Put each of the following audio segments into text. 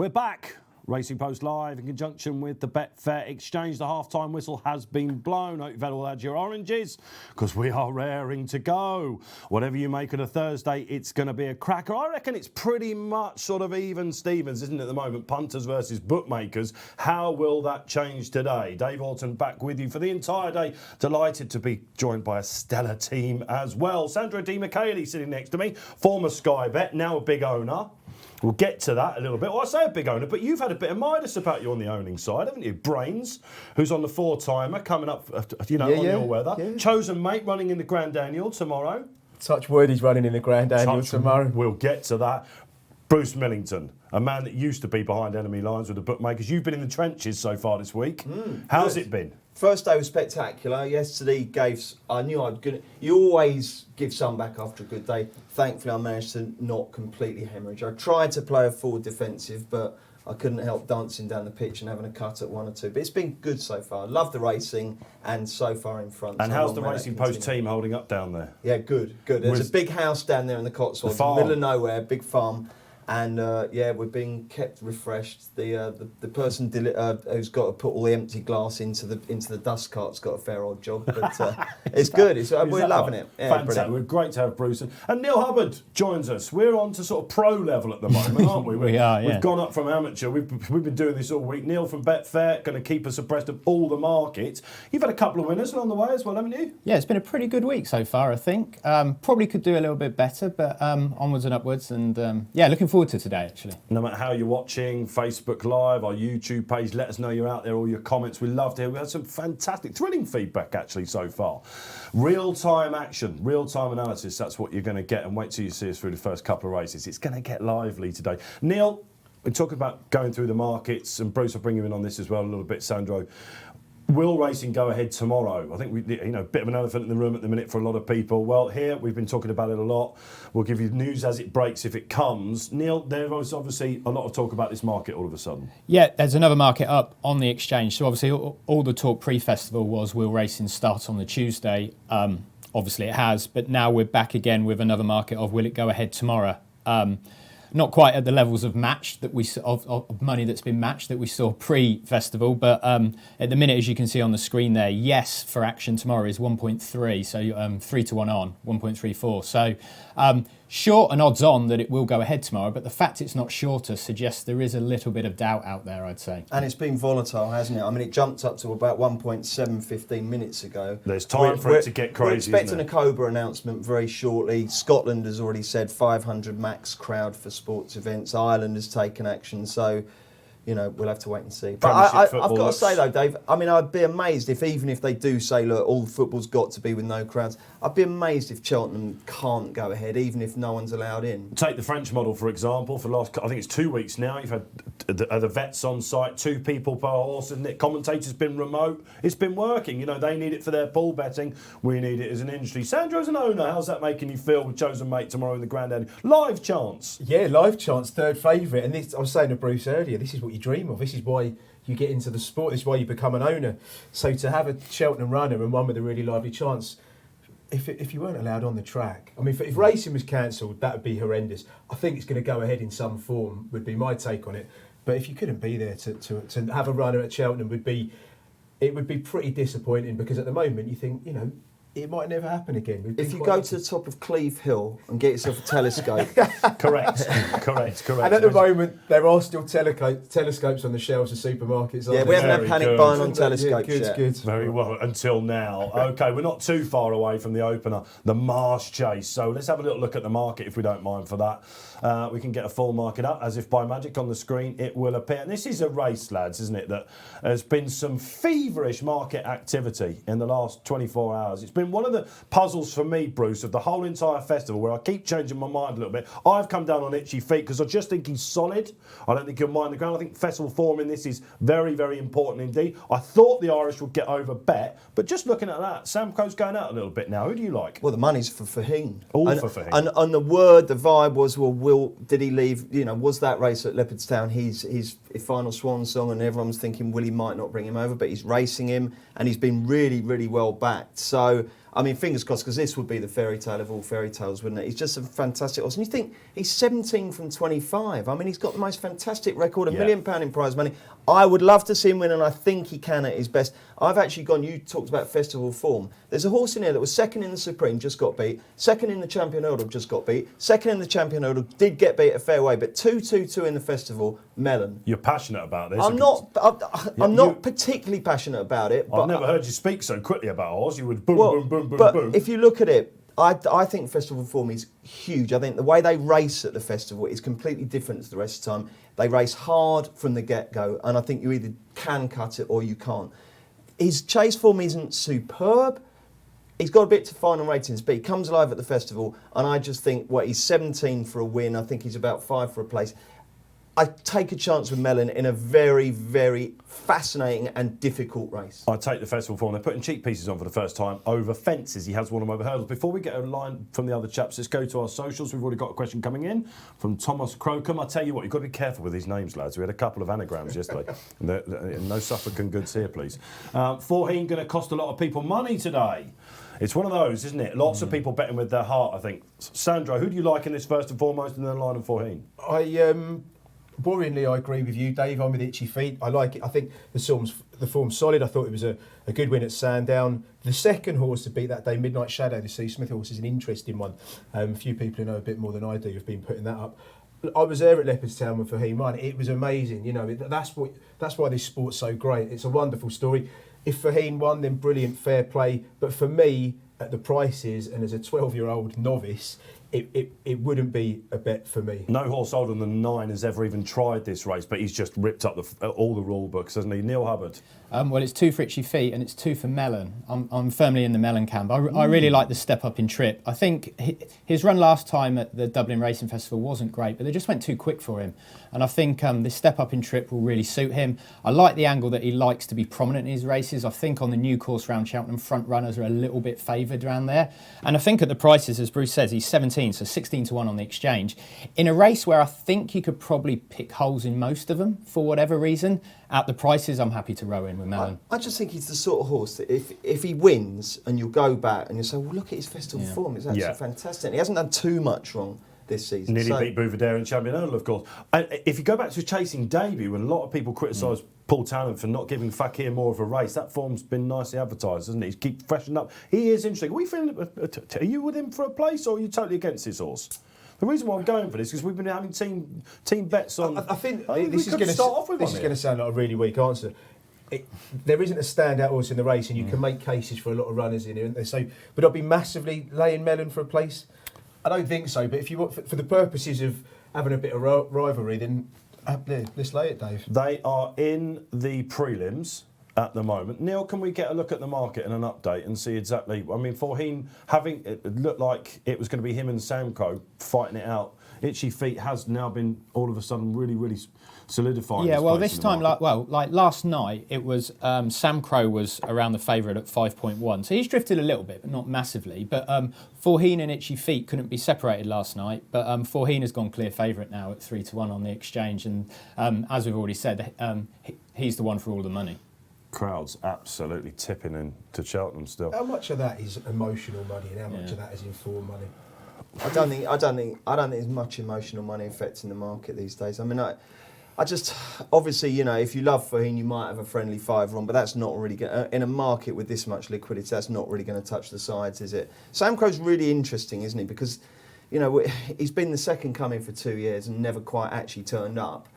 We're back. Racing Post Live in conjunction with the Betfair Exchange. The half-time whistle has been blown. Hope you've all had your oranges because we are raring to go. Whatever you make of a Thursday, it's going to be a cracker. I reckon it's pretty much sort of even Stevens, isn't it, at the moment? Punters versus bookmakers. How will that change today? Dave Orton back with you for the entire day. Delighted to be joined by a stellar team as well. Sandro Di Michele sitting next to me, former Sky Bet, now a big owner. We'll get to that a little bit. Well, I say a big owner, but you've had a bit of Midas about you on the owning side, haven't you? Brains, who's on the four-timer, coming up, on the all-weather. Yeah. Chosen Mate running in the Grand Annual tomorrow. Touch wood, he's running in the Grand Annual tomorrow. We'll get to that. Bruce Millington, a man that used to be behind enemy lines with the bookmakers. You've been in the trenches so far this week. How's it been? First day was spectacular. Yesterday I knew I'd good. You always give some back after a good day. Thankfully, I managed to not completely hemorrhage. I tried to play a forward defensive, but I couldn't help dancing down the pitch and having a cut at one or two. But it's been good so far. Love the racing and so far in front. And how's the Racing Post team holding up down there? Yeah, good. There's a big house down there in the Cotswolds, in the middle of nowhere, big farm. And we're being kept refreshed. The person who's got to put all the empty glass into the dust cart's got a fair old job, but it's good. We're loving it. Yeah, fantastic. brilliant. We're great to have Bruce and Neil Hubbard joins us. We're on to sort of pro level at the moment, aren't we? We are. We've gone up from amateur. We've been doing this all week. Neil from Betfair going to keep us abreast of all the markets. You've had a couple of winners along the way as well, haven't you? Yeah, it's been a pretty good week so far, I think. Probably could do a little bit better, but onwards and upwards. And looking forward to today, actually. No matter how you're watching, Facebook Live, our YouTube page, let us know you're out there, all your comments. We love to hear. We had some fantastic, thrilling feedback actually so far. Real-time action, real-time analysis, that's what you're going to get. And wait till you see us through the first couple of races. It's going to get lively today. Neil, we're talking about going through the markets, and Bruce, I'll bring you in on this as well a little bit, Sandro. Will racing go ahead tomorrow? I think a bit of an elephant in the room at the minute for a lot of people. Well, here we've been talking about it a lot. We'll give you news as it breaks if it comes. Neil, there was obviously a lot of talk about this market all of a sudden. Yeah, there's another market up on the exchange. So obviously all the talk pre-festival was will racing start on the Tuesday? Obviously it has, but now we're back again with another market of will it go ahead tomorrow? Not quite at the levels of match that we of money that's been matched that we saw pre-festival, but at the minute, as you can see on the screen there, yes for action tomorrow is 1.3, so 3 to 1 on 1.34. So short and odds on that it will go ahead tomorrow, but the fact it's not shorter suggests there is a little bit of doubt out there, I'd say. And it's been volatile, hasn't it? I mean, it jumped up to about 1.7 15 minutes ago. There's time for it to get crazy. We're expecting a Cobra announcement very shortly. Scotland has already said 500 max crowd for sports events. Ireland has taken action, so we'll have to wait and see. But I've got to say though, Dave, I mean, I'd be amazed even if they do say, look, all the football's got to be with no crowds. I'd be amazed if Cheltenham can't go ahead, even if no one's allowed in. Take the French model, for example. For the last, I think it's 2 weeks now, you've had the vets on site, 2 people per horse, and the commentator's been remote. It's been working. They need it for their bull betting. We need it as an industry. Sandro, as an owner, how's that making you feel with Chosen Mate tomorrow in the Grand Annual? Live chance. Yeah, live chance, third favourite. And this, I was saying to Bruce earlier, this is what you dream of. This is why you get into the sport. This is why you become an owner. So to have a Cheltenham runner and one with a really lively chance, if you weren't allowed on the track, I mean, if racing was cancelled, that would be horrendous. I think it's going to go ahead in some form, would be my take on it. But if you couldn't be there to have a runner at Cheltenham, it would be pretty disappointing, because at the moment you think, it might never happen again. If you go to the top of Cleve Hill and get yourself a telescope. Correct. And at the moment, there are still telescopes on the shelves of supermarkets. Yeah, we haven't had panic buying on telescopes yet. Good. Very well, until now. OK, we're not too far away from the opener, the Marsh Chase. So let's have a little look at the market, if we don't mind for that. We can get a full market up, as if by magic on the screen it will appear. And this is a race, lads, isn't it, that has been some feverish market activity in the last 24 hours. It's been one of the puzzles for me, Bruce, of the whole entire festival, where I keep changing my mind a little bit. I've come down on itchy feet because I just think he's solid. I don't think he'll mind the ground. I think festival form in this is very, very important indeed. I thought the Irish would get over Bet, but just looking at that, Samcro's going out a little bit now. Who do you like? Well, the money's for Faheen. All for Faheen. And the vibe was, did he leave? Was that race at Leopardstown his final swan song? And everyone's thinking, he might not bring him over, but he's racing him, and he's been really, really well backed. So I mean, fingers crossed, because this would be the fairy tale of all fairy tales, wouldn't it? He's just a fantastic horse. And you think, he's 17 from 25. I mean, he's got the most fantastic record, £1 million in prize money. I would love to see him win, and I think he can at his best. I've actually gone, you talked about festival form. There's a horse in here that was second in the Supreme, just got beat. Second in the Champion Hurdle, just got beat. Second in the Champion Hurdle, did get beat at fairway, but 2-2-2 in the festival, Mellon. You're passionate about this. I'm not particularly passionate about it. But I've never heard you speak so quickly about a horse. You would boom, boom. But if you look at it, I think festival form is huge. I think the way they race at the festival is completely different to the rest of the time. They race hard from the get-go, and I think you either can cut it or you can't. His chase form isn't superb. He's got a bit to final ratings, but he comes alive at the festival, and I just think, he's 17 for a win. I think he's about 5 for a place. I take a chance with Mellon in a very, very fascinating and difficult race. I take the festival form. They're putting cheek pieces on for the first time over fences. He has won them over hurdles. Before we get a line from the other chaps, let's go to our socials. We've already got a question coming in from Thomas Crocombe. I tell you what, you've got to be careful with these names, lads. We had a couple of anagrams yesterday. No Suffolk and goods here, please. 14 going to cost a lot of people money today. It's one of those, isn't it? Lots of people betting with their heart, I think. Sandro, who do you like in this first and foremost, and then line of 14? Boringly, I agree with you, Dave. I'm with Itchy Feet. I like it. I think the form's solid. I thought it was a good win at Sandown. The second horse to beat that day, Midnight Shadow, the C. Smith horse, is an interesting one. A few people who know a bit more than I do have been putting that up. I was there at Leopardstown when Fahim won. It was amazing. You know, that's why this sport's so great. It's a wonderful story. If Fahim won, then brilliant, fair play. But for me, at the prices and as a 12-year-old novice, it wouldn't be a bet for me. No horse older than 9 has ever even tried this race, but he's just ripped up all the rule books, hasn't he? Neil Hubbard. Well, it's 2 for Itchy Feet and it's 2 for Mellon. I'm firmly in the Mellon camp. I really like the step up in trip. I think his run last time at the Dublin Racing Festival wasn't great, but they just went too quick for him. And I think this step up in trip will really suit him. I like the angle that he likes to be prominent in his races. I think on the new course round Cheltenham, front runners are a little bit favoured around there. And I think at the prices, as Bruce says, he's 17, so 16 to 1 on the exchange. In a race where I think you could probably pick holes in most of them for whatever reason, at the prices, I'm happy to row in with Mellon. I just think he's the sort of horse that if he wins and you'll go back and you'll say, well, look at his festival form, it's actually fantastic. He hasn't done too much wrong this season. Nearly beat Bouvedere in Champion Hurdle, of course. And if you go back to his chasing debut, when a lot of people criticise Paul Talon for not giving Fakir more of a race, that form's been nicely advertised, hasn't it? He's keep freshening up. He is interesting. Are you with him for a place, or are you totally against his horse? The reason why I'm going for this is because we've been having team bets on. I think this is going to sound like a really weak answer. There isn't a standout horse in the race, and you can make cases for a lot of runners in here. So, but I'll be massively laying Mellon for a place. I don't think so. But if you want, for the purposes of having a bit of rivalry, then let's lay it, Dave. They are in the prelims at the moment. Neil, can we get a look at the market and an update and see exactly? I mean, Forheen having it looked like it was going to be him and Samcro fighting it out. Itchy Feet has now been all of a sudden really solidifying. Yeah, well, this time, like last night, it was Samcro was around the favourite at 5.1, so he's drifted a little bit, but not massively. But Forheen and Itchy Feet couldn't be separated last night, but Forheen has gone clear favourite now at 3 to 1 on the exchange, and as we've already said, he's the one for all the money. Crowds absolutely tipping in to Cheltenham still. How much of that is emotional money, and how much of that is informed money? I don't think there's much emotional money affecting the market these days. I mean, I just obviously, you know, if you love Faheen, you might have a friendly fiver on, but that's not really going in a market with this much liquidity. That's not really going to touch the sides, is it? Samcro's really interesting, isn't he? Because, you know, he's been the second coming for 2 years and never quite actually turned up.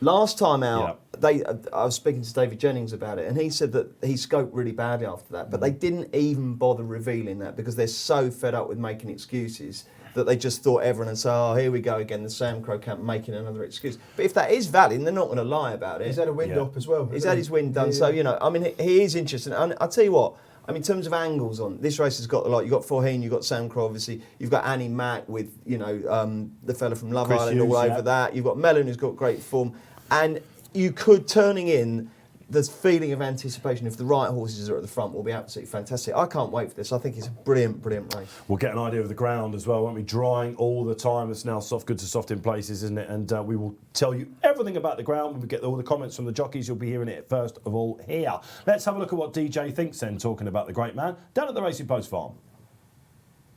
Last time out, I was speaking to David Jennings about it, and he said that he scoped really badly after that, but they didn't even bother revealing that because they're so fed up with making excuses that they just thought everyone would say, oh, here we go again, the Samcro camp making another excuse. But if that is valid, they're not going to lie about it. He's had a wind up as well. He's had his wind done, so, you know, I mean, he is interesting. And I'll tell you what, I mean, in terms of angles on this race has got a lot. You've got Forheen, you've got Samcro, obviously. You've got Annie Mack with, you know, the fella from Love Island all over that. You've got Mellon, who's got great form. And you could, turning in the feeling of anticipation, if the right horses are at the front, will be absolutely fantastic. I can't wait for this. I think it's a brilliant, brilliant race. We'll get an idea of the ground as well, won't we? Drying all the time. It's now soft, good to soft in places, isn't it? And we will tell you everything about the ground when we get all the comments from the jockeys. You'll be hearing it first of all here. Let's have a look at what DJ thinks then, talking about the great man, down at the Racing Post Farm.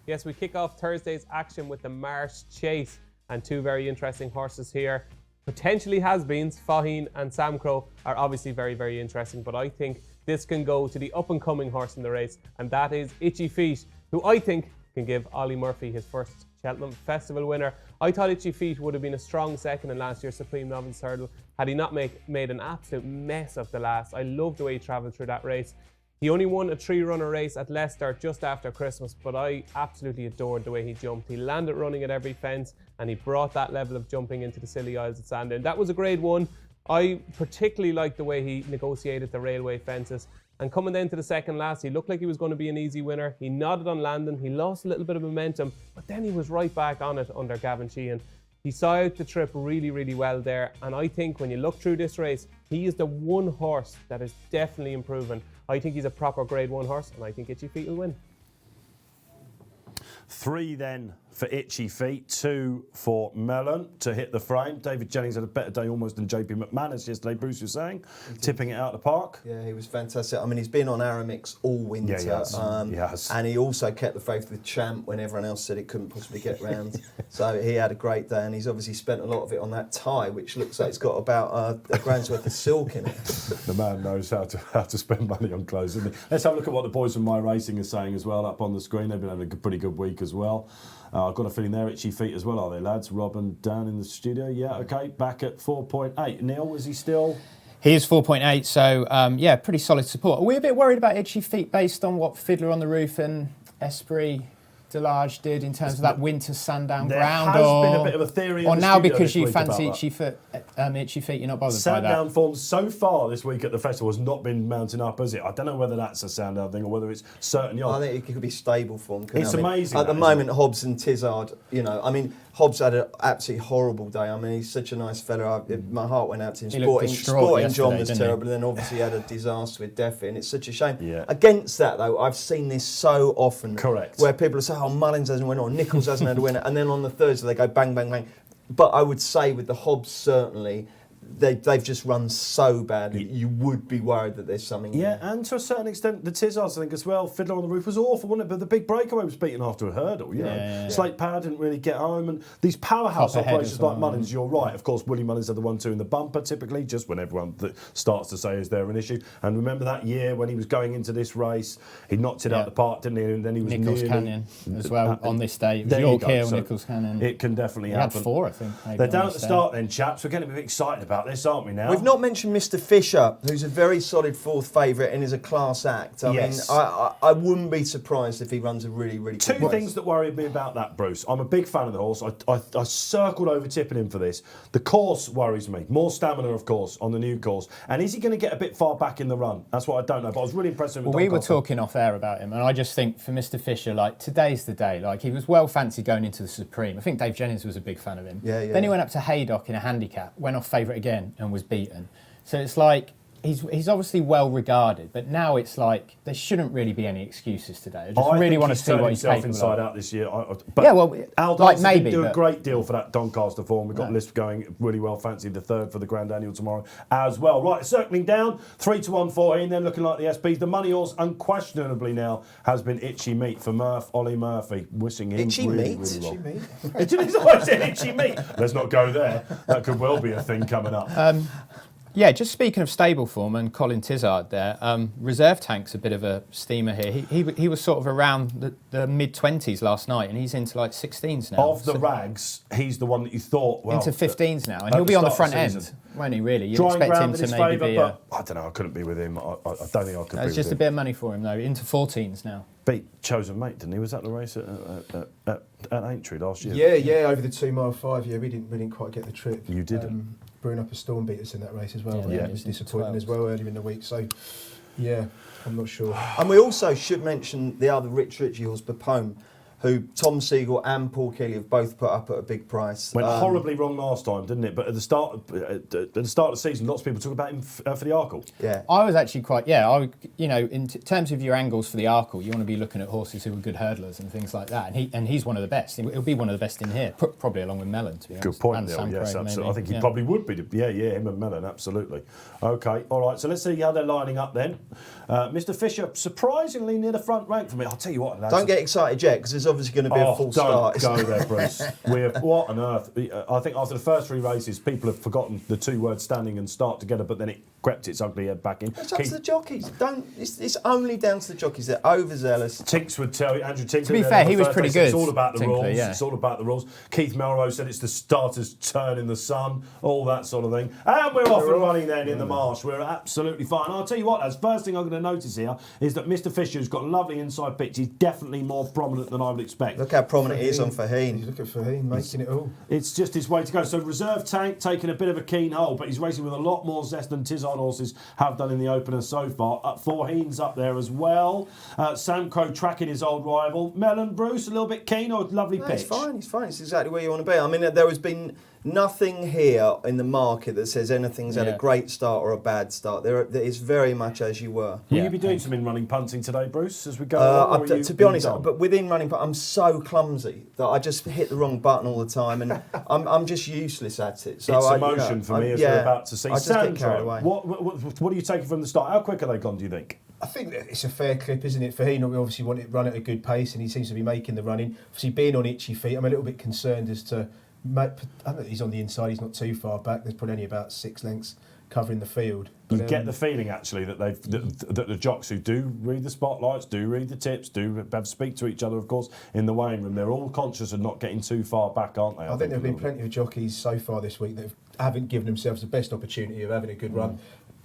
Yes, we kick off Thursday's action with the Marsh Chase and two very interesting horses here. Potentially has-beens, Faheen and Samcro are obviously very, very interesting, but I think this can go to the up-and-coming horse in the race, and that is Itchy Feet, who I think can give Ollie Murphy his first Cheltenham Festival winner. I thought Itchy Feet would have been a strong second in last year's Supreme Novice Hurdle had he not made an absolute mess of the last. I love the way he travelled through that race. He only won a 3-runner race at Leicester just after Christmas, but I absolutely adored the way he jumped. He landed running at every fence, and he brought that level of jumping into the Scilly Isles at Sandown. That was a grade 1. I particularly liked the way he negotiated the railway fences. And coming down to the second last, he looked like he was going to be an easy winner. He nodded on landing. He lost a little bit of momentum, but then he was right back on it under Gavin Sheehan. He saw out the trip really, really well there. And I think when you look through this race, he is the one horse that is definitely improving. I think he's a proper grade 1 horse, and I think Itchy Feet will win. 3 then for Itchy Feet, 2 for Mellon to hit the frame. David Jennings had a better day almost than JP McManus yesterday, Bruce was saying, tipping it out of the park. Yeah, he was fantastic. I mean, he's been on Aramix all winter. Yeah, he has. And he also kept the faith with Champ when everyone else said it couldn't possibly get round. So he had a great day, and he's obviously spent a lot of it on that tie, which looks like it's got about a grand's worth of silk in it. The man knows how to spend money on clothes, doesn't he? Let's have a look at what the boys from My Racing are saying as well up on the screen. They've been having a pretty good week as well. I've got a feeling they're Itchy Feet as well, are they, lads? Rob and Dan in the studio. Yeah, okay, back at 4.8. Neil, is he still? He is 4.8, so yeah, pretty solid support. Are we a bit worried about Itchy Feet based on what Fiddler on the Roof and Esprit Delage did in terms of that winter Sandown ground? There has been a bit of a theory in or the now studio because this you week fancy about Itchy Feet, you're not bothered by that? Sandown form so far this week at the festival has not been mounting up, has it? I don't know whether that's a Sandown thing or whether it's certain yards. I think it could be stable form. It's amazing. At the moment, Hobbs and Tizard, Hobbs had an absolutely horrible day. I mean, he's such a nice fella. My heart went out to him. Sporting John was terrible, and then obviously had a disaster with Deffy, and it's such a shame. Yeah. Against that, though, I've seen this so often. Correct. Where people say, oh, Mullins hasn't won, or Nichols hasn't had a winner, and then on the Thursday they go bang, bang, bang. But I would say with the Hobbs, certainly, they've just run so badly. You would be worried that there's something. Yeah, and to a certain extent, the Tizzards, I think, as well. Fiddler on the Roof was awful, wasn't it? But the big breakaway was beaten after a hurdle. You know, Slate Power didn't really get home, and these powerhouse operations like Mullins. You're right, of course. Willie Mullins had the 1-2 in the bumper, typically, just when everyone starts to say, "Is there an issue?" And remember that year when he was going into this race, he knocked it out the park, didn't he? And then he was Nichols Canyon as well on this day. It was York Hill, Nichols Canyon. It can definitely happen. He had 4, I think. They're down at the start, then, chaps. We're getting a bit excited about this, aren't we? Now we've not mentioned Mr. Fisher, who's a very solid 4th favourite and is a class act. I mean, I wouldn't be surprised if he runs a really, really good race. 2 things that worried me about that, Bruce. I'm a big fan of the horse. I circled over tipping him for this. The course worries me. More stamina, of course, on the new course. And is he going to get a bit far back in the run? That's what I don't know. But I was really impressed with him. Well, we were talking off air about him, and I just think for Mr. Fisher, like, today's the day. Like, he was well fancied going into the Supreme. I think Dave Jennings was a big fan of him. Then he went up to Haydock in a handicap, went off favourite again, and was beaten. So it's like, he's obviously well regarded, but now it's like there shouldn't really be any excuses today. I just really want to see what he's capable inside of. out this year. Al maybe do a great deal for that Doncaster form. We've got Lisp going really well. Fancy the 3rd for the Grand Annual tomorrow as well. Right, circling down 3-1-14. Then looking like the SPs. The money horse unquestionably now has been Itchy Meat for Ollie Murphy. Wishing him Itchy really, Meat. really well. Itchy Meat. Let's not go there. That could well be a thing coming up. Yeah, just speaking of stable form and Colin Tizard there, Reserve Tank's a bit of a steamer here. He was sort of around the mid-20s last night, and he's into like 16s now. Of the rags, he's the one that you thought, well... Into 15s now, and he'll be on the front end, won't he, really? You'd expect him to maybe be... I don't know, I couldn't be with him. I don't think I could be with him. It's just a bit of money for him, though, into 14s now. Beat Chosen Mate, didn't he? Was that the race at Aintree last year? Yeah, over the 2 mile 5. Yeah, we didn't quite get the trip. You didn't. Brewing up a storm beat us in that race as well. Yeah, it was disappointing as well earlier in the week. So, yeah, I'm not sure. And we also should mention the other Rich Ritchie horse, Pertemps, who Tom Siegel and Paul Keeley have both put up at a big price. Went horribly wrong last time, didn't it? But at the start of the season, lots of people talk about him for the Arkle. Yeah, I was actually quite, in terms of your angles for the Arkle, you want to be looking at horses who are good hurdlers and things like that. And he's one of the best. He'll be one of the best in here, probably along with Mellon, to be honest. Good point, and Neil. Samcro, Yes, absolutely. maybe. I think he probably would be. Him and Mellon, absolutely. Okay, all right. So let's see how they're lining up then. Mr. Fisher, surprisingly near the front rank for me. I'll tell you what, lads. don't get excited yet, because there's obviously going to be a full start. Don't go there, Bruce. What on earth? I think after the first 3 races, people have forgotten the 2 words standing and start together, but then it crept its ugly head back in. It's up to the jockeys. It's only down to the jockeys. They're overzealous. Tinks would tell you, Andrew Tinks. To be fair, he was pretty good. It's all about the Tinkler, rules. yeah. It's all about the rules. Keith Melrose said it's the starter's turn in the sun, all that sort of thing. And we're off and running then in the marsh. We're absolutely fine. I'll tell you what, lads, first thing I'm going to notice here is that Mr. Fisher's got a lovely inside pitch. He's definitely more prominent than I would expect. Look how prominent he is on Faheen. Look at Faheen making it all. It's just his way to go. So Reserve Tank taking a bit of a keen hold, but he's racing with a lot more zest than Tizard horses have done in the opener so far. Faheen's up there as well. Samcro tracking his old rival. Mellon, Bruce, a little bit keen or lovely pitch? He's fine. It's exactly where you want to be. I mean, there has been nothing here in the market that says anything's had a great start or a bad start. It's very much as you were. Will you be doing some in-running punting today, Bruce, as we go along? To be honest, but within running, I'm so clumsy that I just hit the wrong button all the time, and I'm just useless at it. So it's emotion for me, as we're about to see. I just get carried away. What are you taking from the start? How quick are they gone, do you think? I think that it's a fair clip, isn't it? Faheen obviously want it run at a good pace, and he seems to be making the running. Obviously, being on itchy feet, I'm a little bit concerned as to. I don't know, he's on the inside. He's not too far back. There's probably only about 6 lengths covering the field. You get the feeling actually that that the jocks who do read the spotlights, do read the tips, do speak to each other, of course, in the weighing room. They're all conscious of not getting too far back, aren't they? I think there have been plenty of jockeys so far this week that haven't given themselves the best opportunity of having a good run.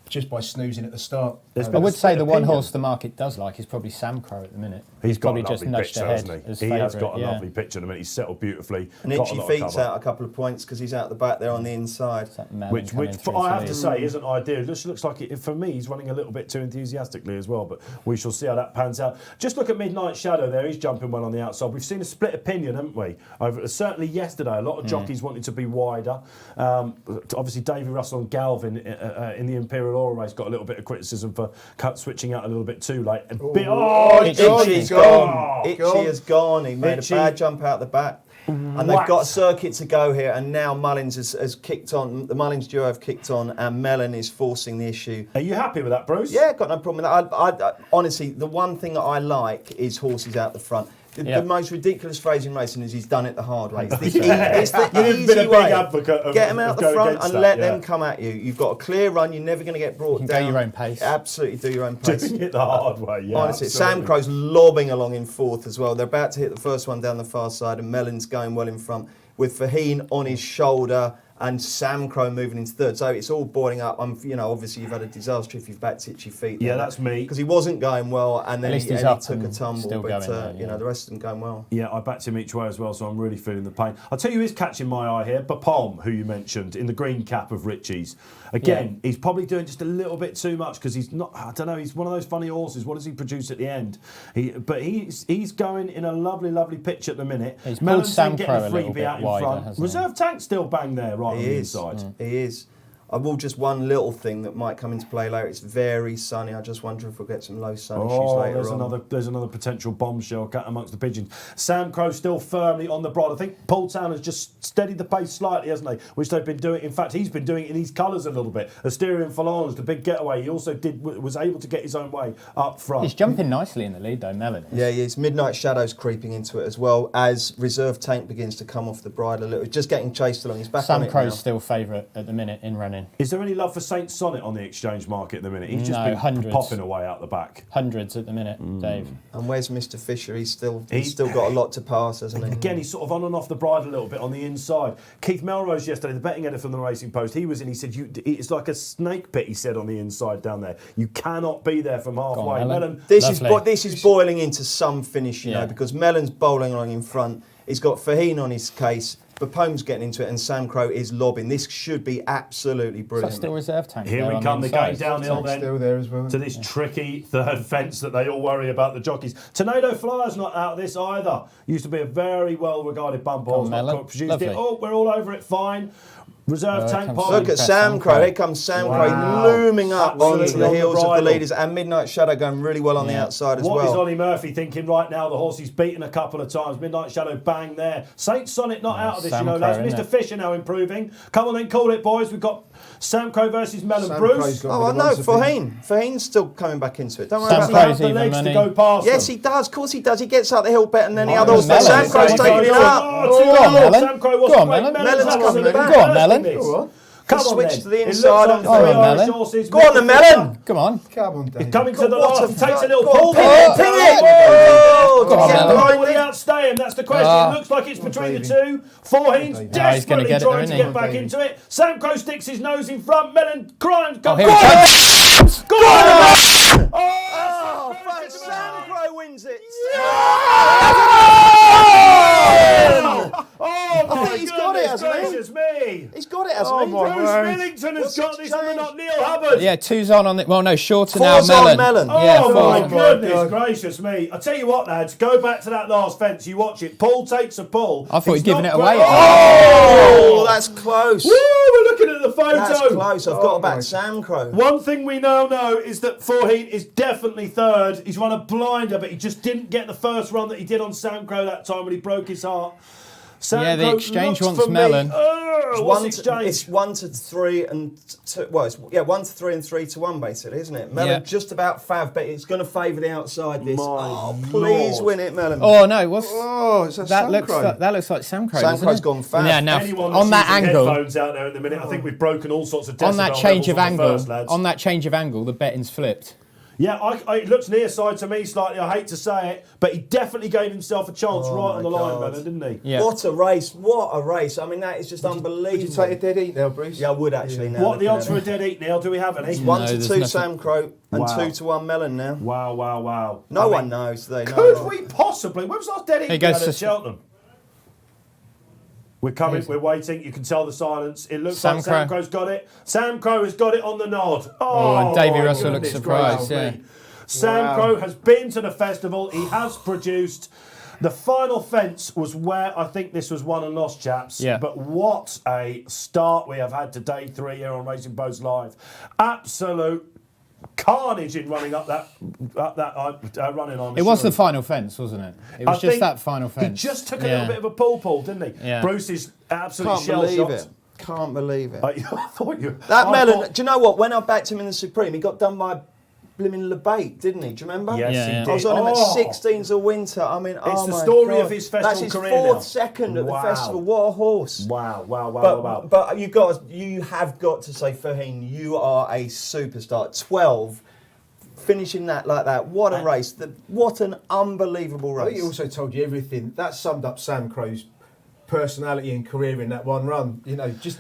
Just by snoozing at the start. I would say the one horse the market does like is probably Samcro at the minute. He's got probably a lovely just nudged pitch, ahead. hasn't he? He has got a lovely pitch in a minute. He's settled beautifully. And itchy feet's out a couple of points because he's out the back there on the inside. Which I have to say isn't ideal. It just looks like, for me, he's running a little bit too enthusiastically as well, but we shall see how that pans out. Just look at Midnight Shadow there. He's jumping well on the outside. We've seen a split opinion, haven't we? Certainly yesterday, a lot of jockeys wanted to be wider. Obviously, Davy Russell and Galvin in the Imperial Oral race got a little bit of criticism for switching out a little bit too late. Itchy's gone. Itchy has gone. He made a bad jump out the back. And they've got a circuit to go here, and now Mullins has kicked on. The Mullins duo have kicked on, and Mellon is forcing the issue. Are you happy with that, Bruce? Yeah, got no problem with that. I honestly, the one thing that I like is horses out the front. The most ridiculous phrase in racing is he's done it the hard way. It's the easy way. Get them out the front and let them come at you. You've got a clear run. You're never going to get brought down. Go your own pace. Absolutely, do your own pace. Doing it the hard way, yeah. Honestly, Samcro's lobbing along in fourth as well. They're about to hit the first one down the far side, and Mellon's going well in front with Faheen on his shoulder and Samcro moving into third. So it's all boiling up. Obviously you've had a disaster if you've backed itchy feet. Yeah, that's me. Because he wasn't going well, and then he took a tumble. But the rest of them going well. Yeah, I backed him each way as well, so I'm really feeling the pain. I'll tell you who is catching my eye here, Pertemps, who you mentioned, in the green cap of Ritchie's. Again, he's probably doing just a little bit too much because he's not, I don't know, he's one of those funny horses. What does he produce at the end? He's going in a lovely, lovely pitch at the minute. He's pulled Samcro a little bit out in wider, front. hasn't he? Reserve Tank still bang there right on the inside. He is. I will just one little thing that might come into play later. It's very sunny. I just wonder if we'll get some low sun issues later on. There's another potential bombshell cat amongst the pigeons. Samcro still firmly on the bridle. I think Paul Town has just steadied the pace slightly, hasn't he? Which they've been doing. In fact, he's been doing it in these colours a little bit. Asterion Falange, the big getaway. He also was able to get his own way up front. He's jumping nicely in the lead though, Mellon. Yeah, he is. Midnight Shadow's creeping into it as well as Reserve Tank begins to come off the bridle a little. Just getting chased along. He's back on it now. Samcro's still favourite at the minute in running. Is there any love for Saint Sonnet on the exchange market at the minute? He's just been hundreds. popping away out the back. Hundreds at the minute, Dave. And where's Mr. Fisher? He's still got a lot to pass, hasn't he? Again, he's sort of on and off the bridle a little bit on the inside. Keith Melrose yesterday, the betting editor from the Racing Post, he was in. He said, "It's like a snake pit." He said on the inside down there. You cannot be there from halfway. Mellon. This is boiling into some finish, you know, because Mellon's bowling along in front. He's got Faheen on his case. Pertemps getting into it and Samcro is lobbing. This should be absolutely brilliant. Is that still reserve tank? Here we come, the game downhill then. Still there as well. To this tricky third fence that they all worry about, the jockeys. Tornado Flyer's not out of this either. Used to be a very well regarded bump horse. Oh, we're all over it, fine. Reserve tank pot. Look at Samcro. Here comes Samcro looming up onto the heels of the leaders, and Midnight Shadow going really well on the outside as well. What is Ollie Murphy thinking right now? The horse he's beaten a couple of times. Midnight Shadow bang there. Saint Sonnet not out of this, Samcro, lads. Mr. Fisher now improving. Come on then, call it, boys. We've got Samcro versus Melon Bruce. Oh, I know. Faheen's still coming back into it. Don't worry about Samcro's that. The legs to go past Yes, them. he does. Of course he does. He gets up the hill better than any other horse. Melon. Samcro's taking it up. Go on, Melon. Samcro was Go on, Melon. Melon's coming back. Go on, Melon. Come on, switch then. to the It inside looks on like three Melon. Irish horses. Go on, the Melon. Come on. Come on, Dave. Coming to the What last. a He takes a fuck. little Go on, pull. ping it, ping it. Oh, Go on, get Melon. behind Will he it. outstay him? That's the question. It looks like it's between the two. Foreheen's he's gonna desperately get it, trying to isn't he? get back into it. Samcro sticks his nose in front. Melon crying. Go here on! he Go on! Oh, fuck, Samcro wins it. Oh, my think he's got it, hasn't he? gracious me. He's got it, hasn't he? Bruce Millington has got this, and not Neil Hubbard. Yeah, two's on the. Well, no, shorter Four's now. on Melon. Yeah, Oh four's my on. goodness gracious me. I tell you what, lads, go back to that last fence. You watch it. Paul takes a pull. I thought He's he'd given not it away. great. Oh, that's close. Woo, we're looking at the photo. That's close. I've got to back Samcro. One thing we now know is that Foreheen is definitely third. He's run a blinder, but he just didn't get the first run that he did on Samcro that time when he broke his heart. Yeah, the Samcro exchange looks wants for me- Melon. What's exchange? It's 1 to 3 and 2. Well, it's 1 to 3 and 3 to 1 basically, isn't it? Melon Yeah. just about fav, but it's going to favour the outside. This. My Oh, please Lord. win it, Melon. Oh no, what's Oh, it's a that? Samcro. That looks like Samcro. Samcro's doesn't it? gone fast. Yeah, now Anyone on that's that using angle, headphones out there in the minute, I think we've broken all sorts of decibel on that change of levels on the angle, first, lads. on that change of angle, the betting's flipped. Yeah, it looks near side to me slightly. I hate to say it, but he definitely gave himself a chance right on the line, God. Melon, didn't he? Yeah. What a race! What a race! I mean, that is just unbelievable. Would you take a dead eat now, Bruce? Yeah, I would actually now. What are the looking odds at for a it. dead eat, Neil? Do we have any? 1 No, to there's 2 nothing. Samcro and Wow. 2 to 1 Melon now. Wow, wow, wow. No one knows. They know. Could we possibly? When was the last dead eat He we goes had at to- Cheltenham? We're coming, we're waiting. You can tell the silence. It looks like Samcro. Samcro's got it. Samcro has got it on the nod. Oh, and Davy my Russell looks goodness surprised, gracious yeah. me. Samcro has been to the festival. He has produced. The final fence was where I think this was won and lost, chaps. Yeah. But what a start we have had to day 3 here on Racing Post Live. Absolute carnage in running up that running on. It was the final fence, wasn't it? It was I just think that final fence. He just took a little bit of a pull, didn't he? Yeah. Bruce is absolutely Can't shell believe shocked. it. Can't believe it. I thought you. That I Melon, thought- do you know what? When I backed him in the Supreme, he got done by blimmin' LeBate, didn't he? Do you remember? Yes, Yeah, he yeah. did. I was on him at Oh. 16s of winter. I mean, It's the my story God. of his festival That's his career fourth now. second at the Wow. festival. What a horse! Wow, wow, wow, But, wow. but you have got to say, Faheen, you are a superstar. 12, finishing that like that. What a race! What an unbelievable I think race! he also told you everything. That summed up Samcro's personality and career in that one run. You know, just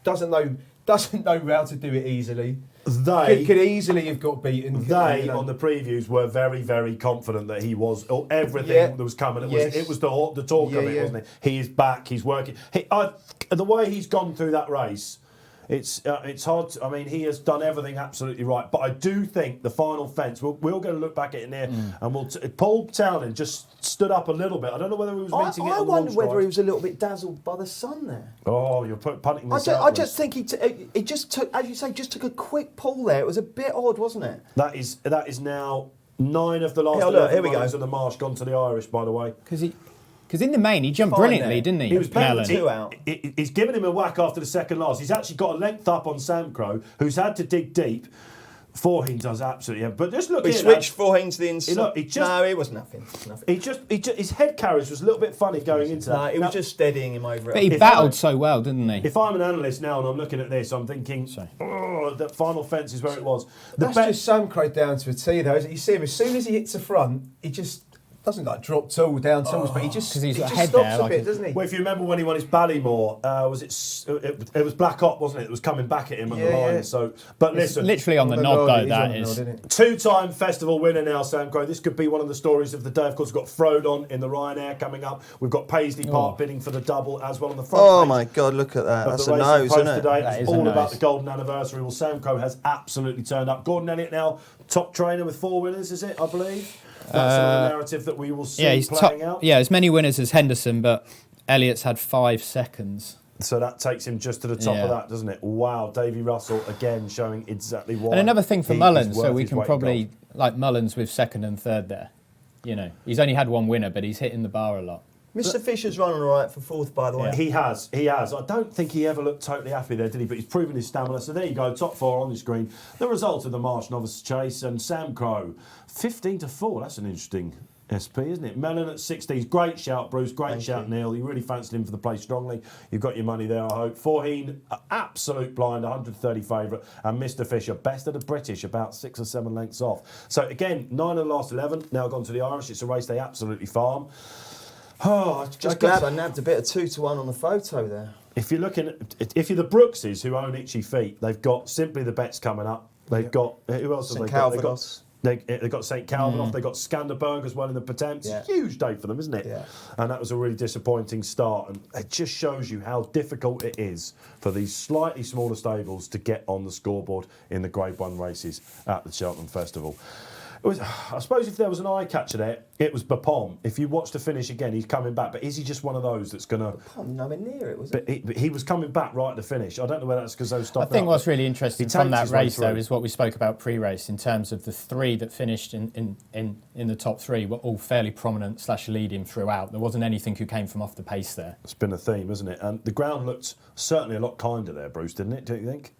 doesn't know how to do it easily. They Could easily have got beaten. They you know. on the previews were very, very confident that he was everything that was coming. It was the talk of it, wasn't it? He is back. He's working. The way he's gone through that race, it's hard. I mean, he has done everything absolutely right. But I do think the final fence. We're going to look back at it in here, and Paul Townend just stood up a little bit. I don't know whether he was meeting it. I on wonder launch whether drive. he was a little bit dazzled by the sun there. Oh, you're punting this I out. just think he just took, as you say, just took a quick pull there. It was a bit odd, wasn't it? That is now 9 of the last Yeah, look, 11 here we go. runners of the Marsh gone to the Irish, by the way. Because in the main, he jumped Fine brilliantly, there. didn't he? He was playing Melon? the two out. He's given him a whack after the second last. He's actually got a length up on Samcro, who's had to dig deep. Foreheen does absolutely. But just look He here, switched lads. Foreheen to the inside. No, it was nothing. He just his head carriage was a little bit funny going into that. No, it was just steadying him over it. But he battled so well, didn't he? If I'm an analyst now and I'm looking at this, I'm thinking, the final fence is where it was. That's just Samcro down to a T, though. Isn't it? You see him as soon as he hits the front, he just doesn't like drop tools down tools, but he just because he's got a just head stops there, a like bit, doesn't he? Well, if you remember when he won his Ballymore, it was Black Op, wasn't it? It was coming back at him on the line. Yeah. So, but It's listen, literally on the nod though. That is. two-time festival winner now, Samcro. This could be one of the stories of the day. Of course, we've got Frodon in the Ryanair coming up. We've got Paisley Park bidding for the double as well on the front. Oh page my God, look at that! of That's the a Racing nose, Post isn't it? today. That It's is a all about nose. the golden anniversary. Well, Samcro has absolutely turned up. Gordon Elliott now top trainer with 4 winners, is it? I believe. That's another narrative that we will see Yeah, he's playing out. Yeah, as many winners as Henderson, but Elliott's had 5 seconds. So that takes him just to the top of Yeah. that, doesn't it? Wow, Davy Russell again showing exactly why. And another thing for he Mullins, is so worth we his can weight in probably gold. like Mullins with 2nd and 3rd there. You know, he's only had 1 winner, but he's hitting the bar a lot. Mr. Fisher's running all right for 4th, by the way. He has. I don't think he ever looked totally happy there, did he? But he's proven his stamina. So there you go, top 4 on the screen. The result of the Marsh Novice Chase and Samcro, 15-4. That's an interesting SP, isn't it? Mellon at 16. Great shout, Bruce. Great shout, Neil. You really fancied him for the play strongly. You've got your money there, I hope. Forheen, absolute blind, 130 favourite. And Mr. Fisher, best of the British, about 6 or 7 lengths off. So again, 9 of the last 11. Now gone to the Irish. It's a race they absolutely farm. Oh, Just glad I nabbed a bit of 2-1 on the photo there. if you're looking at, if you're the Brookses who own Itchy Feet, they've got Simply the Bets coming up. They've got, who else have St. they got? Calvados. They've got St. Calvin they've got Skanderberg as well in the Pertemps. Yeah. Huge day for them, isn't it? Yeah. And that was a really disappointing start. And it just shows you how difficult it is for these slightly smaller stables to get on the scoreboard in the Grade 1 races at the Cheltenham Festival. It was, I suppose if there was an eye catcher there, it was Pertemps. If you watch the finish again, he's coming back. But is he just one of those that's going to... I'm nowhere near it, was it? But he was coming back right at the finish. I don't know whether that's because they were I stopping. think what's really interesting He from takes that his way race, though, through. is what we spoke about pre-race in terms of the 3 that finished in the top 3 were all fairly prominent / leading throughout. There wasn't anything who came from off the pace there. It's been a theme, isn't it? And the ground looked certainly a lot kinder there, Bruce, didn't it? Don't you think?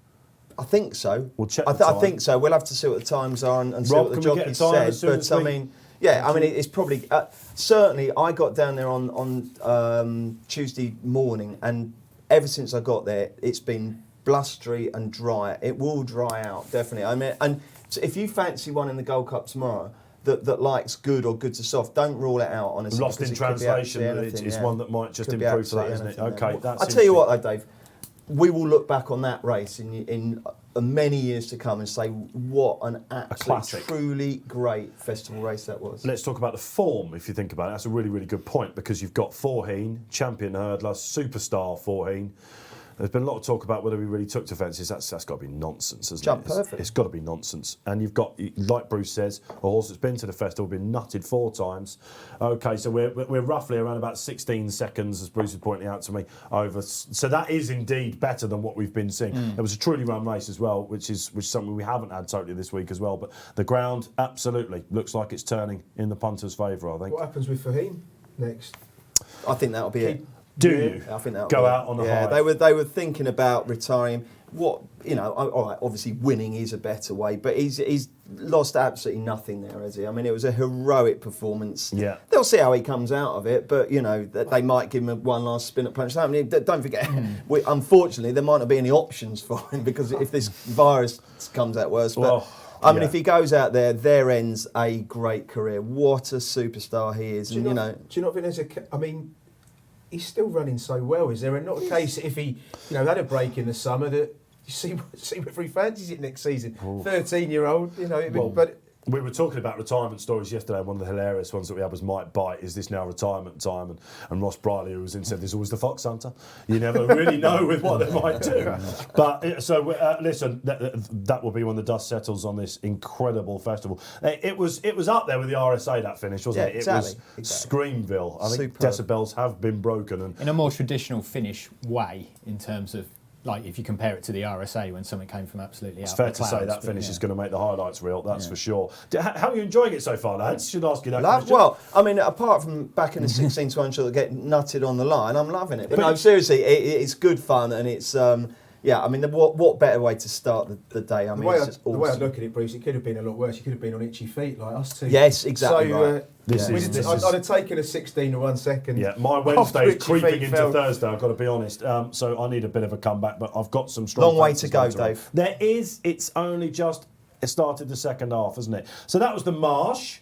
I think so. We'll check I the time. think so. We'll have to see what the times are and see Rob, what the can we get a jockey time said. as soon But as I we- mean, yeah, I mean, it's probably certainly. I got down there on Tuesday morning, and ever since I got there, it's been blustery and dry. It will dry out definitely. I mean, and so if you fancy one in the Gold Cup tomorrow that likes good or good to soft, don't rule it out. Honestly, Lost in because it could be translation absolutely it's anything, one that might just Could be improve for that, absolutely isn't it? anything, Okay, yeah. that's I'll tell you interesting. what, though, Dave. We will look back on that race in many years to come and say what an absolute, classic. truly great festival race that was. Let's talk about the form, if you think about it. That's a really, really good point because you've got Forheen, champion hurdler, superstar Forheen. There's been a lot of talk about whether he really took to fences. That's got to be nonsense, hasn't Jumped it? perfect. It's got to be nonsense. And you've got, like Bruce says, a horse that's been to the festival, been nutted 4 times. Okay, so we're roughly around about 16 seconds, as Bruce is pointing out to me, over. So that is indeed better than what we've been seeing. It was a truly run race as well, which is something we haven't had totally this week as well. But the ground, absolutely, looks like it's turning in the punter's favour, I think. What happens with Fahim next? I think that'll be it. Do you I think that'll go be out on a high? they were thinking about retiring. What all right, obviously winning is a better way, but he's lost absolutely nothing there, has he? I mean, it was a heroic performance. Yeah. They'll see how he comes out of it, but they might give him one last spin at punch. I mean, don't forget, unfortunately, there might not be any options for him because if this virus comes out worse, but. Well, I mean, yeah. if he goes out there ends a great career. What a superstar he is, Do you not think there's I mean, he's still running so well. Is there not a case if he, had a break in the summer that you see whether he fancies it next season? 13-year-old, but. We were talking about retirement stories yesterday. One of the hilarious ones that we had was Mike Bite. Is this now retirement time? And Ross Briley, who was in, said there's always the fox hunter. You never really know with what they might do. But so listen, that will be when the dust settles on this incredible festival. It was up there with the RSA, that finish, wasn't it? Exactly, It was Screamville. I think Superb. decibels have been broken. And In a more traditional finish way, in terms of, like, if you compare it to the RSA when something came from absolutely out it's of fair the to clouds, say that but finish yeah. is going to make the highlights reel, that's for sure. How are you enjoying it so far, lads? Should ask you that question. Well, I mean, apart from back in the 16 to 1 that get nutted on the line, I'm loving it. But no, seriously, it's good fun and it's, I mean, what better way to start the day? I mean, it's just The way I awesome. look at it, Bruce, it could have been a lot worse. You could have been on itchy feet like us two. Yes, exactly So, right. I'd have taken a 16 to 1 second. Yeah, my after Wednesday is Itchy creeping Feet into fell. Thursday, I've got to be honest. So I need a bit of a comeback, but I've got some strong... Long way fancies to go, later on. Dave. There is. It's only just started the second half, hasn't it? So that was the Marsh.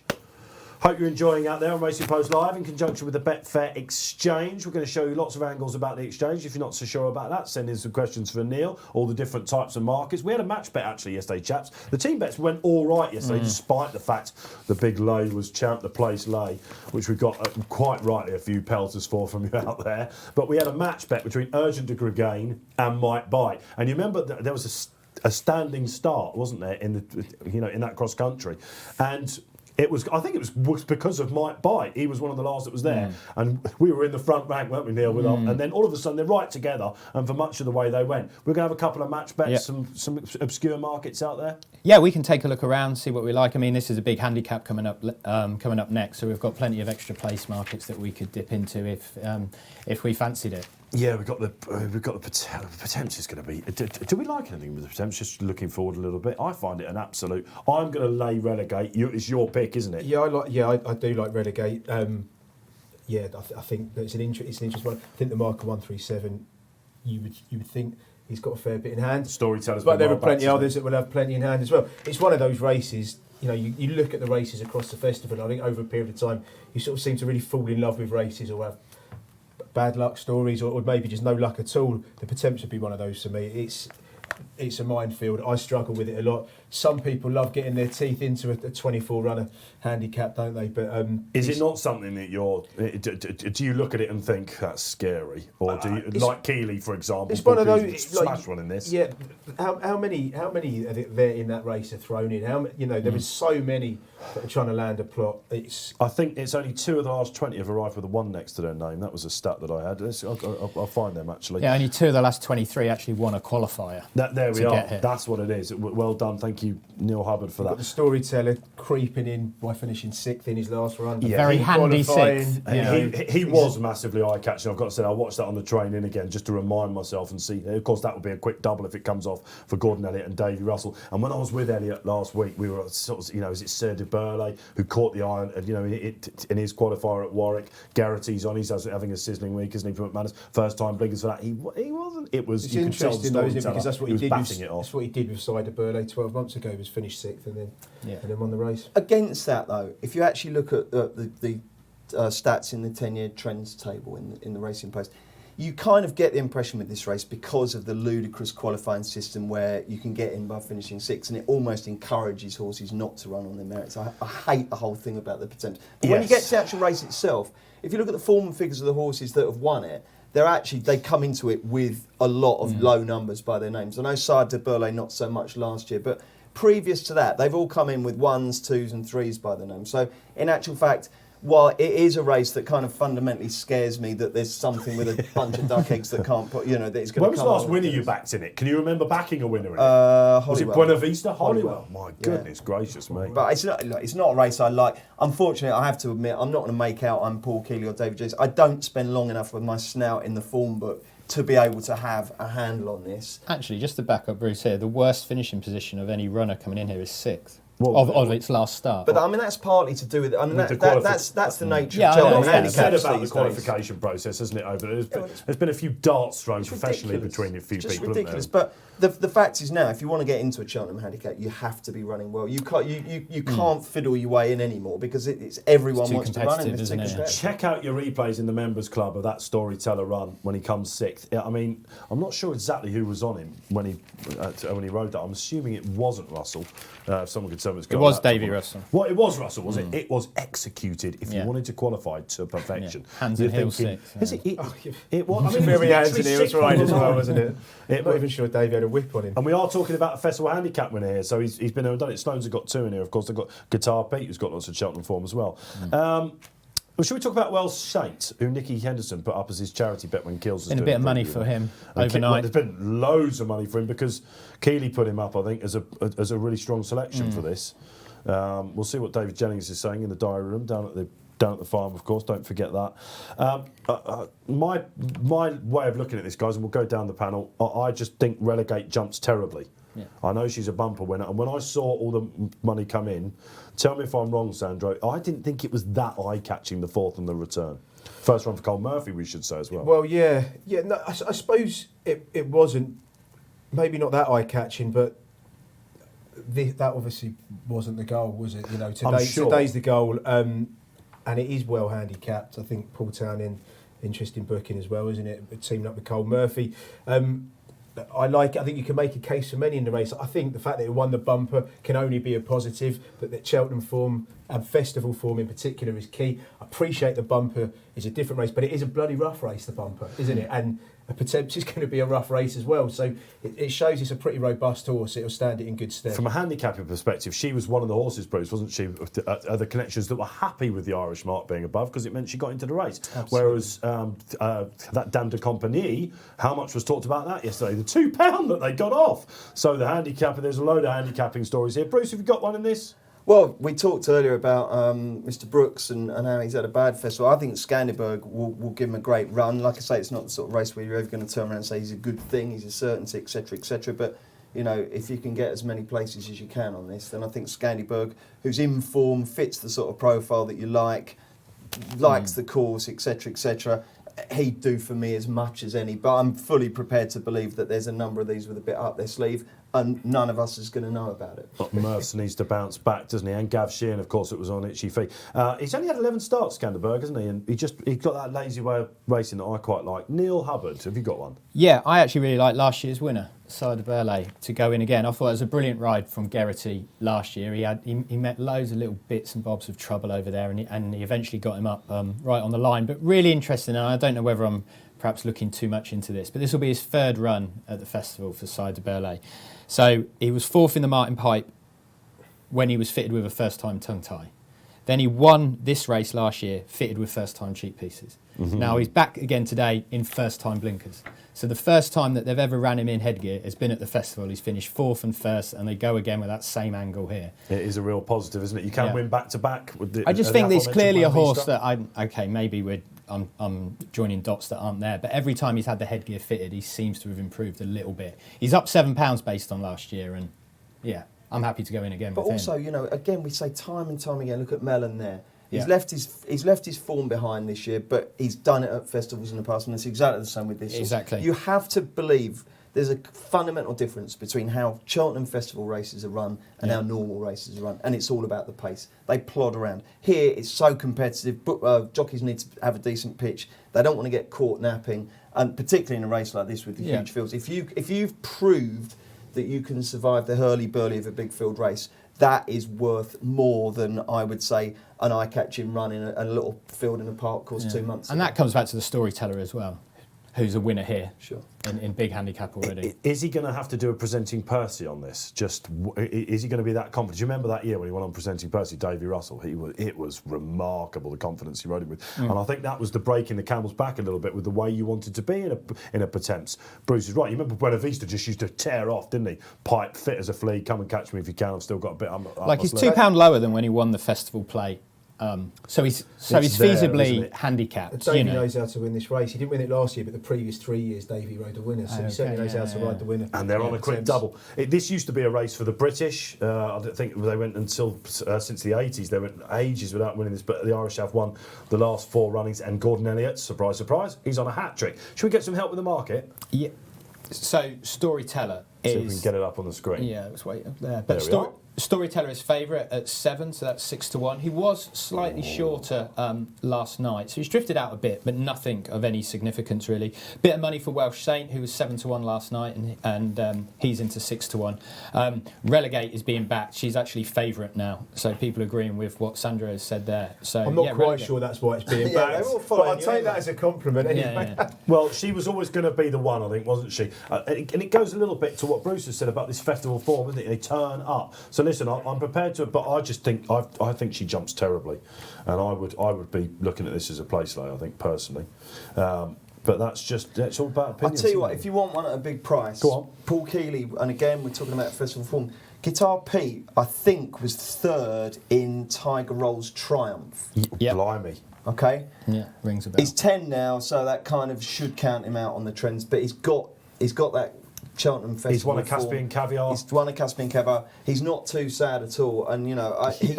Hope you're enjoying out there on Racing Post Live in conjunction with the Betfair Exchange. We're going to show you lots of angles about the exchange. If you're not so sure about that, send in some questions for Neil, all the different types of markets. We had a match bet actually yesterday, chaps. The team bets went all right yesterday, despite the fact the big lay was champ, the place lay, which we got quite rightly a few pelters for from you out there. But we had a match bet between Urgent to Regain and Might Bite. And you remember that there was a standing start, wasn't there, in the in that cross country, and I think it was because of Might Bite. He was one of the last that was there, and we were in the front rank, weren't we, Neil? And then all of a sudden they're right together, and for much of the way they went, we're going to have a couple of match bets, some obscure markets out there. Yeah, we can take a look around, see what we like. I mean, this is a big handicap coming up next, so we've got plenty of extra place markets that we could dip into if we fancied it. Yeah, we've got the Pertemps is going to be. Do we like anything with the Pertemps? Just looking forward a little bit. I find it an absolute. I'm going to lay Relegate. It's your pick, isn't it? Yeah, I do like Relegate. I think it's an interesting one. I think the marker 137. You would think he's got a fair bit in hand. Storytellers, but there are plenty others that will have plenty in hand as well. It's one of those races. You look at the races across the festival. And I think over a period of time, you sort of seem to really fall in love with races or have bad luck stories, or maybe just no luck at all. The Pertemps would be one of those for me. It's a minefield. I struggle with it a lot. Some people love getting their teeth into a 24-runner handicap, don't they? But is it not something that do you look at it and think that's scary, or do you like Keeley, for example? It's one of those smash one in this. Yeah. How many are there in that race are thrown in? There is so many that are trying to land a plot. I think it's only 2 of the last 20 have arrived with a 1 next to their name. That was a stat that I had. I'll find them actually. Yeah, only 2 of the last 23 actually won a qualifier. There we are. That's what it is. Well done. Thank you, Neil Hubbard, for that. The storyteller creeping in by finishing 6th in his last run. Yeah, very handy 6th. He was massively eye-catching. I've got to say, I watched that on the train in again just to remind myself and see. Of course, that would be a quick double if it comes off for Gordon Elliott and Davy Russell. And when I was with Elliott last week, we were sort of, is it Sir de Burley who caught the iron, in his qualifier at Warwick. Garrity's on. He's having a sizzling week, isn't he, for McManus? First time blinkers for that. He wasn't. It was. It's interesting, though, isn't it? Because that's what he did. That's what he did with Sir de Burley 12 months ago. Was finish 6th and then won the race. Against that, though, if you actually look at the stats in the 10-year trends table in the Racing Post, you kind of get the impression with this race, because of the ludicrous qualifying system where you can get in by finishing 6th, and it almost encourages horses not to run on their merits. I hate the whole thing about the potential. But when you get to the actual race itself, if you look at the form and figures of the horses that have won it, they come into it with a lot of low numbers by their names. I know Sir de Burley not so much last year, but previous to that, they've all come in with 1s, 2s and 3s by their name. So in actual fact, while it is a race that kind of fundamentally scares me that there's something with a bunch of duck eggs that can't put, that it's going to come. When was the last winner you backed in it? Can you remember backing a winner in it? Was it Buena Vista? Hollywell. My goodness gracious me. But it's not a race I like. Unfortunately, I have to admit, I'm not going to make out I'm Paul Keeley or David James. I don't spend long enough with my snout in the form book to be able to have a handle on this. Actually, just to back up Bruce here, the worst finishing position of any runner coming in here is 6th. Of its last start. But I mean, that's partly to do with. I mean, that's the nature of Cheltenham handicaps. Said about the qualification process, hasn't it? Over there's been a few darts thrown professionally between a few people. It's ridiculous. But the fact is now, if you want to get into a Cheltenham handicap, you have to be running well. You can't fiddle your way in anymore, because it's everyone wants to run in this ticket. Check out your replays in the members club of that storyteller run when he comes 6th. I mean, I'm not sure exactly who was on him when he rode that. I'm assuming it wasn't Russell. If someone could tell me. It was Davy Russell. Well, it was Russell, was it? It was executed if you wanted to qualify to perfection. Hands and heels 6. Is it? It was. Very hands and heels right as well, wasn't it? I'm not even sure Davy had a whip on him. And we are talking about a festival handicap winner here, so he's been there and done it. Stones have got 2 in here. Of course, they've got Guitar Pete, who's got lots of Cheltenham form as well. Well, should we talk about Wells Saint, who Nicky Henderson put up as his charity bet when Kills was doing a bit of money for him overnight. There's been loads of money for him because Keeley put him up, I think, as a really strong selection for this. We'll see what David Jennings is saying in the diary room down at the farm, of course. Don't forget that. My way of looking at this, guys, and we'll go down the panel. I just think Relegate jumps terribly. Yeah. I know she's a bumper winner, and when I saw all the money come in, tell me if I'm wrong, Sandro, I didn't think it was that eye-catching, the 4th and the return. First run for Cole Murphy, we should say as well. Well, yeah. No, I suppose it wasn't, maybe not that eye-catching, but that obviously wasn't the goal, was it? You know, sure. Today's the goal, and it is well handicapped. I think Paul Townend, interesting booking as well, isn't it? Teaming up with Cole Murphy. I think you can make a case for many in the race. I think the fact that it won the bumper can only be a positive, but that Cheltenham form and festival form in particular is key. I appreciate the bumper is a different race, but it is a bloody rough race, the bumper, isn't it? And Pertemps is going to be a rough race as well. So it shows it's a pretty robust horse. It'll stand it in good stead. From a handicapping perspective, she was one of the horses, Bruce, wasn't she? The connections that were happy with the Irish mark being above because it meant she got into the race. Absolutely. Whereas that Dame de Compagnie, how much was talked about that yesterday? The £2 that they got off. So the handicapping, there's a load of handicapping stories here. Bruce, have you got one in this? Well, we talked earlier about Mr. Brooks and how he's had a bad festival. I think Skanderberg will give him a great run. Like I say, it's not the sort of race where you're ever going to turn around and say he's a good thing, he's a certainty, etc., etc. But, you know, if you can get as many places as you can on this, then I think Skanderberg, who's in form, fits the sort of profile that you like, likes the course, etc., etc., he'd do for me as much as any. But I'm fully prepared to believe that there's a number of these with a bit up their sleeve, and none of us is going to know about it. Murphs needs to bounce back, doesn't he? And Gav Sheehan, of course, it was on itchy feet. He's only had 11 starts, Skanderberg, hasn't he? And he got that lazy way of racing that I quite like. Neil Hubbard, have you got one? Yeah, I actually really like last year's winner, Sire de Burley, to go in again. I thought it was a brilliant ride from Geraghty last year. He met loads of little bits and bobs of trouble over there, and he eventually got him up right on the line. But really interesting, and I don't know whether I'm perhaps looking too much into this, but this will be his third run at the festival for Sire de Burley. So he was fourth in the Martin Pipe when he was fitted with a first-time tongue tie. Then he won this race last year, fitted with first-time cheek pieces. Mm-hmm. Now he's back again today in first-time blinkers. So the first time that they've ever ran him in headgear has been at the festival. He's finished fourth and first, and they go again with that same angle here. It is a real positive, isn't it? You can win back-to-back. I just think there's clearly a horse that maybe I'm joining dots that aren't there, but every time he's had the headgear fitted, he seems to have improved a little bit. He's up £7 based on last year, and yeah, I'm happy to go in again. But with also, him. you know, again, we say time and time again, look at Mellon there. He's Yeah. left his form behind this year, but he's done it at festivals in the past, and it's exactly the same with this. Exactly. You have to believe there's a fundamental difference between how Cheltenham festival races are run and how normal races are run, and it's all about the pace. They plod around. Here, it's so competitive. Jockeys need to have a decent pitch. They don't want to get caught napping, and particularly in a race like this with the huge fields. If you've proved that you can survive the hurly-burly of a big field race, that is worth more than, I would say, an eye-catching run in a little field in a park course 2 months ago. And that comes back to the storyteller as well, who's a winner here. Sure. In big handicap already. Is he going to have to do a presenting Percy on this? Is he going to be that confident? Do you remember that year when he went on presenting Percy, Davy Russell? It was remarkable, the confidence he rode him with. And I think that was the break in the camel's back a little bit with the way you wanted to be in a Pertemps. Bruce is right. You remember Buena Vista just used to tear off, didn't he? Pipe, fit as a flea, come and catch me if you can. I've still got a bit. He's £2 lower than when he won the festival plate. So he's feasibly handicapped. Davey knows how to win this race. He didn't win it last year, but the previous 3 years Davey rode the winner, so he certainly knows how to ride the winner. And they're on a quick double. This used to be a race for the British. I don't think they went until since the 80s. They went ages without winning this, but the Irish have won the last 4 runnings. And Gordon Elliott, surprise, surprise, he's on a hat trick. Should we get some help with the market? Yeah. So Storyteller See if we can get it up on the screen. Yeah, let's wait up there. But Storyteller is favourite at 7, so that's 6-1. He was slightly shorter last night, so he's drifted out a bit, but nothing of any significance really. Bit of money for Welsh Saint, who was 7-1 last night, and he's into 6-1. Relegate is being backed. She's actually favourite now, so people agreeing with what Sandro has said there. So I'm not quite Relegate. sure that's why it's being backed, but I'll take that as a compliment anyway. Yeah. Well, she was always going to be the one, I think, wasn't she? And it goes a little bit to what Bruce has said about this festival form, isn't it? They turn up. So listen, I'm prepared to, but I just think I think she jumps terribly, and I would be looking at this as a place lay, I think personally. But that's all about opinions. I'll tell you what, if you want one at a big price, go on. Paul Keeley, and again we're talking about festival form. Guitar Pete, I think, was 3rd in Tiger Roll's Triumph. Yep. Blimey. Okay. Yeah, rings a bell. He's 10 now, so that kind of should count him out on the trends. But he's got that Cheltenham festival. He's won a Caspian Caviar. He's won a Caspian Caviar. He's not too sad at all. And he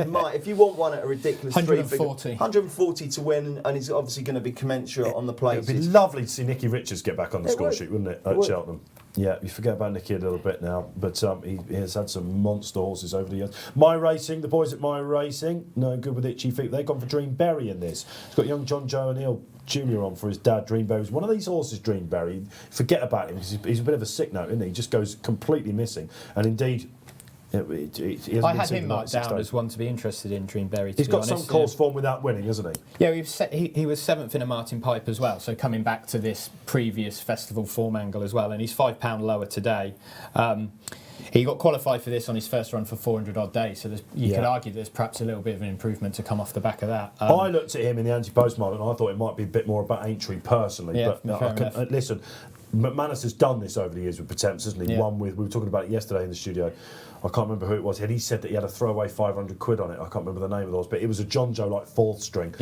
might, if you want one at a ridiculous 140. 140 to win, and he's obviously going to be commensurate on the places. It'd be lovely to see Nicky Richards get back on the score sheet, wouldn't it, at Cheltenham? Yeah, you forget about Nicky a little bit now, but he has had some monster horses over the years. My Racing, the boys at My Racing, no good with itchy feet. They've gone for Dreamberry in this. He's got young John Joe O'Neill Jr. on for his dad, Dreamberry. One of these horses, Dreamberry, forget about him because he's a bit of a sick note, isn't he? He just goes completely missing. And indeed, I had him marked down as one to be interested in, Dreamberry. He's got some course form without winning, hasn't he? Yeah, he was 7th in a Martin Pipe as well, so coming back to this previous festival form angle as well, and he's £5 lower today. He got qualified for this on his first run for 400 odd days, so you could argue there's perhaps a little bit of an improvement to come off the back of that. I looked at him in the anti-post mile and I thought it might be a bit more about Aintree personally, but listen, McManus has done this over the years with Pertemps, hasn't he? One with, we were talking about it yesterday in the studio. I can't remember who it was. He said that he had a throwaway 500 quid on it. I can't remember the name of those, but it was a John Joe like fourth string.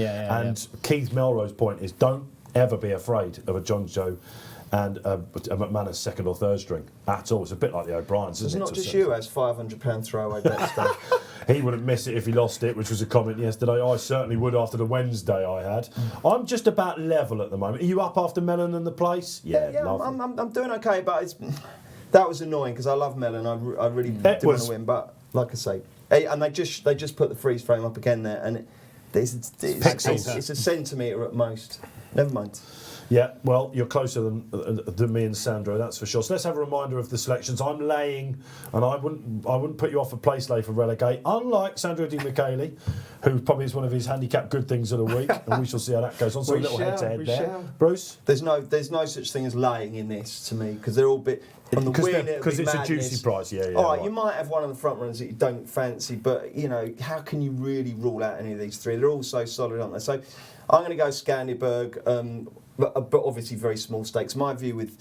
Keith Melrose' point is don't ever be afraid of a John Joe and a McManus second or third string at all. It's a bit like the O'Briens, isn't it? It's not just you who has £500 throwaway bets. He wouldn't miss it if he lost it, which was a comment yesterday. I certainly would after the Wednesday I had. I'm just about level at the moment. Are you up after Mellon and the place? Yeah, I'm doing okay, but that was annoying because I love Mellon. I really did want to win, but like I say, and they just put the freeze frame up again there, and it's a centimetre at most. Never mind. Yeah, well, you're closer than me and Sandro, that's for sure. So let's have a reminder of the selections. I'm laying, and I wouldn't put you off a place lay for relegate, unlike Sandro Di Michele, who probably is one of his handicap good things of the week, and we shall see how that goes on. So a little head-to-head there. Bruce? There's no such thing as laying in this to me, because they're all bit... Because it's a juicy price, All right, you might have one of the front runners that you don't fancy, but, how can you really rule out any of these three? They're all so solid, aren't they? So I'm going to go Skanderberg, but obviously very small stakes. My view with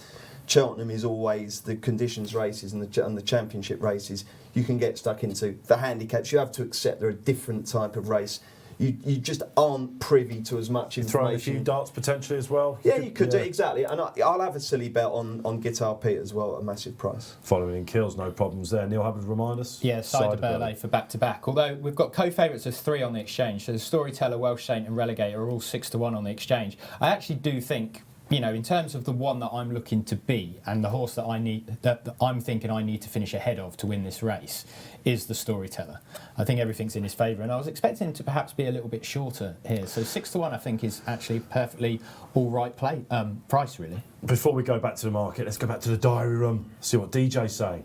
Cheltenham is always the conditions races and the championship races. You can get stuck into the handicaps. You have to accept they're a different type of race. You just aren't privy to as much information. Throwing a few darts potentially as well. Yeah, you could do exactly. And I'll have a silly bet on Guitar Pete as well at a massive price. Following in kills, no problems there. Neil Hubbard, remind us. Yeah, side of Burley for back-to-back. Although we've got co-favourites as 3 on the exchange. So the Storyteller, Welsh Saint and Relegator are all 6-1 on the exchange. I actually do think, in terms of the one that I'm looking to be and the horse that I'm thinking I need to finish ahead of to win this race is the Storyteller. I think everything's in his favour, and I was expecting him to perhaps be a little bit shorter here. So 6-1, I think, is actually perfectly all right price, really. Before we go back to the market, let's go back to the diary room, see what DJ's saying.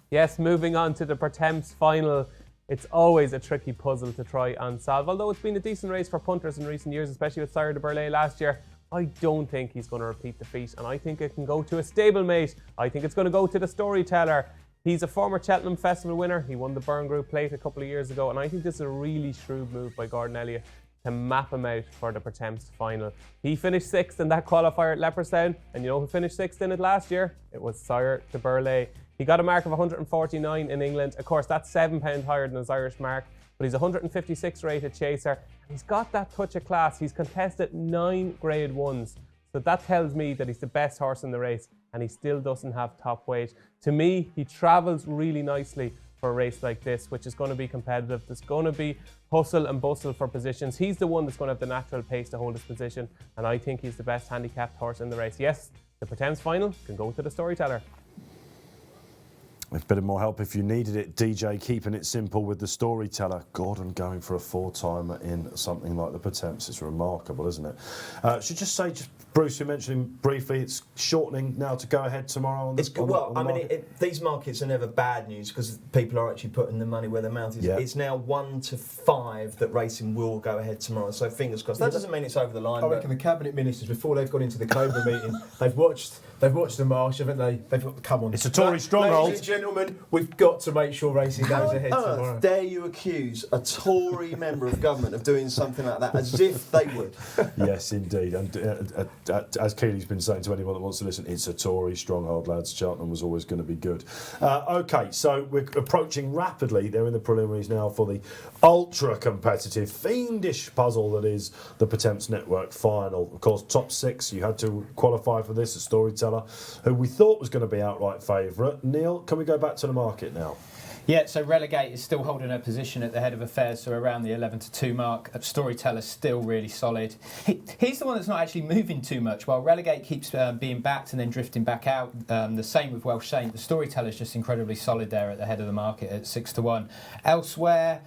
Yes, moving on to the Pertemps Final. It's always a tricky puzzle to try and solve, although it's been a decent race for punters in recent years, especially with Sire de Burley last year. I don't think he's going to repeat the feat, and I think it can go to a stablemate. I think it's going to go to the Storyteller. He's a former Cheltenham Festival winner. He won the Burn Group Plate a couple of years ago, and I think this is a really shrewd move by Gordon Elliott to map him out for the Pertemps Final. He finished 6th in that qualifier at Leopardstown, and you know who finished 6th in it last year? It was Sire de Burley. He got a mark of 149 in England. Of course, that's £7 higher than his Irish mark, but he's a 156 rated chaser, and he's got that touch of class. He's contested 9 Grade 1s, so that tells me that he's the best horse in the race, and he still doesn't have top weight. To me, he travels really nicely for a race like this, which is going to be competitive. There's going to be hustle and bustle for positions. He's the one that's going to have the natural pace to hold his position, and I think he's the best handicapped horse in the race. Yes, the Pertemps Final can go to the Storyteller. With a bit of more help if you needed it. DJ keeping it simple with the Storyteller. Gordon going for a 4-timer in something like the Pertemps. It's remarkable, isn't it? Should just say, Bruce, you mentioned briefly, it's shortening now to go ahead tomorrow on the these markets are never bad news because people are actually putting the money where their mouth is. Yeah. It's now 1 to 5 that racing will go ahead tomorrow, so fingers crossed. That doesn't mean it's over the line. I reckon the Cabinet Ministers, before they've gone into the Cobra meeting, they've watched the Marsh, haven't they? They've got, come on. It's a Tory stronghold. Ladies and gentlemen, we've got to make sure racing goes ahead tomorrow. How dare you accuse a Tory member of government of doing something like that, as if they would? Yes, indeed. And as Keely's been saying to anyone that wants to listen, it's a Tory stronghold, lads. Cheltenham was always going to be good. OK, so we're approaching rapidly. They're in the preliminaries now for the ultra-competitive, fiendish puzzle that is the Pertemps Network Final. Of course, top 6, you had to qualify for this, a Storyteller, who we thought was going to be outright favourite. Neil, can we go back to the market now? Yeah, so Relegate is still holding her position at the head of affairs, so around the 11-2 mark. Storyteller's still really solid. He's the one that's not actually moving too much, while Relegate keeps being backed and then drifting back out. The same with Welsh Saint. The Storyteller's just incredibly solid there at the head of the market at 6-1. Elsewhere,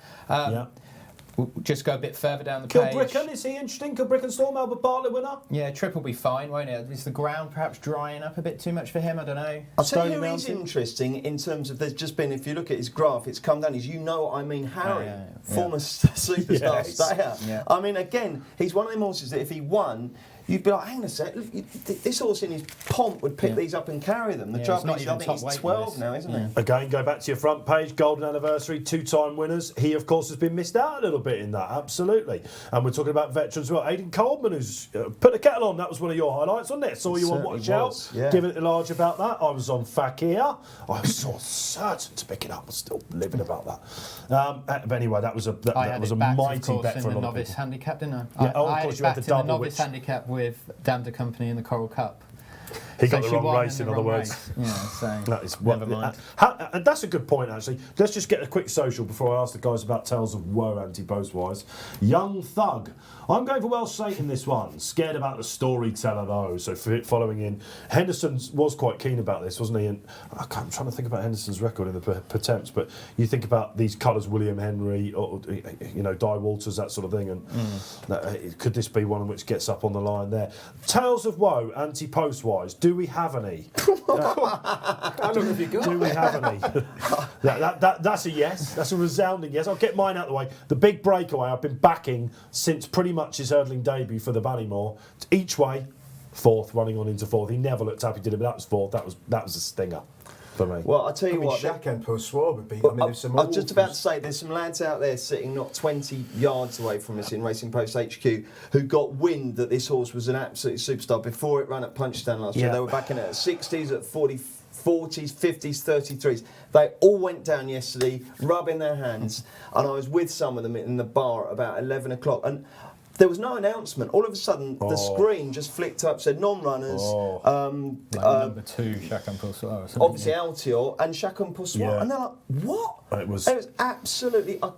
we'll just go a bit further down the page. Kilbrickan, is he interesting? Kilbrickan Storm, Albert Bartlett winner? Yeah, Trip will be fine, won't it? Is the ground perhaps drying up a bit too much for him? I don't know. I'll tell you who is interesting in terms of, there's just been, if you look at his graph, it's come down, Harry, former superstar stayer. Yeah. I mean, again, he's one of them horses that if he won, you'd be like, hang on a sec, this horse in his pomp would pick these up and carry them. The trouble is, I think he's 12 now, isn't he? Again, go back to your front page, Golden Anniversary, 2-time winners. He, of course, has been missed out a little bit in that, absolutely. And we're talking about veterans as well. Aidan Coleman, who's put the kettle on, that was one of your highlights, wasn't it? Saw you on Watch Out, giving it a large about that. I was on Fakir. I was so certain to pick it up. I'm still living about that. But anyway, that was a mighty bet for a lot of people. I had it backed, of course, in the novice handicap, didn't I? Yeah, of course, you had the double, in the novice handicap with Damder Company in the Coral Cup. He got the wrong race, in other words. Yeah, so that is never mind. And that's a good point, actually. Let's just get a quick social before I ask the guys about Tales of Woe anti-post-wise. Young Thug. I'm going for Welsh Saint in this one. Scared about the storyteller, though. So following in, Henderson was quite keen about this, wasn't he? And I'm trying to think about Henderson's record in the Pertemps, but you think about these colours, William Henry, or Di Walters, that sort of thing, and could this be one in which gets up on the line there? Tales of Woe anti-post-wise. Do we have any? How long have you got? Do we have any? That's a yes. That's a resounding yes. I'll get mine out of the way. The big breakaway I've been backing since pretty much his hurdling debut for the Ballymore. Each way, fourth, running on into fourth. He never looked happy, did it? But that was fourth. That was a stinger for me. Well, I'll tell you what. Shaq and Post-Swab would be. There's some. I was just about to say, there's some lads out there sitting not 20 yards away from us in Racing Post HQ who got wind that this horse was an absolute superstar before it ran at Punchestown last year. They were backing it at 60s, at 40s, 50s, 33s. They all went down yesterday, rubbing their hands, and I was with some of them in the bar at about 11 o'clock. And there was no announcement. All of a sudden, the screen just flicked up, said non-runners. Number 2, Chacun Poursoir. Obviously, Altior and Chacun Poursoir. Yeah. And they're like, what? It was absolutely, I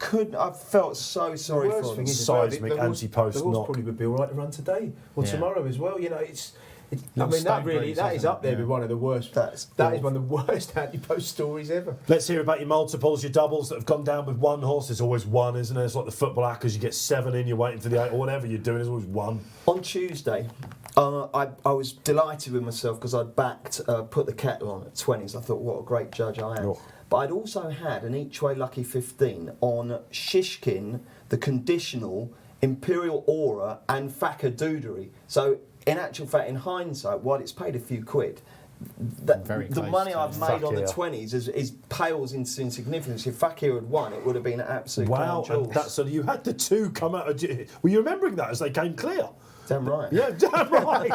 felt so sorry for them. Seismic anti-post knock. The horse knock. probably would be all right to run today or tomorrow as well. That is up there with one of the worst. That is one of the worst anti-post stories ever. Let's hear about your multiples, your doubles that have gone down with one horse. There's always one, isn't there? It's like the football hackers. You get 7 in, you're waiting for the 8, or whatever you're doing. There's always one. On Tuesday, I was delighted with myself because I'd backed Put the Kettle on at 20s. I thought, what a great judge I am. But I'd also had an each-way lucky 15 on Shishkin, the conditional, Imperial Aura, and Fakir Doodery. So, in actual fact, in hindsight, while it's paid a few quid, the money I've made on the 20s is pales into insignificance. If Fakir had won, it would have been an absolute crown jewel. So you had the 2 come out. Were you remembering that as they came clear? Damn right. Yeah, damn right.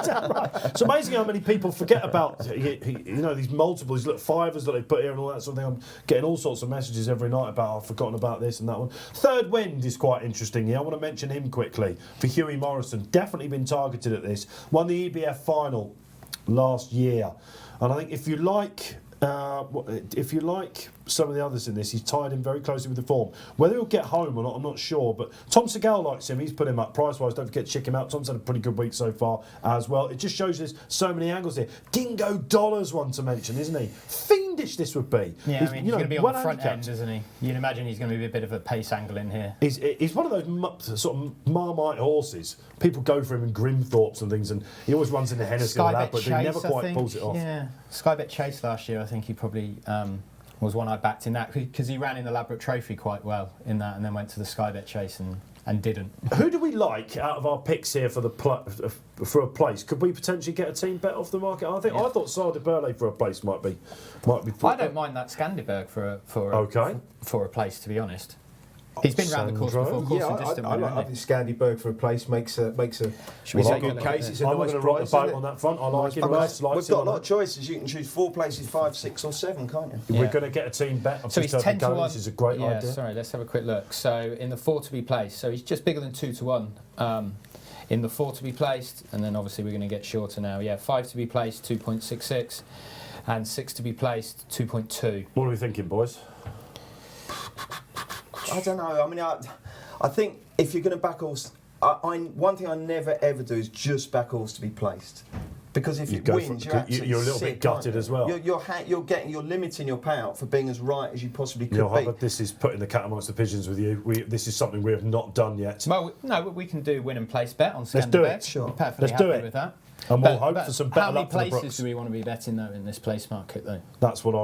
It's amazing how many people forget about these multiples, little fivers that they put here and all that sort of thing. I'm getting all sorts of messages every night about I've forgotten about this and that one. Third Wind is quite interesting here. I want to mention him quickly for Hughie Morrison. Definitely been targeted at this. Won the EBF final last year, and I think if you like some of the others in this, he's tied in very closely with the form. Whether he'll get home or not, I'm not sure, but Tom Segal likes him. He's put him up price-wise. Don't forget to check him out. Tom's had a pretty good week so far as well. It just shows there's so many angles here. Dingo Dollar's one to mention, isn't he? Fiendish this would be. Yeah, he's going to be on the front end, isn't he? You'd imagine he's going to be a bit of a pace angle in here. He's one of those sort of Marmite horses. People go for him in Grimthorpe's and things, and he always runs into Hennessy and that, but he never quite pulls it off. Yeah, Skybet Chase last year, I think he probably was one I backed in that because he ran in the Ladbroke Trophy quite well in that, and then went to the Skybet Chase and didn't. Who do we like out of our picks here for for a place? Could we potentially get a team bet off the market? I thought Sarah de Burley for a place might be. I don't mind that Scandiberg for a place, to be honest. He's been round the course before. I like Scandiberg for a place makes a good case. It's a I'm nice going to rock the price, boat on that front. I like him. We've got a lot of choices. You can choose 4 places, 5, 6 or 7, can't you? We're going to get a team bet. So he's 10 to 1. This is a great idea. Sorry, let's have a quick look. So in the 4 to be placed, so he's just bigger than 2 to 1. In the 4 to be placed, and then obviously we're going to get shorter now. 5 to be placed, 2.66, and 6 to be placed, 2.2. What are we thinking, boys? I don't know. I mean, I think if you're going to back horse, one thing I never ever do is just back horse to be placed. Because if it wins, you're a little bit gutted as well. You're limiting your payout for being as right as you possibly could be. Hubbard, this is putting the cat amongst the pigeons with you. This is something we have not done yet. Well, no, but we can do win and place bet on Scandiberg. Let's do it. Sure. Let's do it with that. And we'll hope for some better luck for the Brooks. How many places do we want to be betting though in this place market though? That's what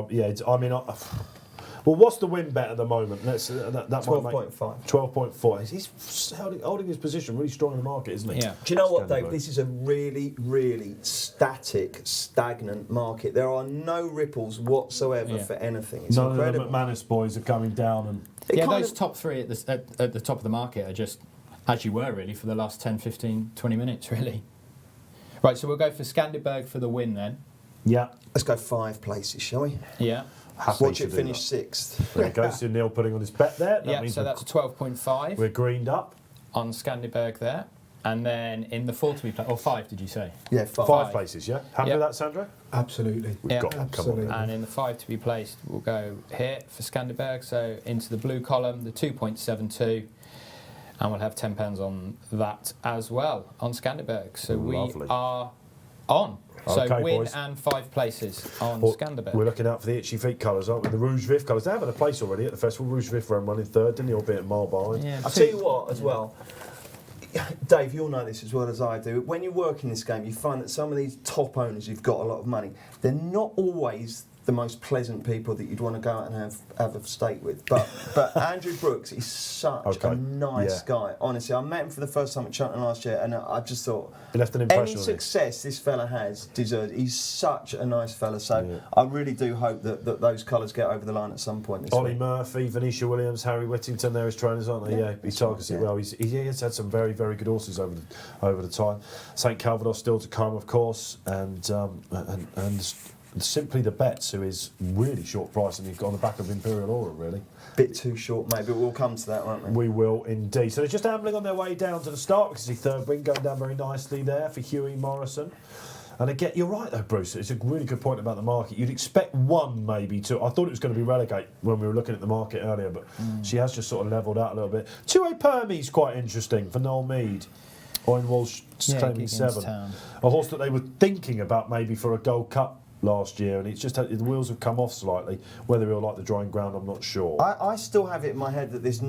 well, what's the win bet at the moment? That 12.5. 12.5. He's holding his position really strong in the market, isn't he? Yeah. Do you know what, Dave? This is a really, really stagnant market. There are no ripples whatsoever for anything. It's None incredible. of the McManus boys are coming down. And Those top three at the top of the market are just as you were really for the last 10, 15, 20 minutes really. Right, so we'll go for Scandiberg for the win then. Yeah. Let's go 5 places, shall we? Yeah. Happy Watch to it do finish that. 6th. There you go. So Neil putting on his bet there. Yeah, so that's 12.5. We're greened up. On Scandiberg there. And then in the 4 to be played, or 5 did you say? Yeah, 5. 5 places, yeah? Happy with that, Sandro? Absolutely. We've got absolutely. Come on. And in the 5 to be placed, we'll go here for Scandiberg. So into the blue column, the 2.72. And we'll have £10 on that as well, on Scandiberg. So Lovely. we are on. So Okay, win boys. and 5 places on Well, Scandiberg. we're looking out for the itchy feet colours, aren't we? The Rouge Vif colours. They have had a place already at the festival. Rouge Vif ran one in 3rd, didn't he? Albeit a mile behind. Yeah, I'll tell you what, as well, Dave, you'll know this as well as I do. When you work in this game, you find that some of these top owners who've got a lot of money, they're not always the most pleasant people that you'd want to go out and have a steak with. But Andrew Brooks is such a nice guy. Honestly, I met him for the first time at Cheltenham last year, and I just thought He left an impression any on success this fella has deserves. He's such a nice fella. So I really do hope that those colours get over the line at some point this Ollie week. Murphy, Venetia Williams, Harry Whittington, they're his trainers, aren't they? Yeah, he targets it well. He has had some very, very good horses over the time. St Calvados still to come, of course, and Simply the Bets, who is really short price, and you've got on the back of Imperial Aura, really. Bit too short, maybe. We'll come to that, won't we? We will indeed. So they're just ambling on their way down to the start. We can see third wing going down very nicely there for Hughie Morrison. And again, you're right though, Bruce. It's a really good point about the market. You'd expect one, maybe two. I thought it was going to be relegate when we were looking at the market earlier, but she has just sort of levelled out a little bit. 2A Permies quite interesting for Noel Mead. Owen Walsh claiming 7. A horse that they were thinking about maybe for a Gold Cup last year, and it's just the wheels have come off slightly. Whether he'll like the drying ground, I'm not sure. I still have it in my head that this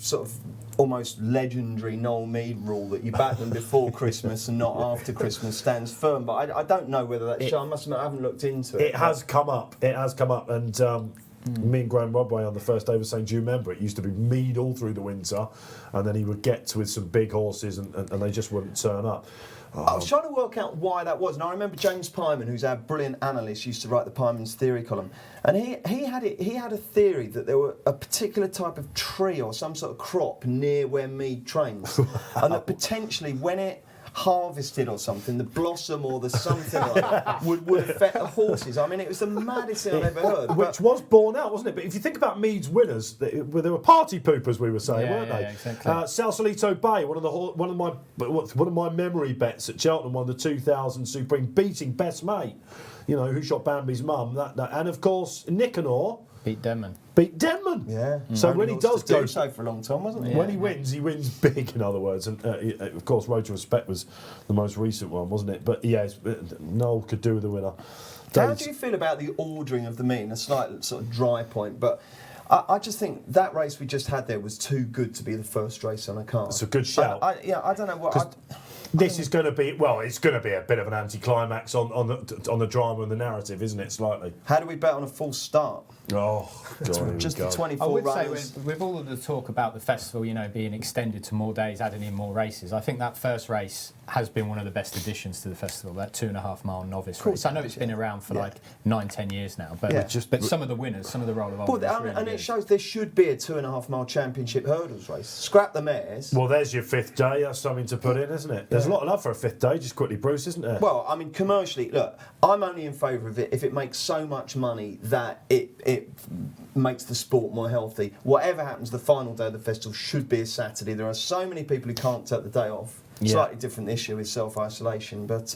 sort of almost legendary Noel Mead rule that you back them before Christmas and not after Christmas stands firm. But I don't know whether that's true. I must admit, I haven't looked into it. It has come up. It has come up, and me and Graham Rodway on the first day were saying, do you remember, it used to be Mead all through the winter, and then he would get with some big horses, and they just wouldn't turn up. I was trying to work out why that was, and I remember James Pyman, who's our brilliant analyst, used to write the Pyman's Theory column, and he had a theory that there were a particular type of tree or some sort of crop near where Mead trains, and that potentially when it harvested or something, the blossom or the something like that would affect the horses. I mean, it was the maddest thing I've ever heard. Which was borne out, wasn't it? But if you think about Mead's winners, they were party poopers, we were saying, weren't they? Yeah, exactly. Sausalito Bay, one of my memory bets at Cheltenham, won the 2000 Supreme, beating Best Mate, who shot Bambi's mum. And of course, Nicanor beat Denman. Yeah. So when he does go so for a long time, wasn't he? When he wins big. In other words, and of course, Road to Respect was the most recent one, wasn't it? But yeah, Noel could do with the winner. How do you feel about the ordering of the meet? A slight sort of dry point, but I just think that race we just had there was too good to be the first race on a card. It's a good shout. I don't know what. This is going to be it's going to be a bit of an anticlimax on the drama and the narrative, isn't it? Slightly. How do we bet on a full start? Oh, God, just the 24 I would runners. say with all of the talk about the festival, being extended to more days, adding in more races, I think that first race has been one of the best additions to the festival. That 2.5 mile novice race. I know it's been around for 9-10 years now, but some of the winners, some of the roll of honours. And it shows there should be a 2.5 mile championship hurdles race. Scrap the mares. Well, there's your 5th day. That's something to put in, isn't it? There's a lot of love for a 5th day. Just quickly, Bruce, isn't there? Well, I mean, commercially, look, I'm only in favour of it if it makes so much money that it makes the sport more healthy. Whatever happens, the final day of the festival should be a Saturday. There are so many people who can't take the day off. Slightly different issue with self-isolation. But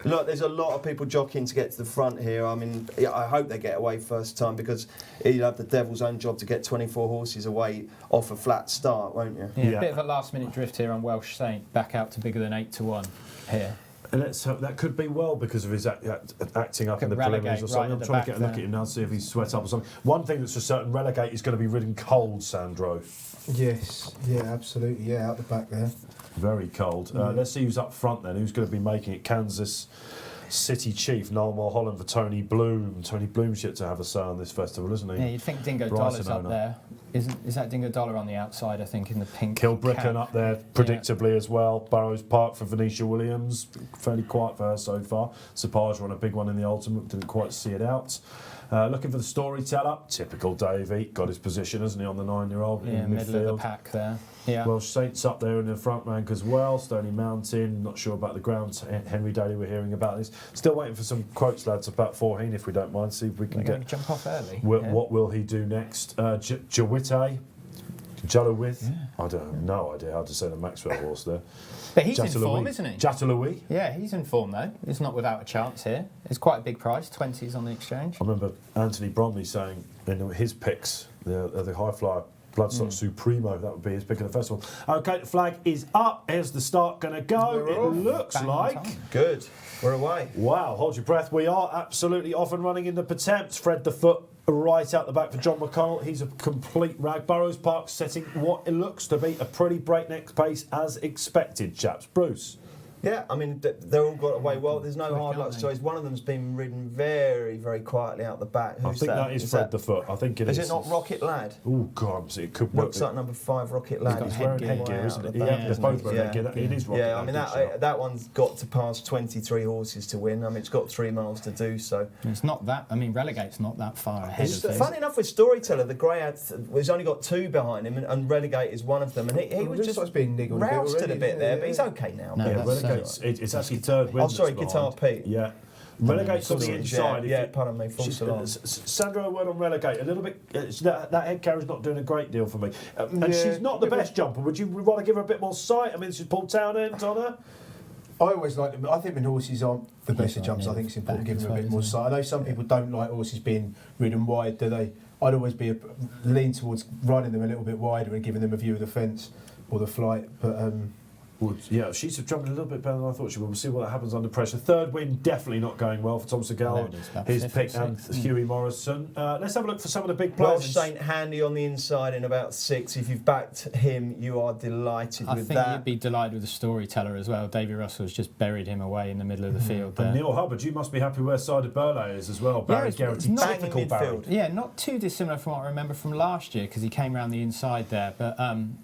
look, there's a lot of people jockeying to get to the front here. I mean, I hope they get away first time, because you'll have the devil's own job to get 24 horses away off a flat start, won't you? Yeah, a bit of a last-minute drift here on Welsh Saint, back out to bigger than 8-1 here. And let's hope that could be well because of his acting up in the preliminaries or something. I'm trying to get a look at him now to see if he's sweat up or something. One thing that's for certain, Relegate is going to be ridden cold, Sandro. Yes, yeah, absolutely, yeah, out the back there. Very cold. Let's see who's up front then. Who's going to be making it? Kansas City Chief, Noel Mulholland for Tony Bloom. Tony Bloom's yet to have a say on this festival, isn't he? Yeah, you'd think Dingo Dollar's up there. Is that Dingo Dollar on the outside, I think, in the pink Kilbricken up there, predictably as well. Burrows Park for Venetia Williams. Fairly quiet for her so far. Sapage won a big one in the Ultimate, didn't quite see it out. Looking for the Storyteller. Typical Davey. Got his position, hasn't he, on the 9-year-old in midfield. Middle of the pack there. Yeah. Welsh Saints up there in the front rank as well. Stony Mountain, not sure about the grounds. Henry Daly, we're hearing about this. Still waiting for some quotes, lads, about 14, if we don't mind. See if we can get... jump off early. What will he do next? Jawite? Jalowith? Yeah. I don't have no idea how to say the Maxwell horse there. But he's in form, isn't he? Jatalouis? Yeah, he's in form, though. He's not without a chance here. It's quite a big price, 20s on the exchange. I remember Anthony Bromley saying in his picks, the high flyer, Bloodstock Supremo, that would be his pick of the festival. OK, the flag is up. Here's the start going to go. It looks like... Good. We're away. Wow, hold your breath. We are absolutely off and running in the Pertemps. Fred the Foot right out the back for John McConnell. He's a complete rag. Burrows Park setting what it looks to be a pretty breakneck pace as expected, chaps. Bruce. Yeah, I mean, they're all got away well. There's no hard luck stories. One of them's been ridden very, very quietly out the back. I think that is Fred the Foot. I think it is. Is it not Rocket Lad? Oh, God, it could work. Looks like number 5, Rocket Lad. He's wearing headgear, isn't it? They're both wearing headgear. It is Rocket Lad. Yeah, I mean, that one's got to pass 23 horses to win. I mean, it's got 3 miles to do so. It's not that. I mean, Relegate's not that far ahead of Funny enough, with Storyteller, the grey has only got 2 behind him, and Relegate is one of them. And he was just being niggled rousted a bit there, but he's okay now. Yeah, Relegate's it's actually third win. Oh, sorry, Guitar Pete. Yeah. Relegate's on the inside. Yeah, pardon me, false alarm. Sandro, a word on Relegate. A little bit. That head carrier's not doing a great deal for me. And she's not the best jumper. Would you want to give her a bit more sight? I mean, she's Paul Townend on her. I always like them. I think when horses aren't the best of jumps, I think it's important to give them a bit more sight. I know some people don't like horses being ridden wide, do they? I'd always lean towards riding them a little bit wider and giving them a view of the fence or the flight. But yeah, she's jumping a little bit better than I thought she would. We'll see what happens under pressure. Third win, definitely not going well for Tom Segal, his pick, and Huey Morrison. Let's have a look for some of the big players. Welsh Saint handy on the inside in about 6. If you've backed him, you are delighted with that. I think you'd be delighted with the Storyteller as well. Davy Russell's just buried him away in the middle of the field there. And Neil Hubbard, you must be happy where Sided Burley is as well. Barry Garrity, typical Barry. Yeah, not too dissimilar from what I remember from last year, because he came around the inside there. But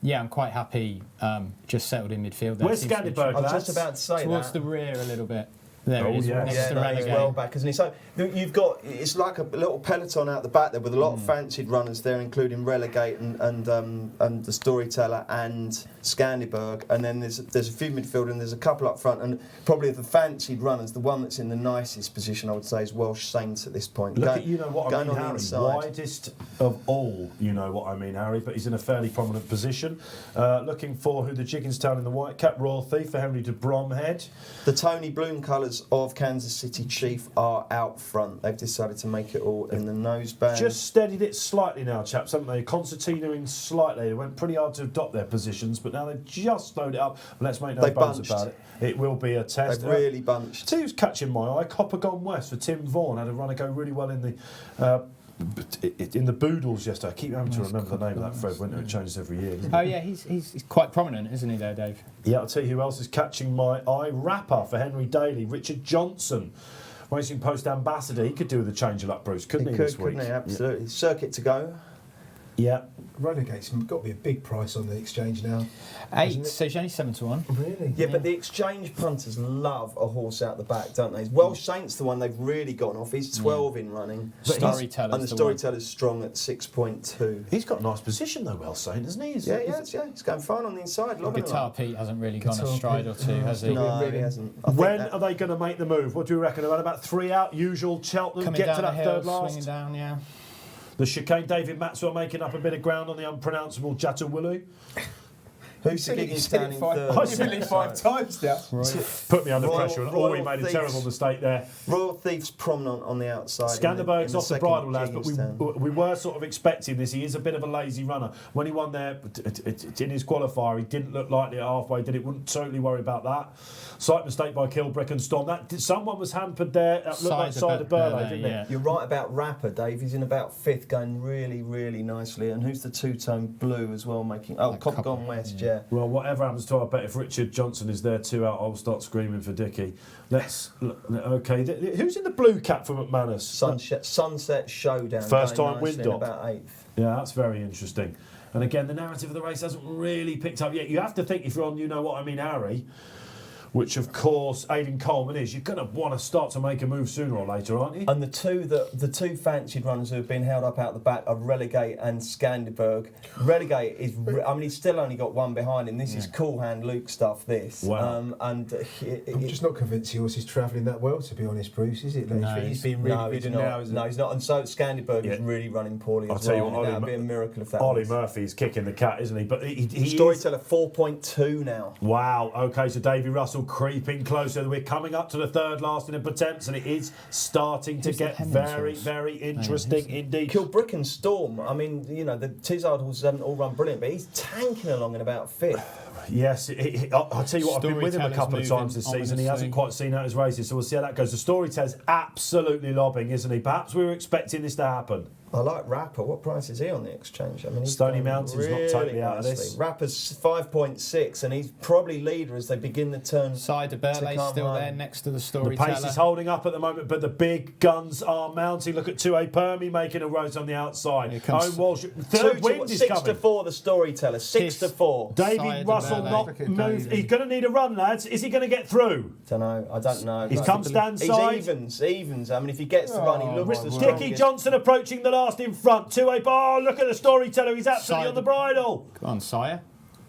yeah, I'm quite happy, just settled in midfield there. Where's Scandinburg? I was just about to say towards the rear a little bit. There it is, next to Relegate. Well back, isn't he? So you've got, it's like a little peloton out the back there with a lot of fancied runners there, including Relegate and the Storyteller and Scandiburg, and then there's a few midfield and there's a couple up front, and probably the fancied runners, the one that's in the nicest position, I would say, is Welsh Saints at this point. Look at, you know what I mean, Harry, widest of all, you know what I mean, Harry, but he's in a fairly prominent position. Looking for who the Jigginstown in the white cap, Royal Thief for Henry de Bromhead. The Tony Bloom colours of Kansas City Chief are out front. They've decided to make it all in the noseband. Just steadied it slightly now, chaps, haven't they? Concertinaing slightly. They went pretty hard to adopt their positions, but now they've just slowed it up. Let's make no bones about it. It will be a test. They've really bunched. See who's catching my eye? Copper Gone West for Tim Vaughan. Had a runner go really well in the Boodles yesterday. I keep having to remember the name of that Fred Winter. It changes every year. Oh yeah, he's quite prominent, isn't he, there, Dave? Yeah, I'll tell you who else is catching my eye. Rapper for Henry Daly, Richard Johnson, Racing Post ambassador. He could do with a change of luck, Bruce, couldn't he this week? Couldn't he? Absolutely. Yeah. Circuit to go. Yeah. Renegade's got to be a big price on the exchange now. 8, so he's only 7-1. Really? Yeah, but the exchange punters love a horse out the back, don't they? Welsh Saint's the one they've really gone off. He's 12 in running. Storyteller's and the Storyteller's strong at 6.2. He's got a nice position though, Welsh Saint, hasn't he? He's going fine on the inside. Guitar Pete hasn't really gone a stride or two, has he? No, he hasn't. When are they going to make the move? What do you reckon? About 3 out, usual Cheltenham, coming get down to that the hill, third last. swinging down, yeah. The chicane, David Maxwell making up a bit of ground on the unpronounceable Jatalouis. Who's the gig standing third? I've been 5 times now. Put me under pressure, and Royal he made a Thieves. terrible mistake there. Royal Thieves prominent on the outside. Skanderberg's off the second bridle, lads, but gig stand. we were sort of expecting this. He is a bit of a lazy runner. When he won there in his qualifier, he didn't look likely at halfway, did it? Wouldn't totally worry about that. Slight mistake by Kilbrick and Storm. Someone was hampered there. That looked like Cider Burley, didn't it? You're right about Rapper, Dave. He's in about 5th, going really, really nicely. And who's the two-tone blue as well, making... Oh, Cop Gone West, yeah. Well, whatever happens to our bet, if Richard Johnson is there 2 out, I'll start screaming for Dickie. Okay, who's in the blue cap for McManus? Sunset Showdown. First time nicely win, in Doc. about 8th. Yeah, that's very interesting. And again, the narrative of the race hasn't really picked up yet. You have to think, if you're on You Know What I Mean, Harry, which of course Aidan Coleman is, you're going to want to start to make a move sooner or later, aren't you? And the two fancied runners who have been held up out the back are Relegate and Skanderberg. Relegate is, he's still only got one behind him. This is cool hand Luke stuff, this. Wow. I'm just not convinced the horse is travelling that well, to be honest, Bruce, is it? No, he's been really good now, isn't No, he's not. And so Skanderberg is really running poorly I'll as tell you well. what, That would be a miracle if that Ollie was. Murphy's kicking the cat, isn't he? But he Storyteller 4.2 now. Wow, okay, so Davy Russell creeping closer. We're coming up to the third last in the Pertemps, and it is starting to get very, very interesting indeed. Kilbrick and Storm, the Tizard horses haven't all run brilliant, but he's tanking along in about 5th. Yes, I'll tell you what, I've been with him a couple of times this season. He hasn't quite seen out his races, so we'll see how that goes. The Storyteller's absolutely lobbing, isn't he? Perhaps we were expecting this to happen. I like Rapper. What price is he on the exchange? He's Stony going Mountain's really not totally out of nicely. this. Rapper's 5.6, and he's probably leader as they begin the turn. Cider Burley still there next to the The Storyteller. pace is holding up at the moment, but the big guns are mounting. Look at 2A Permy making a rose on the outside. Owen Walsh, third wind is 6 coming. to 4, the Storyteller. 6 to 4. Davy Cider Russell Burley. not Look at moved. Davy. He's going to need a run, lads. Is he going to get through? I don't know. He's come stand He's side. evens. If he gets the run, he looks the Dickie strongest. Johnson approaching the last in front. 2A. Oh, look at the Storyteller. He's absolutely on the bridle. Come on, Sire.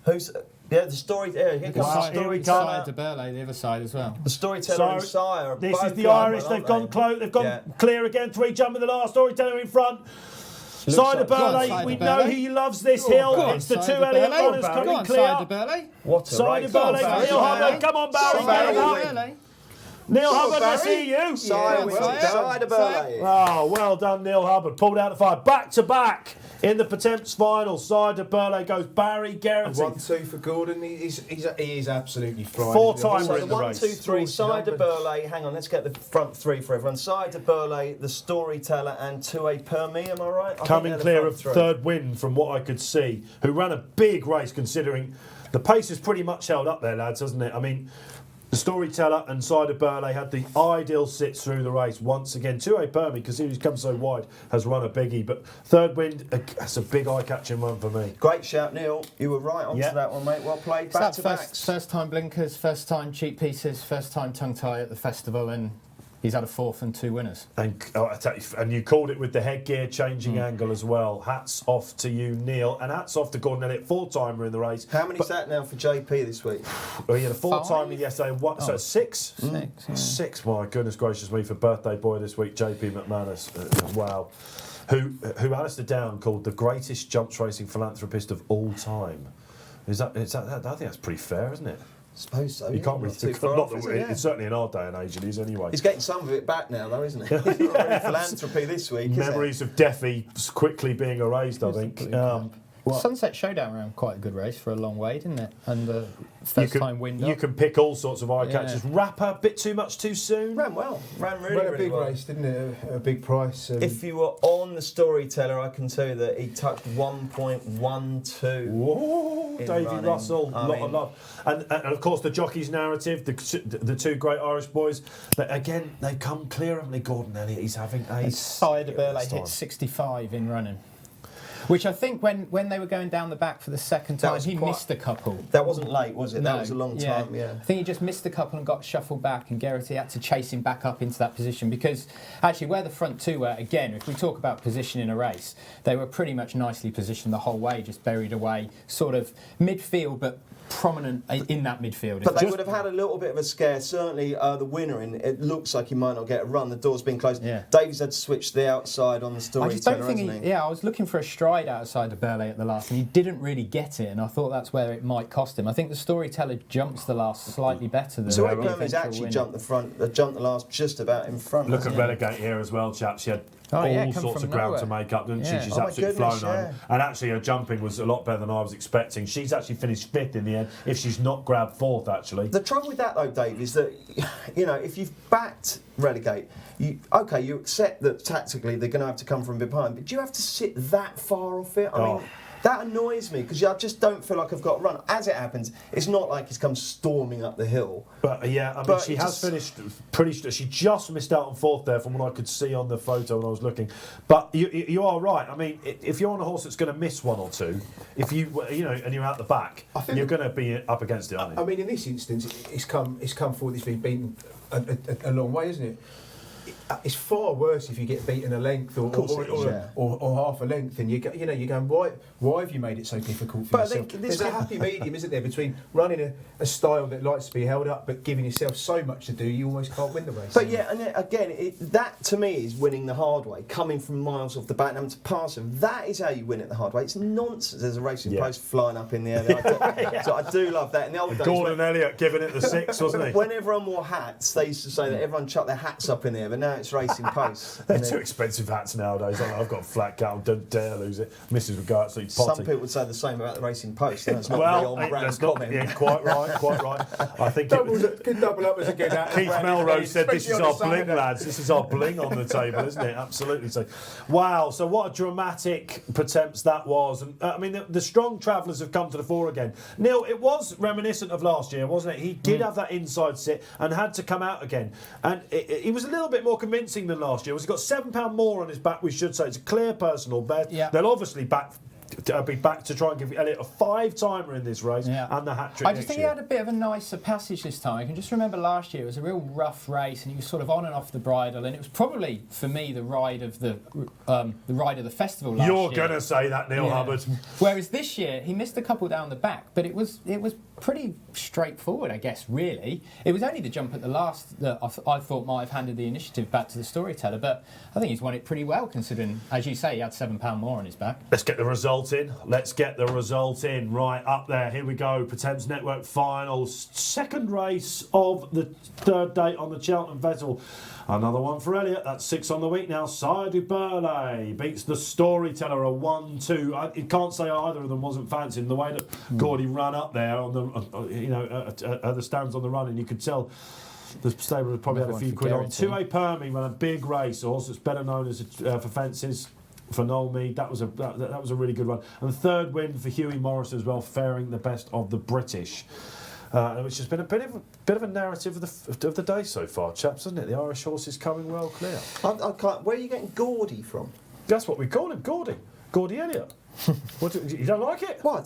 Who's the story? Here comes the Storyteller. Cider Burley, the other side as well. The Storyteller and Sire. Are This both is the going Irish. well, They've gone aren't close. They've gone clear again. 3 jumping the last. Storyteller in front. Cider like- Burley, Cider we Burley. know he loves this hill. Go on, It's the 2 Cider Elliott Burley. runners Go coming on, clear. Cider Burley. What a Cider race. Burley, Barry. Neil Hubbard, come on, Barry, Cider get up. Burley. Neil Hubbard, let's see you. Cider Burley. Oh, well done, Neil Hubbard. Pulled out the 5. Back to back in the Pertemps Final. Cider Burley goes Barry Geraghty. 1-2 for Gordon. He is absolutely flying. 4-timer So in the the 1, race. 2, 3, Cider Burley. Hang on, let's get the front 3 for everyone. Cider Burley, the Storyteller, and 2A Permy. Am I right? I think Coming they're the clear front of 3. third win from what I could see, who ran a big race considering the pace is pretty much held up there, lads, hasn't it? The Storyteller and Cider Burley had the ideal sits through the race once again. 2A Permy, because he's come so wide, has run a biggie. But third wind, that's a big eye-catching one for me. Great shout, Neil. You were right onto that one, mate. Well played. Back to backs. First time blinkers, first time cheap pieces, first time tongue tie at the festival, and he's had a 4th and 2 winners. And you called it with the headgear changing angle as well. Hats off to you, Neil. And hats off to Gordon Elliott, 4-timer in the race. How many's that now for JP this week? Well, he had a 4-timer yesterday. So 6? 6. 6. My goodness gracious me, for birthday boy this week, JP McManus. Wow. Who Alistair Down called the greatest jumps racing philanthropist of all time. I think that's pretty fair, isn't it? I suppose so. You can't really too far off, is it? It's certainly in our day and age it is anyway. He's getting some of it back now, though, isn't he? He's not really philanthropy this week, is Memories of Deffy quickly being erased, I think. Sunset Showdown ran quite a good race for a long way, didn't it? And the first time window. You can pick all sorts of eye catchers. Rapper, a bit too much too soon. Ran well. Ran really, Ran a really big well. race, didn't it? A big price. If you were on the Storyteller, I can tell you that he touched 1.12. Whoa, in Davy running. Russell, I lot mean- of love. And of course the jockey's narrative, the 2 great Irish boys, but again, they come clear, haven't they? Gordon Elliott, he's having a Cider Burley time. hit 65 in running. Which I think when they were going down the back for the second time, he missed a couple. That wasn't late, was it? No, That was a long time, yeah. I think he just missed a couple and got shuffled back, and Geraghty had to chase him back up into that position because actually where the front 2 were, again, if we talk about position in a race, they were pretty much nicely positioned the whole way, just buried away, sort of midfield, but prominent in that midfield. But they would have had a little bit of a scare. Certainly, the winner, and it looks like he might not get a run. The door's been closed. Yeah. Davies had to switch to the outside on the storyteller, I just don't think hasn't he? I was looking for a stride outside of Burley at the last, and he didn't really get it, and I thought that's where it might cost him. I think the storyteller jumps the last slightly better than So the Pertemps actually jumped the last just about in front. Look at Relegate here as well, chaps. She had all sorts of ground to make up, didn't she? She's absolutely flown home. And actually her jumping was a lot better than I was expecting. She's actually finished 5th in the end, if she's not grabbed 4th, actually. The trouble with that, though, Dave, is that, you know, if you've backed Relegate, you accept that tactically they're going to have to come from behind, but do you have to sit that far off it? I mean, that annoys me, because I just don't feel like I've got a run. As it happens, it's not like he's come storming up the hill. But yeah, I mean, she has finished pretty. She just missed out on 4th there, from what I could see on the photo when I was looking. But you are right. I mean, if you're on a horse that's going to miss 1 or 2, if you know, and you're out the back, you're going to be up against it, aren't you? I mean, in this instance, it's come forward. It's been beaten a long way, isn't it? It's far worse if you get beaten a length or half a length, and you're going, why have you made it so difficult for yourself? There's a happy medium, isn't there, between running a style that likes to be held up but giving yourself so much to do you almost can't win the race. But yeah, and again, that to me is winning the hard way, coming from miles off the back and having to pass them. That is how you win it the hard way. It's nonsense. There's a racing post flying up in the air. So I do love that. In the old days, Gordon Elliott giving it the 6, wasn't he? When everyone wore hats, they used to say that everyone chucked their hats up in the air, but now it's racing posts. They're too expensive hats nowadays. I've got a flat cat, don't dare lose it. Mrs. would go absolutely potty. Some people would say the same about the racing post. That's not really on brand comment. Yeah, quite right. I think could double up as a good hat. Keith Melrose said this is our bling, lads. This is our bling on the table, isn't it? Absolutely. So, wow. So what a dramatic Pertemps that was. And I mean, the strong travellers have come to the fore again. Neil, it was reminiscent of last year, wasn't it? He did have that inside sit and had to come out again. And he was a little bit more convincing than last year. He's got £7 more on his back, we should say. It's a clear personal best. Yeah. They'll obviously be back to try and give Elliott a 5-timer in this race and the hat-trick. I just think he had a bit of a nicer passage this time. I can just remember last year it was a real rough race, and he was sort of on and off the bridle, and it was probably for me the ride of the festival last year. You're gonna say that, Neil Hubbard. Whereas this year he missed a couple down the back, but it was pretty straightforward, I guess. Really, it was only the jump at the last that I thought might have handed the initiative back to the storyteller, but I think he's won it pretty well, considering, as you say, he had £7 more on his back. Let's get the result in. Right, up there. Here we go. Pertemps Network Final. Second race of the 3rd day on the Cheltenham Festival. Another one for Elliott. That's 6 on the week now. Sire du Burley beats the Storyteller a 1-2. You can't say either of them wasn't fancying the way that Gordy ran up there on the at the stands on the run, and you could tell the stable had probably had a few quid on. 2A Permy ran a big race. A horse that's better known as for fences. For Noel Mead, that was a really good run, and the 3rd win for Hughie Morris as well, faring the best of the British, which has been a bit of a narrative of the day so far, chaps, hasn't it? The Irish horse is coming well clear. I can't. Where are you getting Gordy from? That's what we call him, Gordy Elliott. You don't like it? Well,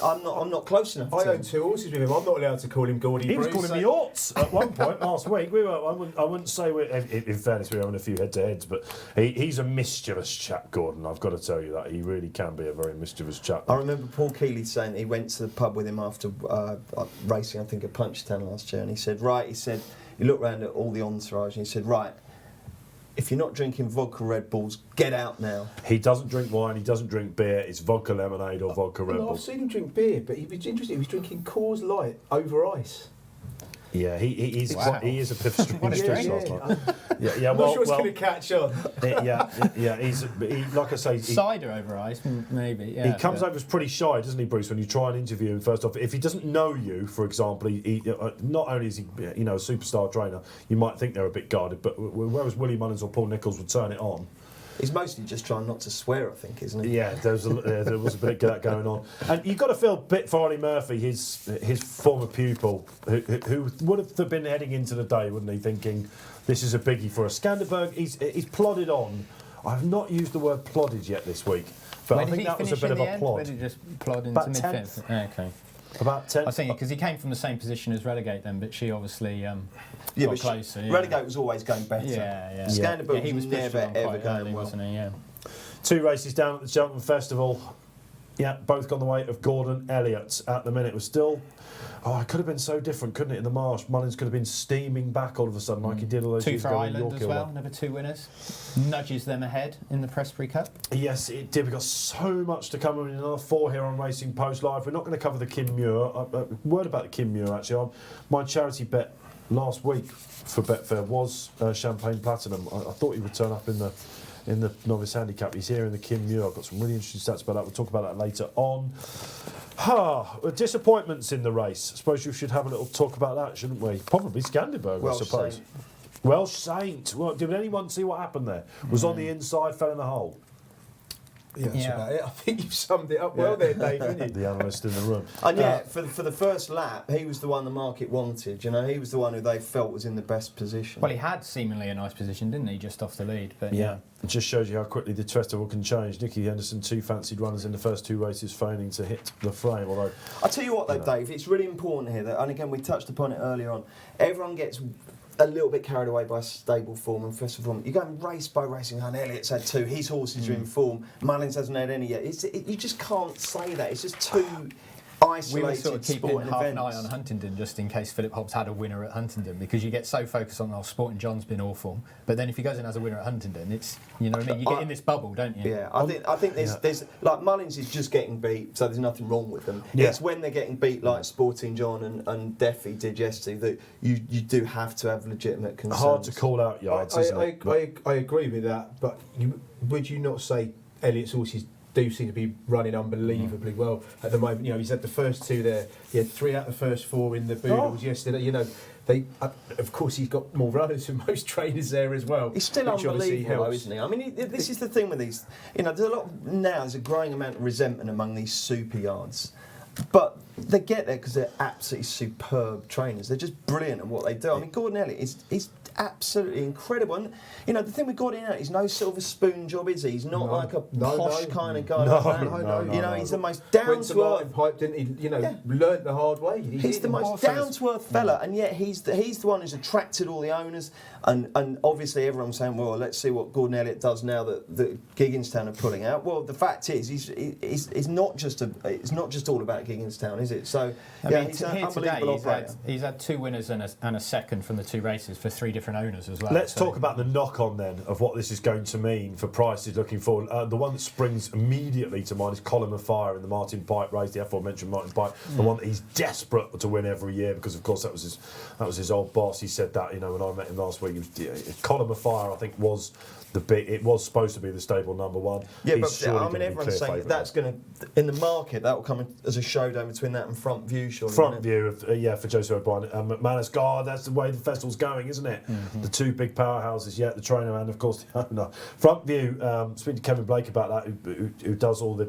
I'm not close enough. I own 2 horses with him. I'm not allowed to call him Gordy. He was calling me Orts at one point last week. I wouldn't say in fairness we were having a few head-to-heads, but he's a mischievous chap, Gordon. I've got to tell you that he really can be a very mischievous chap. I remember Paul Keeley saying he went to the pub with him after racing, I think, at Punchestown last year, and he said, he looked round at all the entourage and he said, right, if you're not drinking vodka Red Bulls, get out now. He doesn't drink wine, he doesn't drink beer, it's vodka lemonade or vodka Red Bull. I've seen him drink beer, but he was interesting. He was drinking Coors Light over ice. Yeah, he is a bit of What a strange. I'm not sure it's going to catch on. He's like I say, cider over ice, maybe. Yeah, he comes over as pretty shy, doesn't he, Bruce? When you try and interview him first off, if he doesn't know you, for example, he not only is he a superstar trainer, you might think they're a bit guarded, but whereas Willie Mullins or Paul Nicholls would turn it on. He's mostly just trying not to swear, I think, isn't he? Yeah, there was a bit of that going on, and you've got to feel a bit for Ollie Murphy, his former pupil, who would have been heading into the day, wouldn't he, thinking this is a biggie for us. Skanderberg, he's plodded on. I've not used the word plodded yet this week, but I think that was a bit of a plod. Where did he just plod into mid-fifth? Okay. About 10th. I think because he came from the same position as Relegate then, but she obviously got closer. Relegate was always going better. Yeah. Skanderberg he was never ever going early, well. wasn't he? Yeah. 2 races down at the Cheltenham Festival. Yeah, both gone the way of Gordon Elliott at the minute. It was still, it could have been so different, couldn't it, in the Marsh? Mullins could have been steaming back all of a sudden like he did all those years ago. 2 for Ireland as well, never 2 winners. Nudges them ahead in the Presbury Cup. Yes, it did. We've got so much to come. Another 4 here on Racing Post Live. We're not going to cover the Kim Muir. Word about the Kim Muir, actually. My charity bet last week for Betfair was Champagne Platinum. I thought he would turn up in the novice handicap. He's here in the Kim Muir. I've got some really interesting stats about that. We'll talk about that later on. Disappointments in the race. I suppose you should have a little talk about that, shouldn't we? Probably Scandiberg, I suppose. Welsh Saint. Well, did anyone see what happened there? Was on the inside, fell in the hole. Yeah, that's about it. I think you've summed it up well there, Dave, didn't you? The analyst in the room. And for the first lap, he was the one the market wanted. You know, he was the one who they felt was in the best position. Well, he had seemingly a nice position, didn't he, just off the lead? But yeah. It just shows you how quickly the festival can change. Nicky Henderson, 2 fancied runners in the first 2 races, failing to hit the frame. Although, I'll tell you what, though, Dave, it's really important here that, and again, we touched upon it earlier on. Everyone gets a little bit carried away by stable form and festival form. You're going race by racing. Elliott's had 2. His horses are in form. Mullins hasn't had any yet. You just can't say that. It's just too isolated. We were sort of keeping half events. an eye on Huntingdon just in case Philip Hobbs had a winner at Huntingdon, because you get so focused on Sporting John's been awful, but then if he goes in as a winner at Huntingdon, it's, you know what I mean, you get in this bubble, don't you? Yeah, I think there's like Mullins is just getting beat, so there's nothing wrong with them. Yeah. It's when they're getting beat like Sporting John and Deffy did yesterday that you do have to have legitimate concerns. hard to call out yards, isn't it? I agree with that, but would you not say Elliott's horses do seem to be running unbelievably well at the moment? You know, he's had the first 2 there. He had 3 out of the first 4 in the Boodles yesterday. You know, of course, he's got more runners than most trainers there as well. He's still unbelievable, though, isn't he? I mean, this is the thing with these. You know, there's a growing amount of resentment among these super yards, but they get there because they're absolutely superb trainers. They're just brilliant at what they do. I mean, Gordon Elliott is absolutely incredible. And, you know, the thing with Gordon Elliott, he's no silver spoon job, is he? He's not like a posh kind of guy. You know, he's the most down-to-earth. Pipe, didn't he? You know, learnt the hard way. He's the most down-to-earth fella, and yet he's the one who's attracted all the owners. And obviously everyone's saying, well, let's see what Gordon Elliott does now that Gigginstown are pulling out. Well, the fact is, he's not just it's not just all about Gigginstown, is it? So he's an unbelievable operator. He's had 2 winners and a second from the 2 races for 3 different owners as well. Let's talk about the knock-on then of what this is going to mean for prices looking forward. The one that springs immediately to mind is Column of Fire in the Martin Pipe race, the aforementioned Martin Pipe, the one that he's desperate to win every year because, of course, that was his old boss. He said that, you know, when I met him last week. Column of Fire, I think, was it was supposed to be the stable number 1. Yeah, but I mean, everyone's saying that's going to, in the market, that will come as a showdown between that and Front View, surely. Front View, for Joseph O'Brien and McManus. God, that's the way the festival's going, isn't it? Mm-hmm. The 2 big powerhouses, the trainer and, of course, the owner. Front View, speaking to Kevin Blake about that, who does all the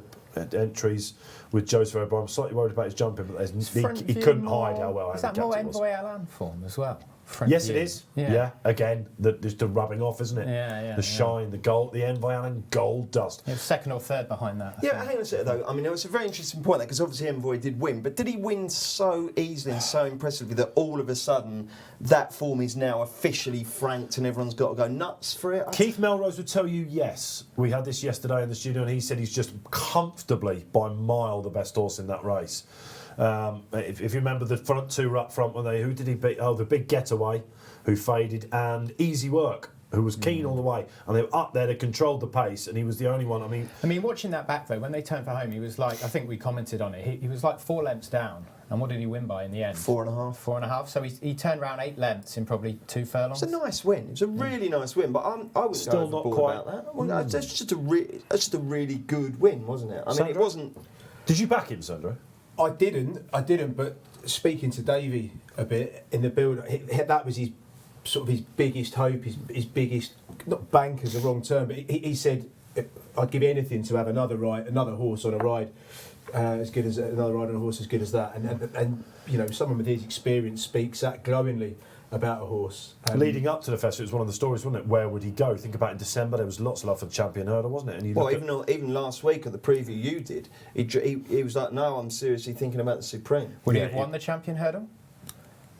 entries with Joseph O'Brien. I'm slightly worried about his jumping, but he couldn't hide how well handicapped it was. Is that more Envoy Alan form as well? Yes, it is. Yeah. Again, just the rubbing off, isn't it? Yeah. The shine, the gold, the Envoy Allen gold dust. It was 2nd or 3rd behind that. Hang on a second though. I mean, it was a very interesting point there because obviously Envoy did win, but did he win so easily and so impressively that all of a sudden that form is now officially franked and everyone's got to go nuts for it? Keith Melrose would tell you yes. We had this yesterday in the studio and he said he's just comfortably by a mile the best horse in that race. If you remember, the front 2 were up front, who did he beat? Oh, the Big Getaway, who faded, and Easy Work, who was keen all the way. And they were up there, they controlled the pace, and he was the only one. I mean, watching that back, though, when they turned for home, he was like, I think we commented on it, he was like 4 lengths down. And what did he win by in the end? 4.5. 4.5. So he turned around 8 lengths in probably 2 furlongs. It's a nice win. It's a really nice win, but I wouldn't still go not quite about that. Well, that's just a really good win, wasn't it? I mean, Sandro? It wasn't. Did you back him, Sandro? I didn't, but speaking to Davey a bit in the build, that was his biggest hope, his biggest, not bank is the wrong term, but he said, I'd give anything to have another horse on a ride as good as another ride on a horse as good as that, and you know, someone with his experience speaks that glowingly about a horse. Leading up to the festival, it was one of the stories, wasn't it? Where would he go? Think about in December, there was lots of love for the champion hurdle, wasn't it? And even last week at the preview you did, he was like, no, I'm seriously thinking about the Supreme. Would he have won the champion hurdle?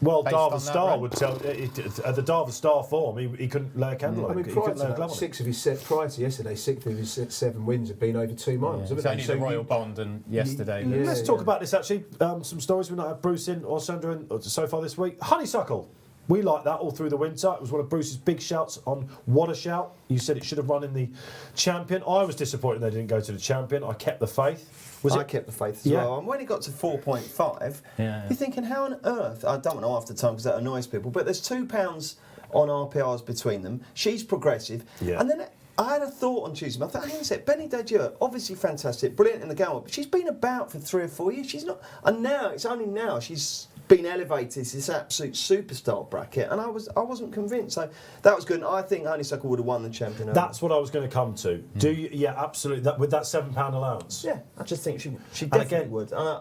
Well, based Darva on that Star run? would tell. At the Darva Star form, he couldn't lay a candle. I mean, he prior couldn't to lay a glove that, on. 6 of his prior to yesterday, 6 of his 7 wins have been over 2 miles. It's only the Royal Bond and yesterday. Let's talk about this actually. Some stories we've not had Bruce in or Sandro in so far this week. Honeysuckle. We like that all through the winter. It was one of Bruce's big shouts on What a Shout. You said it should have run in the Champion. I was disappointed they didn't go to the Champion. I kept the faith. I kept the faith as well. And when it got to 4.5, you're thinking, how on earth? I don't want to half the time because that annoys people, but there's £2 on RPRs between them. She's progressive. Yeah. And then I had a thought on Tuesday. I thought, hang on a sec, Benny Dagier, obviously fantastic, brilliant in the Gamble, but she's been about for 3 or 4 years. She's not, and now, it's only now she's been elevated to this absolute superstar bracket, and I wasn't convinced. So that was good. And I think Honeysuckle would have won the Champion. That's what I was going to come to. Do you? Yeah, absolutely. With that £7 allowance. Yeah, I just think she definitely would. And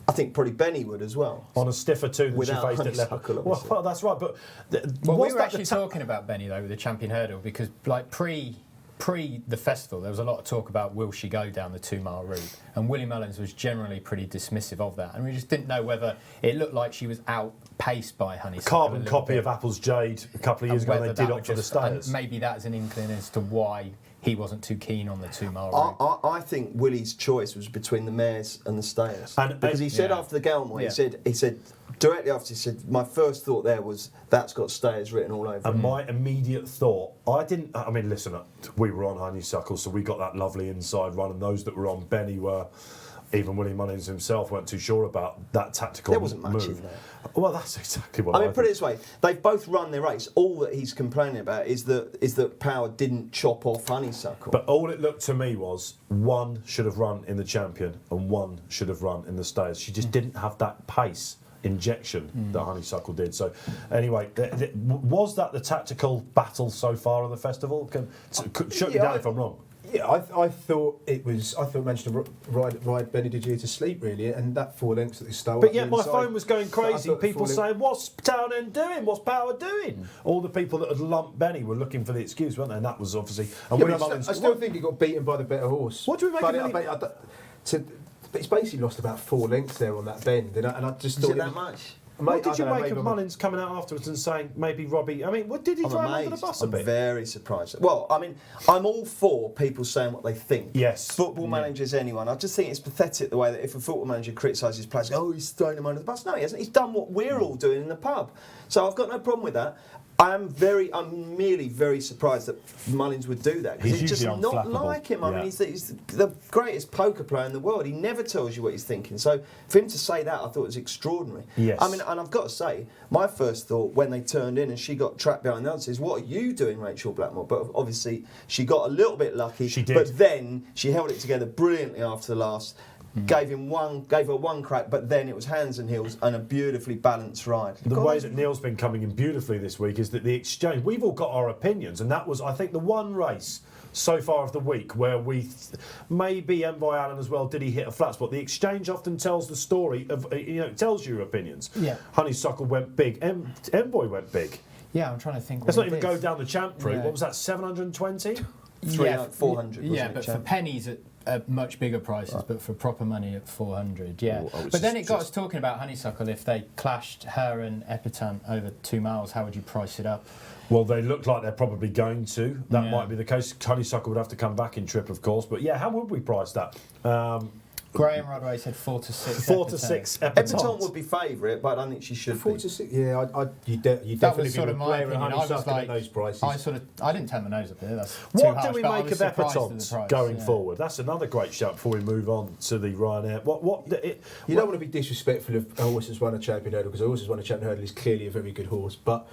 I think probably Benny would as well. On a stiffer too than she faced at level. Well, that's right. But we were actually talking about Benny though with the Champion Hurdle because like pre the festival there was a lot of talk about will she go down the 2 mile route, and Willie Mullins was generally pretty dismissive of that, and we just didn't know whether it looked like she was outpaced by Honeysuckle. Carbon copy of Apple's Jade a couple of years ago. They did opt for the stayers. Maybe that's an inkling as to why he wasn't too keen on the 2 mile route. I think Willie's choice was between the mares and the stayers, because he said after the Galway, he said directly after, he said, my first thought there was that's got stayers written all over. And my immediate thought, I mean, listen, we were on Honeysuckle, so we got that lovely inside run, and those that were on Benny were. Even Willie Mullins himself weren't too sure about that tactical move. There wasn't much in there. Well, that's exactly what I mean, put it this way, they've both run their race. All that he's complaining about is that Power didn't chop off Honeysuckle. But all it looked to me was one should have run in the Champion and one should have run in the Stayers. She just didn't have that pace injection that Honeysuckle did. So anyway, was that the tactical battle so far on the festival? Shut me down if I'm wrong. Yeah, I thought it was. I thought it managed to ride Benny Dagier to sleep really, and that 4 lengths that they stole. But yet my phone was going crazy. People saying, "What's Townend doing? What's Power doing?" All the people that had lumped Benny were looking for the excuse, weren't they? And that was obviously. And I still think he got beaten by the better horse. What do we make of it? It's basically lost about 4 lengths there on that bend, and I just thought it that much. What did you make of Mullins coming out afterwards and saying maybe Robbie? I mean, what did he throw him under the bus a bit? I'm very surprised. Well, I mean, I'm all for people saying what they think. Yes. Football managers, anyone. I just think it's pathetic the way that if a football manager criticises players, he's throwing him under the bus. No, he hasn't. He's done what we're all doing in the pub. So I've got no problem with that. I'm merely very surprised that Mullins would do that, because it's just not like him. I mean, he's the greatest poker player in the world. He never tells you what he's thinking. So for him to say that, I thought was extraordinary. Yes. I mean, and I've got to say, my first thought when they turned in and she got trapped behind the others is, what are you doing, Rachel Blackmore? But obviously she got a little bit lucky. She did. But then she held it together brilliantly after the last. Gave her one crack, but then it was hands and heels and a beautifully balanced ride. The way that Neil's been coming in beautifully this week is that the exchange, we've all got our opinions, and that was, I think, the one race so far of the week where maybe Envoy Allen as well, did he hit a flat spot? The exchange often tells the story of, it tells you your opinions. Yeah. Honeysuckle went big, Envoy went big. Yeah, I'm trying to think. Let's not even go down the champ route. Yeah. What was that, 720? 400. Yeah, but for pennies at much bigger prices, but for proper money at 400. Yeah, but then it got us talking about Honeysuckle. If they clashed her and Pertemps over 2 miles, how would you price it up? Well, they look like they're probably going to. That might be the case. Honeysuckle would have to come back in trip, of course. But yeah, how would we price that? Graham Rodway said 4 to 6. 4 to 6. Pertemps would be favourite, but I don't think she should 4 be. to 6. Yeah, you definitely sort of my opinion. I was like, at those prices. I didn't turn my nose up there. That's what do we make of Pertemps going forward? That's another great shout before we move on to the Ryanair. You don't want to be disrespectful of a horse that's won a Champion Hurdle, because a horse that's won a Champion Hurdle is clearly a very good horse. But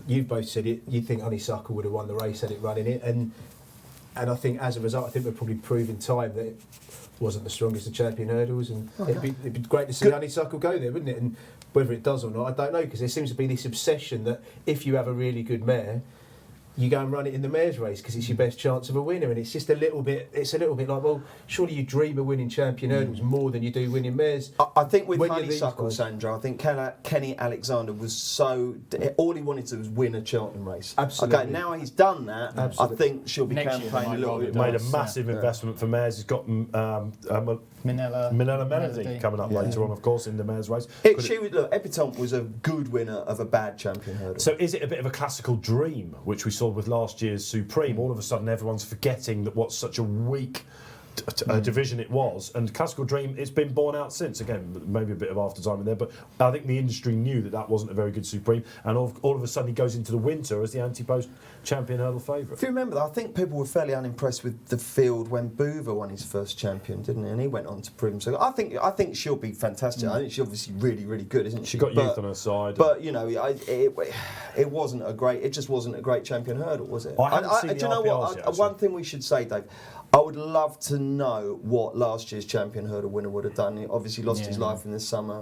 you've both said it. You think Honeysuckle would have won the race had it run in it, and I think as a result, I think we're probably proving time that it wasn't the strongest of Champion Hurdles, and it'd be great to see Honeysuckle go there, wouldn't it? And whether it does or not, I don't know, because there seems to be this obsession that if you have a really good mare, you go and run it in the mares race because it's your best chance of a winner, and it's just a little bit. It's a little bit like, well, surely you dream of winning champion hurdles more than you do winning mares. I think with Honeysuckle, Sandro, I think Kenny Alexander was all he wanted to do was win a Cheltenham race. Absolutely. Okay, now he's done that. Absolutely. I think she'll be campaigning a little bit. Made a massive investment for mares. He's got Minella Melody coming up later on, of course, in the mares race. Pertemps was a good winner of a bad champion hurdle. So is it a bit of a classical dream, which we saw with last year's Supreme? All of a sudden, everyone's forgetting that what such a weak division it was, and classical dream, it's been borne out since. Again, maybe a bit of aftertime in there, but I think the industry knew that wasn't a very good Supreme, and all of a sudden he goes into the winter as the anti-post champion hurdle favourite. If you remember that, I think people were fairly unimpressed with the field when Boover won his first champion, didn't he? And he went on to prove himself. I think she'll be fantastic. I think she's obviously really, really good, isn't she? She got youth on her side. But you know, it wasn't a great. It just wasn't a great champion hurdle, was it? I haven't seen the RPRs yet, one thing we should say, Dave. I would love to know what last year's champion hurdle winner would have done. He obviously lost his life in the summer.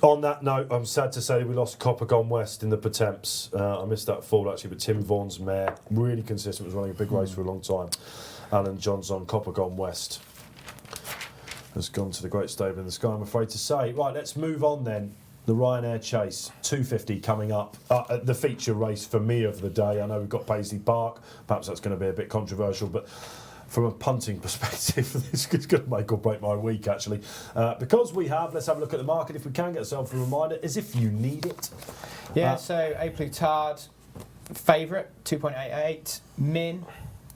On that note, I'm sad to say we lost Copper Gone West in the Pertemps. I missed that fall actually, but Tim Vaughan's mare, really consistent, was running a big race for a long time. Alan Johnson, Copper Gone West, has gone to the great stable in the sky, I'm afraid to say. Right, let's move on then. The Ryanair Chase 250 coming up, the feature race for me of the day. I know we've got Paisley Park, perhaps that's going to be a bit controversial, but from a punting perspective, this is going to make or break my week actually. Because let's have a look at the market if we can, get ourselves a reminder, as if you need it. Yeah, so A Plutard, favourite, 2.88, Min,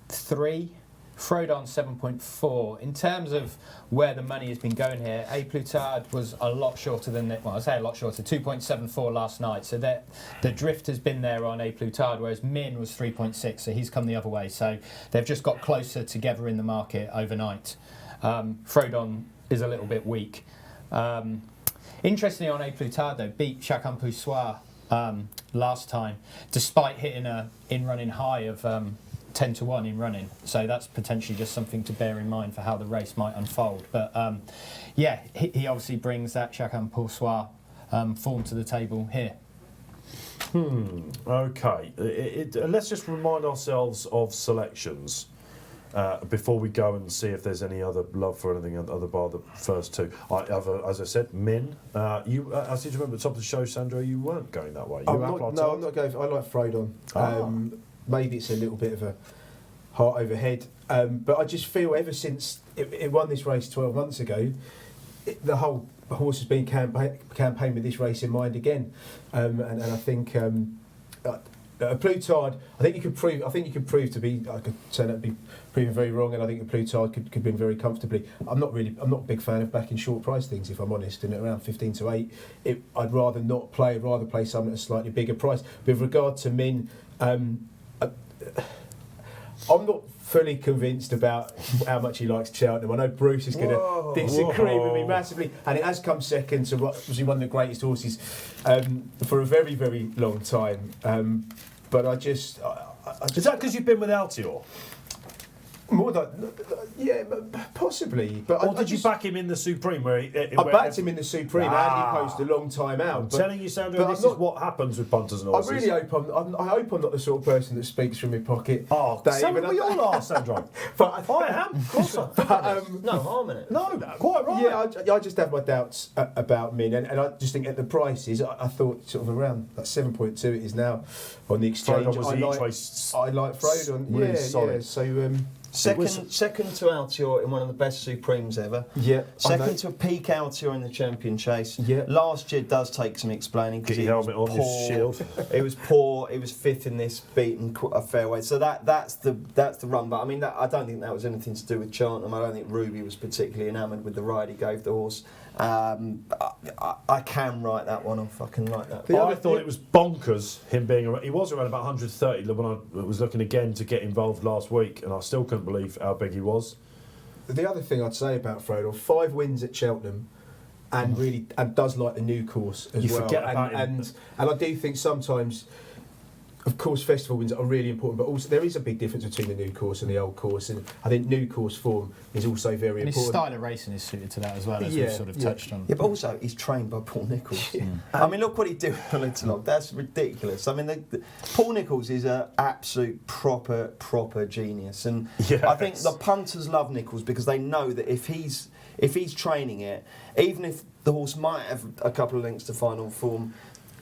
3, Frodon 7.4. In terms of where the money has been going here, A Plutard was a lot shorter than, well, I say a lot shorter, 2.74 last night. So the drift has been there on A Plutard, whereas Min was 3.6, so he's come the other way. So they've just got closer together in the market overnight. Frodon is a little bit weak. Interestingly, on A Plutard, though, beat Chacun Poussoir last time, despite hitting a in-running high of 10-1 in running, so that's potentially just something to bear in mind for how the race might unfold. But yeah, he obviously brings that Chacun Poussoir form to the table here. Okay, let's just remind ourselves of selections before we go and see if there's any other love for anything other bar the first two. As I said, Min. I seem to remember at the top of the show, Sandro, you weren't going that way. I'm not going. I like Frodon. Maybe it's a little bit of a heart over head, but I just feel ever since it won this race 12 months ago, the whole horse has been campaign with this race in mind again, and I think Plutard. I think you could prove to be. I could turn out to be proven very wrong, and I think the Plutard could win very comfortably. I'm not a big fan of backing short price things, if I'm honest. And at around 15 to 8, I'd rather not play. I'd rather play something at a slightly bigger price. With regard to Min. I'm not fully convinced about how much he likes Cheltenham. I know Bruce is going to disagree with me massively, and it has come second to obviously one of the greatest horses for a very, very long time. But I just is that because you've been with Altior? More than, yeah, possibly. But or did you back him in the Supreme? I backed him in the Supreme, and he posted a long time out. I'm telling you, Sandro, this is what happens with punters and horses. I really hope I hope I'm not the sort of person that speaks from my pocket. Oh, Sandro, we all are, Sandro. But I am, of course. No harm in it. No, quite right. Yeah, I just have my doubts about Min, and I just think at the prices, I thought sort of around that 7.2 it is now on the exchange. I like Frodon. Really solid. Yeah, so. Second to Altior in one of the best Supremes ever. Yeah. Second to a peak Altior in the Champion Chase. Yeah. Last year does take some explaining because he helmet on his shield. It was poor. It was fifth in this beaten fairway. So that's the run. But I mean, I don't think that was anything to do with Cheltenham. I don't think Ruby was particularly enamoured with the ride he gave the horse. I can write that one off. I can write that. I thought it was bonkers him being around. He was around about 130 when I was looking again to get involved last week, and I still couldn't believe how big he was. The other thing I'd say about Frodon, 5 wins at Cheltenham, and does like the new course as well. You forget about him. And I do think sometimes Of course, festival wins are really important, but also there is a big difference between the new course and the old course, and I think new course form is also very important. His style of racing is suited to that as well, as we've sort of touched on. Yeah, but also he's trained by Paul Nicholls. I mean, look what he did with Millington. That's ridiculous. I mean, Paul Nicholls is an absolute proper genius, and I think the punters love Nicholls because they know that if he's training it, even if the horse might have a couple of links to final form,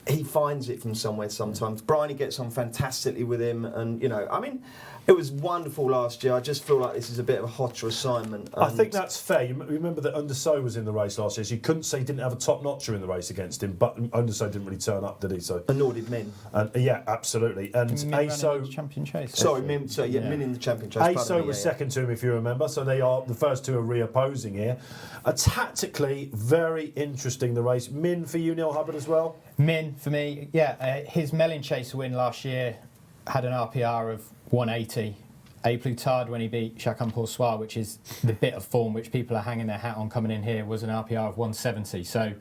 he finds it from somewhere sometimes. Bryony gets on fantastically with him, and I mean, it was wonderful last year. I just feel like this is a bit of a hotter assignment. I think that's fair. You remember that Undersow was in the race last year, so you couldn't say he didn't have a top-notcher in the race against him, but Undersow didn't really turn up, did he? So, and nor did Min. Yeah, absolutely. And ASO... Champion Chase. Sorry, Min, Min in the Champion Chase. ASO was second to him, if you remember, so they are the first two are reopposing here. Tactically, very interesting, the race. Min for you, Neil Hubbard, as well? Min, for me, his Mellon Chase win last year had an RPR of 180. A Plutard, when he beat Chacun Pour Soi, which is the bit of form which people are hanging their hat on coming in here, was an RPR of 170. So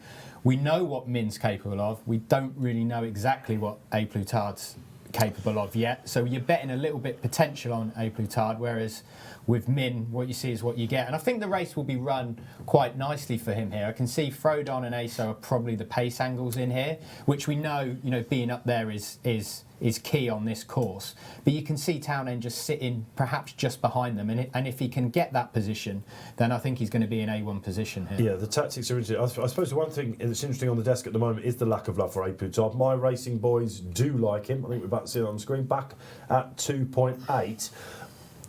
we know what Min's capable of. We don't really know exactly what A Plutard's capable of yet. So you're betting a little bit potential on A Plutard, whereas with Min, what you see is what you get. And I think the race will be run quite nicely for him here. I can see Frodon and ASO are probably the pace angles in here, which we know, being up there is key on this course. But you can see Townend just sitting perhaps just behind them, and if he can get that position, then I think he's going to be in A1 position here. Yeah, the tactics are interesting. I suppose the one thing that's interesting on the desk at the moment is the lack of love for A Plutard. My racing boys do like him. I think we're about to see it on the screen. Back at 2.8.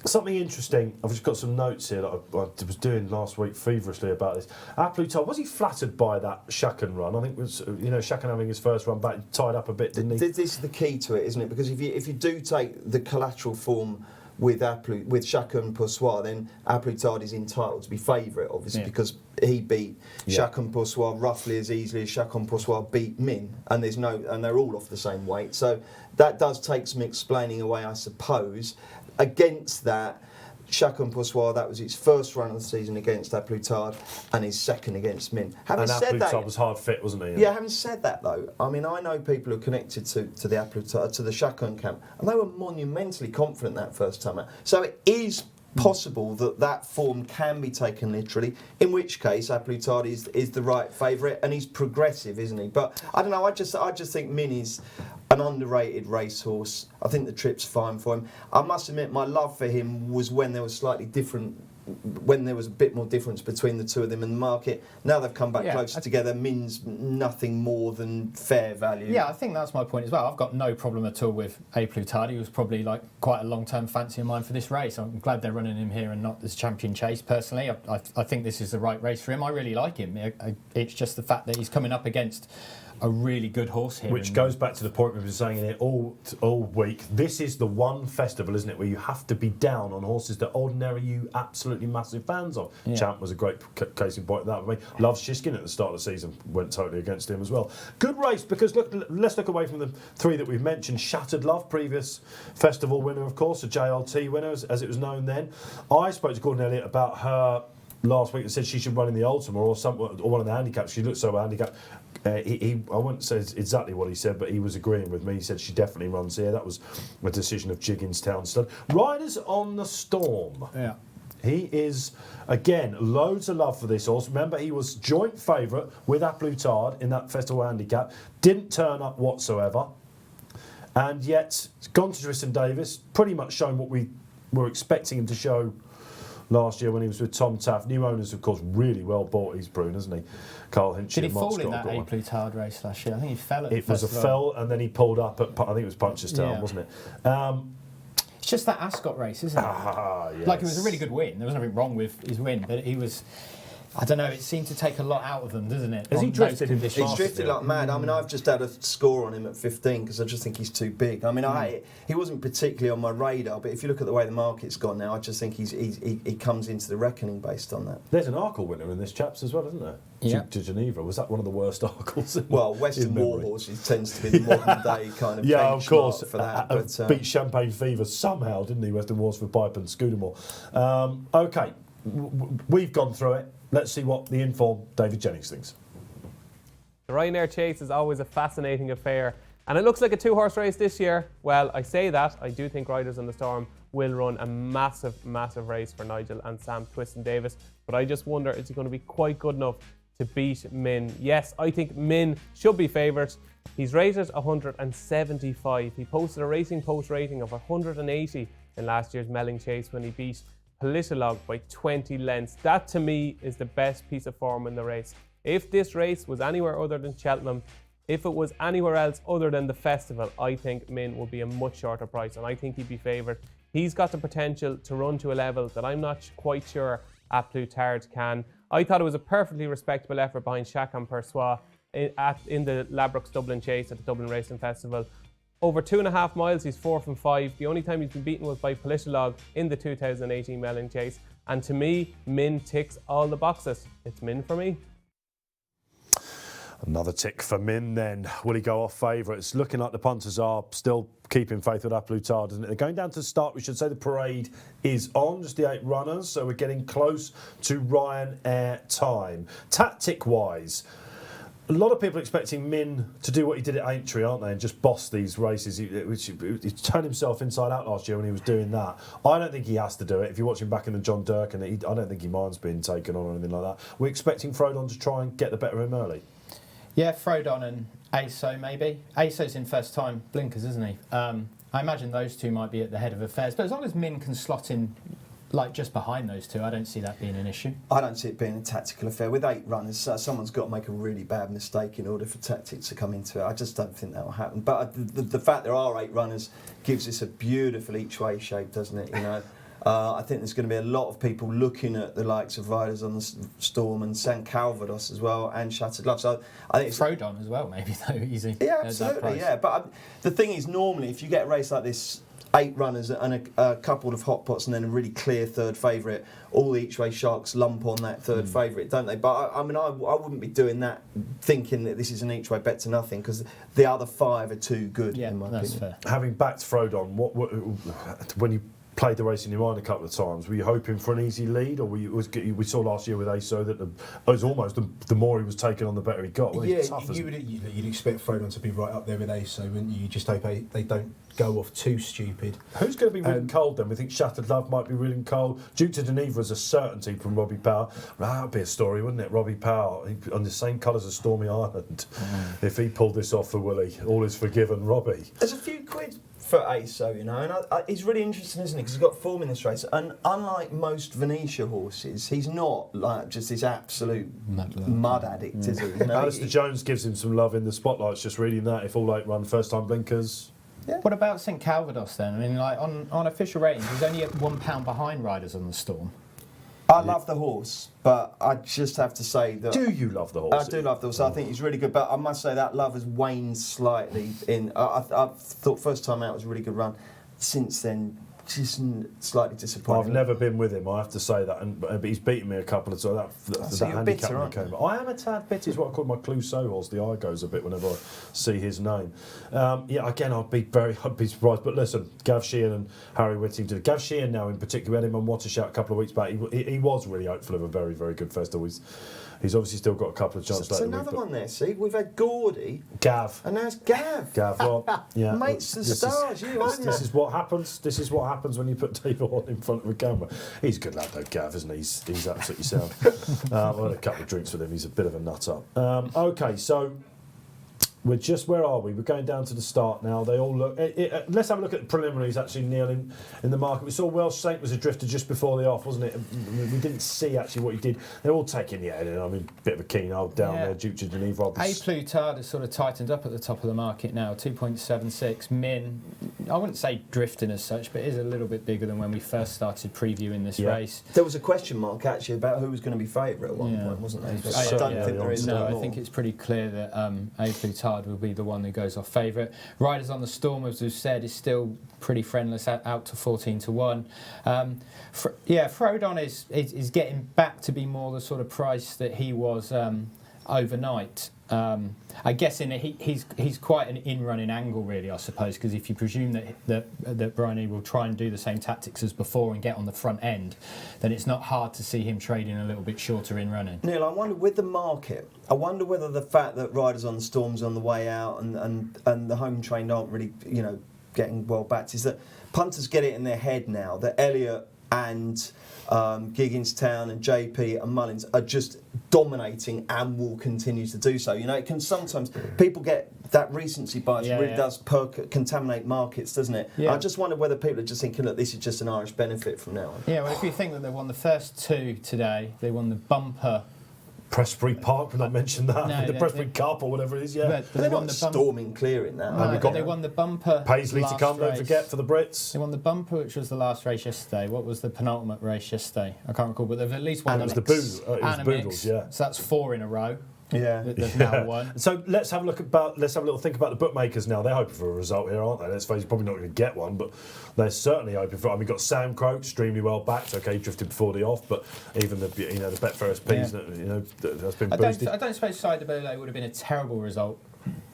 Something interesting, I've just got some notes here that I was doing last week feverishly about this. A Plutard, was he flattered by that Chacun run? I think it was, Chacun having his first run back, tied up a bit, didn't he? This is the key to it, isn't it? Because if you do take the collateral form with Chacun Pour Soi, then A Plutard is entitled to be favourite, obviously, because he beat Chacun Pour Soi roughly as easily as Chacun Pour Soi beat Min, and they're all off the same weight. So that does take some explaining away, I suppose. Against that, Chacun Pour Soi, that was his first run of the season against A Plutard and his second against Min. Having said that, A Plutard was hard fit, wasn't he? Yeah, having said that though, I mean, I know people who are connected to the A Plutard, to the Chacun camp, and they were monumentally confident that first time out. So it is possible that form can be taken literally, in which case A Plutard is the right favourite, and he's progressive, isn't he? But I don't know, I just think Min is an underrated racehorse. I think the trip's fine for him. I must admit, my love for him was when there was when there was a bit more difference between the two of them in the market. Now they've come back closer together. Min's nothing more than fair value. Yeah, I think that's my point as well. I've got no problem at all with A Plutard. He was probably quite a long-term fancy of mine for this race. I'm glad they're running him here and not as Champion Chase. Personally, I think this is the right race for him. I really like him. It's just the fact that he's coming up against a really good horse here. Which goes back to the point we've been saying in it all week. This is the one festival, isn't it, where you have to be down on horses that ordinarily you absolutely massive fans of. Yeah. Champ was a great case in point of that. I mean, loves Shiskin at the start of the season, went totally against him as well. Good race, because let's look away from the three that we've mentioned. Shattered Love, previous festival winner, of course, a JLT winner, as it was known then. I spoke to Gordon Elliott about her last week and said she should run in the Ultima or one of the handicaps. She looked so handicapped. I wouldn't say exactly what he said, but he was agreeing with me. He said she definitely runs here. That was a decision of Jiggins Townsend. Riders on the Storm. Yeah. He is, again, loads of love for this horse. Remember, he was joint favourite with A Plutard in that festival handicap. Didn't turn up whatsoever. And yet, gone to Tristan Davis, pretty much shown what we were expecting him to show last year when he was with Tom Taft. New owners, of course, really well bought his Brune, hasn't he? Carl Hinchy. Did he fall in that A Plutard race last year? I think he fell at the festival. It was a fell, and then he pulled up at, I think it was Punchestown, wasn't it? It's just that Ascot race, isn't it? Yes. It was a really good win. There was nothing wrong with his win, but he was... I don't know, it seemed to take a lot out of them, doesn't it? Has he drifted in this? He's drifted like mad. I mean, I've just had a score on him at 15 because I just think he's too big. I mean, he wasn't particularly on my radar, but if you look at the way the market's gone now, I just think he comes into the reckoning based on that. There's an Arkle winner in this, chaps, as well, isn't there? Yeah. To Geneva. Was that one of the worst Arkles? Well, Western War Horses tends to be the modern day kind of of course for that. But, beat Champagne Fever somehow, didn't he? Western Wars for Pipe and Scudamore. Okay, we've gone through it. Let's see what the informed David Jennings thinks. The Ryanair Chase is always a fascinating affair, And it looks like a 2-horse race this year. Well, I say that. I do think Riders on the Storm will run a massive, massive race for Nigel and Sam Twiston-Davis. But I just wonder, is he going to be quite good enough to beat Min? Yes, I think Min should be favourite. He's rated 175. He posted a Racing Post rating of 180 in last year's Mellon Chase when he beat Politolog by 20 lengths. That to me is the best piece of form in the race. If this race was anywhere other than Cheltenham, if it was anywhere else other than the festival, I think Min will be a much shorter price, and I think he'd be favoured. He's got the potential to run to a level that I'm not quite sure A Plus Tard can. I thought it was a perfectly respectable effort behind Chacun Persois in the Ladbrokes Dublin Chase at the Dublin Racing Festival. Over 2.5 miles, he's 4 from 5. The only time he's been beaten was by Politolog in the 2018 Mellon Chase. And to me, Min ticks all the boxes. It's Min for me. Another tick for Min then. Will he go off favourites? Looking like the punters are still keeping faith with A Plus Tard, isn't it? They're going down to the start. We should say the parade is on, just the 8 runners, so we're getting close to Ryanair time. Tactic-wise, a lot of people are expecting Min to do what he did at Aintree, aren't they, and just boss these races. He turned himself inside out last year when he was doing that. I don't think he has to do it. If you watch him back in the John Durkan, I don't think he minds being taken on or anything like that. We're expecting Frodon to try and get the better of him early. Yeah, Frodon and ASO maybe. ASO's in first time blinkers, isn't he? I imagine those two might be at the head of affairs. But as long as Min can slot in like just behind those two, I don't see that being an issue. I don't see it being a tactical affair. With 8 runners, someone's got to make a really bad mistake in order for tactics to come into it. I just don't think that will happen. But the fact there are 8 runners gives this a beautiful each-way shape, doesn't it? You know, I think there's going to be a lot of people looking at the likes of Riders on the Storm and San Calvados as well, and Shattered Love. So I think it's Frodon as well, maybe though. Easy. Yeah, absolutely. Yeah, but the thing is, normally if you get a race like this, 8 runners and a couple of hot pots and then a really clear third favourite, all the each way sharks lump on that third favourite, don't they? But I mean, I wouldn't be doing that thinking that this is an each way bet to nothing, because the other 5 are too good, in my opinion. Fair. Having backed Frodon, when you played the race in your mind a couple of times, were you hoping for an easy lead, or we saw last year with ASO that it was almost the more he was taken on, the better he got? Yeah, you'd expect Frodon to be right up there with ASO, wouldn't you? You just hope they don't go off too stupid. Who's going to be reeling cold then? We think Shattered Love might be reeling cold. Duke to Geneva is a certainty from Robbie Power. That would be a story, wouldn't it? Robbie Power on the same colours as Stormy Island. If he pulled this off for Willie, all is forgiven, Robbie. There's a few quid for ASO, you know, and he's really interesting, isn't he? Because he's got form in this race, and unlike most Venetia horses, he's not like just this absolute mud addict, is he? You know, Alistair Jones gives him some love in the spotlights. Just reading that, if all 8 run first time blinkers. Yeah. What about St Calvados then? I mean, like on official ratings, he's only at £1 behind Riders on the Storm. I love the horse, but I just have to say that... Do you love the horse? I do love the horse. I think he's really good, but I must say that love has waned slightly. I thought first time out was a really good run. Since then, just slightly disappointing. I've never been with him, I have to say that, but he's beaten me a couple of times. That handicap when he came. I am a tad bitter, is what I call my Clouseau horse. The eye goes a bit whenever I see his name. Again, I'd be surprised. But listen, Gav Sheehan and Harry Whittington. Gav Sheehan now in particular, we had him on Watershout a couple of weeks back. He was really hopeful of a very, very good festival. He's obviously still got a couple of chances later. There's another one there, see? We've had Gordy. Gav. And now it's Gav. Well, yeah. Mates and stars, this is what happens. This is what happens when you put people on in front of a camera. He's a good lad though, Gav, isn't he? He's absolutely sound. I had a couple of drinks with him. He's a bit of a nut up. Okay, so we're just, where are we? We're going down to the start now. They all look... let's have a look at the preliminaries, actually, Neil, in the market. We saw Welsh Saint was a drifter just before the off, wasn't it? We didn't see, actually, what he did. They're all taking the head in. I mean, bit of a keen old down there, Duke to Geneva. A Plus Tard has sort of tightened up at the top of the market now, 2.76. Min, I wouldn't say drifting as such, but is a little bit bigger than when we first started previewing this race. There was a question mark, actually, about who was going to be favourite at one point, wasn't there? But I don't think there is no, I think it's pretty clear that A Plus Tard will be the one that goes off favourite. Riders on the Storm, as we've said, is still pretty friendless, out to 14-1. Frodon is getting back to be more the sort of price that he was overnight. I guess he's quite an in-running angle, really, I suppose, because if you presume that Bryony will try and do the same tactics as before and get on the front end, then it's not hard to see him trading a little bit shorter in running. Neil, I wonder with the market, I wonder whether the fact that Riders on the Storm's on the way out and the home trained aren't really, getting well backed, is that punters get it in their head now that Elliott and Gigginstown and JP and Mullins are just dominating and will continue to do so. It can sometimes, people get that recency bias, really does contaminate markets, doesn't it? Yeah. I just wonder whether people are just thinking, look, this is just an Irish benefit from now on. Yeah, well, if you think that they won the first two today, they won the bumper. Prestbury Park, we've not mentioned that. No, the Prestbury Cup or whatever it is, yeah. But they won the storming clear in that. No, they won the bumper. Paisley to come, don't forget, for the Brits. They won the bumper, which was the last race yesterday. What was the penultimate race yesterday? I can't recall, but they've at least won and it was the Boodles, yeah. So that's 4 in a row. Yeah, there's now one. So let's have a little think about the bookmakers now. They're hoping for a result here, aren't they? Let's face it, probably not going to get one, but they're certainly hoping for. I mean, we've got Samcro, extremely well backed. Okay, drifted before the off, but even the Betfair SPs, that's been boosted. I don't suppose Sidebole would have been a terrible result,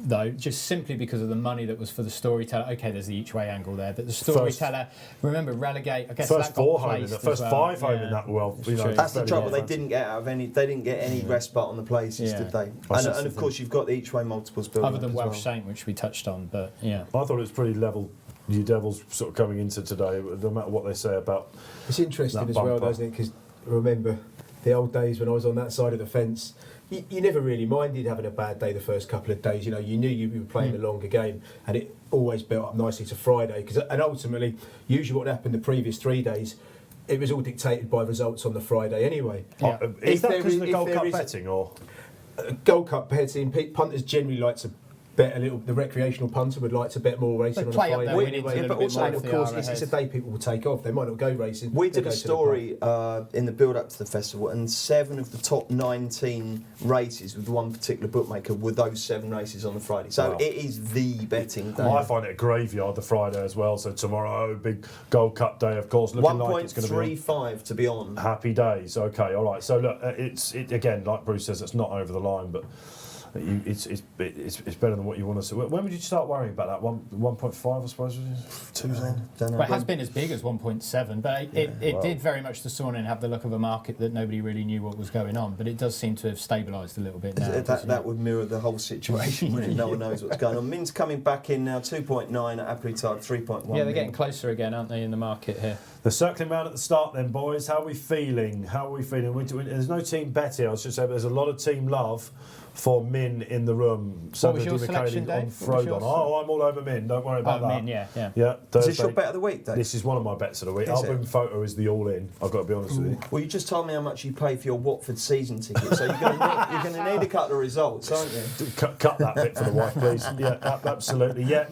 though, just simply because of the money that was for the storyteller. Okay, there's the each way angle there, but the storyteller, remember, relegate. I guess first that got 4 home in that, first 5 home in that. Well, that's the trouble. They didn't get out of any. They didn't get any respite on the places, did they? And of course, you've got the each way multiples building. Other than Welsh Saint, which we touched on, but yeah. I thought it was pretty level. New Devils sort of coming into today, no matter what they say about. It's interesting as well, doesn't it? Because remember the old days when I was on that side of the fence. You never really minded having a bad day the first couple of days. You knew you were playing a longer game, and it always built up nicely to Friday. And ultimately, usually what happened the previous 3 days, it was all dictated by results on the Friday anyway. Yeah. Is that because of the Gold Cup betting, or Gold Cup betting? Punters generally like to bet a little. The recreational punter would like to bet more racing on a Friday anyway. But also, of course, it's a day people will take off. They might not go racing. We did a story in the build-up to the festival, and 7 of the top 19 races with one particular bookmaker were those 7 races on the Friday. So it is the betting day. I find it a graveyard the Friday as well. So tomorrow, big Gold Cup day, of course. Looking like it's going to be 1.35 to be on. Happy days. Okay, all right. So look, it's again, like Bruce says, it's not over the line, but. It's better than what you want to see. When would you start worrying about that? 1.5, I suppose. 2's on. Well, it has been as big as 1.7, but it did very much this morning have the look of a market that nobody really knew what was going on. But it does seem to have stabilised a little bit now. That would mirror the whole situation when no one knows what's going on. Min's coming back in now, 2.9 at Apritard, 3.1. Yeah, they're getting closer again, aren't they, in the market here? They're circling round at the start then, boys. How are we feeling? There's no team bet here. I was just saying, there's a lot of team love for Min in the room. What was your selection, Dave? On Frodon. I'm all over Min. Don't worry about that. Min, yeah. Is this your bet of the week, Dave? This is one of my bets of the week. Album photo is the all-in. I've got to be honest with you. Well, you just told me how much you pay for your Watford season ticket, so you're going to need a couple of results, aren't you? Cut that bit for the wife, please. Yeah, absolutely. Yeah,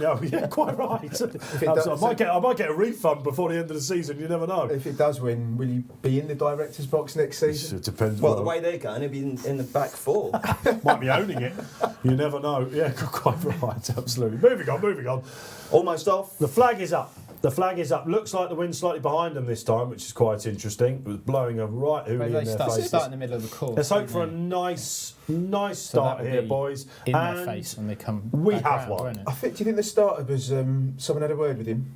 quite right. I might get a refund before the end of the season. You never know. If it does win, will you be in the director's box next season? It depends. Well, the way they're going, it'll be in the back 4. Might be owning it. You never know. Yeah, quite right. Absolutely. Moving on. Almost off. The flag is up. Looks like the wind's slightly behind them this time, which is quite interesting. It was blowing a right hoolie in their faces. Start in the middle of the course. Let's hope for a nice start here, boys. In their face when they come. We have one. Do you think the starter was someone had a word with him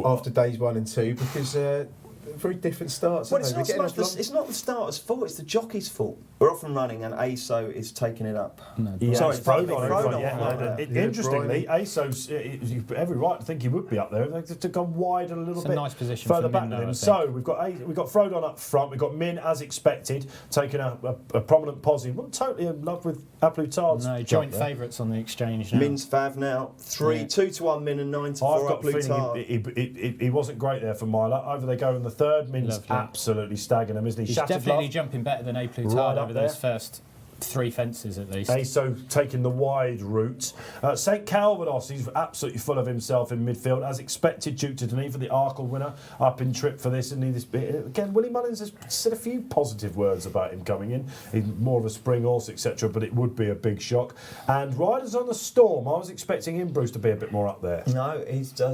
after days 1 and 2 because. Very different starts. Well, it's not the starter's fault, it's the jockey's fault. We're off and running, and ASO is taking it up. Sorry, Frodon. Interestingly, ASO's every right to think he would be up there. They've to go wide and a little bit nice position further back than him. So we've got Frodon up front. We've got Min, as expected, taking a prominent posse. Not totally in love with Aploutard's. No, joint favourites on the exchange now. Min's fav now. 2-1 Min and 9-4 Aploutard. He wasn't great there for Myler. Over they go in the third. Min's absolutely staggering them, isn't he? He's definitely jumping better than Aploutard over those first 3 fences at least. ASO taking the wide route. St Calvados, he's absolutely full of himself in midfield, as expected. Duke to Denis for the Arkle winner, up in trip for this. And again, Willie Mullins has said a few positive words about him coming in. He's more of a spring horse, etc. But it would be a big shock. And Riders on the Storm, I was expecting him, Bruce, to be a bit more up there. No,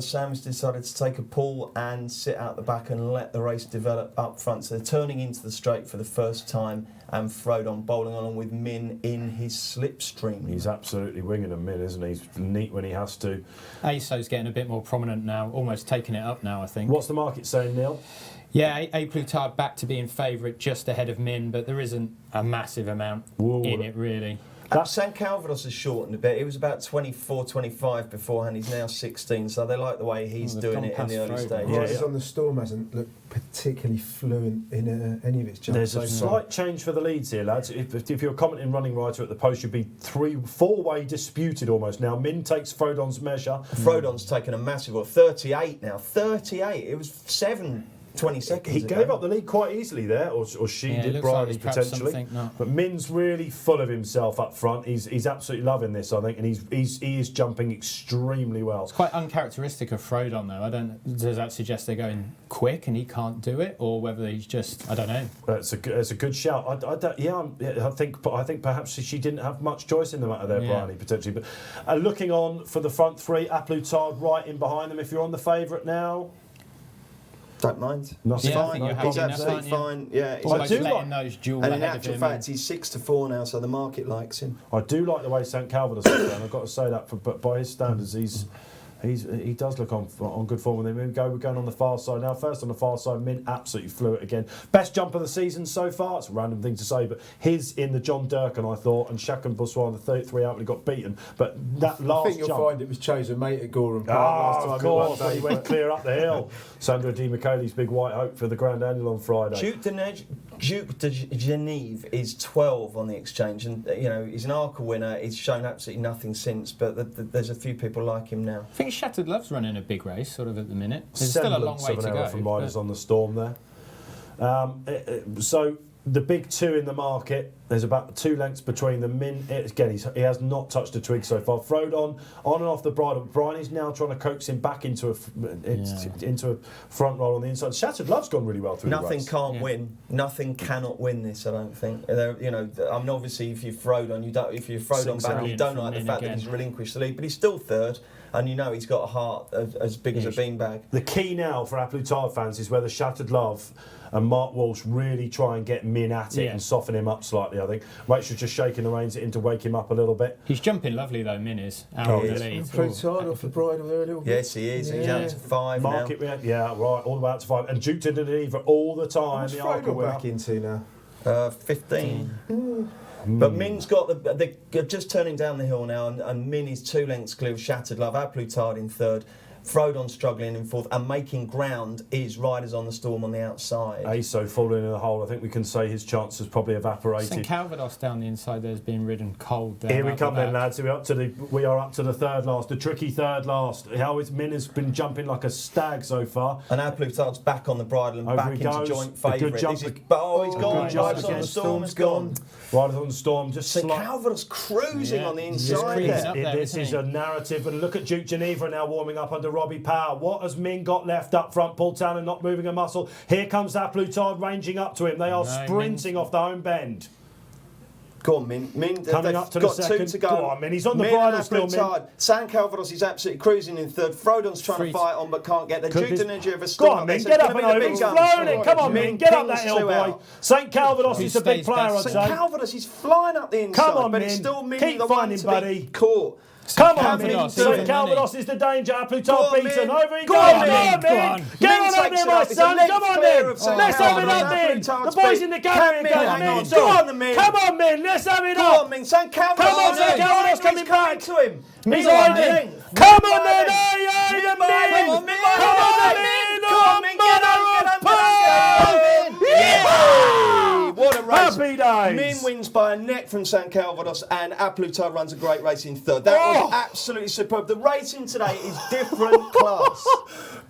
Sam's decided to take a pull and sit out the back and let the race develop up front. So they're turning into the straight for the first time. and Frodon bowling on with Min in his slipstream. He's absolutely winging them, Min, isn't he? He's neat when he has to. ASO's getting a bit more prominent now, almost taking it up now, I think. What's the market saying, Neil? Yeah, A Plutard back to being favourite just ahead of Min, but there isn't a massive amount in it, really. San Calvados has shortened a bit. He was about 24, 25 beforehand. He's now 16, so they like the way he's doing it in the early stages. Rises on the Storm hasn't looked particularly fluent in any of its jumps. There's a slight change for the leads here, lads. If you're a commenting running writer at the Post, you'd be 4-way disputed almost now. Min takes Frodon's measure. Frodon's taken a massive, 38 now. 38. It was 20 seconds He ago. gave up the lead quite easily there, or she did, Bryony potentially. But Min's really full of himself up front. He's absolutely loving this, I think, and he is jumping extremely well. It's quite uncharacteristic of Frodon, though. Does that suggest they're going quick and he can't do it, or whether he's just, I don't know. It's a good shout. I think perhaps she didn't have much choice in the matter there, Bryony, potentially. But looking on for the front three, A Plutard right in behind them. If you're on the favourite now. Don't mind. Nothing. He's absolutely fine. Yeah, I do like those dual. And in actual fact, he's 6-4 now, so the market likes him. I do like the way St Calvados is going. I've got to say that, but by his standards, he does look on good form. And then we're going on the far side now. First on the far side, Min absolutely flew it again. Best jump of the season so far. It's a random thing to say, but his in the John Durkan, I thought, and Shakan Buswan, the 33 out when he got beaten. But that last jump, I think you'll find it was chosen mate at Gorham Park last time. Of course, he went clear up the hill. Sandro Di Michele's big white hope for the Grand Annual on Friday. Duke de Genève is 12 on the exchange, and he's an ARCA winner. He's shown absolutely nothing since, but there's a few people like him now. I think Shattered Love's running a big race, sort of at the minute. There's still a long way to go. From riders on the Storm there. So the big two in the market, there's about 2 lengths between them. Min, again, he has not touched a twig so far. Frodon on and off the bridle. Bryony's now trying to coax him back into a front roll on the inside. Shattered Love's gone really well through the race. Nothing can't win. Nothing cannot win this, I don't think. Obviously, if you're Frodon back, you don't like the fact that he's relinquished the lead, but he's still third. And he's got a heart as big as a beanbag. The key now for A Plutard fans is whether Shattered Love and Mark Walsh really try and get Min at it and soften him up slightly, I think. Rachel's just shaking the reins in to wake him up a little bit. He's jumping lovely, though, Min is. Out of the lead. Plutard off the bridle there a little bit. Yes, he is. He's out to 5 market now. All the way out to 5. And Duke to the Geneva all the time. What's Frodon back into now? 15. But Min's got they're just turning down the hill now, and Min is 2 lengths clear of Shattered Love. A Plutard in third. Frodon struggling in fourth, and making ground is Riders on the Storm on the outside. ASO falling in the hole. I think we can say his chances probably evaporated. St Calvados down the inside there's been ridden cold there. Here we come then, lads. We are up to the third last, the tricky third last. Min has been jumping like a stag so far. And A Plutard's back on the bridle and Over back into joint favourite. He's gone. Riders on the Storm has gone. Riders on the Storm just St Calvados cruising on the inside there. This is a narrative, and look at Duke Geneva now warming up under Robbie Power. What has Min got left up front? Paul Townend not moving a muscle. Here comes A Plutard ranging up to him. They are sprinting off the home bend. Go on, Min. Coming up to the second. 2 to go. Go on, Min. He's on the bridle still, Min. San Calvados is absolutely cruising in third. Frodon's trying to fight on but can't get there. Duke de Geneva still. Go on, Min. Get up and over. He's flown it. Come on, Min. Get up that hill, boy. St Calvados is a big player, I'd say. St Calvados is flying up the inside. Come on, but Min. it's still Min Keep the one finding, to buddy. be caught. Come on, Min. St Calvados is the danger. A Plutard beaten. Over he goes. Go on, Min. Get on up there, my son. Come on, Min. Let's have it up, Min. The boys in the gallery are going, Min. Go on, Min. Come on, Min. Let's have it up. Go on, Min. St Calvados. Come on, St Calvados coming back to him. He's hiding. Come on, Min. Hey, Min. Come on, Min. Get on. Yeah. What a race. Happy days. Min wins by a neck from St Calvados, and A Plutard runs a great race in third. That was absolutely superb. The racing today is different class.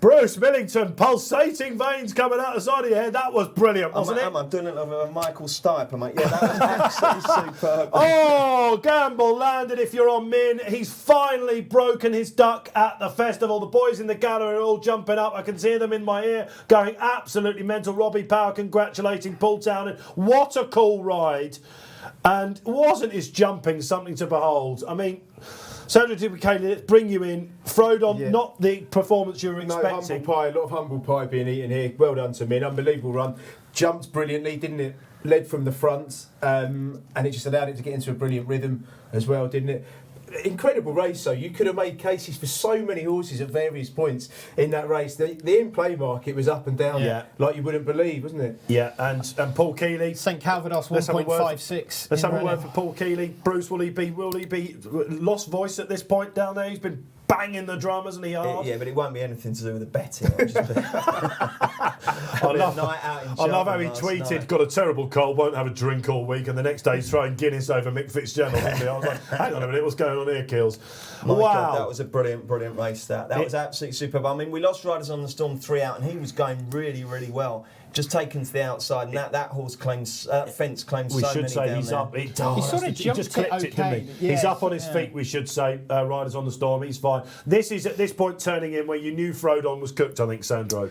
Bruce Millington, pulsating veins coming out the side of your head. That was brilliant, wasn't it? I'm doing it like a Michael Stipe, mate. Yeah, that was absolutely superb. Oh, Gamble landed if you're on Min. He's finally broken his duck at the festival. The boys in the gallery are all jumping up. I can hear them in my ear going absolutely mental. Robbie Power congratulating Paul Townend. What a cool ride. And wasn't his jumping something to behold? I mean, Sandro Di Michele, let's bring you in. Frodon, not the performance you were expecting. A lot of humble pie being eaten here. Well done to Min. Unbelievable run. Jumped brilliantly, didn't it? led from the front, and it just allowed it to get into a brilliant rhythm as well, didn't it? Incredible race, though. You could have made cases for so many horses at various points in that race. The in-play market was up and down, like you wouldn't believe, wasn't it? Yeah, and Paul Keeley. St Calvados 1.56. Let's have a word for Paul Keeley. Bruce, will he be lost voice at this point down there? He's been banging the drum, hasn't he? Yeah, but it won't be anything to do with the betting. I love how he tweeted, got a terrible cold, won't have a drink all week, and the next day he's throwing Guinness over Mick Fitzgerald. I was like, hang on a minute, what's going on here, Kills? Wow. God, that was a brilliant race, that was absolutely superb. I mean, we lost Riders on the Storm 3 out, and he was going really, really well. Just taken to the outside, and that horse claims, fence claims so many down there. We should say he's up. He sort of just clipped it, didn't he? Yeah, he's up on his feet, we should say. Riders on the Storm, he's fine. This is, at this point, turning in where you knew Frodon was cooked, I think, Sandro.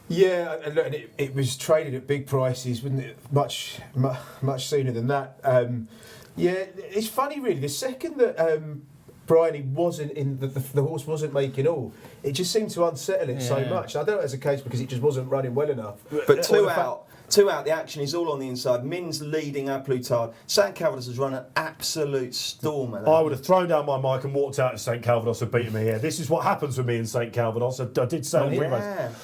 Yeah, and it was traded at big prices, wasn't it? Much sooner than that. Yeah, it's funny, really. The second that Bryony wasn't in, the horse wasn't making all, it just seemed to unsettle it so much. I don't know if it's a case because it just wasn't running well enough. But two out, the action is all on the inside. Min's leading A Plutard. St Calvados has run an absolute storm. I would have thrown down my mic and walked out if St Calvados had beaten me here. This is what happens with me in St Calvados. I did say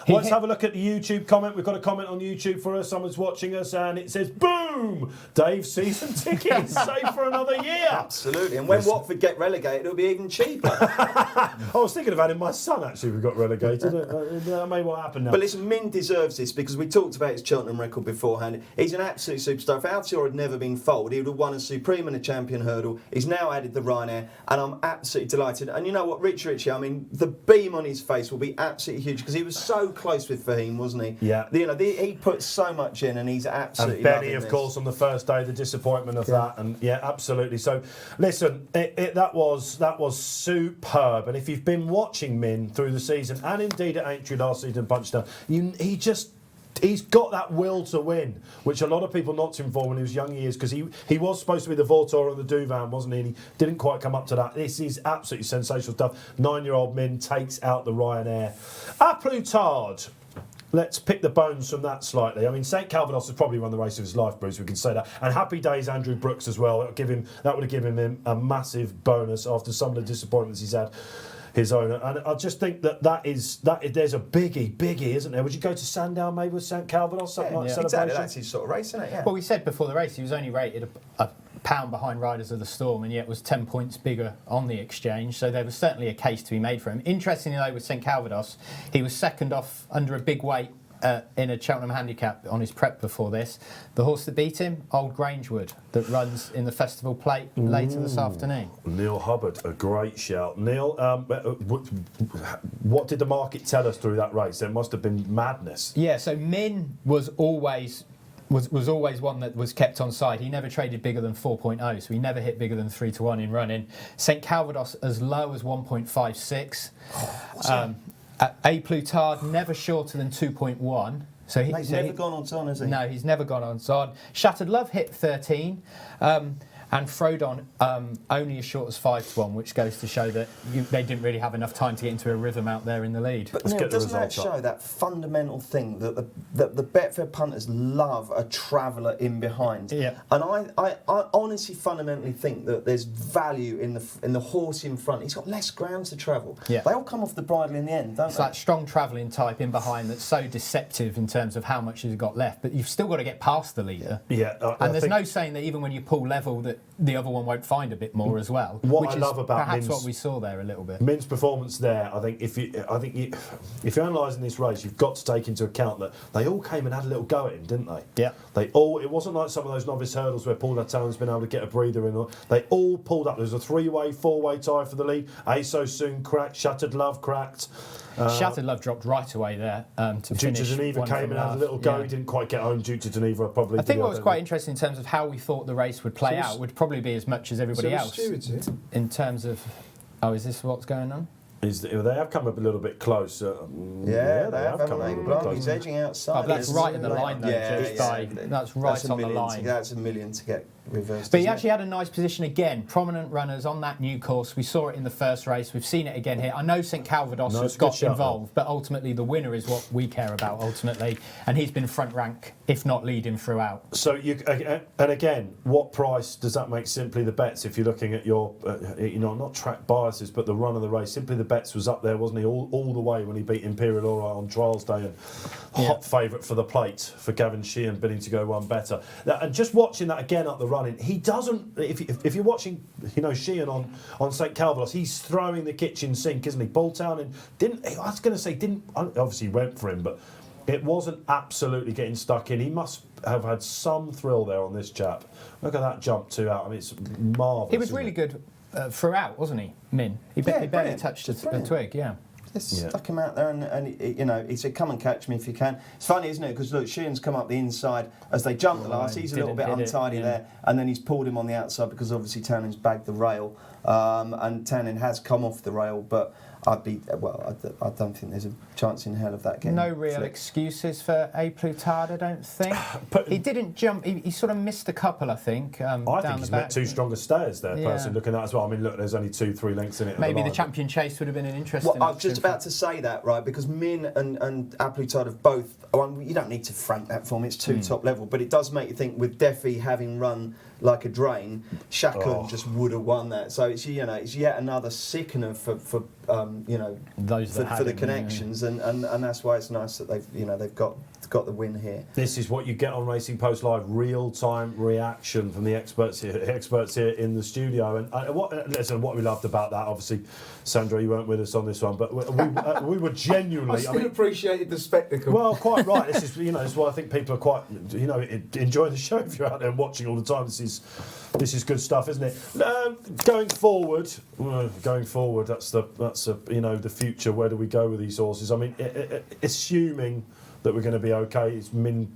Let's have a look at the YouTube comment. We've got a comment on YouTube for us. Someone's watching us and it says, boom! Dave, season tickets, save for another year. Absolutely. And when Watford get relegated, it'll be even cheaper. I was thinking of having my son, actually, we got relegated. That may well happen now. But listen, Min deserves this because we talked about his Cheltenham record beforehand. He's an absolute superstar. If Altior had never been foaled, he would have won a Supreme and a Champion hurdle. He's now added the Ryanair, and I'm absolutely delighted. And you know what, Richie, I mean, the beam on his face will be absolutely huge because he was so close with Fahim, wasn't he? Yeah. He put so much in, and he's absolutely. And Benny, of course, on the first day, the disappointment of that, and absolutely. So, listen, that was superb. And if you've been watching Min through the season, and indeed at Aintree last season, Punchdown, he's got that will to win, which a lot of people knocked him for when he was young years, because he was supposed to be the Vautour on the Duvan, wasn't he? And he didn't quite come up to that. This is absolutely sensational stuff. 9-year-old Min takes out the Ryanair. A Plutard. Let's pick the bones from that slightly. I mean, St Calvados has probably run the race of his life, Bruce, we can say that. And happy days, Andrew Brooks as well. That would have given him a massive bonus after some of the disappointments he's had. His owner, and I just think that there's a biggie, isn't there? Would you go to Sandown maybe with St Calvados, something like Celebration? Exactly, that's his sort of race, isn't it? Yeah. Well, we said before the race he was only rated a pound behind Riders of the Storm, and yet was 10 points bigger on the exchange. So there was certainly a case to be made for him. Interestingly, though, with St Calvados, he was second off under a big weight in a Cheltenham handicap on his prep before this. The horse that beat him, Old Grangewood, that runs in the Festival Plate later this afternoon. Neil Hubbard, a great shout. Neil, what did the market tell us through that race? There must have been madness. Yeah, so Min was always one that was kept on side. He never traded bigger than 4.0, so he never hit bigger than 3-1 in running. St Calvados as low as 1.56. A Plutard never shorter than 2.1. So he's never gone on son, has he? No, he's never gone on son. Shattered Love hit 13. And Frodon only as short as 5-1, which goes to show that they didn't really have enough time to get into a rhythm out there in the lead. But Neil, doesn't that show that fundamental thing that the Betfair punters love a traveller in behind? Yeah. And I honestly fundamentally think that there's value in the horse in front. He's got less ground to travel. Yeah. They all come off the bridle in the end, don't it's they? It's that strong travelling type in behind that's so deceptive in terms of how much he's got left. But you've still got to get past the leader. Yeah. And there's no saying that even when you pull level that the other one won't find a bit more as well. What I love about perhaps Min's, what we saw there a little bit. Min's performance there, I think if you're analysing this race, you've got to take into account that they all came and had a little go at him, didn't they? Yeah. It wasn't like some of those novice hurdles where Paul Lattone's been able to get a breather in. They all pulled up. There was a 3-way, 4-way tie for the lead. ASO soon cracked. Shattered Love cracked. Shattered Love dropped right away there to Duke finish. to Geneva came and had a little go. Yeah. He didn't quite get home. Duke to Geneva probably. I think what was quite interesting in terms of how we thought the race would play out would probably be as much as everybody else. In terms of, is this what's going on? They have come up a little bit closer. Yeah, they have come a little bit closer. He's edging outside. That's right in the line, though. That's right on the line. That's $1 million to get reversed. But he actually had a nice position again. Prominent runners on that new course. We saw it in the first race. We've seen it again here. I know St Calvados has got involved, but ultimately the winner is what we care about ultimately. And he's been front rank, if not leading throughout. So, and again, what price does that make Simply the Bets if you're looking at your, not track biases, but the run of the race? Simply the Bets was up there, wasn't he, all the way when he beat Imperial Ori on Trials Day, and hot favourite for the plate for Gavin Sheehan, bidding to go one better. And just watching that again up the running, he doesn't. If you're watching, Sheehan on St Calvados, he's throwing the kitchen sink, isn't he? Balltown didn't obviously went for him, but it wasn't absolutely getting stuck in. He must have had some thrill there on this chap. Look at that jump 2 out. I mean, it's marvellous. He was really good throughout, wasn't he, Min? He barely touched a twig, Just stuck him out there, and he said, "Come and catch me if you can." It's funny, isn't it? Because look, Sheehan's come up the inside as they jump the last. He's a little bit untidy there, and then he's pulled him on the outside because obviously Tannen's bagged the rail, and Tannen has come off the rail, but I don't think there's a chance in hell of that getting no real excuses for A Plutard, I don't think. He didn't jump. He sort of missed a couple, I think. I think he's met two stronger stayers there, personally, looking at that as well. I mean, look, there's only 2-3 lengths in it. Maybe the Champion Chase would have been an interesting. Well, I was just about to say that, right? Because Min and A Plutard have both. You don't need to frank that for me. It's too top level, but it does make you think. With Defi having run like a drain, Shakun just would have won that. So it's yet another sickener for those for the connections, and that's why it's nice that they've got the win here. This is what you get on Racing Post Live: real-time reaction from the experts here in the studio. And what we loved about that, obviously, Sandro, you weren't with us on this one, but we were genuinely. I still appreciated the spectacle. Well, quite right. This is this is why I think people are quite enjoy the show if you're out there watching all the time. This is good stuff, isn't it? Going forward, that's the future. Where do we go with these horses? I mean, assuming that we're going to be okay, Min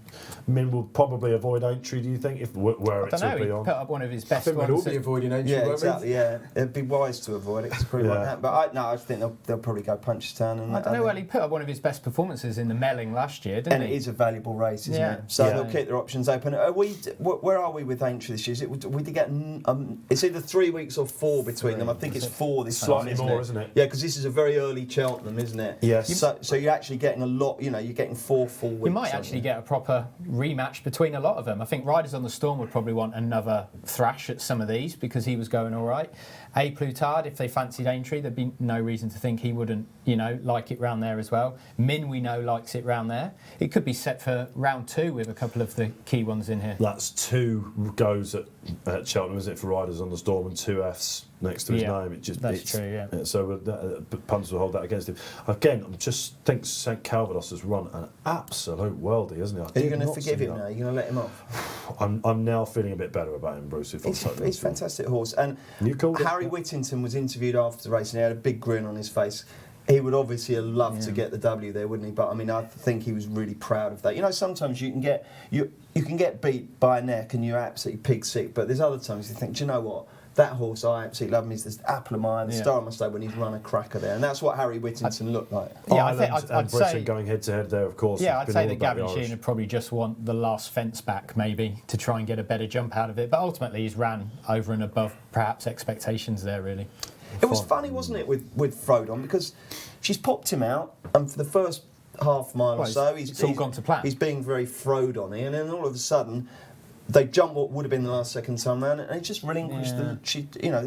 will probably avoid entry. Do you think if where it's he put up one of his best ones? We'll all be avoiding entry. Yeah, exactly. Yeah, it'd be wise to avoid it. But I think they'll probably go Punchestown. I don't know. Well, he put up one of his best performances in the Melling last year, didn't he? And it is a valuable race, isn't it? So they'll keep their options open. Where are we with entry this year? We did get it's either 3 weeks or 4 between them. I think it's 4 this time. Slightly more, isn't it? Yeah, because this is a very early Cheltenham, isn't it? Yes. So you're actually getting a lot. You're getting 4 full weeks. You might actually get a proper rematch between a lot of them. I think Riders on the Storm would probably want another thrash at some of these because he was going all right. A Plutard, if they fancied Aintree, there'd be no reason to think he wouldn't, like it round there as well. Min, we know, likes it round there. It could be set for round 2 with a couple of the key ones in here. That's 2 goes at Cheltenham, is it, for Riders on the Storm, and 2 Fs next to his name. That's true, yeah. So punters will hold that against him. Again, I just think St Calvados has run an absolute worldie, hasn't he? Are you going to forgive him now? Are you going to let him off? I'm now feeling a bit better about him, Bruce. He's a fantastic horse. And Harry Whittington was interviewed after the race and he had a big grin on his face. He would obviously have loved to get the W there, wouldn't he? But I mean, I think he was really proud of that. Sometimes you can get beat by a neck and you're absolutely pig sick, but there's other times you think, do you know what? That horse, I absolutely love him. He's the apple of my eye, the star of my stable when he's run a cracker there. And that's what Harry Whittington looked like. Yeah, Ireland and Britain going head-to-head there, of course. Yeah, I'd say that Gavin Sheehan would probably just want the last fence back, maybe, to try and get a better jump out of it. But ultimately, he's ran over and above, perhaps, expectations there, really. It was funny, wasn't it, with Frodon? Because she's popped him out, and for the first half mile or so, he's all gone to plan. He's being very Frodon-y, and then all of a sudden, they jumped what would have been the last second time round, and he just relinquished the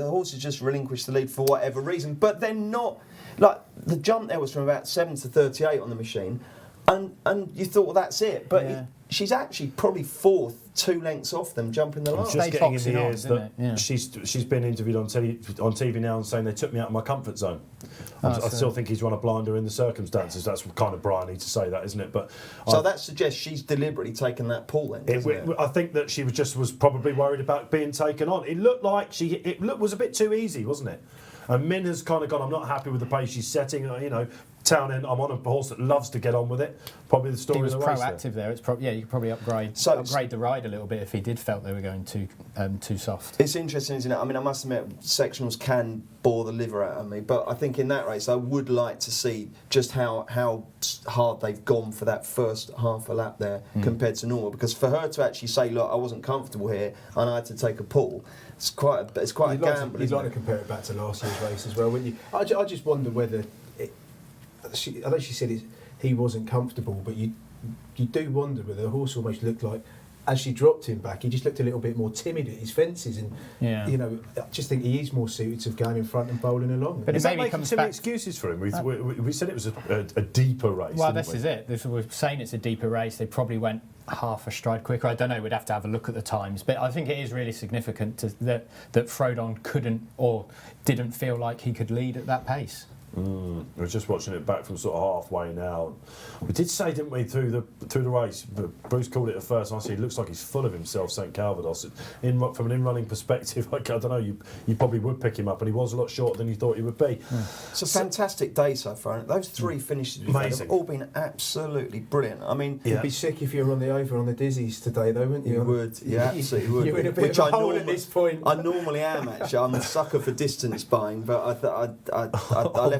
horses just relinquished the lead for whatever reason. But they're not like the jump there was from about 7 to 38 on the machine, and you thought, well, that's it. But she's actually probably 4th, 2 lengths off them, jumping the last. Just getting in the ears that she's been interviewed on TV now and saying they took me out of my comfort zone. I still think he's run a blinder in the circumstances. That's kind of Brian to say that, isn't it? But so that suggests she's deliberately taken that pull then, doesn't it? I think that she was probably worried about being taken on. It looked like was a bit too easy, wasn't it? And Min has kind of gone, I'm not happy with the pace she's setting. Townend, I'm on a horse that loves to get on with it. Probably the story He was of the race proactive there. It's you could probably upgrade the ride a little bit if he did felt they were going too soft. It's interesting, isn't it? I mean, I must admit, sectionals can bore the liver out of me, but I think in that race, I would like to see just how hard they've gone for that first half a lap there compared to normal. Because for her to actually say, "Look, I wasn't comfortable here, and I had to take a pull," it's quite a gamble. You'd like to compare it back to last year's race as well, wouldn't you? I just wonder whether I know she said he wasn't comfortable, but you do wonder whether the horse almost looked like, as she dropped him back, he just looked a little bit more timid at his fences, and you know, I just think he is more suited to going in front and bowling along. But is that making too many excuses for him? We said it was a deeper race. Well, this is it. We're saying it's a deeper race. They probably went half a stride quicker. I don't know. We'd have to have a look at the times, but I think it is really significant that Frodon couldn't or didn't feel like he could lead at that pace. We're just watching it back from sort of halfway now. We did say, didn't we, through the race, but Bruce called it at first, and I said, it looks like he's full of himself, St Calvados. From an in-running perspective, I don't know, you probably would pick him up, and he was a lot shorter than you thought he would be. It's a fantastic day so far. Those three finishes have all been absolutely brilliant. I mean, you'd be sick if you were on the over on the Dizzies today, though, wouldn't you? You would, yeah, absolutely would. You're in a bit of a hole at this point. I normally am, actually. I'm a sucker for distance buying, but I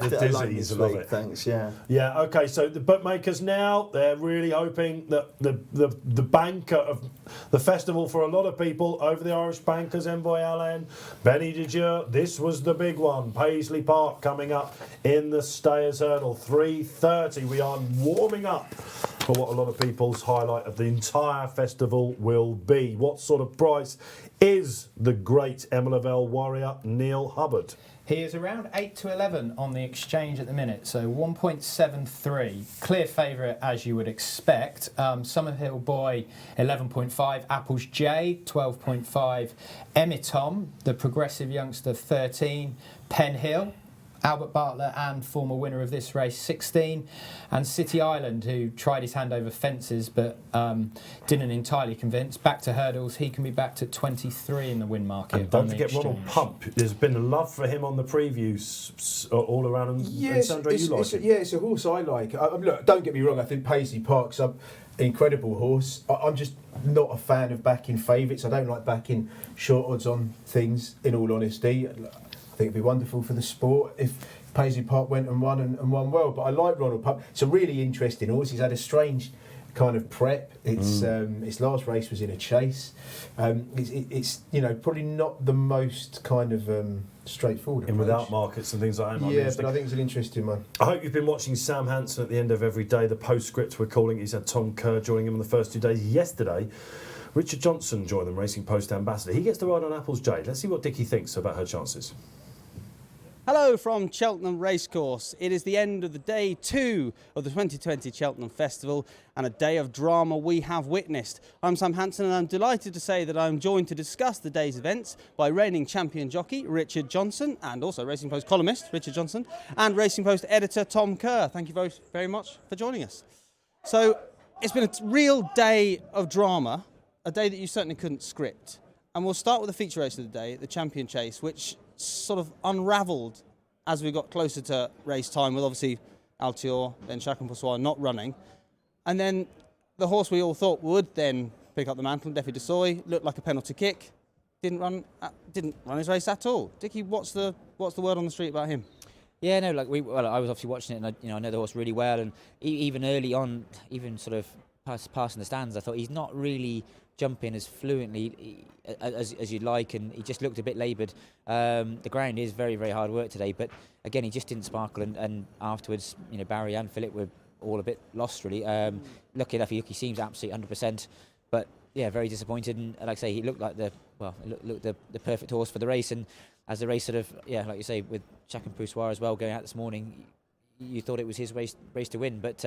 left it alone this week, thanks, yeah. Yeah, okay, so the bookmakers now, they're really hoping that the banker of the festival for a lot of people, over the Irish bankers, Envoy Allen, Benny Didier, this was the big one. Paisley Park coming up in the Stayers Hurdle, 3:30. We are warming up for what a lot of people's highlight of the entire festival will be. What sort of price is the great Emilavelle warrior, Neil Hubbard? He is around 8 to 11 on the exchange at the minute, so 1.73. Clear favourite, as you would expect. Summerhill Boy, 11.5. Apples J, 12.5. Emitom, the progressive youngster, 13. Penn Hill, Albert Bartlett and former winner of this race, 16. And City Island, who tried his hand over fences but didn't entirely convince. Back to hurdles, he can be backed at 23 in the win market. And don't forget Ronald Pump. There's been love for him on the previews all around. Yes, Sandro, you like him? Yeah, it's a horse I like. Look, don't get me wrong, I think Paisley Park's an incredible horse. I'm just not a fan of backing favourites. I don't like backing short odds on things, in all honesty. I think it'd be wonderful for the sport if Paisley Park went and won well. But I like Ronald Pump. It's a really interesting horse. He's had a strange kind of prep. It's his last race was in a chase. It's probably not the most kind of straightforward approach. Without markets and things like that. Yeah, but I think it's an interesting one. I hope you've been watching Sam Hansen at the end of every day. The postscript we're calling. He's had Tom Kerr joining him on the first 2 days. Yesterday, Richard Johnson joined them, Racing Post ambassador. He gets to ride on Apple's Jade. Let's see what Dickie thinks about her chances. Hello from Cheltenham Racecourse. It is the end of the day 2 of the 2020 Cheltenham Festival, and a day of drama we have witnessed. I'm Sam Hansen, and I'm delighted to say that I'm joined to discuss the day's events by reigning champion jockey Richard Johnson, and also Racing Post columnist Richard Johnson, and Racing Post editor Tom Kerr. Thank you both very much for joining us. So it's been a real day of drama, a day that you certainly couldn't script. And we'll start with the feature race of the day, the Champion Chase, which sort of unravelled as we got closer to race time, with obviously Altior, then Chacun-Pour-Soi not running. And then the horse we all thought would then pick up the mantle, Defi de Soy, looked like a penalty kick, didn't run his race at all. Dickie, what's the word on the street about him? Yeah, no, I was obviously watching it, and I know the horse really well, and even early on, even sort of passing the stands, I thought he's not really jumping as fluently as you'd like, and he just looked a bit laboured. The ground is very, very hard work today, but again, he just didn't sparkle, and afterwards, Barry and Philip were all a bit lost, really. Lucky enough, he seems absolutely 100%, but yeah, very disappointed, and like I say, he looked like the perfect horse for the race, and as the race sort of, like you say, with Chacun-Pour-Soi as well going out this morning, you thought it was his race to win, but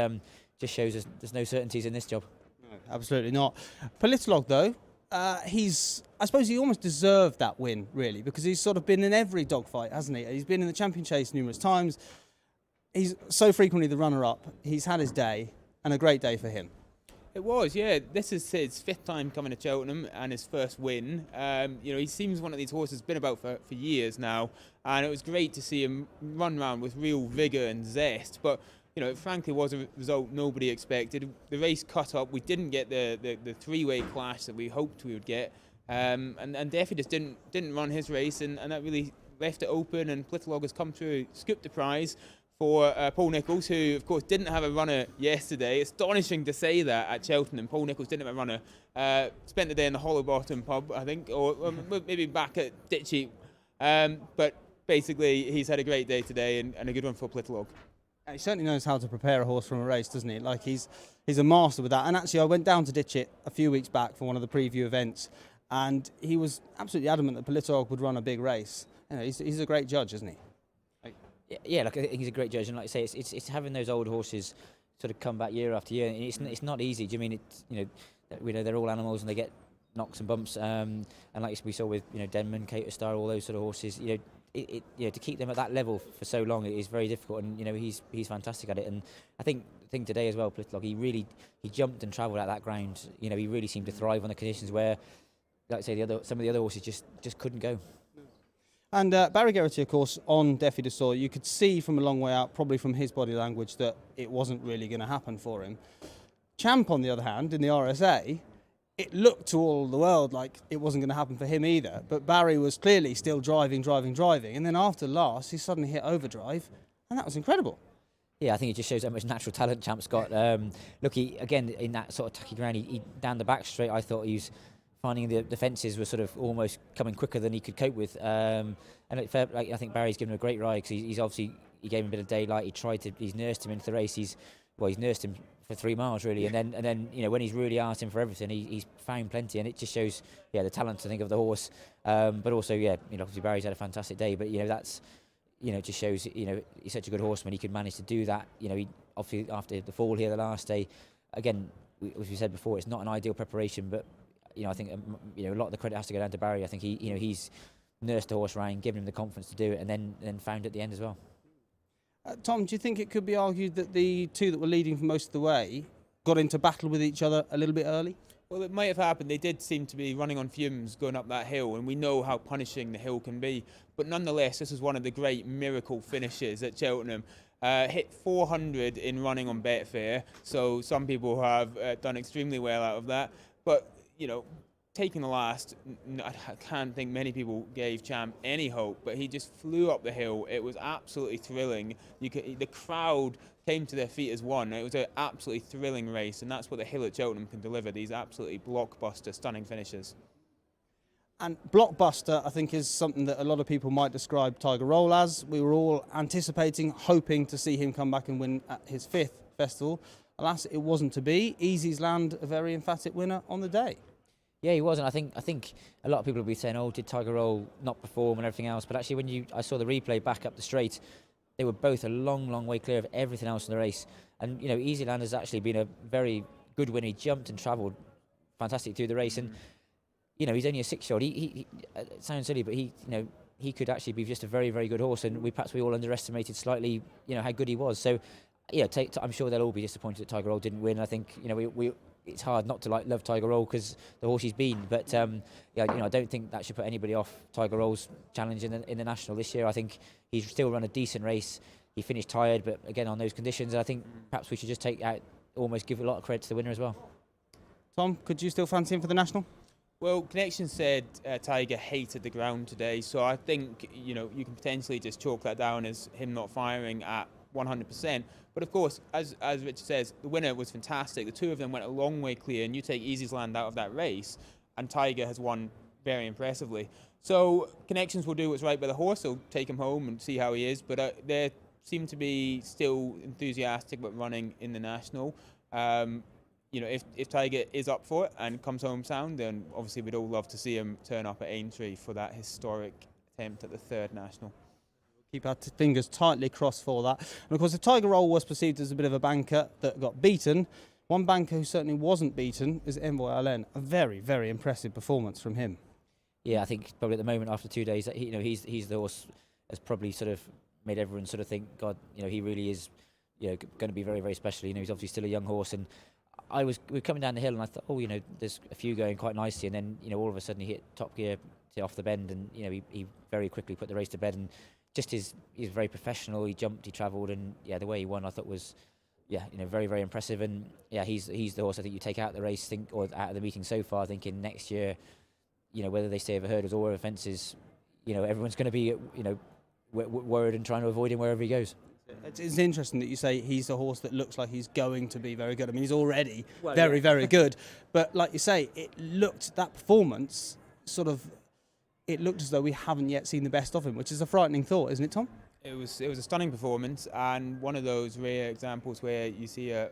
just shows us there's no certainties in this job. No, absolutely not. Politolog, though, I suppose he almost deserved that win, really, because he's sort of been in every dogfight, hasn't he? He's been in the Champion Chase numerous times. He's so frequently the runner-up. He's had his day, and a great day for him. It was, yeah. This is his 5th time coming to Cheltenham and his first win. He seems one of these horses been about for years now, and it was great to see him run around with real vigour and zest. But it frankly was a result nobody expected. The race cut up. We didn't get the three-way clash that we hoped we would get. And Duffy just didn't run his race, and that really left it open, and Plitterlog has come through, scooped the prize for Paul Nicholls, who of course didn't have a runner yesterday. Astonishing to say that at Cheltenham. Paul Nicholls didn't have a runner. Spent the day in the Hollow Bottom pub, I think, or maybe back at Ditchy. But basically he's had a great day today, and a good one for Plitterlog. He certainly knows how to prepare a horse from a race, doesn't he? Like he's a master with that. And actually I went down to Ditchit a few weeks back for one of the preview events, and he was absolutely adamant that Plitterlog would run a big race. He's a great judge, isn't he? Yeah, like I think he's a great judge, and like I say, it's having those old horses sort of come back year after year. And it's not easy. Do you mean we know they're all animals and they get knocks and bumps. And like we saw with Denman, Cater Star, all those sort of horses. To keep them at that level for so long is very difficult. And he's fantastic at it. And I think today as well, Plitterlog, he jumped and travelled at that ground. He really seemed to thrive on the conditions where, like I say, some of the other horses just couldn't go. And Barry Geraghty, of course, on Défi de Sceaux, you could see from a long way out, probably from his body language, that it wasn't really going to happen for him. Champ, on the other hand, in the RSA, it looked to all the world like it wasn't going to happen for him either. But Barry was clearly still driving. And then after last, he suddenly hit overdrive, and that was incredible. Yeah, I think it just shows how much natural talent Champ's got. Look, again, in that sort of tacky ground, he down the back straight, I thought he was finding the fences were sort of almost coming quicker than he could cope with. And I think Barry's given him a great ride, because he's obviously, he gave him a bit of daylight. He's nursed him into the race. He's nursed him for 3 miles really, and then when he's really asked him for everything, he's found plenty, and it just shows the talent, I think, of the horse. But also obviously Barry's had a fantastic day, but that's it just shows he's such a good horseman. He could manage to do that. He obviously, after the fall here the last day, again, as we said before, it's not an ideal preparation, but I think a lot of the credit has to go down to Barry. I think he's nursed the horse around, given him the confidence to do it, and then found at the end as well. Tom, do you think it could be argued that the two that were leading for most of the way got into battle with each other a little bit early? Well, it might have happened. They did seem to be running on fumes going up that hill, and we know how punishing the hill can be. But nonetheless, this is one of the great miracle finishes at Cheltenham. Hit 400 in running on Betfair, so some people have done extremely well out of that. But taking the last, I can't think many people gave Champ any hope, but he just flew up the hill. It was absolutely thrilling. The crowd came to their feet as one. It was an absolutely thrilling race, and that's what the hill at Cheltenham can deliver, these absolutely blockbuster, stunning finishes. And blockbuster, I think, is something that a lot of people might describe Tiger Roll as. We were all anticipating, hoping to see him come back and win at his 5th festival. Alas, it wasn't to be. Easy's Land, a very emphatic winner on the day. Yeah, he was, and I think a lot of people will be saying, "Oh, did Tiger Roll not perform and everything else?" But actually, I saw the replay back up the straight, they were both a long, long way clear of everything else in the race. And Easy Land has actually been a very good winner. He jumped and travelled fantastic through the race, and he's only a 6-year-old. He it sounds silly, but he could actually be just a very, very good horse, and we all underestimated slightly how good he was. So I'm sure they'll all be disappointed that Tiger Roll didn't win. I think it's hard not to love Tiger Roll because the horse he's been, but I don't think that should put anybody off Tiger Roll's challenge in the national this year. I think he's still run a decent race. He finished tired, but again on those conditions, I think perhaps we should just almost give a lot of credit to the winner as well. Tom, could you still fancy him for the national? Well, Connection said Tiger hated the ground today, so I think you can potentially just chalk that down as him not firing at 100%. But of course, as Richard says, the winner was fantastic. The two of them went a long way clear, and you take Easy's Land out of that race, and Tiger has won very impressively. So Connections will do what's right by the horse. They'll take him home and see how he is. But they seem to be still enthusiastic about running in the national. If Tiger is up for it and comes home sound, then obviously we'd all love to see him turn up at Aintree for that historic attempt at the 3rd national. Keep our fingers tightly crossed for that. And of course, if Tiger Roll was perceived as a bit of a banker that got beaten, one banker who certainly wasn't beaten is Envoy Allen. A very, very impressive performance from him. Yeah, I think probably at the moment after 2 days, he's the horse has probably sort of made everyone sort of think, God, he really is, going to be very, very special. He's obviously still a young horse, and we were coming down the hill, and I thought, there's a few going quite nicely, and then all of a sudden he hit top gear off the bend, and he very quickly put the race to bed, and he's very professional. He jumped, he travelled, and the way he won I thought was very, very impressive. And he's the horse I think you take out of the race, or out of the meeting so far, thinking next year, whether they stay over hurdles or over fences, everyone's going to be worried and trying to avoid him wherever he goes. It's interesting that you say he's a horse that looks like he's going to be very good. I mean, he's already very good. But like you say, that performance it looked as though we haven't yet seen the best of him, which is a frightening thought, isn't it, Tom? It was a stunning performance, and one of those rare examples where you see a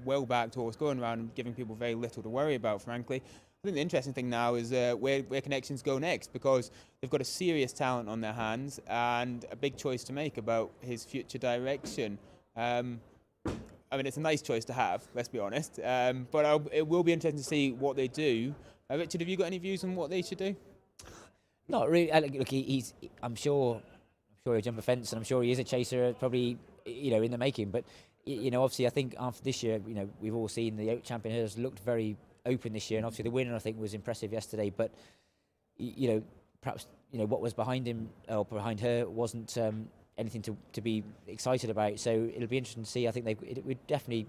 well-backed horse going around and giving people very little to worry about, frankly. I think the interesting thing now is where Connections go next, because they've got a serious talent on their hands and a big choice to make about his future direction. I mean, it's a nice choice to have, let's be honest, but it will be interesting to see what they do. Richard, have you got any views on what they should do? Not really. Look, I'm sure he'll jump a fence, and I'm sure he is a chaser, probably, in the making. But, obviously, I think after this year, we've all seen the champion hurdles looked very open this year, and obviously the winner I think was impressive yesterday. But, perhaps what was behind him or behind her wasn't anything to be excited about. So it'll be interesting to see. I think it would definitely,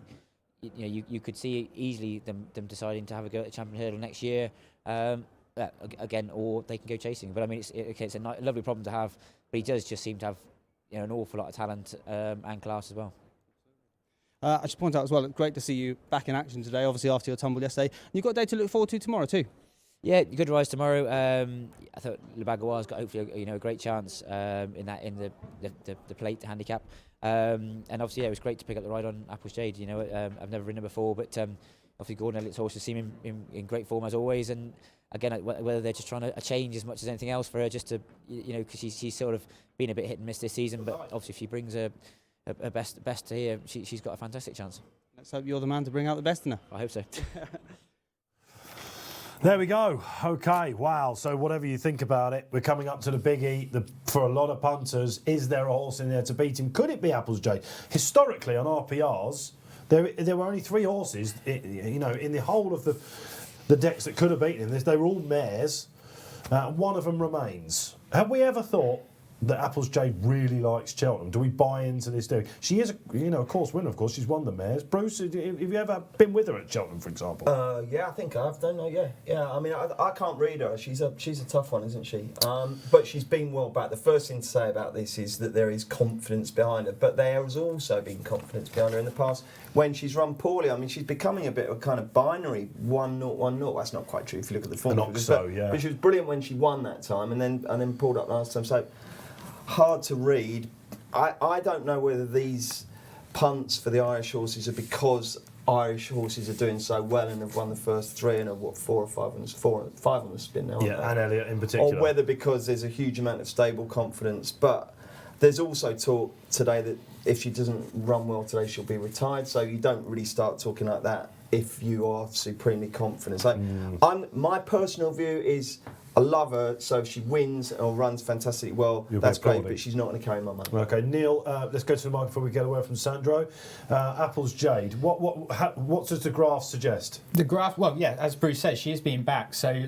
you could see easily them deciding to have a go at the champion hurdle next year. Again, or they can go chasing. But I mean, it's a lovely problem to have. But he does just seem to have an awful lot of talent and class as well. I should point out as well, it's great to see you back in action today, obviously after your tumble yesterday. You've got a day to look forward to tomorrow too. Yeah, good rise tomorrow. I thought Le Bagoir's got hopefully a great chance in the plate handicap. And obviously, it was great to pick up the ride on Apple's Jade. I've never ridden her before, but obviously Gordon Elliott's horses seem in great form as always. And again, whether they're just trying to change as much as anything else for her, just to because she's sort of been a bit hit and miss this season. But obviously, if she brings her best to here, she's got a fantastic chance. Let's hope you're the man to bring out the best in her. I hope so. There we go. Okay, wow. So whatever you think about it, we're coming up to the biggie. For a lot of punters, is there a horse in there to beat him? Could it be Apple's Jade? Historically, on RPRs, there were only 3 horses, in the whole of the decks that could have beaten him. They were all mares. One of them remains. Have we ever thought that Apple's Jade really likes Cheltenham? Do we buy into this doing? She is a course winner, of course. She's won the mares. Bruce, have you ever been with her at Cheltenham, for example? Yeah, I think I've done. Yeah. I mean, I can't read her. She's a tough one, isn't she? But she's been well back. The first thing to say about this is that there is confidence behind her, but there has also been confidence behind her in the past when she's run poorly. I mean, she's becoming a bit of a kind of binary 1-0, 1-0. That's not quite true if you look at the form. But she was brilliant when she won that time, and then pulled up last time. So hard to read. I don't know whether these punts for the Irish horses are because Irish horses are doing so well and have won the first 3 and are 4 or 5 on the 5 on the spin now. Yeah, and Elliott in particular. Or whether because there's a huge amount of stable confidence. But there's also talk today that if she doesn't run well today, she'll be retired. So you don't really start talking like that if you are supremely confident. My personal view is, I love her, so if she wins or runs fantastically well, that's great, but she's not going to carry my money. Okay, Neil, let's go to the mic before we get away from Sandro. Apple's Jade, what does the graph suggest? The graph, as Bruce says, she is being back. So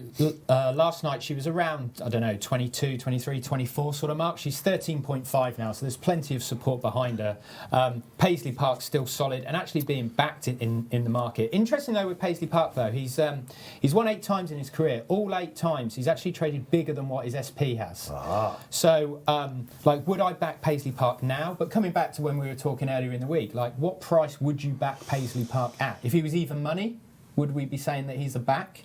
last night she was around, 22, 23, 24 sort of mark. She's 13.5 now, so there's plenty of support behind her. Paisley Park's still solid and actually being backed in the market. Interesting though with Paisley Park though, he's won 8 times in his career. All 8 times he's actually traded bigger than what his SP has. So, would I back Paisley Park now? But coming back to when we were talking earlier in the week, what price would you back Paisley Park at? If he was even money, would we be saying that he's a back?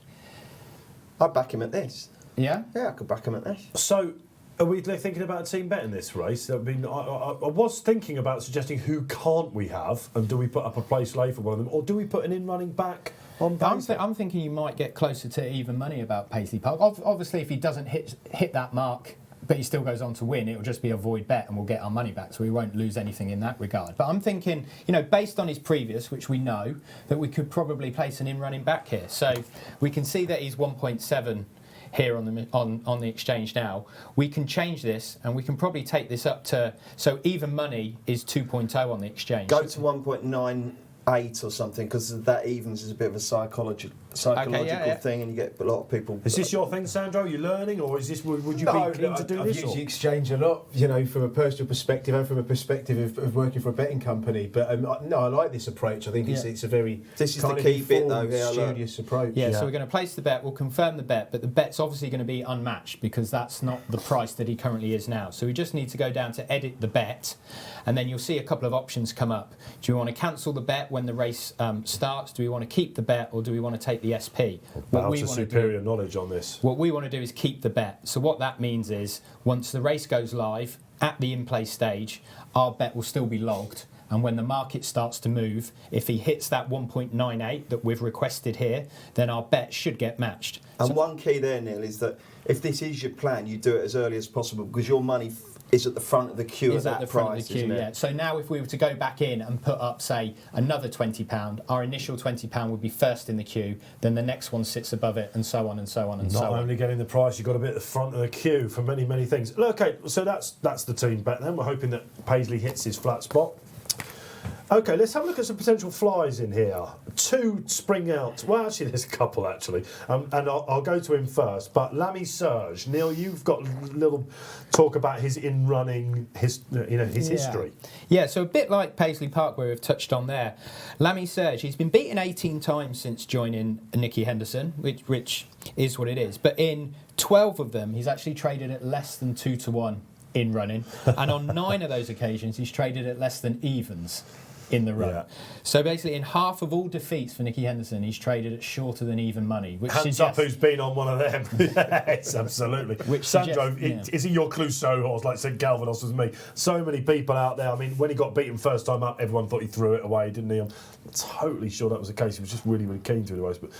I'd back him at this. Yeah? Yeah, I could back him at this. So, are we thinking about a team bet in this race? I mean, I was thinking about suggesting who can't we have, and do we put up a place lay for one of them, or do we put an in-running back on Paisley? I'm thinking you might get closer to even money about Paisley Park. Obviously, if he doesn't hit that mark, but he still goes on to win, it'll just be a void bet and we'll get our money back, so we won't lose anything in that regard. But I'm thinking, based on his previous, which we know, that we could probably place an in-running back here. So we can see that he's 1.7 here on the exchange now. We can change this and we can probably take this up to, so even money is 2.0 on the exchange. Go to 1.98 or something, because that evens is a bit of a psychological thing, and you get a lot of people. Is this your thing, Sandro? Are you learning, or is this? Would you be keen to do I've this? Used the exchange a lot, from a personal perspective and from a perspective of working for a betting company. But no, I like this approach. I think it's a very this is the key bit though. Studious approach. Yeah, so we're going to place the bet. We'll confirm the bet, but the bet's obviously going to be unmatched because that's not the price that he currently is now. So we just need to go down to edit the bet, and then you'll see a couple of options come up. Do we want to cancel the bet when the race starts? Do we want to keep the bet, or do we want to take the SP? Superior knowledge on this. What we want to do is keep the bet. So what that means is once the race goes live at the in-play stage, our bet will still be logged. And when the market starts to move, if he hits that 1.98 that we've requested here, then our bet should get matched. And one key there, Neil, is that if this is your plan, you do it as early as possible because your money is at the front of the queue at that price, isn't it? Yeah. So now if we were to go back in and put up, say, another £20, our initial £20 would be first in the queue, then the next one sits above it, and so on and so on and so on. Not only getting the price, you've got to be at the front of the queue for many, many things. Okay, so that's the team bet then. We're hoping that Paisley hits his flat spot. Okay, let's have a look at some potential flies in here. Two spring out. Well, actually, there's a couple, actually. And I'll go to him first. But Lamy Serge, Neil, you've got a little talk about his in-running, his history. Yeah, so a bit like Paisley Park, where we've touched on there. Lamy Serge, he's been beaten 18 times since joining Nicky Henderson, which is what it is. But in 12 of them, he's actually traded at less than 2-1 in running. And on 9 of those occasions, he's traded at less than evens in the run. Yeah. So basically, in half of all defeats for Nicky Henderson, he's traded at shorter than even money. Which Hands up who's been on one of them. Yes, absolutely. Which Sandro, is he your Clouseau horse like St Galvanos was me? So many people out there. I mean, when he got beaten first time up, everyone thought he threw it away, didn't he? I'm totally sure that was the case. He was just really, really keen to the race. But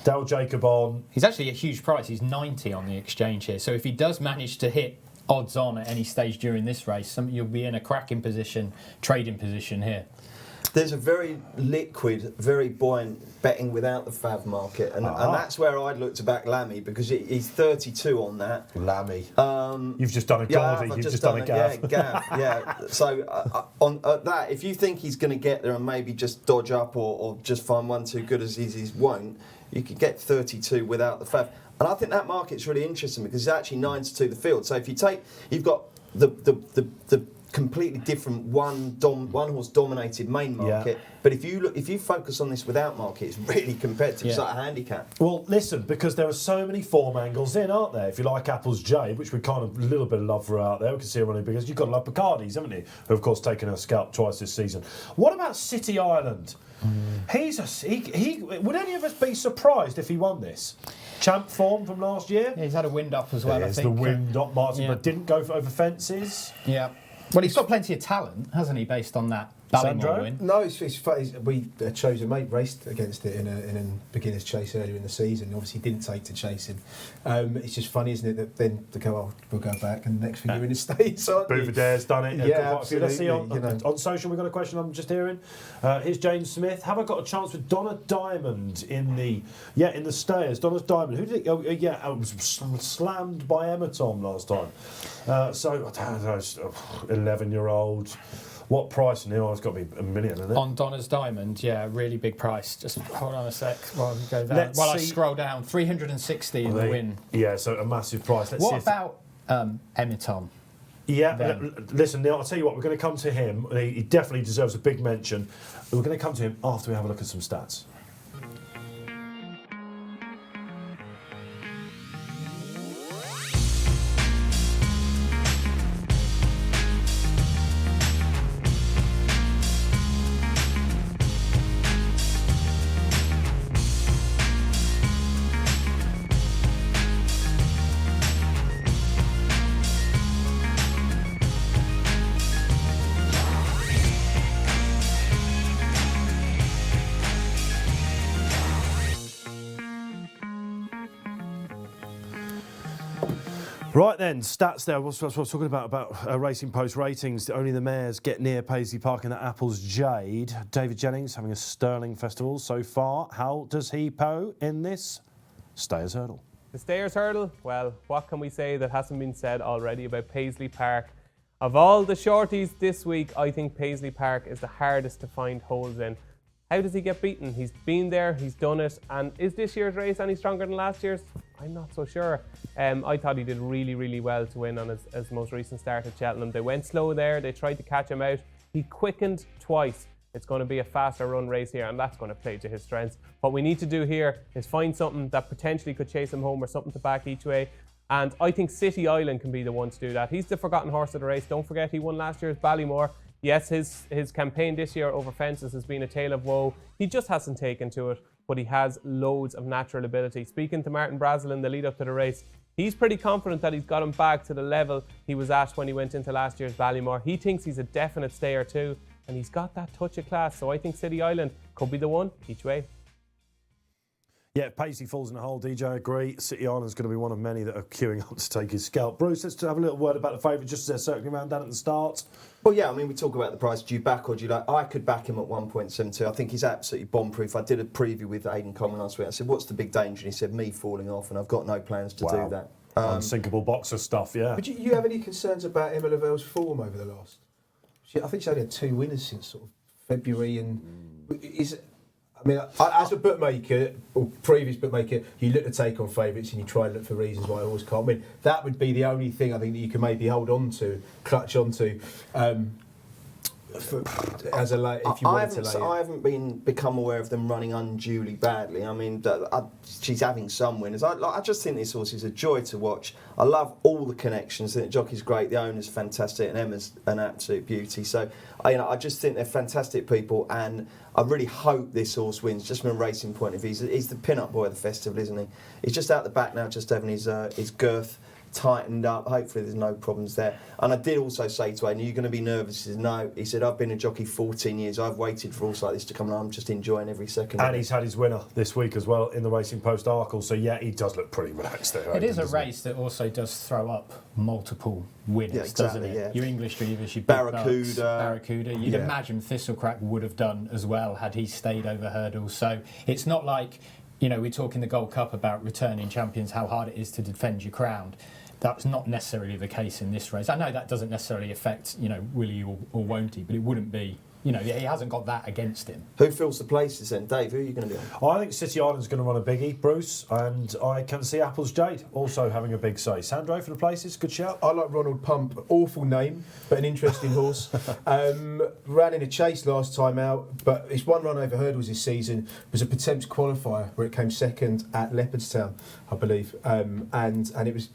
Dale Jacob on. He's actually a huge price. He's 90 on the exchange here. So if he does manage to hit odds on at any stage during this race, you'll be in a cracking position, trading position here. There's a very liquid, very buoyant betting without the FAV market, and that's where I'd look to back Lamy because he's 32 on that. Lamy, you've just done a Gordy, you've just done a Gav. Yeah, Gav, yeah. So on that, if you think he's going to get there and maybe just dodge up or just find one too good as he won't, you could get 32 without the FAV. And I think that market's really interesting because it's actually 9-2 the field. So if you've got the completely different one horse dominated main market, but if you focus on this without market, it's really competitive. It's like a handicap. Well, listen, because there are so many form angles in, aren't there? If you like Apple's Jade, which we kind of a little bit of love for out there, we can see her running because you've got to love Bacardi's, haven't you? Who of course taken a scalp twice this season. What about City Island? He would any of us be surprised if he won this? Champ form from last year. Yeah, he's had a wind up as well. There's the wind up, Martin, but didn't go over fences. Yeah. Well, he's got plenty of talent, hasn't he, based on that Ballymore win? No, it's we chose a mate, raced against it in a beginner's chase earlier in the season. Obviously, didn't take to chasing. It's just funny, isn't it, that then they go, we'll go back, and the next thing you're in the States, aren't you? Bouverdare's done it. Yeah, absolutely. Let's see on social, we've got a question I'm just hearing. Here's James Smith. Have I got a chance with Donna Diamond in the stayers? Donna's Diamond. Who did it? I was slammed by Emma Tom last time. So, I don't know, 11-year-old. What price? Neil, it's got to be $1 million, isn't it? On Donna's Diamond, yeah, really big price. Just hold on a sec while we go down. I scroll down, 360 in the win. Yeah, so a massive price. What about Emiton? Yeah, listen, Neil, I'll tell you what, we're going to come to him. He definitely deserves a big mention. We're going to come to him after we have a look at some stats. Right then, stats there. What I was talking about Racing Post ratings. Only the mares get near Paisley Park in the Apple's Jade. David Jennings having a sterling festival so far. How does he po in this Stayers Hurdle? The Stayers Hurdle, well, what can we say that hasn't been said already about Paisley Park? Of all the shorties this week, I think Paisley Park is the hardest to find holes in. How does he get beaten? He's been there, he's done it, and is this year's race any stronger than last year's? I'm not so sure. I thought he did really, really well to win on his most recent start at Cheltenham. They went slow there, they tried to catch him out. He quickened twice. It's going to be a faster run race here, and that's going to play to his strengths. What we need to do here is find something that potentially could chase him home or something to back each way. And I think City Island can be the one to do that. He's the forgotten horse of the race. Don't forget, he won last year's Ballymore. Yes, his campaign this year over fences has been a tale of woe. He just hasn't taken to it, but he has loads of natural ability. Speaking to Martin Brazel in the lead up to the race, he's pretty confident that he's got him back to the level he was at when he went into last year's Ballymore. He thinks he's a definite stayer too, and he's got that touch of class. So I think City Island could be the one each way. Yeah, if Paisley falls in the hole, DJ, I agree. City Island's going to be one of many that are queuing up to take his scalp. Bruce, let's have a little word about the favourite just as they're circling around down at the start. Well, yeah, I mean, we talk about the price. Do you back or do you like? I could back him at 1.72. I think he's absolutely bomb-proof. I did a preview with Aidan Coleman last week. I said, what's the big danger? And he said, me falling off, and I've got no plans to do that. Unsinkable boxer stuff, yeah. But you have any concerns about Emma Lavelle's form over the last? I think she's only had 2 winners since sort of February, and I mean, as a bookmaker, or previous bookmaker, you look to take on favourites and you try and look for reasons why I always can't win. That would be the only thing I think that you can maybe hold on to, clutch onto, if you wanted to lay. I haven't become aware of them running unduly badly. I mean, she's having some winners. I just think this horse is a joy to watch. I love all the connections. I think the jockey's great, the owner's fantastic, and Emma's an absolute beauty. So, I just think they're fantastic people, and I really hope this horse wins, just from a racing point of view. He's the pin-up boy of the festival, isn't he? He's just out the back now, just having his girth tightened up. Hopefully there's no problems there. And I did also say to Aidan, are you going to be nervous? He said, no. He said, I've been a jockey 14 years. I've waited for horses like this to come along. I'm just enjoying every second. And he's had his winner this week as well in the Racing Post Arkle. So, yeah, he does look pretty relaxed there. It is a race that also does throw up multiple winners, doesn't it? Yeah. Your English Drivers, your Barracuda. You'd imagine Thistlecrack would have done as well had he stayed over hurdles. So it's not like, we talk in the Gold Cup about returning champions, how hard it is to defend your crown. That's not necessarily the case in this race. I know that doesn't necessarily affect, will he or won't he, but it wouldn't be, he hasn't got that against him. Who fills the places then? Dave, who are you going to be on? I think City Island's going to run a biggie, Bruce, and I can see Apple's Jade also having a big say. Sandro for the places, good shout. I like Ronald Pump, awful name, but an interesting horse. Ran in a chase last time out, but his one run over hurdles this season was a Pertemps qualifier where it came second at Leopardstown, I believe, and it was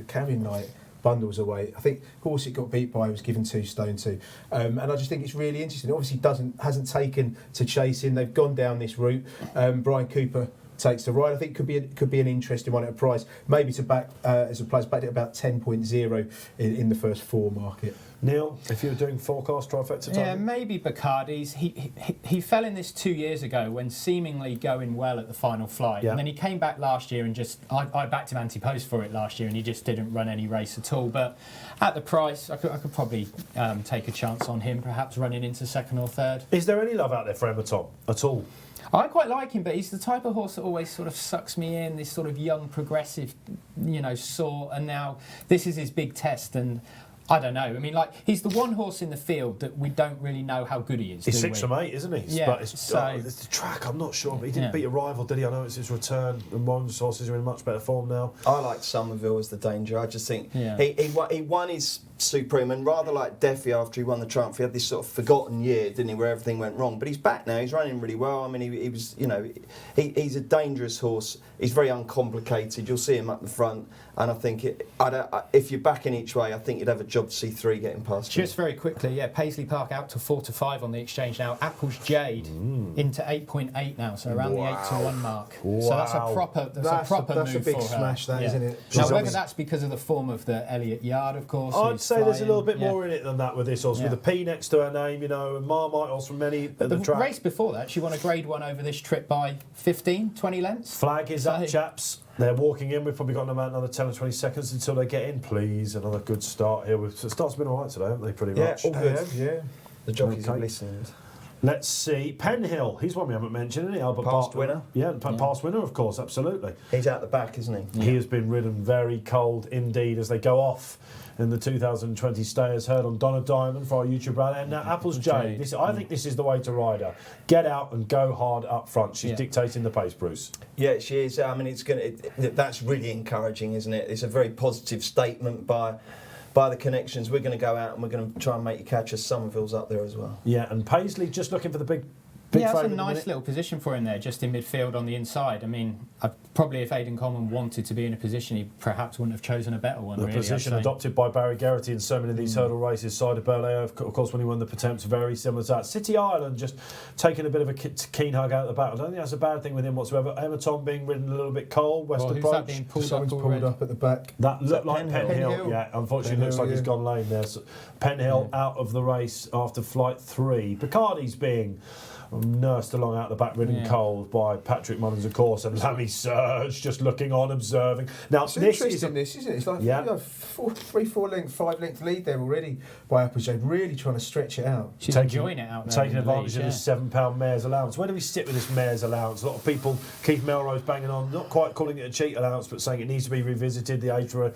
carrying night. Bundles away. I think horse it got beat by was given 2 stone to, and I just think it's really interesting. Obviously, hasn't taken to chasing. They've gone down this route. Brian Cooper takes the ride. I think could be an interesting one at a price. Maybe to back as a place back at about 10.0 in the first 4 market. Neil, if you were doing forecast trifecta time? Yeah, maybe Bacardi's. He fell in this 2 years ago when seemingly going well at the final flight. Yeah. And then he came back last year and I backed him anti-post for it last year and he just didn't run any race at all. But at the price, I could probably take a chance on him, perhaps running into 2nd or 3rd. Is there any love out there for Emma Tom at all? I quite like him, but he's the type of horse that always sort of sucks me in, this sort of young, progressive, sort. And now this is his big test, and I don't know. I mean, he's the one horse in the field that we don't really know how good he is. He's 6 from 8, isn't he? Yeah. But it's the track, I'm not sure. But he didn't beat a rival, did he? I know it's his return, and Warren's horses are in much better form now. I like Somerville as the danger. I just think he won his Supreme, and rather like Deffy after he won the Triumph, he had this sort of forgotten year, didn't he, where everything went wrong. But he's back now. He's running really well. I mean, he was, he's a dangerous horse. He's very uncomplicated. You'll see him up the front, and I think if you're backing each way, I think you'd have a job to see 3 getting past. Just very quickly, Paisley Park out to 4 to 5 on the exchange now. Apple's Jade into 8.8 now, so around the 8 to 1 mark. Wow. So that's a proper that's move a big for smash, her. Isn't it? Now, whether that's because of the form of the Elliott Yard, of course. I'd say there's a little bit more in it than that with this horse, with a P next to her name, and Marmite horse from many at the track. Race before that, she won a Grade 1 over this trip by 15, 20 lengths. Flag is up, chaps. They're walking in. We've probably got about another 10 or 20 seconds until they get in. Please, another good start here. The start's been all right today, haven't they, pretty much? Yeah, all good. Yeah. The jockeys have listened. Let's see. Penhill, he's one we haven't mentioned, isn't he? Albert past winner. Yeah, past winner, of course, absolutely. He's out the back, isn't he? He has been ridden very cold indeed as they go off in the 2020 Stayers heard on Donna Diamond for our YouTube brand. And now Apple's Jade. I think this is the way to ride her. Get out and go hard up front. She's dictating the pace, Bruce. Yeah, she is. I mean, that's really encouraging, isn't it? It's a very positive statement by the connections. We're going to go out and we're going to try and make you catch us. Somerville's up there as well. Yeah, and Paisley just looking for the big yeah, that's a nice little position for him there, just in midfield on the inside. I mean, probably if Aidan Coleman wanted to be in a position, he perhaps wouldn't have chosen a better one. The position adopted by Barry Geraghty in so many of these hurdle races, side of Berleo, of course, when he won the Pertemps, very similar to that. City Island just taking a bit of a keen hug out of the back. I don't think that's a bad thing with him whatsoever. Emerton being ridden a little bit cold, West Who's approach. that being pulled up at the back. That looked like Penhill. Yeah, unfortunately looks like he's gone lame there. So Penhill out of the race after flight 3. Picardi's being nursed along out the back, ridden cold by Patrick Mullins, of course, and Lammy Surge just looking on, observing. Now, it's interesting, isn't it? It's like 3-4 length, 5 length lead there already by Applejade, really trying to stretch it out. She's enjoying it out there. Taking advantage of the £7 mare's allowance. Where do we sit with this mare's allowance? A lot of people, Keith Melrose banging on, not quite calling it a cheat allowance, but saying it needs to be revisited, the age for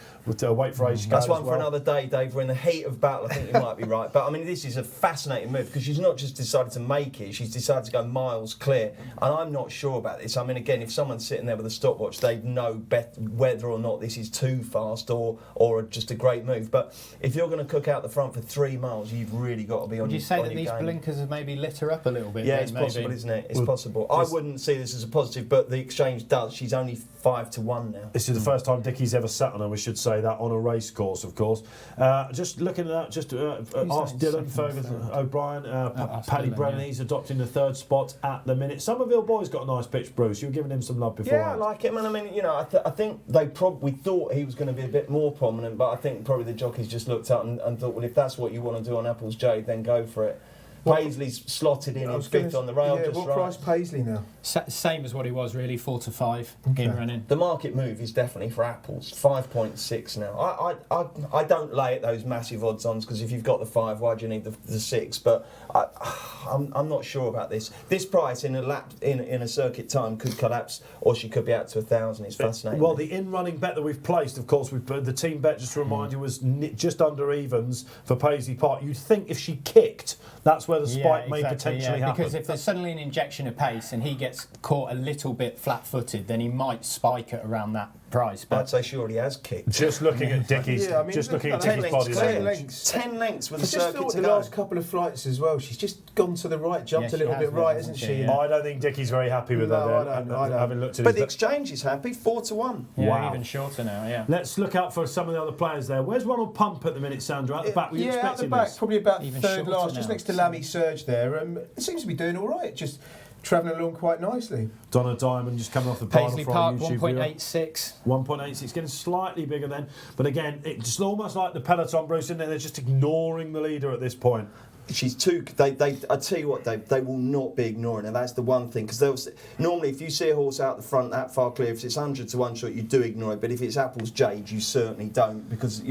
weight for age. That's one for another day, Dave. We're in the heat of battle. I think you might be right. But I mean, this is a fascinating move because she's not just decided to make it, she's decided to go miles clear. And I'm not sure about this. I mean, again, if someone's sitting there with a stopwatch, they'd know whether or not this is too fast or just a great move. But if you're going to cook out the front for 3 miles, you've really got to be on your game. Would you say that these blinkers have maybe lit her up a little bit? Yeah, it's possible, isn't it? It's possible. I wouldn't see this as a positive, but the exchange does. She's only 5-1 now. This is the first time Dickie's ever sat on her, we should say that, on a race course, of course. Just looking at that, ask Dylan, Ferguson, O'Brien, Paddy Brennan, he's adopting the 3rd spot at the minute. Somerville Boy's got a nice pitch, Bruce. You were giving him some love before. Yeah, I like him, and I mean, I think they probably thought he was going to be a bit more prominent, but I think probably the jockeys just looked up and thought, well, if that's what you want to do on Apple's Jade, then go for it. Paisley's slotted in 5th on the rail. Yeah, what price Paisley now? Same as what he was, really, 4 to 5 in running. The market move is definitely for Apples, 5.6 now. I don't lay at those massive odds-ons because if you've got the 5, why do you need the 6? But I'm not sure about this. This price in a circuit time could collapse, or she could be out to 1,000. It's fascinating. Well, the in-running bet that we've placed, of course, the team bet, just to remind you, was just under evens for Paisley Park. You'd think if she kicked, that's where the spike may potentially happen. Because if there's suddenly an injection of pace and he gets caught a little bit flat-footed, then he might spike it around that price. But I'd say she already has kicked. Just looking at Dickie's, looking at Dickie's body language. 10 lengths with a circuit to the go. last couple of flights as well, she's just gone to the right, jumped a little bit right, hasn't she? Yeah. I don't think Dickie's very happy with that. I don't. Having looked at but the exchange is happy, 4-1. Yeah, wow. Even shorter now, yeah. Let's look out for some of the other players there. Where's Ronald Pump at the minute, Sandro? At the back, were you expecting at the back, this? probably about Even 3rd last, just now, next to Lammy Surge there. It seems to be doing all right, just travelling along quite nicely. Donna Diamond just coming off the final Paisley from Park, YouTube 1.86. 1.86, getting slightly bigger then. But again, it's almost like the peloton, Bruce, isn't it? They're just ignoring the leader at this point. She's too. I tell you what, they will not be ignoring her. That's the one thing, because normally if you see a horse out the front that far clear, if it's 100 to 1 shot, you do ignore it. But if it's Apple's Jade, you certainly don't, because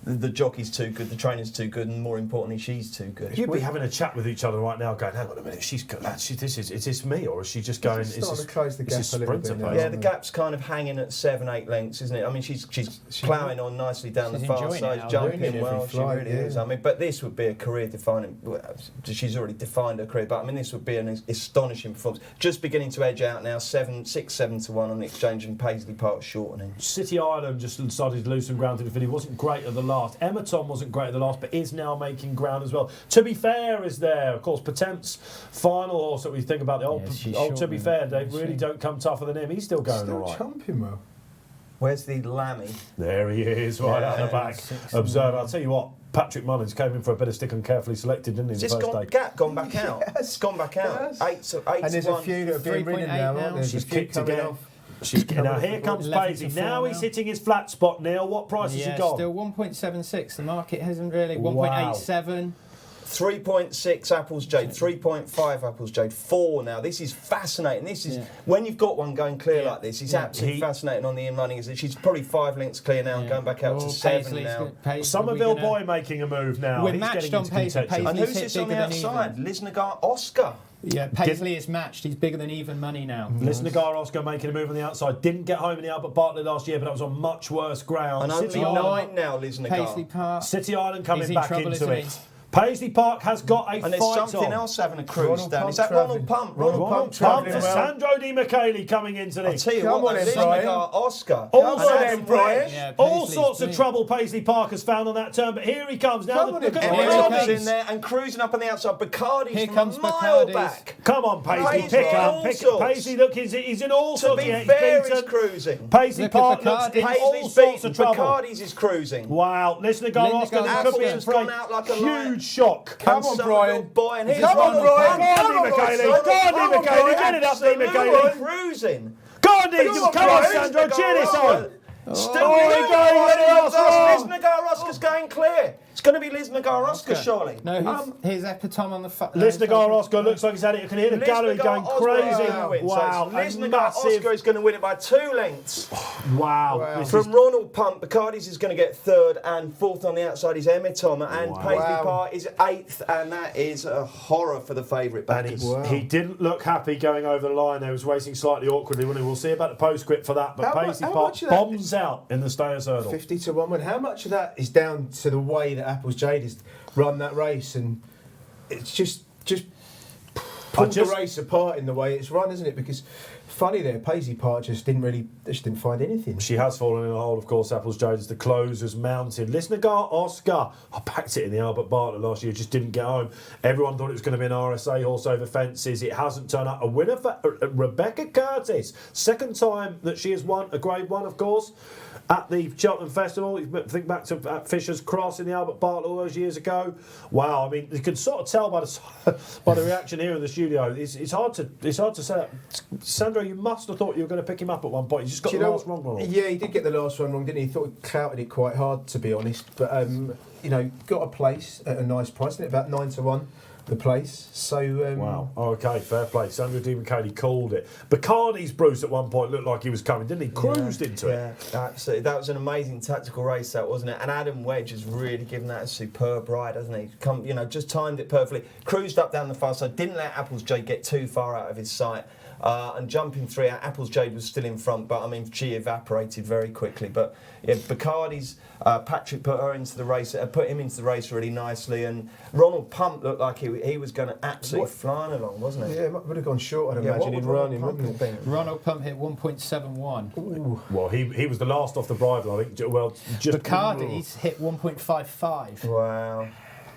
the jockey's too good, the trainer's too good, and more importantly, she's too good. You'd be having a chat with each other right now, going, "Hang on a minute, she's good. Is this me, or is she just going? Is starting to close the gap a little bit now. Yeah, the gap's kind of hanging at 7-8 lengths, isn't it? I mean, she's ploughing on nicely down the far side, jumping well. She really is. I mean, but this would be a career-defining. She's already defined her career, but I mean, this would be an astonishing performance. Just beginning to edge out now, 6-7 to 1 on the exchange, and Paisley Park shortening. City Island just started to lose some ground to defend. He wasn't great at the last. Emerton wasn't great at the last, but is now making ground as well. To Be Fair is there, of course. Pertemps Final. Also, we think about the old To Be Fair. They really don't come tougher than him. He's still going all right. Jumping well. Where's the Lammy? There he is, right out the back. Observe. I'll tell you what. Patrick Mullins came in for a bit of stick and carefully selected, didn't he? It's gone back out. It's gone back out. 8 to 1. And there's a few that have been ridden now, aren't there? She's kicked again. Now here comes Paisley. Now he's hitting his flat spot, Neil. What price has he got? Still 1.76. The market hasn't really. 1.87. 3.6 Apples Jade, 3.5 Apples Jade, 4 now. This is fascinating. This is when you've got one going clear like this. It's absolutely fascinating on the in running. She's probably 5 lengths clear now, and going back out to 7 now. Somerville Boy making a move now. We're matched on pace. And who's this on the outside? Liz Nagar, Oscar. Yeah, Paisley is matched. He's bigger than even money now. Listen to Oscar making a move on the outside. Didn't get home in the Albert Bartlett last year, but that was on much worse ground. And only 9 now, Paisley Park. City Island coming back trouble, into it. Paisley Park has got a and fight there's something on. else having a cruise down. Is that Ronald Pump? Ronald Pump for Sandro Di Michele coming into this. I'll tell you what, Lisnagar, Oscar. All sorts of trouble Paisley Park has found on that turn, but here he comes now. Look at Bacardi's in there and cruising up on the outside. Bacardi's from a mile back. Come on, Paisley, pick up. Paisley, look, he's in all sorts. To be fair, he's cruising. Paisley Park looks in all sorts of trouble. Bacardi's is cruising. Wow, Lisnagar, Oscar, there could be a huge shock. Come on, Brian. Boy, and come on, Brian. Go on, Michele. Get it up, Di Michele. Cruising. Go on, come on, Sandro. Cheer this on. Lisnagar Oscar's going clear. It's going to be Lisnagar Oscar, surely. No, here's Pertemps on the Lisnagar Oscar looks like he's had it. You can hear the gallery going crazy. Wow. Lisnagar Oscar is going to win it by 2 lengths. Wow. From Ronald Pump, Bacardi's is going to get 3rd, and 4th on the outside is Emitom, and Paisley Park is 8th, and that is a horror for the favourite backers. He didn't look happy going over the line. He was racing slightly awkwardly. We'll see about the postscript for that, but Paisley Park bombs out in the Stayers Hurdle. 50 to 1. How much of that is down to the way that Apples Jade has run that race, and it's just pulled the race apart in the way it's run, isn't it? Because funny there, Paisley Park just didn't find anything. She has fallen in a hole, of course. Apples Jade as the closers mounted. Lisnagar Oscar, I backed it in the Albert Bartlett last year, just didn't get home. Everyone thought it was going to be an RSA horse over fences. It hasn't turned out. A winner for Rebecca Curtis. 2nd time that she has won a Grade 1, of course, at the Cheltenham Festival. You think back to Fisher's Cross in the Albert Bartlett all those years ago. Wow, I mean, you can sort of tell by the reaction here in the studio. It's hard to say. Sandro, you must have thought you were going to pick him up at one point. He just got the last one wrong. Yeah, he did get the last one wrong, didn't he? He thought he clouted it quite hard, to be honest. But got a place at a nice price, isn't it? About 9 to 1. The place. So wow. Okay, fair play. Sandro Di Michele called it. Bacardi's Bruce at one point looked like he was coming, didn't he? Cruised into it. Yeah, absolutely. That was an amazing tactical race, that wasn't it? And Adam Wedge has really given that a superb ride, hasn't he? Just timed it perfectly. Cruised up down the far side. Didn't let Apples Jade get too far out of his sight. And jumping 3 out, Apples Jade was still in front, but I mean, she evaporated very quickly. But yeah, Bacardi's Patrick put him into the race really nicely, and Ronald Pump looked like he was going to absolutely flying along, wasn't he? Yeah, it would have gone short, I'd imagine, in running, wouldn't it? Ronald Pump hit 1.71. Well, he was the last off the bridle, I think. Well, just Bacardi's hit 1.55. Wow.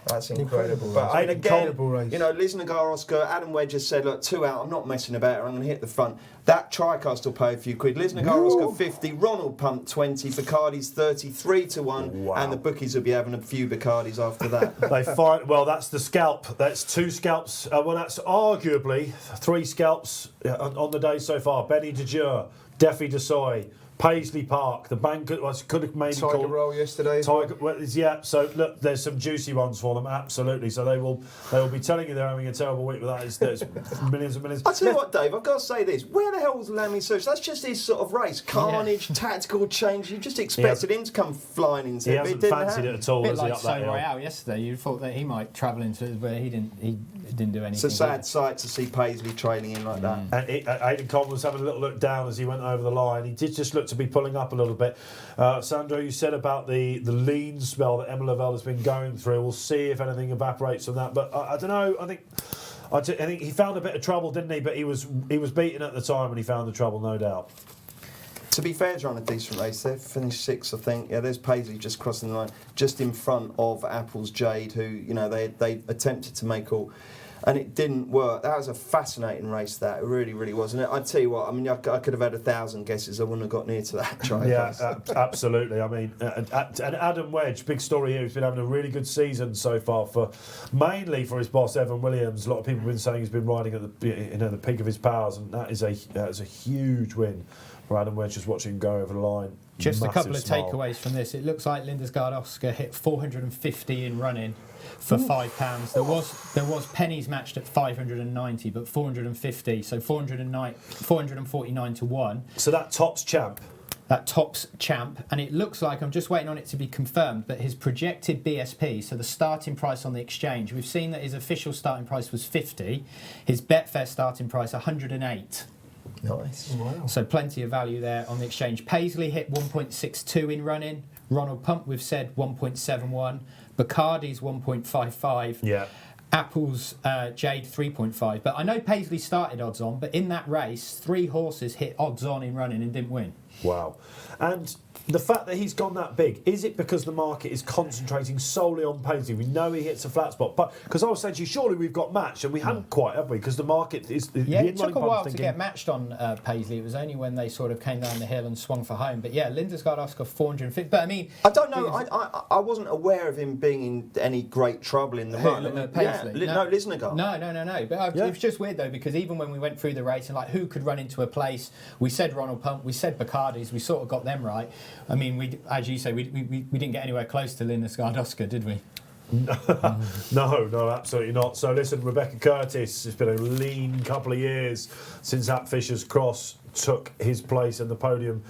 That's incredible. But again, Lisnagar Oscar, Adam Wedge has said, look, 2 out, I'm not messing about it, I'm going to hit the front. That TriCar still pay a few quid. Lisnagar Oscar 50, Ronald Pump 20, Bacardi's 33 to 1, and the bookies will be having a few Bacardis after that. They fight. Well, that's the scalp. That's 2 scalps. That's arguably 3 scalps on the day so far. Benny de Jure, Defi Desoy, Paisley Park, the bank could have maybe Tiger Roll yesterday. So look, there's some juicy ones for them, absolutely. So they will be telling you they're having a terrible week with that. There's millions and millions. I'll tell you what, Dave, I've got to say this. Where the hell was Lammy Such? That's just his sort of race. Carnage, tactical change. You just expected him to come flying into it. He hasn't fancied it at all. A bit like So Royale yesterday. You thought that he might travel into it, but he didn't do anything. It's a sad sight to see Paisley trailing in like that. And Aidan Cobb was having a little look down as he went over the line. He did just look to be pulling up a little bit. Sandro, you said about the lean spell that Emma Lavelle has been going through. We'll see if anything evaporates from that. But I don't know. I think he found a bit of trouble, didn't he? But he was beaten at the time when he found the trouble, no doubt. To be fair, they're on a decent race. They've finished 6th, I think. Yeah, there's Paisley just crossing the line, just in front of Apples Jade, who they attempted to make all. And it didn't work. That was a fascinating race, that. It really, really was. And I'd tell you what, I mean, I could have had 1,000 guesses. I wouldn't have got near to that try. Yeah, absolutely. I mean, and Adam Wedge, big story here. He's been having a really good season so far, mainly for his boss, Evan Williams. A lot of people have been saying he's been riding at the peak of his powers, and that is a huge win for Adam Wedge, just watching him go over the line. Just Massive a couple of smile. takeaways from this. It looks like Lisnagar Oscar hit 450 in running for £5. There was pennies matched at 590, but 450, so 449 to 1. So that tops champ. that Tops Champ, and it looks like, I'm just waiting on it to be confirmed, but his projected BSP, so the starting price on the exchange, we've seen that his official starting price was 50, his Betfair starting price 108. Nice. Wow. So plenty of value there on the exchange. Paisley hit 1.62 in running. Ronald Pump, we've said 1.71. Bacardi's 1.55. Yeah. Apple's Jade 3.5. But I know Paisley started odds on, but in that race, 3 horses hit odds on in running and didn't win. Wow. And the fact that he's gone that big, is it because the market is concentrating solely on Paisley? We know he hits a flat spot, but because I was saying to you, surely we've got matched, and we hadn't quite, have we? Because the market is... It took a while to get matched on Paisley. It was only when they sort of came down the hill and swung for home. But yeah, Lindersgaard Oscar 450. But I mean... I don't know. I wasn't aware of him being in any great trouble in the run. Paisley? No, Lisnagar. No. But it was just weird, though, because even when we went through the race and like who could run into a place, we said Ronald Pump, we said Bacardi's, we sort of got them right. I mean, as you say, we didn't get anywhere close to Lindersgaard Oscar, did we? No, absolutely not. So listen, Rebecca Curtis, it's been a lean couple of years since that Fisher's Cross took his place in the podium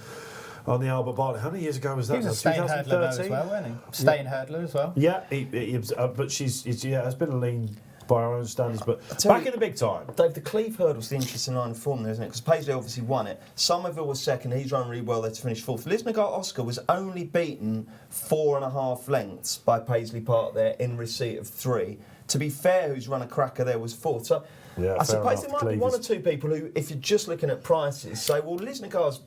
on the Albert Bartlett. How many years ago was that? He was a staying hurdler though as well, wasn't he? Staying hurdler as well. Yeah, but it's been a lean by our own standards, but back in the big time. Dave, the Cleve Hurdle's the interesting line of form there, isn't it? Because Paisley obviously won it. Somerville was second. He's run really well there to finish fourth. Lisnagar Oscar was only beaten 4.5 lengths by Paisley Park there in receipt of 3. To be fair, who's run a cracker there was fourth. So yeah, I suppose there might be one or two people who, if you're just looking at prices, say, well, Lisnagar's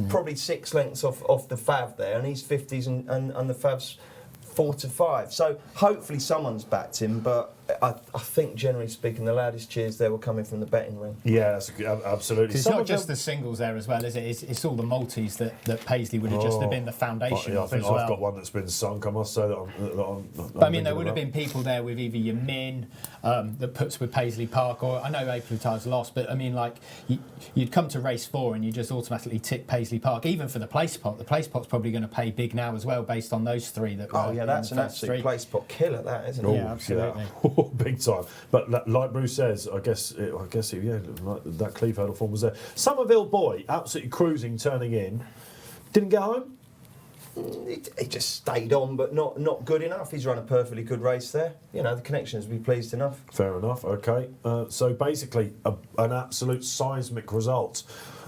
probably 6 lengths off the Fav there, and he's 50s and the Fav's 4 to 5. So hopefully someone's backed him, but I think generally speaking the loudest cheers there were coming from the betting ring. Yeah, that's absolutely. It's not just the singles there as well, is it? It's all the multis that Paisley would have just have been the foundation I think as I've well. got one that's been sunk, I must say that But I mean, there would have been people there with either your Min that puts with Paisley Park, or I know Aplutar's lost, but I mean, like you'd come to race 4 and you just automatically tick Paisley Park, even for the place pot. The place pot's probably going to pay big now as well, based on those 3 that. Oh yeah, that's an absolute place pot killer, that isn't it? Yeah, absolutely. Yeah. Big time. But like Bruce says, I guess that Cleve Hurdle form was there. Somerville Boy, absolutely cruising, turning in. Didn't get home? He just stayed on, but not good enough. He's run a perfectly good race there. You know, the connections would be pleased enough. Fair enough, okay. So basically, an absolute seismic result.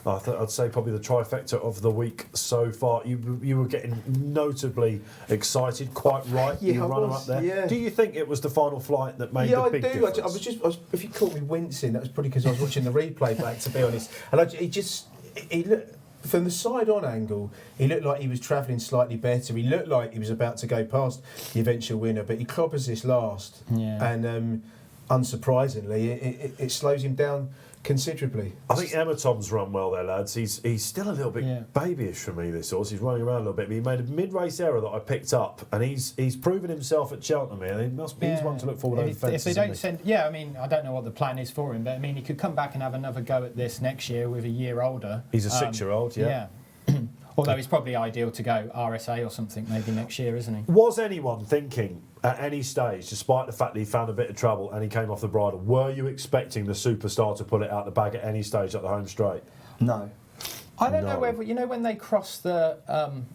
I'd say probably the trifecta of the week so far. You were getting notably excited, quite right. Yeah, you run up there. Yeah. Do you think it was the final flight that made the big difference? I was if you caught me wincing, that was probably because I was watching the replay back, to be honest. And he looked, from the side-on angle, he looked like he was travelling slightly better. He looked like he was about to go past the eventual winner, but he clobbers this last. Yeah. And unsurprisingly, it slows him down considerably. I think Emma Tom's run well there, lads. He's still a little bit babyish for me, this horse. He's running around a little bit, but he made a mid-race error that I picked up, and he's proven himself at Cheltenham here. He's one to look forward over the fences. If they don't send, I mean, I don't know what the plan is for him, but I mean, he could come back and have another go at this next year with a year older. He's a 6-year-old, yeah. Although he's probably ideal to go RSA or something maybe next year, isn't he? Was anyone thinking at any stage, despite the fact that he found a bit of trouble and he came off the bridle, were you expecting the superstar to pull it out the bag at any stage at the home straight? No. I don't know whether, when they crossed the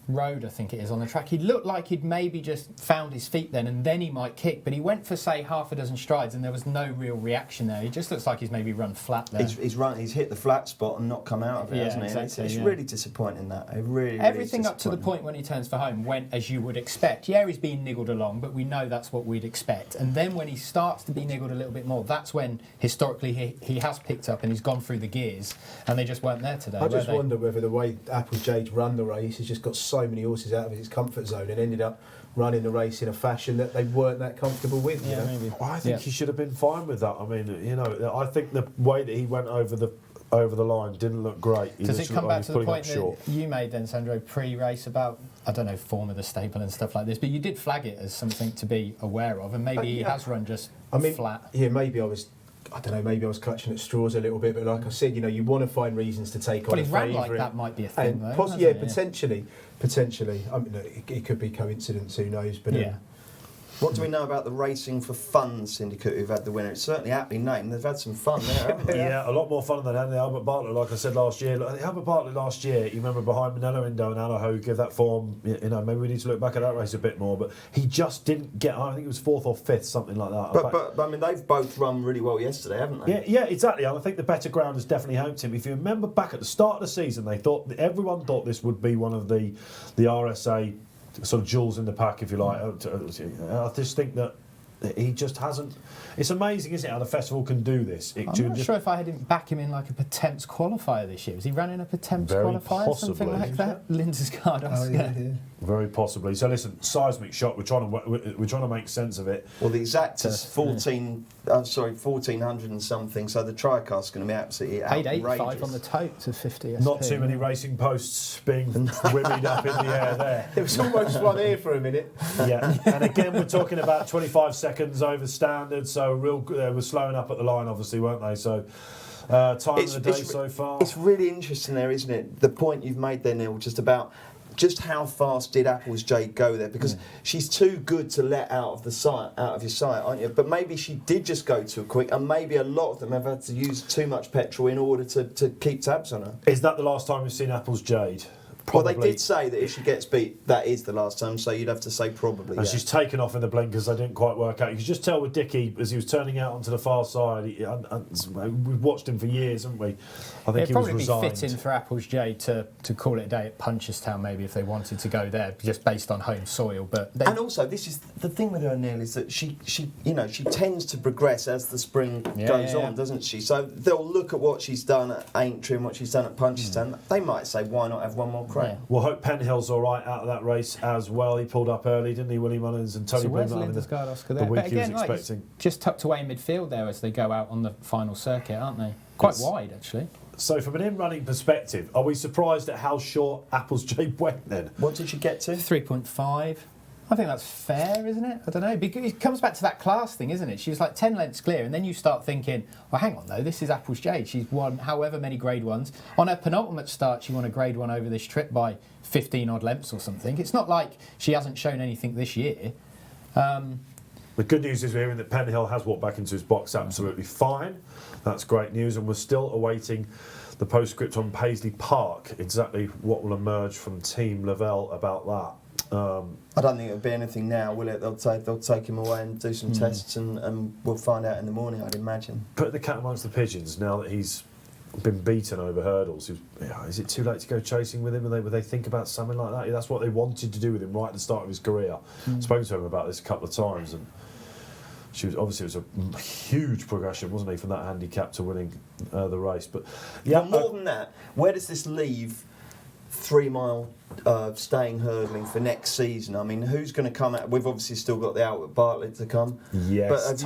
road, I think it is, on the track, he looked like he'd maybe just found his feet then, and then he might kick, but he went for, say, half a dozen strides and there was no real reaction there. He just looks like he's maybe run flat there. He's hit the flat spot and not come out of it, hasn't he? Exactly, it's really disappointing, that. Everything up to the point when he turns for home went as you would expect. Yeah, he's being niggled along, but we know that's what we'd expect. And then when he starts to be niggled a little bit more, that's when, historically, he has picked up and he's gone through the gears, and they just weren't there today. I just wonder whether the way Apple Jade's run the race has just got so many horses out of his comfort zone and ended up running the race in a fashion that they weren't that comfortable with. Yeah, maybe. I think he should have been fine with that. I mean, I think the way that he went over the line didn't look great. Does it come back to the point that you made then, Sandro, pre-race about, I don't know, form of the stable and stuff like this, but you did flag it as something to be aware of, and maybe he has run just flat. Yeah, maybe I was clutching at straws a little bit, but like I said, you want to find reasons to take on a favourite. But he ran like that might be a thing, though. Potentially. I mean, it could be coincidence, who knows? But What do we know about the Racing for Fun syndicate who've had the winner? It's certainly aptly named. They've had some fun there, haven't they? Yeah, a lot more fun than they had the Albert Bartlett, like I said last year. The Albert Bartlett last year, you remember behind Manello Indo and Alaho, who gave that form, maybe we need to look back at that race a bit more, but he just didn't get, I think it was 4th or 5th, something like that. But I mean, they've both run really well yesterday, haven't they? Yeah, exactly. And I think the better ground has definitely helped him. If you remember back at the start of the season, everyone thought this would be one of the RSA sort of jewels in the pack, if you like. I just think that he just hasn't. It's amazing, isn't it, how the festival can do this? I'm not sure if I had back him in like a Pertemps qualifier this year. Was he running a Pertemps qualifier, something like that? Lindesgard Oscar. Yeah. Very possibly. So listen, seismic shock. We're trying to make sense of it. Well, the exact is 1400 and something. So the TriCast's going to be absolutely outrageous. 885 on the tote to 50. Not too many racing posts being whimmied up in the air there. It was almost one here for a minute. Yeah, and again we're talking about 25 seconds over standard. So they were slowing up at the line, obviously, weren't they? So. Time of the day so far. It's really interesting there, isn't it? The point you've made there, Neil, just about how fast did Applesjade go there? Because she's too good to let out of your sight, aren't you? But maybe she did just go too quick, and maybe a lot of them have had to use too much petrol in order to keep tabs on her. Is that the last time we've seen Applesjade? Probably. Well, they did say that if she gets beat, that is the last time, so you'd have to say probably. And she's taken off in the blinkers, they didn't quite work out. You could just tell with Dickie, as he was turning out onto the far side, we've watched him for years, haven't we? I think it'd he was probably resigned. be fitting for Applesjade to call it a day at Punchestown, maybe, if they wanted to go there, just based on home soil. And also, this is the thing with her, Neil, is that she tends to progress as the spring goes on, doesn't she? So they'll look at what she's done at Aintree and what she's done at Punchestown. They might say, why not have one more crack? Yeah. We'll hope Penhill's all right out of that race as well. He pulled up early, didn't he, Willie Mullins and Tony Bloom? The week he was expecting. Just tucked away in midfield there as they go out on the final circuit, aren't they? Quite wide, actually. So from an in-running perspective, are we surprised at how short Applesjade went then? What did she get to? 3.5. I think that's fair, isn't it? I don't know. Because it comes back to that class thing, isn't it? She was like 10 lengths clear, and then you start thinking, well, hang on, though, this is Applesjade. She's won however many Grade 1s. On her penultimate start, she won a Grade 1 over this trip by 15-odd lengths or something. It's not like she hasn't shown anything this year. The good news is we're hearing that Penhill has walked back into his box absolutely fine. That's great news, and we're still awaiting the postscript on Paisley Park. Exactly what will emerge from Team Lavelle about that. I don't think it'll be anything now, will it? They'll take him away and do some tests, and we'll find out in the morning, I'd imagine. Put the cat amongst the pigeons now that he's been beaten over hurdles. Is it too late to go chasing with him? Would they think about something like that? That's what they wanted to do with him right at the start of his career. Spoke to him about this a couple of times, and it was a huge progression, wasn't he, from that handicap to winning the race? But yeah, more than that, where does this leave 3 mile staying hurdling for next season? I mean, who's going to come out? We've obviously still got the Albert Bartlett to come. Yes, but have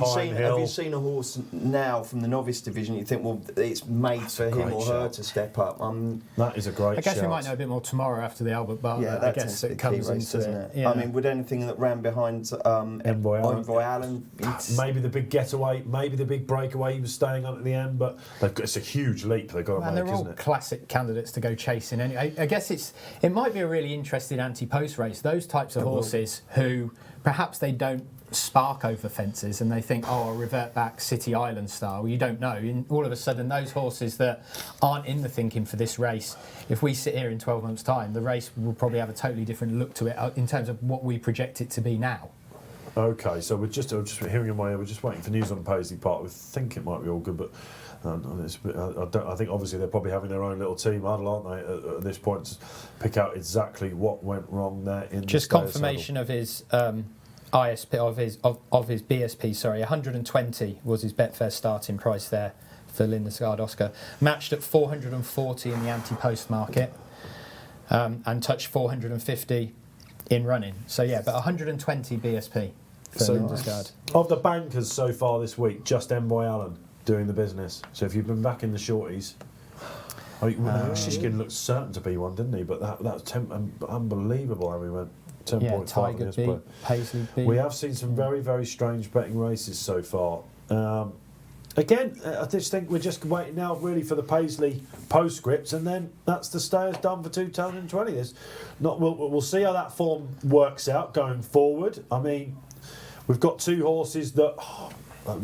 you seen a horse now from the novice division? You think, well, it's made for him or her to step up. That is a great. I guess shout. we might know a bit more tomorrow after the Albert Bartlett. Yeah, that I guess it comes into isn't it? Yeah. I mean, would anything that ran behind Envoy Allen, maybe the big getaway, maybe the big breakaway he was staying on at the end, but it's a huge leap they've got to make, they're all isn't it? Classic candidates to go chasing. Anyway, I guess it might be a really interesting anti-post race. Those types of horses who perhaps they don't spark over fences and they think, oh, I'll revert back City Island style. You don't know. And all of a sudden, those horses that aren't in the thinking for this race, if we sit here in 12 months' time, the race will probably have a totally different look to it in terms of what we project it to be now. Okay, so we're just hearing in my ear, we're just waiting for news on Paisley Park. We think it might be all good, but I think obviously they're probably having their own little team huddle, aren't they, at this point, to pick out exactly what went wrong there in just the confirmation of his ISP of his BSP. Sorry, 120 was his Betfair starting price there for Lindesgard Oscar, matched at 440 in the anti-post market, and touched 450 in running. So yeah, but 120 BSP for Lindesgard. Of the bankers so far this week, just Envoy Allen doing the business. So if you've been back in the shorties, Shishkin looked certain to be one, didn't he? But that was unbelievable how we went. 10.5 Tiger B, Paisley B. We have seen some very, very strange betting races so far. Again, I just think we're just waiting now really for the Paisley postscripts, and then that's the stayers done for 2020. We'll see how that form works out going forward. I mean, We've got two horses that. I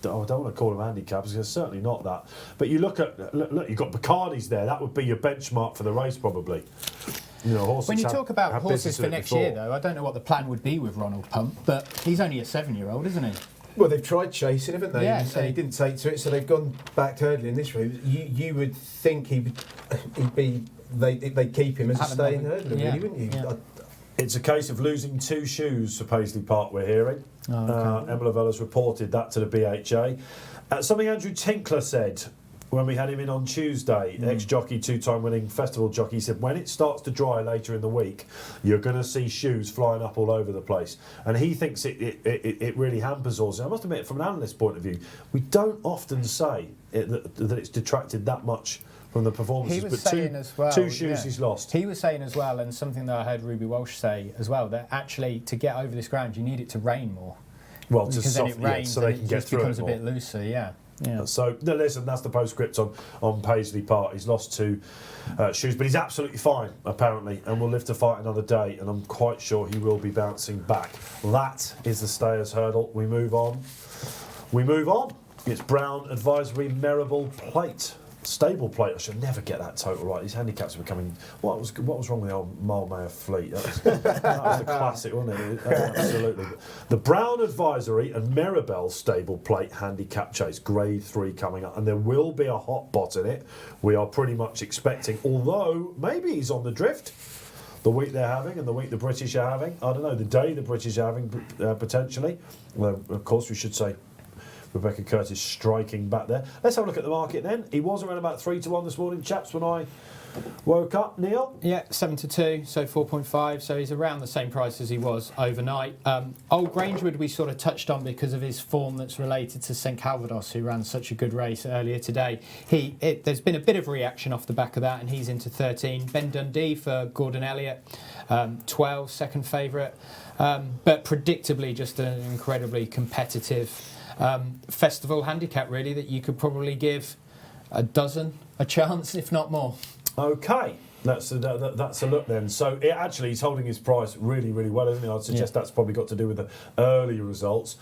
don't want to call them handicaps, because certainly not that. But you look, you've got Bacardi's there. That would be your benchmark for the race, probably. You know, horses when you talk about horses for next year, though, I don't know what the plan would be with Ronald Pump, but he's only a 7-year-old, isn't he? Well, they've tried chasing, haven't they? Yeah, and he didn't take to it, so they've gone back hurdling this route. You would think he'd be. They'd keep him as a staying hurdler, really, wouldn't you? Yeah. It's a case of losing 2 shoes for Paisley Park, we're hearing. Emma Lavella's reported that to the BHA. Something Andrew Tinkler said when we had him in on Tuesday, ex-jockey, 2-time winning festival jockey, he said, when it starts to dry later in the week, you're going to see shoes flying up all over the place. And he thinks it really hampers horses. I must admit, from an analyst's point of view, we don't often say that it's detracted that much from the performances. He was saying as well, 2 shoes he's lost. He was saying as well, and something that I heard Ruby Walsh say as well, that actually to get over this ground, you need it to rain more. Well, because then it rains, so they can get through it becomes a more. bit looser, yeah. So, no, listen, that's the postscript on Paisley Park. He's lost 2 shoes, but he's absolutely fine, apparently, and will live to fight another day, and I'm quite sure he will be bouncing back. That is the Stayers Hurdle. We move on. It's Brown Advisory Merrible Plate. Stable plate. I should never get that total right. These handicaps are becoming. What was wrong with the old Mile Fleet? That was the classic, wasn't it? Absolutely. The Brown Advisory and Mirabelle Stable Plate handicap chase, Grade 3 coming up, and there will be a hot pot in it. We are pretty much expecting, although maybe he's on the drift. The week they're having and the week the British are having. I don't know. The day the British are having potentially. Well, of course, we should say. Rebecca Curtis striking back there. Let's have a look at the market then. He was around about 3-1 this morning, chaps, when I woke up. Neil? Yeah, 7-2, so 4.5. So he's around the same price as he was overnight. Old Grangewood we sort of touched on because of his form that's related to St Calvados, who ran such a good race earlier today. There's been a bit of reaction off the back of that, and he's into 13. Ben Dundee for Gordon Elliott, 12, second favourite. But predictably, just an incredibly competitive festival handicap, really, that you could probably give a dozen a chance, if not more. Okay, that's a look then. So he's holding his price really, really well, isn't he? I'd suggest that's probably got to do with the early results.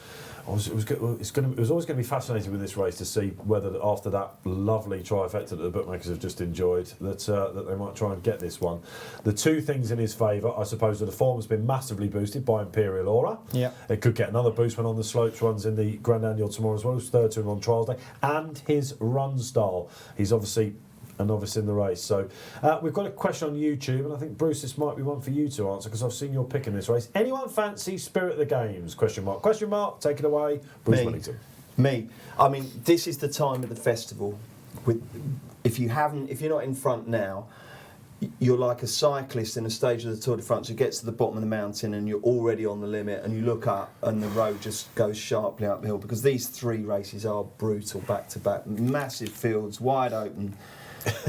It was always going to be fascinating with this race to see whether after that lovely trifecta that the bookmakers have just enjoyed that they might try and get this one. The 2 things in his favour, I suppose, that the form has been massively boosted by Imperial Aura. Yeah, it could get another boost when On the Slopes runs in the Grand Annual tomorrow as well. It's third to him on trials day, and his run style. He's obviously a novice in the race. So we've got a question on YouTube, and I think, Bruce, this might be one for you to answer because I've seen your pick in this race. Anyone fancy Spirit of the Games? Question mark. Take it away, Bruce Millington. Me. I mean, this is the time of the festival. If you're not in front now, you're like a cyclist in a stage of the Tour de France who gets to the bottom of the mountain and you're already on the limit, and you look up and the road just goes sharply uphill, because these 3 races are brutal back to back, massive fields, wide open.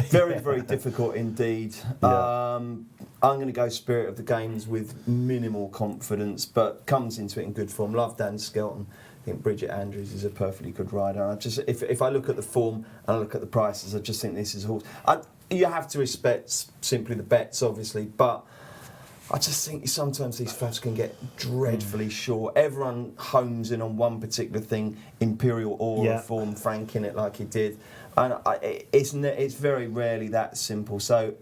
Very, very difficult indeed. Yeah. I'm going to go Spirit of the Games with minimal confidence, but comes into it in good form. Love Dan Skelton. I think Bridget Andrews is a perfectly good rider. If I look at the form and I look at the prices, I just think this is a horse. You have to respect simply the bets, obviously, but I just think sometimes these fads can get dreadfully short. Everyone homes in on one particular thing. Imperial Aura form, franking it like he did. And it's very rarely that simple. So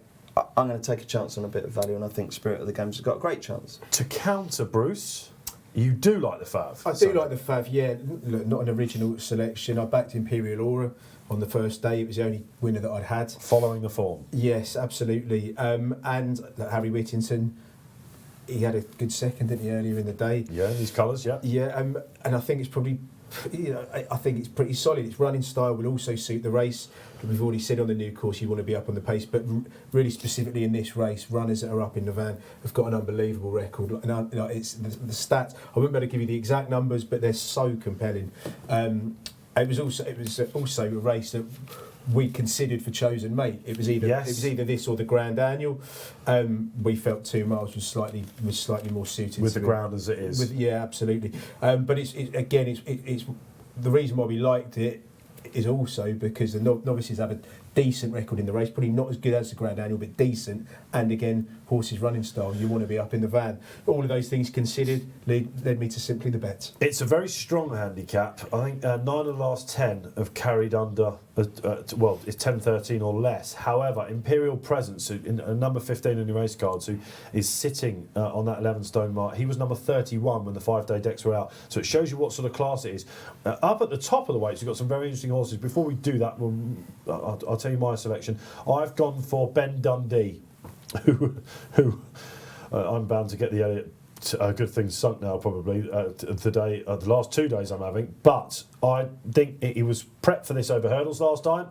I'm going to take a chance on a bit of value, and I think Spirit of the Games has got a great chance. To counter, Bruce, you do like the Fav. I do like the Fav, yeah. Look, not an original selection. I backed Imperial Aura on the first day. It was the only winner that I'd had. Following the form. Yes, absolutely. And Harry Whittington, he had a good second, didn't he, earlier in the day? Yeah, these colours, yeah. Yeah, and I think it's probably... I think it's pretty solid. Its running style will also suit the race. We've already said on the new course you want to be up on the pace, but really specifically in this race, runners that are up in the van have got an unbelievable record. And it's the stats. I wouldn't be able to give you the exact numbers, but they're so compelling. It was also a race that we considered for Chosen Mate. It was either this or the Grand Annual. We felt 2 miles was slightly more suited with to the ground as it is. Yeah, absolutely. But it's the reason why we liked it is also because the novices have a decent record in the race, probably not as good as the Grand Annual, but decent. And again, horses running style, you want to be up in the van. All of those things considered led me to simply the bets. It's a very strong handicap. I think 9 of the last 10 have carried under, it's 10-13 or less. However, Imperial Presence, number 15 in the race cards, who is sitting on that 11 stone mark, he was number 31 when the 5-day decks were out. So it shows you what sort of class it is. Up at the top of the weights, you've got some very interesting horses. Before we do that, I'll tell you my selection. I've gone for Ben Dundee, who I'm bound to get the Elliott good thing sunk now probably today. The last 2 days I'm having, but I think he was prepped for this over hurdles last time.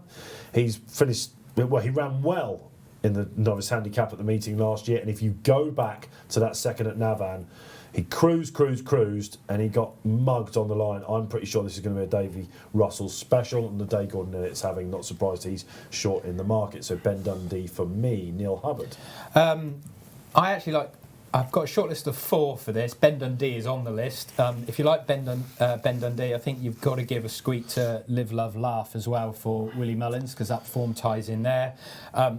He's finished well. He ran well in the novice handicap at the meeting last year, and if you go back to that second at Navan, he cruised, and he got mugged on the line. I'm pretty sure this is going to be a Davy Russell special, and the day Gordon Elliott's having. Not surprised he's short in the market. So Ben Dundee for me. Neil Hubbard. I actually like. I've got a short list of 4 for this. Ben Dundee is on the list. If you like Ben Dundee, I think you've got to give a squeak to Live, Love, Laugh as well for Willie Mullins, because that form ties in there.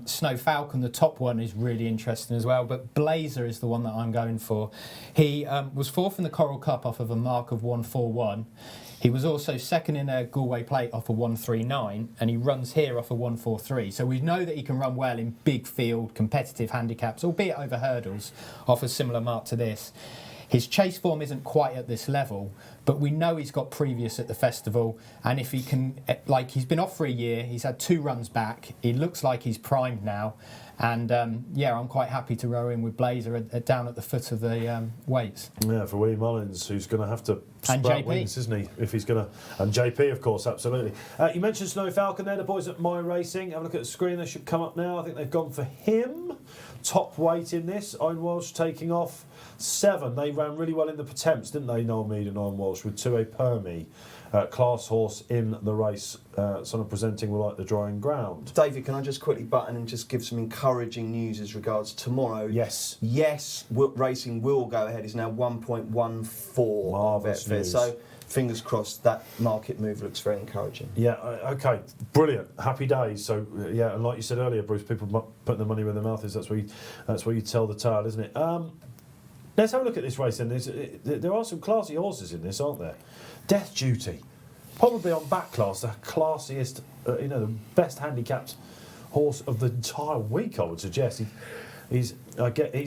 Snow Falcon, the top one, is really interesting as well. But Blazer is the one that I'm going for. He was 4th in the Coral Cup off of a mark of 141. He was also second in a Galway Plate off a 139, and he runs here off a 143. So we know that he can run well in big field, competitive handicaps, albeit over hurdles, off a similar mark to this. His chase form isn't quite at this level, but we know he's got previous at the festival, and if he can, he's been off for a year, he's had 2 runs back, he looks like he's primed now, and I'm quite happy to row in with Blazer down at the foot of the weights. Yeah, for Willie Mullins, who's going to have to sprout wings, isn't he? If he's going to, and JP, of course, absolutely. You mentioned Snow Falcon there, the boys at My Racing. Have a look at the screen, they should come up now. I think they've gone for him. Top weight in this. Owen Walsh taking off 7. They ran really well in the Pertemps, didn't they, Noel Mead and Owen Walsh, with 2A Permi. Class horse in the race, sort of presenting like the drying ground. David, can I just quickly button and just give some encouraging news as regards tomorrow? Yes. Racing will go ahead. It's now 1.14. Marvellous news. So fingers crossed that market move looks very encouraging. Yeah, okay, brilliant, happy days. So yeah, and like you said earlier, Bruce, people put their money where their mouth is. That's where you tell the tale, isn't it? Let's have a look at this race. And there are some classy horses in this, aren't there? Death Duty, probably on back class, the classiest, the best handicapped horse of the entire week, I would suggest. He's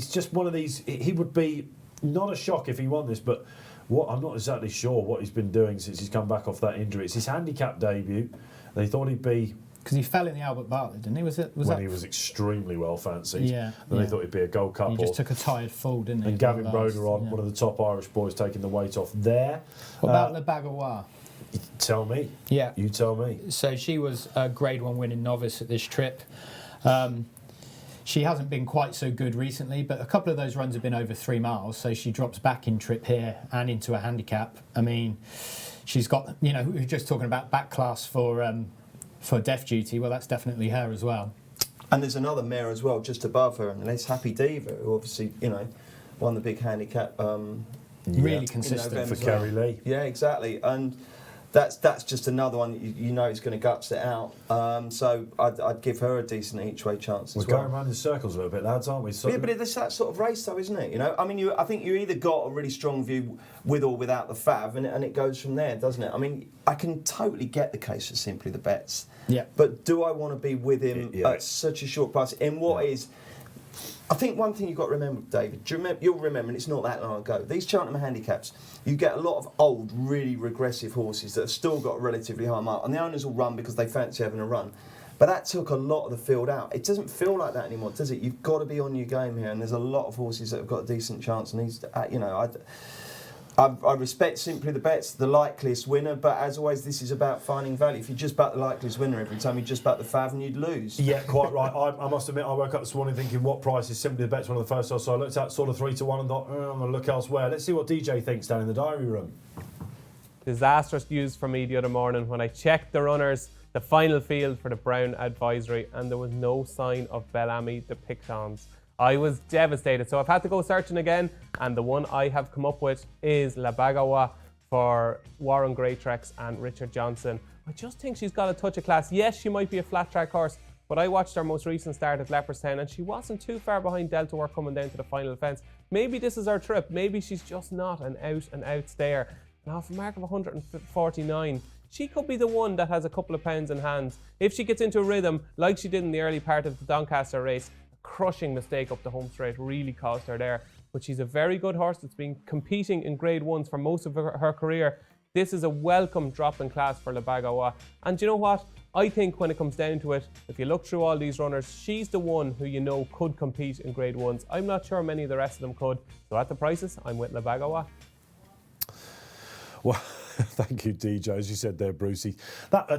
just one of these. He would be not a shock if he won this, but I'm not exactly sure what he's been doing since he's come back off that injury. It's his handicap debut. They thought he'd be. Because he fell in the Albert Bartlett, didn't he? He was extremely well fancied. Yeah. Then they thought he'd be a Gold Cup. He just took a tired fall, didn't he? And Gavin Broder one of the top Irish boys, taking the weight off there. What about Le Bagawa? Tell me. Yeah. You tell me. So she was a Grade 1 winning novice at this trip. She hasn't been quite so good recently, but a couple of those runs have been over 3 miles, so she drops back in trip here and into a handicap. I mean, she's got, we were just talking about back class for Death Duty. Well, that's definitely her as well. And there's another mare as well just above her, and it's Happy Diva, who obviously, won the big handicap. Really consistent for Kerry Lee. Yeah, exactly. And that's just another one it's going to guts it out. So I'd give her a decent each way chance as well. We're going around in circles a little bit, lads, aren't we? Yeah, but it's that sort of race, though, isn't it? I mean, I think you either got a really strong view with or without the Fav, and it goes from there, doesn't it? I mean, I can totally get the case for Simply the Bets. Yeah. But do I want to be with him at such a short price in what is? I think one thing you've got to remember, David, you'll remember, and it's not that long ago, these Cheltenham handicaps, you get a lot of old, really regressive horses that have still got a relatively high mark, and the owners will run because they fancy having a run. But that took a lot of the field out. It doesn't feel like that anymore, does it? You've got to be on your game here, and there's a lot of horses that have got a decent chance, and I respect Simply the Bets, the likeliest winner, but as always, this is about finding value. If you just bet the likeliest winner every time, you just bet the Fav and you'd lose. Yeah, quite right. I must admit, I woke up this morning thinking, what price is Simply the Bets one of the first odds? So I looked at sort of 3 to 1 and thought, I'm going to look elsewhere. Let's see what DJ thinks down in the diary room. Disastrous news for me the other morning when I checked the runners, the final field for the Brown Advisory, and there was no sign of Bellamy the Pictons. I was devastated, so I've had to go searching again, and the one I have come up with is La Bagawa for Warren Greatrex and Richard Johnson. I just think she's got a touch of class. Yes, she might be a flat track horse, but I watched her most recent start at Leopardstown and she wasn't too far behind Delta Work coming down to the final fence. Maybe this is her trip. Maybe she's just not an out-and-out stayer. Now, for a mark of 149, she could be the one that has a couple of pounds in hand. If she gets into a rhythm, like she did in the early part of the Doncaster race, a crushing mistake up the home straight really caused her there. But she's a very good horse that's been competing in Grade 1s for most of her career. This is a welcome drop in class for Le Bagawa. And do you know what? I think when it comes down to it, if you look through all these runners, she's the one who you know could compete in Grade 1s. I'm not sure many of the rest of them could. So at the prices, I'm with Le Bagawa. Well, thank you, DJ. As you said there, Brucey.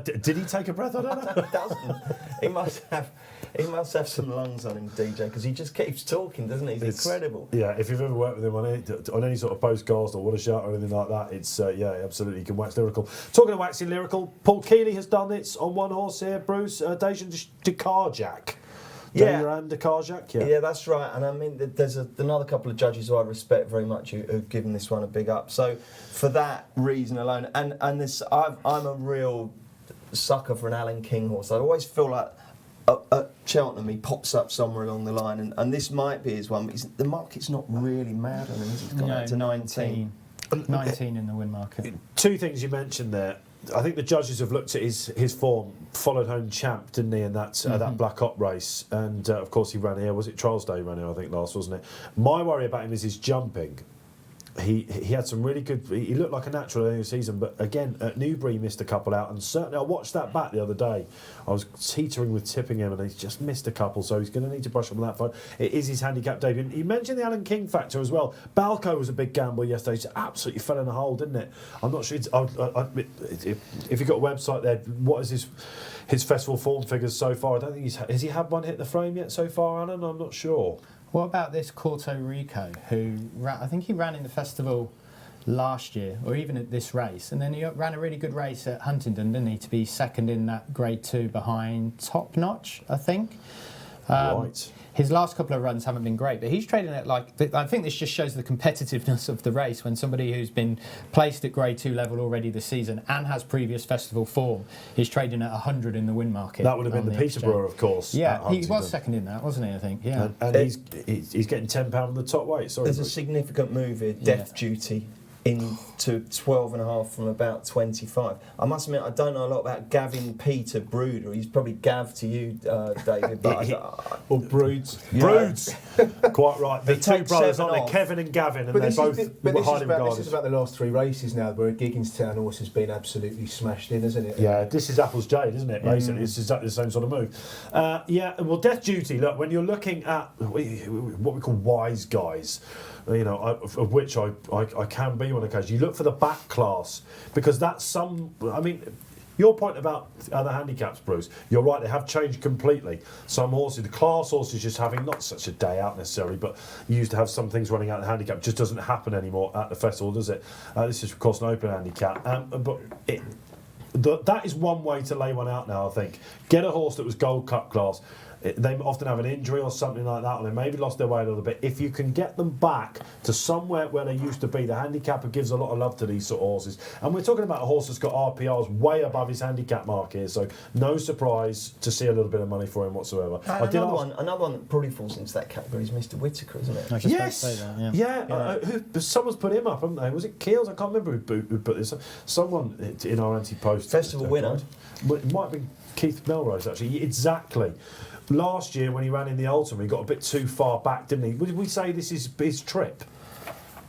Did he take a breath? I don't know. He must have some lungs on him, DJ, because he just keeps talking, doesn't he? He's incredible. Yeah, if you've ever worked with him on any sort of postcast or What a Shout or anything like that, it's absolutely, he can wax lyrical. Talking of waxing lyrical, Paul Keeley has done it on one horse here, Bruce. Dejan Dekarjak. And Dekarjak, yeah, that's right. And I mean, there's another couple of judges who I respect very much who've given this one a big up. So for that reason alone, and this, I'm a real sucker for an Alan King horse. I always feel like at Cheltenham he pops up somewhere along the line, and this might be his one. But the market's not really mad on him. He's gone up to 19. 19 in the win market. Two things you mentioned there. I think the judges have looked at his form, followed home champ, didn't he, in that Black Op race, and of course he ran here. Was it Trials Day he ran here? I think last, wasn't it? My worry about him is his jumping. He had some really good. He looked like a natural in the season, but again at Newbury he missed a couple out, and certainly I watched that back the other day. I was teetering with tipping him, and he's just missed a couple, so he's going to need to brush up on that front. It is his handicap debut. He mentioned the Alan King factor as well. Balco was a big gamble yesterday. He absolutely fell in a hole, didn't it? I'm not sure. If you've got a website there, what is his festival form figures so far? I don't think has he had one hit the frame yet so far, Alan? I'm not sure. What about this Corto Rico, who I think he ran in the festival last year, or even at this race, and then he ran a really good race at Huntingdon, didn't he, to be second in that Grade 2 behind Top Notch, I think. Right. His last couple of runs haven't been great, but he's trading at I think this just shows the competitiveness of the race when somebody who's been placed at Grade 2 level already this season and has previous festival form is trading at 100 in the win market. That would have been the Peterborough, of course. Yeah, he was second in that, wasn't he, I think? Yeah. And he's getting £10 on the top weight. Sorry, there's a significant move here, Death Duty, into 12.5 from about 25. I must admit, I don't know a lot about Gavin Peter Brooder. He's probably Gav to you, David. Or Broods. Yeah. Broods. Quite right. The two brothers, aren't they? Kevin and Gavin, and they're both highly regarded. This is about the last three races now, where a Gigginstown horse has been absolutely smashed in, isn't it? Yeah, this is Apple's Jade, isn't it? Basically, it's exactly the same sort of move. Well, Death Duty, look, when you're looking at what we call wise guys, of which I can be on occasion. You look for the back class, because that's your point about other handicaps, Bruce, you're right, they have changed completely. Some horses, the class horses just having not such a day out necessarily, but you used to have some things running out the handicap, just doesn't happen anymore at the festival, does it? This is of course an open handicap, but that is one way to lay one out now, I think. Get a horse that was Gold Cup class. They often have an injury or something like that, or they maybe lost their way a little bit. If you can get them back to somewhere where they used to be, the handicapper gives a lot of love to these sort of horses. And we're talking about a horse that's got RPRs way above his handicap mark here, so no surprise to see a little bit of money for him whatsoever. Another one that probably falls into that category is Mr. Whittaker, isn't it? Yes, someone's put him up, haven't they? Was it Keels? I can't remember who put this up. Someone in our anti-post festival winner. It might have been Keith Melrose, actually. Exactly. Last year when he ran in the Ultimate, he got a bit too far back, didn't he? Would we say this is his trip?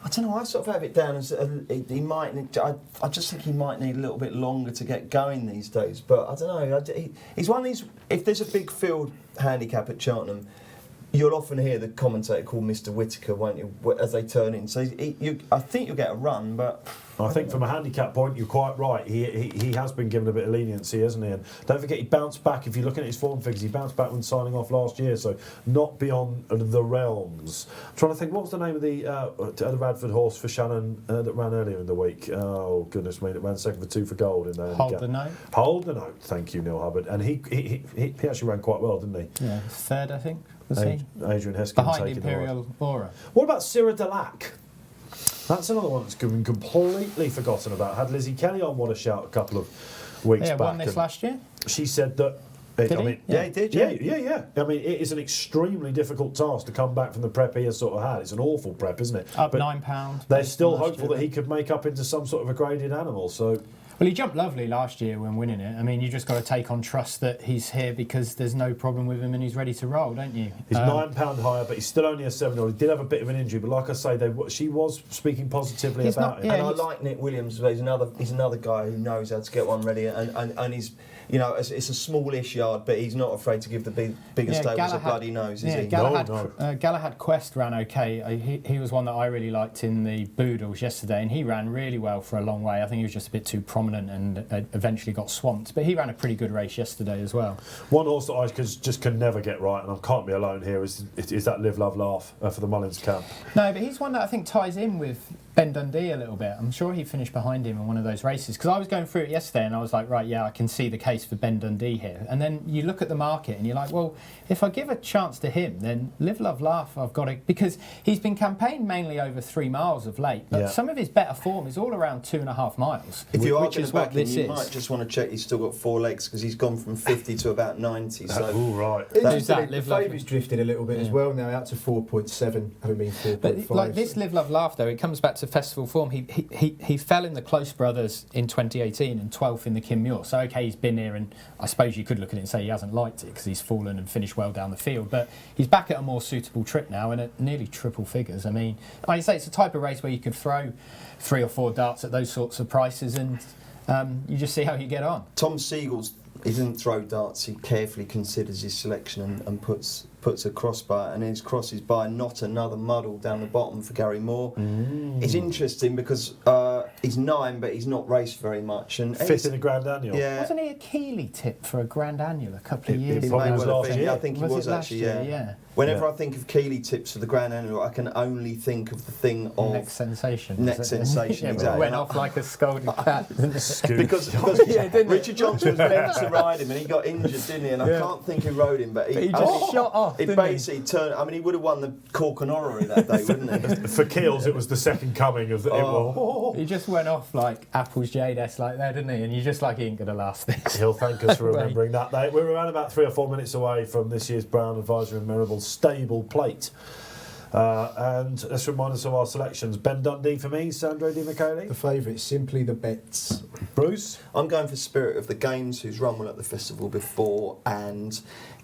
I don't know. I sort of have it down as he might need. I just think he might need a little bit longer to get going these days. But I don't know. He's one of these. If there's a big field handicap at Cheltenham, you'll often hear the commentator called Mr. Whittaker, won't you, as they turn in. So I think you'll get a run, but I think from a handicap point, you're quite right. He has been given a bit of leniency, hasn't he? And don't forget, he bounced back. If you're looking at his form figures, he bounced back when signing off last year, so not beyond the realms. I'm trying to think, what was the name of the Radford horse for Shannon that ran earlier in the week? Oh, goodness me, that ran second for 2 for gold in there. Hold the Note. Hold the Note, thank you, Neil Hubbard. And he actually ran quite well, didn't he? Yeah, third, I think. Adrian Heskin behind Imperial Aura. What about Syrah Delac? That's another one that's been completely forgotten about. Had Lizzie Kelly on What a Shout a couple of weeks back. Yeah, won this last year. She said that I Did he? mean, Yeah, he did. Yeah. yeah. I mean, it is an extremely difficult task to come back from the prep he has sort of had. It's an awful prep, isn't it? Up But £9. they're still hopeful that he could make up into some sort of a graded animal. So. Well, he jumped lovely last year when winning it. I mean, you just got to take on trust that he's here because there's no problem with him and he's ready to roll, don't you? He's £9 higher, but he's still only a 7-year-old. He did have a bit of an injury, but like I say, she was speaking positively about him. And I like Nick Williams. He's another guy who knows how to get one ready, and he's, you know, it's a smallish yard, but he's not afraid to give the bigger stables a bloody nose, is he? Galahad Quest ran okay. He was one that I really liked in the Boodles yesterday, and he ran really well for a long way. I think he was just a bit too prominent and eventually got swamped, but he ran a pretty good race yesterday as well. One horse that I just can never get right, and I can't be alone here, is that Live, Love, Laugh for the Mullins camp. No, but he's one that I think ties in with Ben Dundee a little bit. I'm sure he finished behind him in one of those races, because I was going through it yesterday and I was like, right, yeah, I can see the case for Ben Dundee here. And then you look at the market and you're like, well, if I give a chance to him, then Live, Love, Laugh, I've got to, because he's been campaigned mainly over 3 miles of late, but some of his better form is all around 2.5 miles. If you are going to back him, you might just want to check he's still got 4 legs, because he's gone from 50 to about 90. So right. The favourite's drifted a little bit as well now, out to 4.7, having been 4.5. But like this Live, Love, Laugh, though, it comes back to festival form. He fell in the Close Brothers in 2018 and 12th in the Kim Muir. So, OK, he's been here, and I suppose you could look at it and say he hasn't liked it because he's fallen and finished well down the field. But he's back at a more suitable trip now and at nearly triple figures. I mean, like you say, it's a type of race where you could throw 3 or 4 darts at those sorts of prices and you just see how you get on. Tom Siegel's, he doesn't throw darts, he carefully considers his selection and puts a crossbar, and his cross is by not another muddle down the bottom for Gary Moore. It's interesting because he's 9, but he's not raced very much. And 5th in the Grand Annual. Yeah. Wasn't he a Keeley tip for a Grand Annual a couple of years ago? I think he was actually, yeah. Whenever I think of Keeley tips for the Grand Annual, I can only think of the thing of Next Sensation. Next Sensation, exactly. Went off like a scolded cat. because Richard Johnson was meant to ride him and he got injured, didn't he? And I can't think who rode him, but he just shot off. It basically turned. I mean, he would have won the Cork and Orrery that day, wouldn't he? For Keels, it was the second coming of the. He just went off like Apple's Jade-S like that, didn't he? And you're just like, he ain't going to last this. He'll thank us for remembering that day. We're around about 3 or 4 minutes away from this year's Brown Advisory and Mirabel Stable Plate. And let's remind us of our selections. Ben Dundee for me, Sandro Di Michele. The favourite, simply the bets. Bruce? I'm going for Spirit of the Games, who's run well at the festival before and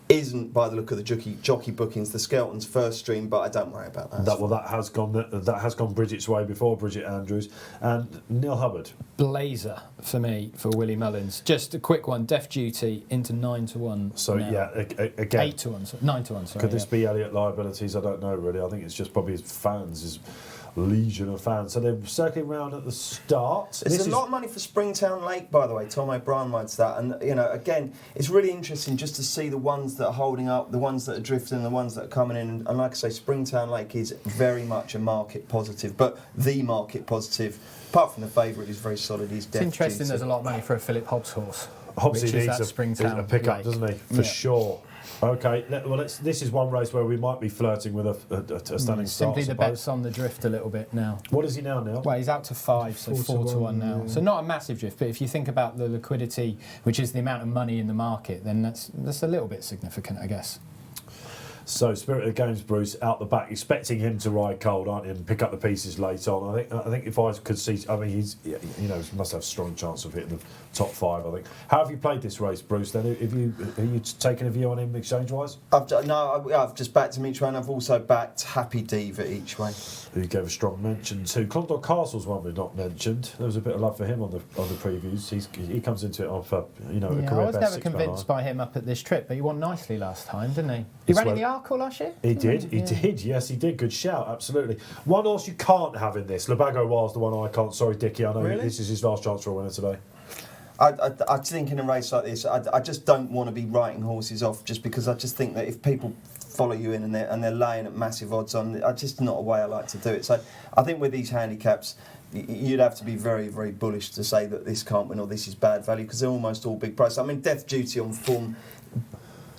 isn't, by the look of the jockey bookings, the Skelton's first stream, but I don't worry about that. That has gone Bridget's way before Bridget Andrews. And Neil Hubbard. Blazer for me, for Willie Mullins. Just a quick one, Deaf Duty into 9-1. So now. Again 8-1, 9-1. Sorry. Could this be Elliott liabilities? I don't know really. I think it's just probably his fans, his legion of fans. So they're circling round at the start. There's a lot of money for Springtown Lake, by the way. Tom O'Brien rides that, and again, it's really interesting just to see the ones that are holding up, the ones that are drifting, the ones that are coming in. And like I say, Springtown Lake is very much a market positive, but the market positive. Apart from the favourite, he's very solid. He's It's interesting. There's a lot of money for a Philip Hobbs horse. Hobbsy needs Springtown a pickup, Lake. doesn't he? For sure. Okay, well, this is one race where we might be flirting with a stunning start. Simply the bet's on the drift a little bit now. What is he now, Neil? Well, he's out to 5, so 4-1 now. So not a massive drift, but if you think about the liquidity, which is the amount of money in the market, then that's a little bit significant, I guess. So, Spirit of the Games, Bruce, out the back, expecting him to ride cold, aren't you, and pick up the pieces late on. I think if I could see, I mean, he must have a strong chance of hitting the top 5. I think. How have you played this race, Bruce? Then, have you taken a view on him exchange-wise? I've just backed him each way, and I've also backed Happy Diva each way. Who gave a strong mention to Clondalk Castle's one we've not mentioned. There was a bit of love for him on the previews. He comes into it off a career I was best never convinced by him up at this trip, but he won nicely last time, didn't he? He ran in the Arkle last year? He did, yes, he did. Good shout, absolutely. One horse you can't have in this. Labago Wire's the one I can't. Sorry, Dickie, I know this is his last chance for a winner today. I think in a race like this, I just don't want to be writing horses off just because I just think that if people follow you in and they're laying at massive odds on, it's just not a way I like to do it. So I think with these handicaps, you'd have to be very, very bullish to say that this can't win or this is bad value because they're almost all big price. I mean, Death Duty on form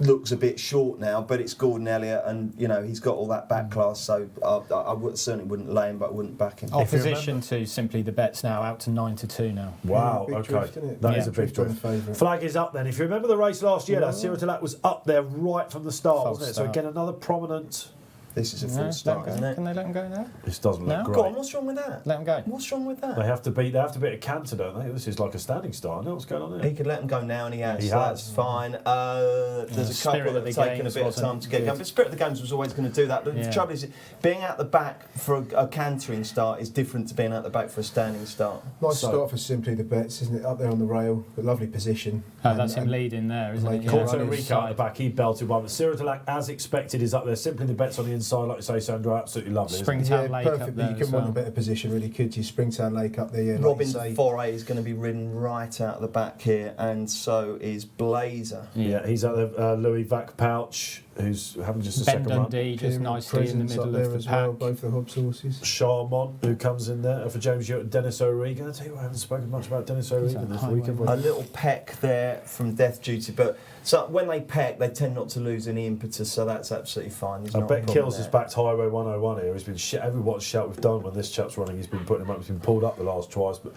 looks a bit short now, but it's Gordon Elliott, and he's got all that back class. So I certainly wouldn't lay him, but I wouldn't back him. Opposition to Simply the Bet's now out to 9-2 now. Wow, big okay, drift, that is a big drift. Flag is up then. If you remember the race last year, Cheltenham was up there right from the start, wasn't it? So again, another prominent. This is a full start, isn't it? Can they let him go now? This doesn't look great. Go on, what's wrong with that? Let him go. What's wrong with that? They have to beat a canter, don't they? This is like a standing start. What's going on there? He could let him go now, and he has. That's fine. There's a couple that have taken a bit of time to get going. But Spirit of the Games was always going to do that. But the trouble is, being out the back for a cantering start is different to being out the back for a standing start. Nice start for Simply the Bets, isn't it? Up there on the rail, a lovely position. That's him leading there, isn't it? Corto Rico at the back, he belted one. But Cheltenham, as expected, is up there. Simply the Bets on the inside, like you say, Sandro, absolutely lovely. Springtown Lake perfectly. Up there. You couldn't want a better position, really, could you? Springtown Lake up there. Like Robin Foray is going to be ridden right out the back here, and so is Blazer. Yeah, he's at the Louis Vac pouch, who's having just a Ben second Dundee, just nicely in the middle of the pack. well, both the Hobbs horses. Charmont, who comes in there for James Hewitt and Dennis O'Regan. I tell you what, I haven't spoken much about Dennis O'Regan this weekend. A little peck there from Death Duty, but so when they peck, they tend not to lose any impetus, so that's absolutely fine. I bet Kills has backed Highway 101 here. He's been every watch shout we've done when this chap's running, he's been putting him up. He's been pulled up the last twice, but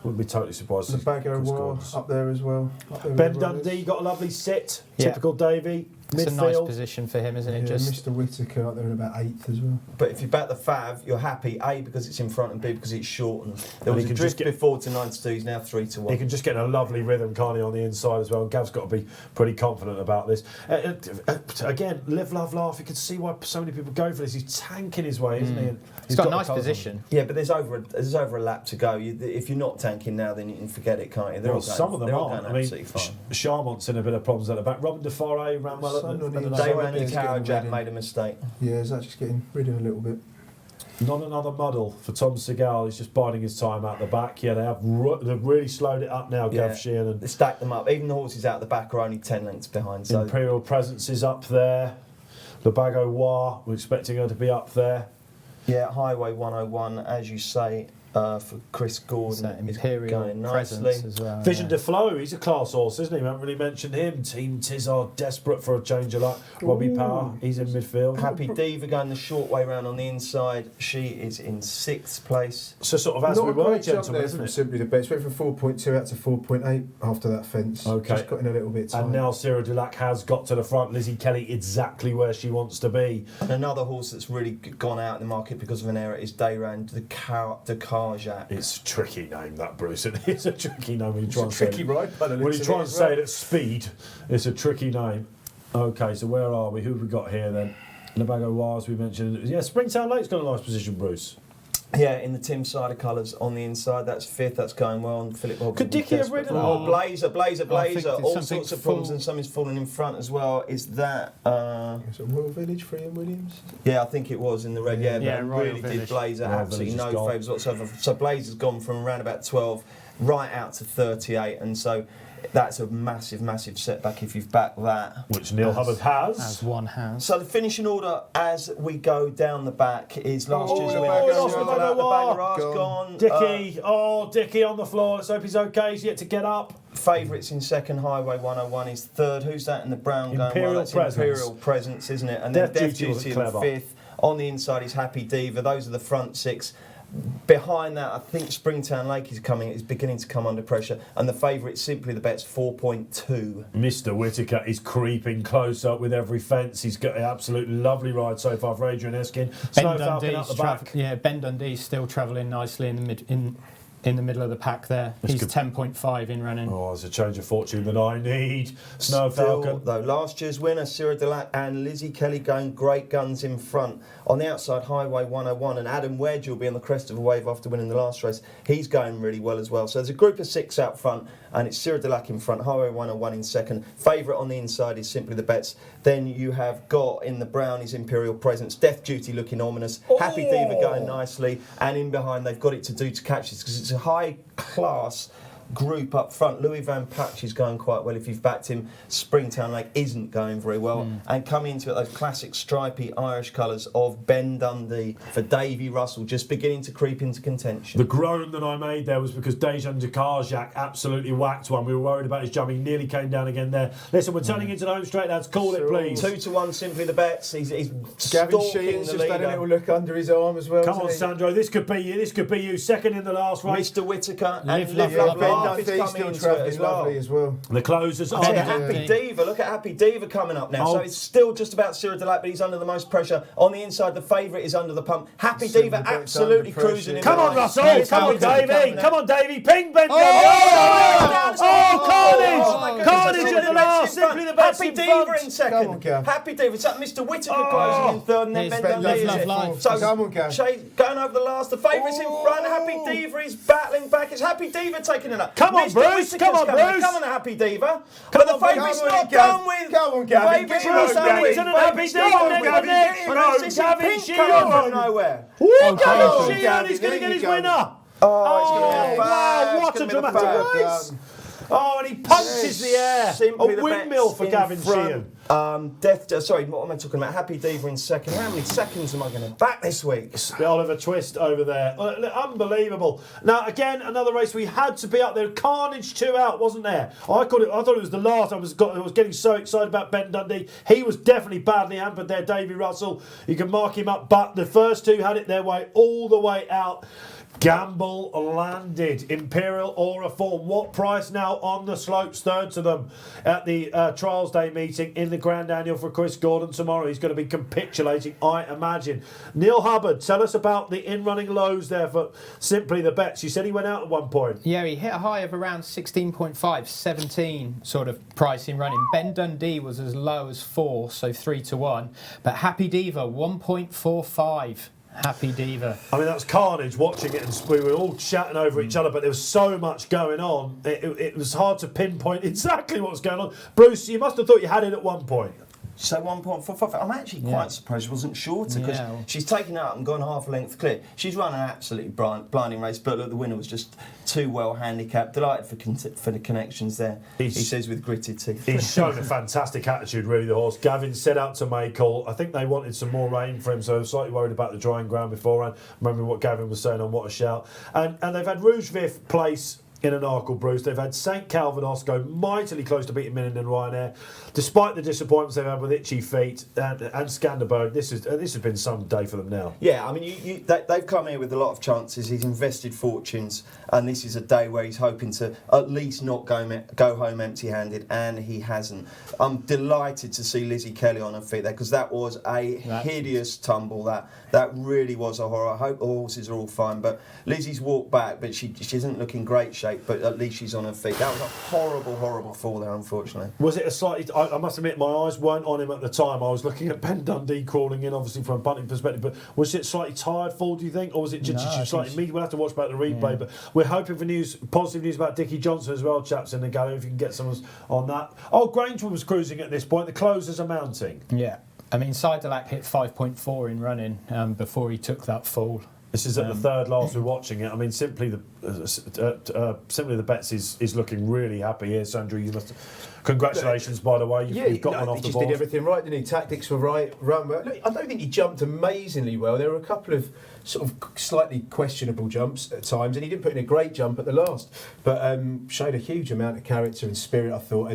wouldn't be totally surprised. The Baggo War up there as well. Ben Dundee got a lovely sit. Typical Davey. It's Midfield. a nice position for him, isn't it? Yeah, Mr. Whittaker up there in about 8th as well. But if you back the Fav, you're happy, A, because it's in front, and B, because it's shortened. There was a drift before to 9-2, he's now 3-1. He can just get in a lovely rhythm, can't he, on the inside as well. And Gav's got to be pretty confident about this. Again, live, love, laugh. You can see why so many people go for this. He's tanking his way, isn't he? And he's got a nice position. Yeah, but there's over a lap to go. If you're not tanking now, then you can forget it, can't you? Well, some of them aren't. I mean, Charmont's in a bit of problems at the back. Robin DeFore ran well at the Randy Carrojack made a mistake. Yeah, is that just getting rid of a little bit? Not another muddle for Tom Segal. He's just biding his time out the back. Yeah, they've really slowed it up now, Gav Sheehan. They stacked them up. Even the horses out the back are only 10 lengths behind. So Imperial Presence is up there. The Baggo War, we're expecting her to be up there. Yeah, Highway 101, as you say, for Chris Gordon. Imperial going Presence nicely. as well. Vision de Flow, he's a class horse, isn't he? We haven't really mentioned him. Team Tiz are desperate for a change of luck. Robbie Power, he's in midfield. Happy Diva going the short way round on the inside. She is in 6th place. So sort of as Not we a were, great jump gentlemen, there isn't from it? Simply the Bets. Went from 4.2 out to 4.8 after that fence. Okay. Just got in a little bit tight. And now Cyril Dulac has got to the front. Lizzie Kelly exactly where she wants to be. And another horse that's really gone out in the market because of an error is Dayran de Carjac. It's a tricky name, that, Bruce. It's a tricky name when you try and say tricky it. ride. When you try and say it at speed, it's a tricky name. Okay, so where are we? Who have we got here then? Lebago Wars, we mentioned. Yeah, Springtown Lake's got a nice position, Bruce. Yeah, in the Tim Sider colours on the inside. That's 5th. That's going well. And Philip Hobbs. Could Dickey have ridden Oh, Blazer. All something sorts of problems, and something's fallen in front as well. Is that? Is it Royal Village for Ian Williams? Yeah, I think it was in the red. Yeah, Yeah, but Royal really Village. did Blazer Royal absolutely Village is no gone. favours whatsoever. So Blazer's gone from around about 12 right out to 38, and so that's a massive, massive setback if you've backed that. Which Neil Hubbard has. As one has. So the finishing order as we go down the back is last year's the winner. Bagger's The Bagger's gone. Dickey, Dickey on the floor. Let's hope he's okay. He's yet to get up. Favourites in second, Highway 101 is 3rd. Who's that in the brown going? Imperial Well, that's Presence. Imperial Presence, isn't it? And Death then Death Duty was Duty in clever. 5th. On the inside is Happy Diva. Those are the front 6. Behind that, I think Springtown Lake is beginning to come under pressure, and the favourite Simply the Bet's 4.2. Mr. Whittaker is creeping close up with every fence. He's got an absolutely lovely ride so far for Adrian Eskin. Snow Falcon up the back. Ben Dundee's still travelling nicely in the middle of the pack there. He's 10.5 in running. Oh, it's a change of fortune that I need. Snow Falcon. Though last year's winner, Cyril Delac and Lizzie Kelly going great guns in front. On the outside, Highway 101, and Adam Wedge will be on the crest of a wave after winning the last race. He's going really well as well. So there's a group of 6 out front, and it's Cyril Delac in front, Highway 101 in second. Favourite on the inside is Simply the Bets. Then you have got in the brown is Imperial Presence. Death Duty looking ominous. Happy Diva going nicely. And in behind, they've got it to do to catch this because it's a high class group up front. Louis Van Patch is going quite well if you've backed him. Springtown Lake isn't going very well. And coming into it, those classic stripy Irish colours of Ben Dundee for Davy Russell, just beginning to creep into contention. The groan that I made there was because Dejan Dukajak absolutely whacked one. We were worried about his jumping. He nearly came down again there. Listen, we're turning into the home straight, lads. Call it, please. 2-1, simply the bets. He's Gavin Sheehan's just had a little look under his arm as well. Come on, Sandro. This could be you. This could be you. Second in the last race. Mr. Whittaker and Live Live Love Love Laugh is coming into it as well. The closers. Oh, Happy Diva. Look at Happy Diva coming up now. So it's still just about Cyril Delight, but he's under the most pressure. On the inside, the favourite is under the pump. Happy Diva absolutely cruising in. Come on, Russell. Come on, Davey. Come on, Davey. Ping, Ben. Carnage. Carnage at the last. Simply the best. Happy Diva in second. Happy Diva. It's Mr. Whittaker closing in third, and then Ben Dundee. So Chase going over the last. The favourite's in front. Happy Diva is battling back. It's Happy Diva taking it up. Come on, Bruce. Come on, Bruce. Come on, Happy Diva. But the favourite's not done with. Come on, Gavin. Bruce Millington and Happy Diva. Gavin Sheehan from nowhere. Gavin Sheehan is going to get his winner. Oh, wow, what a dramatic race. Oh, and he punches the air. Simply a windmill for Gavin Sheehan. Sorry, what am I talking about? Happy Diva in second. How many seconds am I going to back this week? The Oliver Twist over there. Unbelievable. Now, again, another race we had to be up there. Carnage 2 out, wasn't there? I thought it was the last. I was getting so excited about Ben Dundee. He was definitely badly hampered there, Davy Russell. You can mark him up, but the first two had it their way all the way out. Gamble landed. Imperial Aura form. What price now on the slopes? Third to them at the Trials Day meeting in the Grand Annual for Chris Gordon tomorrow. He's going to be capitulating, I imagine. Neil Hubbard, tell us about the in-running lows there for Simply the Bets. You said he went out at one point. Yeah, he hit a high of around 16.5, 17 sort of price in running. Ben Dundee was as low as 4, so 3-1. But Happy Diva, 1.45. Happy Diva. I mean, that's carnage watching it, and we were all chatting over each other, but there was so much going on, it was hard to pinpoint exactly what was going on. Bruce, you must have thought you had it at one point. So 1.45. I'm actually quite surprised she wasn't shorter, because she's taken out and gone half a length clear. She's run an absolutely blinding race, but look, the winner was just too well handicapped. Delighted for the connections there, he says with gritted teeth. He's shown a fantastic attitude, really, the horse. Gavin set out to make all. I think they wanted some more rain for him, so I was slightly worried about the drying ground beforehand. Remember what Gavin was saying on What a Shout. And they've had Rouge Vif place in an Arkle Bruce. They've had St Calvados go mightily close to beating Millington and Ryanair, despite the disappointments they've had with Itchy Feet and Skanderberg. This has been some day for them now. Yeah, I mean, they've come here with a lot of chances. He's invested fortunes, and this is a day where he's hoping to at least not go home empty-handed, and he hasn't. I'm delighted to see Lizzie Kelly on her feet there, because that was a hideous tumble. That really was a horror. I hope the horses are all fine, but Lizzie's walked back, but she isn't looking great shape, but at least she's on her feet. That was a horrible, horrible fall there, unfortunately. Was it a slightly... I must admit, my eyes weren't on him at the time. I was looking at Ben Dundee crawling in, obviously, from a punting perspective, but was it a slightly tired fall, do you think? Or was it just slightly medium? We'll have to watch back the replay, but we're hoping for positive news about Dickie Johnson as well, chaps, in the gallery, if you can get someone on that. Oh, Grangewood was cruising at this point. The closers are mounting. Yeah. I mean, Sidelac hit 5.4 in running before he took that fall. This is at the third last we're watching it. I mean, Simply the Bets is looking really happy here. Sandro, you must... Congratulations, by the way. You've got one off the board. He just did everything right, didn't he? Tactics were right. Run well. Look, I don't think he jumped amazingly well. There were a couple of sort of slightly questionable jumps at times, and he didn't put in a great jump at the last. But showed a huge amount of character and spirit, I thought.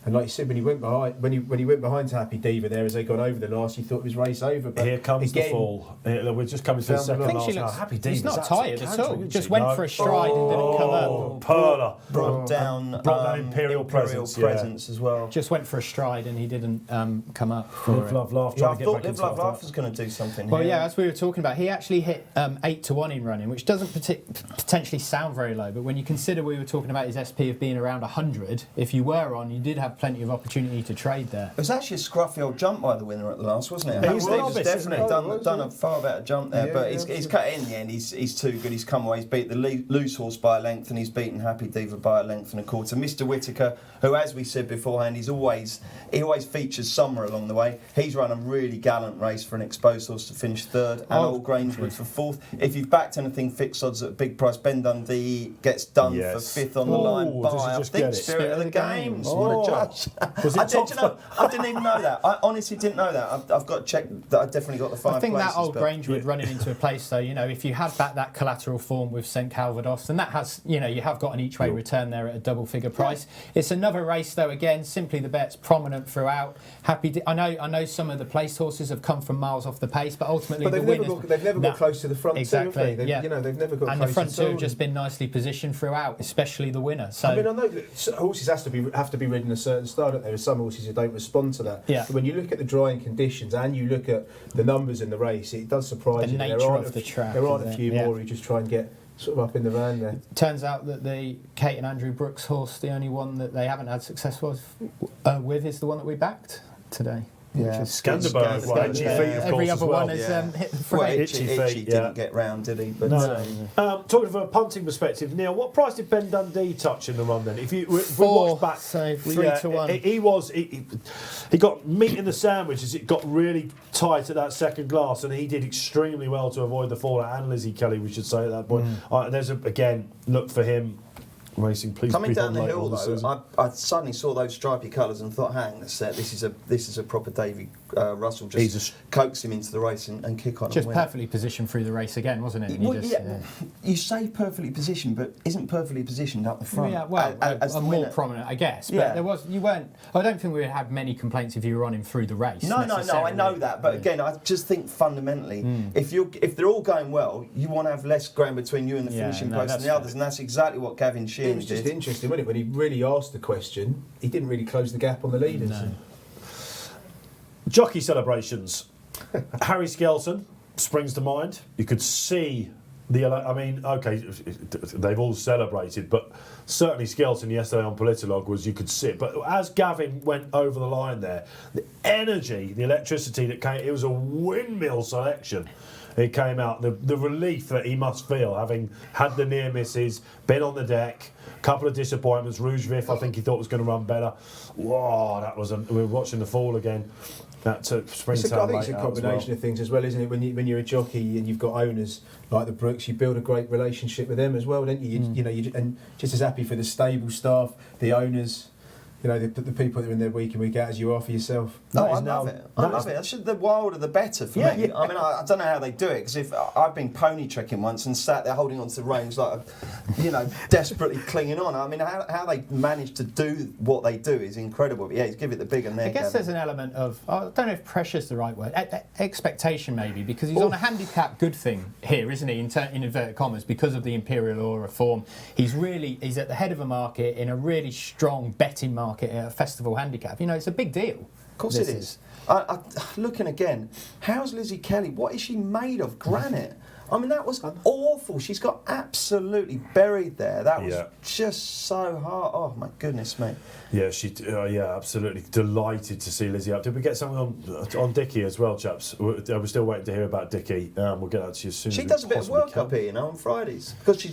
And like you said, when he went behind to Happy Diva there as they got over the last, you thought it was race over. But here comes the fall. We're just coming to the second last now. Happy Diva. He's not tired at all. Just went for a stride and didn't come up. Perla. Brought down Imperial Presence as well. Just went for a stride and he didn't come up. Live, Love, Laugh. I thought Live, Love, Laugh was going to do something here. Well, yeah, as we were talking about, he actually hit 8-1 in running, which doesn't potentially sound very low, but when you consider we were talking about his SP of being around 100, if you were on, you did have had plenty of opportunity to trade there. It was actually a scruffy old jump by the winner at the last, wasn't it? He's definitely done a far better jump there, but he's cut in the end. He's too good. He's come away. He's beat the loose horse by a length, and he's beaten Happy Diva by a length and a quarter. Mr. Whittaker, who, as we said beforehand, he always features somewhere along the way. He's run a really gallant race for an exposed horse to finish third, and Old Grangewood for fourth. If you've backed anything fixed odds at a big price, Ben Dundee gets done for fifth on the line by, I think, Spirit of the Games. What a judge. I didn't even know that. I honestly didn't know that. I've got to check that I definitely got the 5 places. I think that Old Grangewood running into a place, though, if you had that collateral form with St Calvados, and that has, you have got an each-way return there at a double-figure price. It's another race, though, again, Simply the Bet's prominent throughout. I know some of the place horses have come from miles off the pace, but ultimately they've never got close to the front two, have they? They've never got close to the and the front two have just been nicely positioned throughout, especially the winner. So I know that horses have to be ridden a certain style. There are some horses who don't respond to that. Yeah. But when you look at the drying conditions and you look at the numbers in the race, it does surprise you. There aren't a few more who just try and get sort of up in the van there. Turns out that the Kate and Andrew Brooks horse, the only one that they haven't had success with, is the one that we backed today. Yeah, Skanderberg, Itchy Feet, of every course, other as well. one has hit the frame. Well, Itchy didn't get round, did he? But talking from a punting perspective, Neil, what price did Ben Dundee touch in the run then? If we watch back, so 3-1. He got meat in the sandwich as it got really tight at that second glass, and he did extremely well to avoid the fallout. And Lizzie Kelly, we should say at that point. Again, look for him. Racing, please. Coming down the hill, though, I suddenly saw those stripy colours and thought, "Hang, this is a proper Davy Russell." Just coax him into the race and kick on. Just perfectly positioned through the race again, wasn't it? You say perfectly positioned, but isn't perfectly positioned up the front. Yeah, well, as more prominent, I guess. But you weren't. I don't think we would have many complaints if you were on him through the race. No, I know that, but again, I just think fundamentally, if they're all going well, you want to have less ground between you and the finishing post and the others, and that's exactly what Gavin Sheehan did. It was just interesting, wasn't it? When he really asked the question, he didn't really close the gap on the leaders. No. Jockey celebrations. Harry Skelton springs to mind. You could see they've all celebrated, but certainly Skelton yesterday on Politolog you could see it. But as Gavin went over the line there, the energy, the electricity that came, it was a windmill selection. It came out, the relief that he must feel, having had the near misses, been on the deck, couple of disappointments. Rouge Vif, I think he thought was going to run better. Whoa, we were watching the fall again. That took Springtown. I think it's a combination of things as well, isn't it? When you're a jockey and you've got owners like the Brooks, you build a great relationship with them as well, don't you? And just as happy for the stable staff, the owners. The people that are in there week in, week out as you are for yourself. No, I love it. The wilder the better for me. I mean, I don't know how they do it, because if I've been pony trekking once and sat there holding onto the reins like, desperately clinging on. I mean, how they manage to do what they do is incredible. But yeah, give it the big and neck. I guess there's an element of, I don't know if pressure's the right word, expectation maybe, because he's on a handicap good thing here, isn't he, in inverted commas, because of the Imperial Law reform. He's at the head of a market in a really strong betting market at a festival handicap. It's a big deal. Of course it is. Looking again, how's Lizzie Kelly? What is she made of? Granite. I mean, that was awful. She's got absolutely buried there. That was just so hard. Oh, my goodness me. Yeah, absolutely delighted to see Lizzie up. Did we get something on Dickie as well, chaps? We're still waiting to hear about Dickie. We'll get that to you as soon as we does a bit of work can. Up here, on Fridays, because she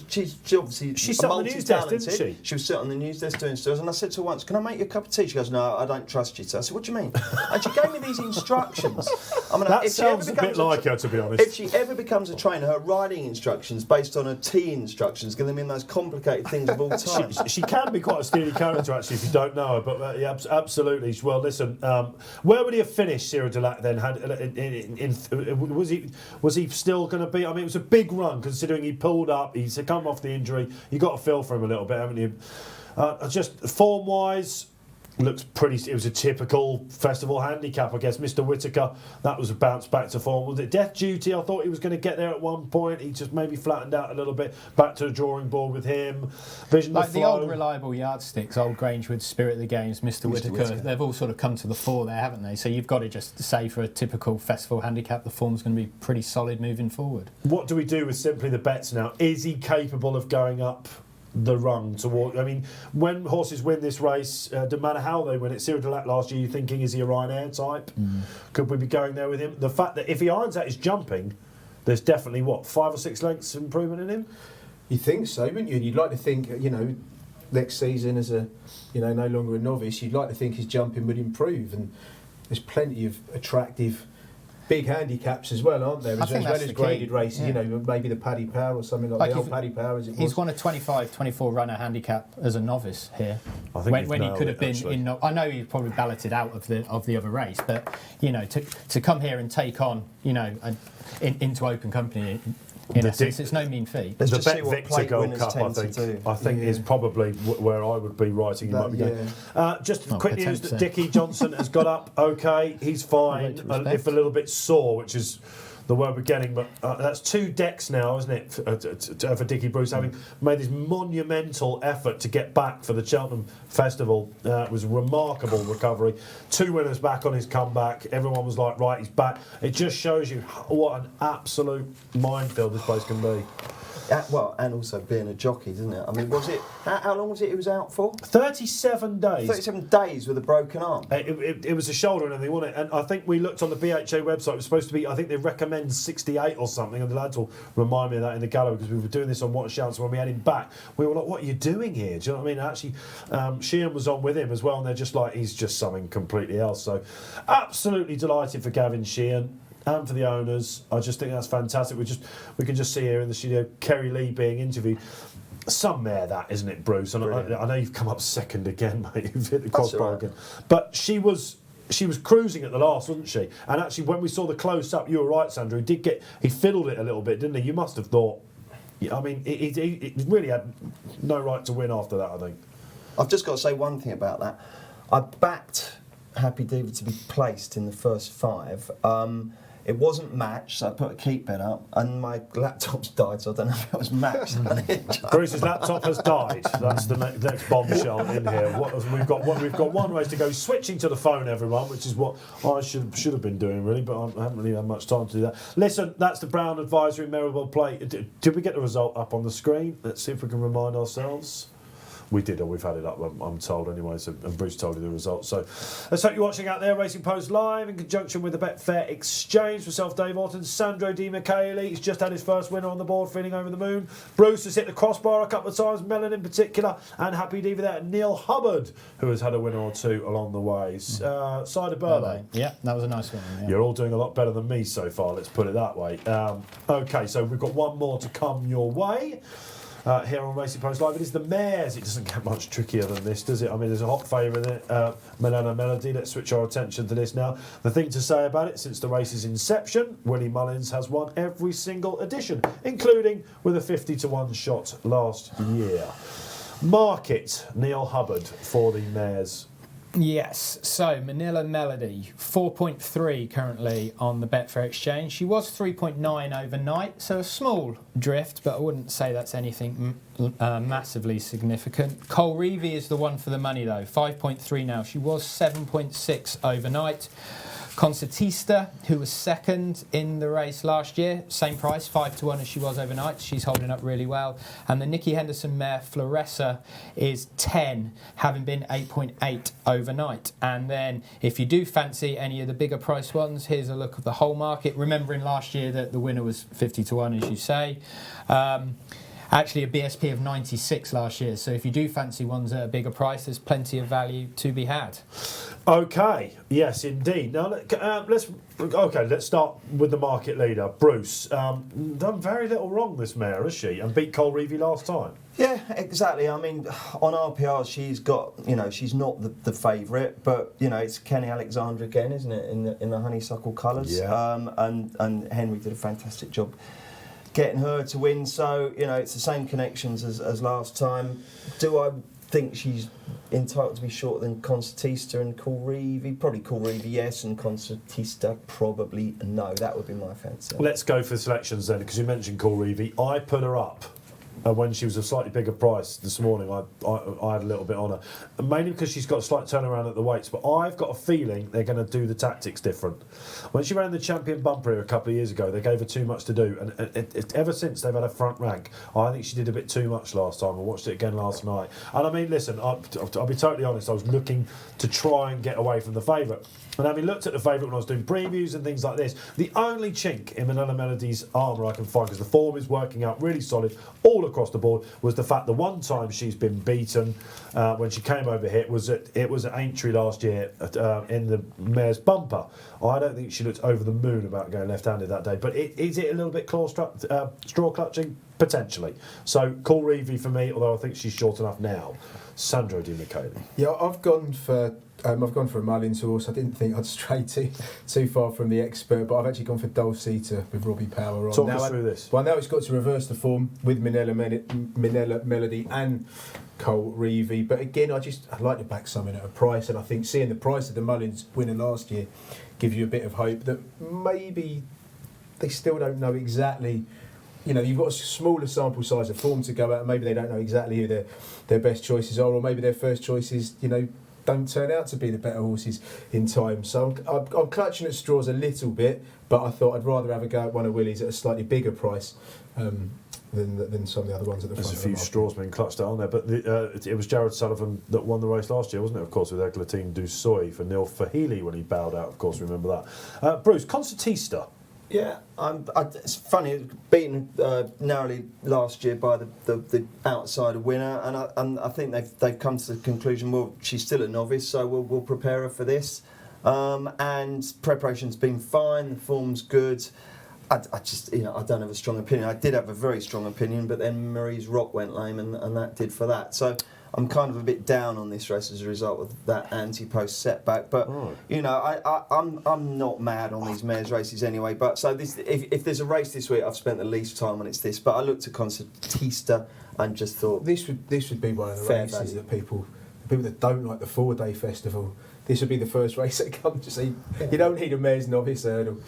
obviously sat on the news desk, didn't she? She was sitting on the news desk doing stories, and I said to her once, "Can I make you a cup of tea?" She goes, "No, I don't trust you." So I said, "What do you mean?" And she gave me these instructions. That sounds a bit like her, to be honest. If she ever becomes a trainer, her riding instructions based on her tea instructions going to mean those complicated things of all time. She can be quite a steely character, actually, if you don't know her. But absolutely. Well, listen, where would he have finished, Cyril Delac, then? Was he still going to be? I mean, it was a big run, considering he pulled up, he's come off the injury. You got to feel for him a little bit, haven't you? Just form-wise, looks pretty. It was a typical festival handicap, I guess. Mr. Whittaker, that was a bounce back to form. Was it Death Duty? I thought he was going to get there at one point. He just maybe flattened out a little bit. Back to the drawing board with him. Vision like of the Flow. old reliable yardsticks, Old Grangewood, Spirit of the Games, Mr. Whittaker. They've all sort of come to the fore there, haven't they? So you've got to just say, for a typical festival handicap, the form's going to be pretty solid moving forward. What do we do with Simply the Bets now? Is he capable of going up the rung toward. I mean, when horses win this race, no matter how they win it, Cyril Delac last year, you're thinking, is he a Ryanair type? Could we be going there with him? The fact that if he irons out his jumping, there's definitely 5 or 6 lengths improvement in him. You think so, wouldn't you? And you'd like to think, next season as a, no longer a novice, you'd like to think his jumping would improve. And there's plenty of attractive big handicaps as well, aren't there? As well as graded races, maybe the Paddy Power or something like the old Paddy Power as it was. He's won a 25-24 runner handicap as a novice here. I think when he could have been in. I know he's probably balloted out of the other race, but to come here and take on into open company. In essence, it's no mean feat. Let's the just see what Victor Gold Cup, I think is probably where I would be writing. You might be going. Just quick news that Dickie Johnson has got up. Okay, he's fine. If a little bit sore, which is the word we're getting. But that's 2 decks now, isn't it, for Dickie Bruce, having made this monumental effort to get back for the Cheltenham Festival. It was a remarkable recovery. 2 winners back on his comeback. Everyone was like, right, he's back. It just shows you what an absolute minefield this place can be. And also being a jockey, doesn't it? I mean, was it? How long was it he was out for? 37 days. 37 days with a broken arm. It was a shoulder and everything, wasn't it? And I think we looked on the BHA website. It was supposed to be, I think they recommend 68 or something. And the lads will remind me of that in the gallery because we were doing this on What Shouts. When we had him back, we were like, what are you doing here? Do you know what I mean? Actually, Sheehan was on with him as well. And they're just like, he's just something completely else. So absolutely delighted for Gavin Sheehan. And for the owners, I just think that's fantastic. We can just see here in the studio Kerry Lee being interviewed. Some mare that, isn't it, Bruce? And I know you've come up second again, mate. You've hit the crossbar again. But she was cruising at the last, wasn't she? And actually, when we saw the close up, you were right, Sandro. He fiddled it a little bit, didn't he? You must have thought. I mean, he really had no right to win after that, I think. I've just got to say one thing about that. I backed Happy Diva to be placed in the first 5. It wasn't matched, so I put a keep bet up, and my laptop's died, so I don't know if it was matched. Bruce's laptop has died. That's the next bombshell in here. We've got one race to go. Switching to the phone, everyone, which is what I should have been doing, really, but I haven't really had much time to do that. Listen, that's the Brown Advisory Merivale Plate. Did we get the result up on the screen? Let's see if we can remind ourselves. We did, or we've had it up, I'm told anyway, and Bruce told you the results. So let's hope you're watching out there, Racing Post Live, in conjunction with the Betfair Exchange. Myself, Dave Orton, Sandro Di Michele, he's just had his first winner on the board, feeling over the moon. Bruce has hit the crossbar a couple of times, Mellon in particular, and Happy Diva there. Neil Hubbard, who has had a winner or 2 along the way. Side of Burley. Yeah, that was a nice one. Yeah. You're all doing a lot better than me so far, let's put it that way. OK, so we've got one more to come your way. Here on Racing Post Live, it is the mares. It doesn't get much trickier than this, does it? I mean, there's a hot favourite in it, Milana Melody. Let's switch our attention to this now. The thing to say about it, since the race's inception, Willie Mullins has won every single edition, including with a 50-1 shot last year. Market, Neil Hubbard for the mares. Yes, so Manila Melody, 4.3 currently on the Betfair Exchange. She was 3.9 overnight, so a small drift, but I wouldn't say that's anything massively significant. Cole Reevy is the one for the money, though, 5.3 now. She was 7.6 overnight. Concertista, who was second in the race last year, same price, 5-1 as she was overnight. She's holding up really well. And the Nicky Henderson mare, Floressa, is 10, having been 8.8 overnight. And then if you do fancy any of the bigger price ones, here's a look of the whole market. Remembering last year that the winner was 50-1, as you say. Actually, a BSP of 96 last year. So if you do fancy ones at a bigger price, there's plenty of value to be had. OK, yes, indeed. Now, let's start with the market leader, Bruce. Done very little wrong, this mare, has she? And beat Cole Reevy last time. Yeah, exactly. I mean, on RPR, she's got, she's not the favourite, but, it's Kenny Alexander again, isn't it, in the honeysuckle colours? Yeah. And Henry did a fantastic job getting her to win. So, it's the same connections as last time. Do I think she's entitled to be shorter than Concertista and Cole Reevy? Probably Cole Reevy, yes, and Concertista, probably no. That would be my fancy. Let's go for selections then, because you mentioned Cole Reevy. I put her up when she was a slightly bigger price this morning, I had a little bit on her. Mainly because she's got a slight turnaround at the weights, but I've got a feeling they're going to do the tactics different. When she ran the champion bumper here a couple of years ago, they gave her too much to do, and ever since they've had a front rank, I think she did a bit too much last time. I watched it again last night, and I mean, listen, I'll be totally honest, I was looking to try and get away from the favourite. And having looked at the favourite when I was doing previews and things like this, the only chink in Manila Melody's armour I can find, because the form is working out really solid all across the board, was the fact the one time she's been beaten when she came over here was at Aintree last year in the Mare's Bumper. I don't think she looked over the moon about going left-handed that day, but is it a little bit straw clutching? Potentially. So call Reevy for me, although I think she's short enough now. Sandro Di Michele. Yeah, I've gone for a Mullins horse. I didn't think I'd stray too far from the expert, but I've actually gone for Dulcita with Robbie Power on. Talk us through this. Well, now it's got to reverse the form with Manila Melody and Cole Reevy. But again, I'd like to back something at a price, and I think seeing the price of the Mullins winner last year gives you a bit of hope that maybe they still don't know exactly. You know, you've got a smaller sample size of form to go out, and maybe they don't know exactly who their best choices are, or maybe their first choices, don't turn out to be the better horses in time. So I'm clutching at straws a little bit, but I thought I'd rather have a go at one of Willie's at a slightly bigger price than some of the other ones at the front. There's a few straws being clutched out on there, but it was Jared Sullivan that won the race last year, wasn't it? Of course, with Eglatine du Soy for Neil Fahili when he bowed out. Of course, remember that. Bruce, Concertista. Yeah, it's funny, beaten narrowly last year by the outsider winner, and I think they've come to the conclusion, well, she's still a novice, so we'll prepare her for this. And preparation's been fine, the form's good. I just, I don't have a strong opinion. I did have a very strong opinion, but then Marie's Rock went lame, and that did for that. So I'm kind of a bit down on this race as a result of that anti-post setback. But I'm not mad on these mares races anyway. But so this, if there's a race this week, I've spent the least time on it's this. But I looked at Concertista and just thought this would be one of the races that people that don't like the 4-day festival. This would be the first race they come to see. You don't need a mare's novice hurdle.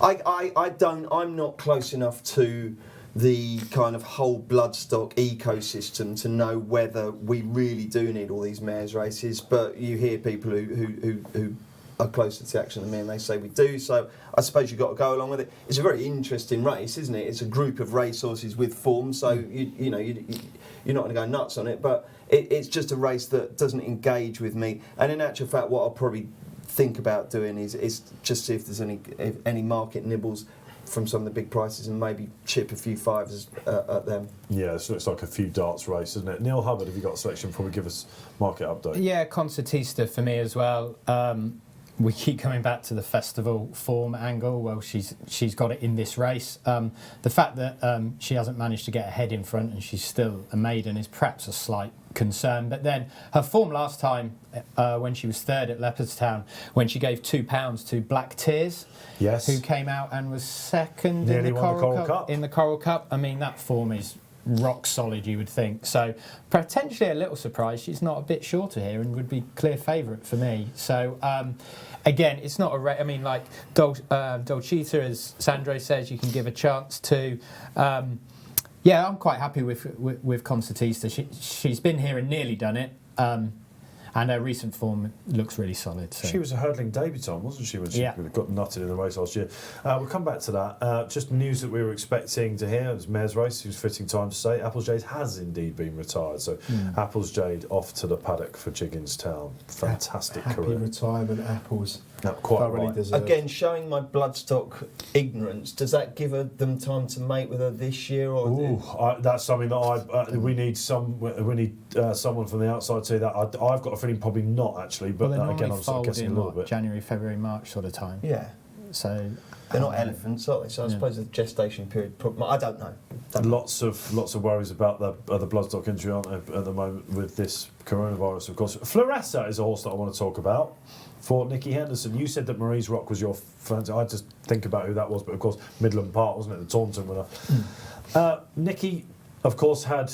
I'm not close enough to the kind of whole bloodstock ecosystem to know whether we really do need all these mares races, but you hear people who are closer to the action than me and they say we do, so I suppose you've got to go along with it. It's a very interesting race, isn't it? It's a group of racehorses with form, so you're not going to go nuts on it, but it's just a race that doesn't engage with me. And in actual fact, what I'll probably think about doing is just see if there's any market nibbles from some of the big prices and maybe chip a few fivers at them. Yeah, so it's like a few darts race, isn't it? Neil Hubbard, have you got a selection before we give us market update? Yeah, Concertista for me as well. We keep coming back to the festival form angle. Well, she's got it in this race. The fact that she hasn't managed to get ahead in front and she's still a maiden is perhaps a slight concern. But then her form last time when she was third at Leopardstown, when she gave £2 to Black Tears, yes, who came out and was second nearly in the Coral Cup. In the Coral Cup, I mean, that form is rock solid, you would think. So potentially a little surprise she's not a bit shorter here and would be clear favourite for me. So again, it's not a I mean, like Dolcita, as Sandro says, you can give a chance to. Yeah, I'm quite happy with Concertista. She's been here and nearly done it. And her recent form looks really solid. So. She was a hurdling debutant, wasn't she, when she got nutted in the race last year? We'll come back to that. Just news that we were expecting to hear. It was Mare's race. It was fitting time to say. Applesjade has indeed been retired. So Applesjade off to the paddock for Jigginstown. Fantastic Happy career. Retirement, Apples. No, quite right. Deserved. Again, showing my bloodstock ignorance, does that give them time to mate with her this year? Or that's something that we need someone from the outside to see that. I've got a feeling probably not actually, but again, I'm sort of guessing a little bit. January, February, March sort of time. Yeah. So they're not elephants, are they? So I suppose the gestation period. I don't know. Lots of worries about the bloodstock injury, aren't there, at the moment with this coronavirus? Of course, Floressa is a horse that I want to talk about. For Nicky Henderson, you said that Marie's Rock was your fancy. I just think about who that was, but of course Midland Park, wasn't it, the Taunton winner? Nicky, of course, had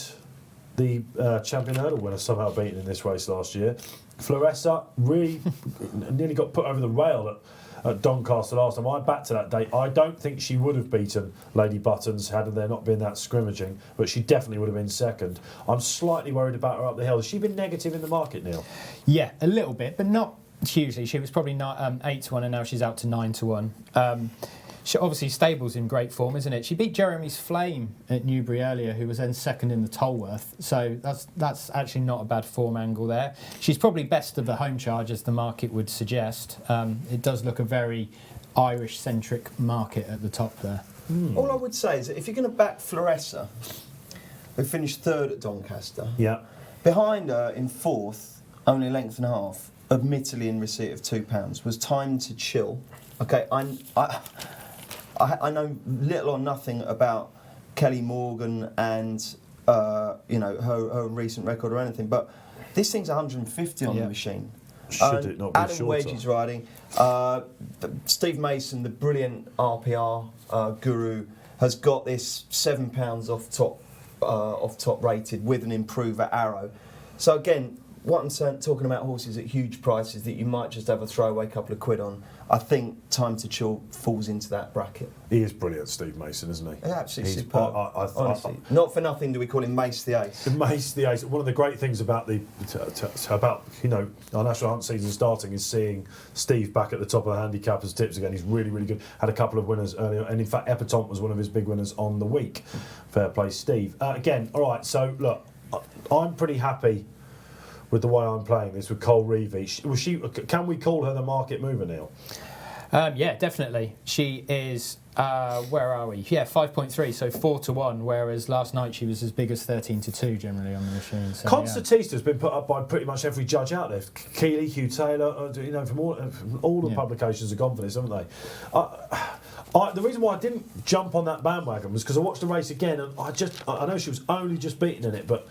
the champion hurdle winner somehow beaten in this race last year. Floressa really nearly got put over the rail at Doncaster last time. I backed to that date. I don't think she would have beaten Lady Buttons had there not been that scrimmaging, but she definitely would have been second. I'm slightly worried about her up the hill. Has she been negative in the market, Neil? Yeah, a little bit, but not hugely. She was probably 8-1, and now she's out to 9-1. She, obviously, stable's in great form, isn't it? She beat Jeremy's Flame at Newbury earlier, who was then second in the Tolworth. So that's actually not a bad form angle there. She's probably best of the home charge, as the market would suggest. It does look a very Irish-centric market at the top there. All I would say is that if you're going to back Floressa, who finished third at Doncaster, behind her in fourth, only a length and a half, admittedly in receipt of £2, was Time to Chill. Okay, I know little or nothing about Kelly Morgan and her recent record or anything, but this thing's 150 on the machine. Should it not be Adam shorter? Wedge is riding. Steve Mason, the brilliant RPR guru, has got this £7 off top rated with an improver arrow. So again, what I'm saying, talking about horses at huge prices that you might just have a throwaway couple of quid on, I think Time to Chill falls into that bracket. He is brilliant, Steve Mason, isn't he? He's absolutely superb. Honestly, not for nothing do we call him Mace the Ace. Mace the Ace. One of the great things about our national hunt season starting is seeing Steve back at the top of the handicappers tips again. He's really, really good. Had a couple of winners earlier, and in fact, Pertemps was one of his big winners on the week. Fair play, Steve. Again, all right. So look, I'm pretty happy with the way I'm playing this with Cole Reevey. Can we call her the market mover, Neil? Yeah, definitely. She is, where are we? Yeah, 5.3, so 4-1, whereas last night she was as big as 13-2 generally on the machine. So, Constantista's been put up by pretty much every judge out there. Keeley, Hugh Taylor, from all the publications have gone for this, haven't they? The reason why I didn't jump on that bandwagon was because I watched the race again, and I know she was only just beaten in it, but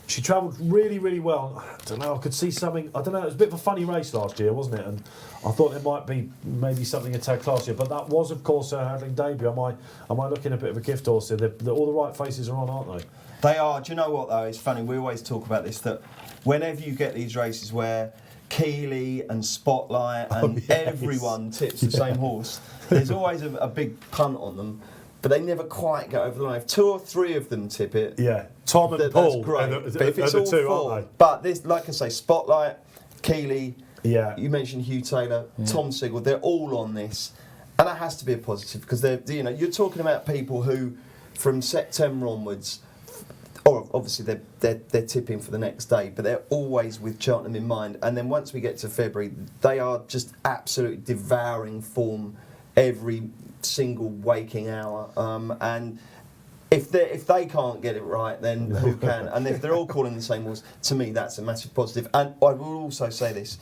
she travelled really, really well. I don't know, I could see something. I don't know, it was a bit of a funny race last year, wasn't it? And I thought there might be maybe something a tad classier. But that was, of course, her handling debut. Am I looking a bit of a gift horse here? All the right faces are on, aren't they? They are. Do you know what, though? It's funny, we always talk about this, that whenever you get these races where Keeley and Spotlight and everyone tips the same horse, there's always a big punt on them. But they never quite get over the line. If 2 or 3 of them tip it, Tom and Paul, that's great. But if it's all 4, aren't they? But this, like I say, Spotlight, Keeley, you mentioned Hugh Taylor, Tom Sigel, they're all on this, and that has to be a positive because you're talking about people who, from September onwards, or obviously they're tipping for the next day, but they're always with Cheltenham in mind. And then once we get to February, they are just absolutely devouring form every single waking hour, and if they can't get it right, then who can? And if they're all calling the same horse, to me that's a massive positive. And I will also say this: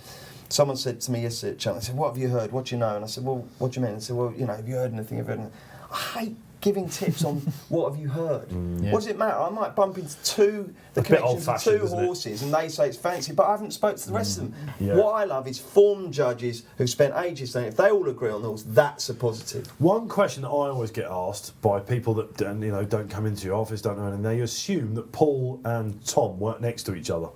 someone said to me yesterday at Cheltenham, they said, "What have you heard? What do you know?" And I said, "Well, what do you mean?" I said, "Well, have you heard anything? I hate giving tips on what have you heard. What does it matter? I might bump into the connections of 2 horses and they say it's fancy, but I haven't spoke to the rest of them. What I love is formed judges who've spent ages saying if they all agree on the horse, that's a positive. One question that I always get asked by people that don't come into your office, don't know anything, they assume that Paul and Tom work next to each other.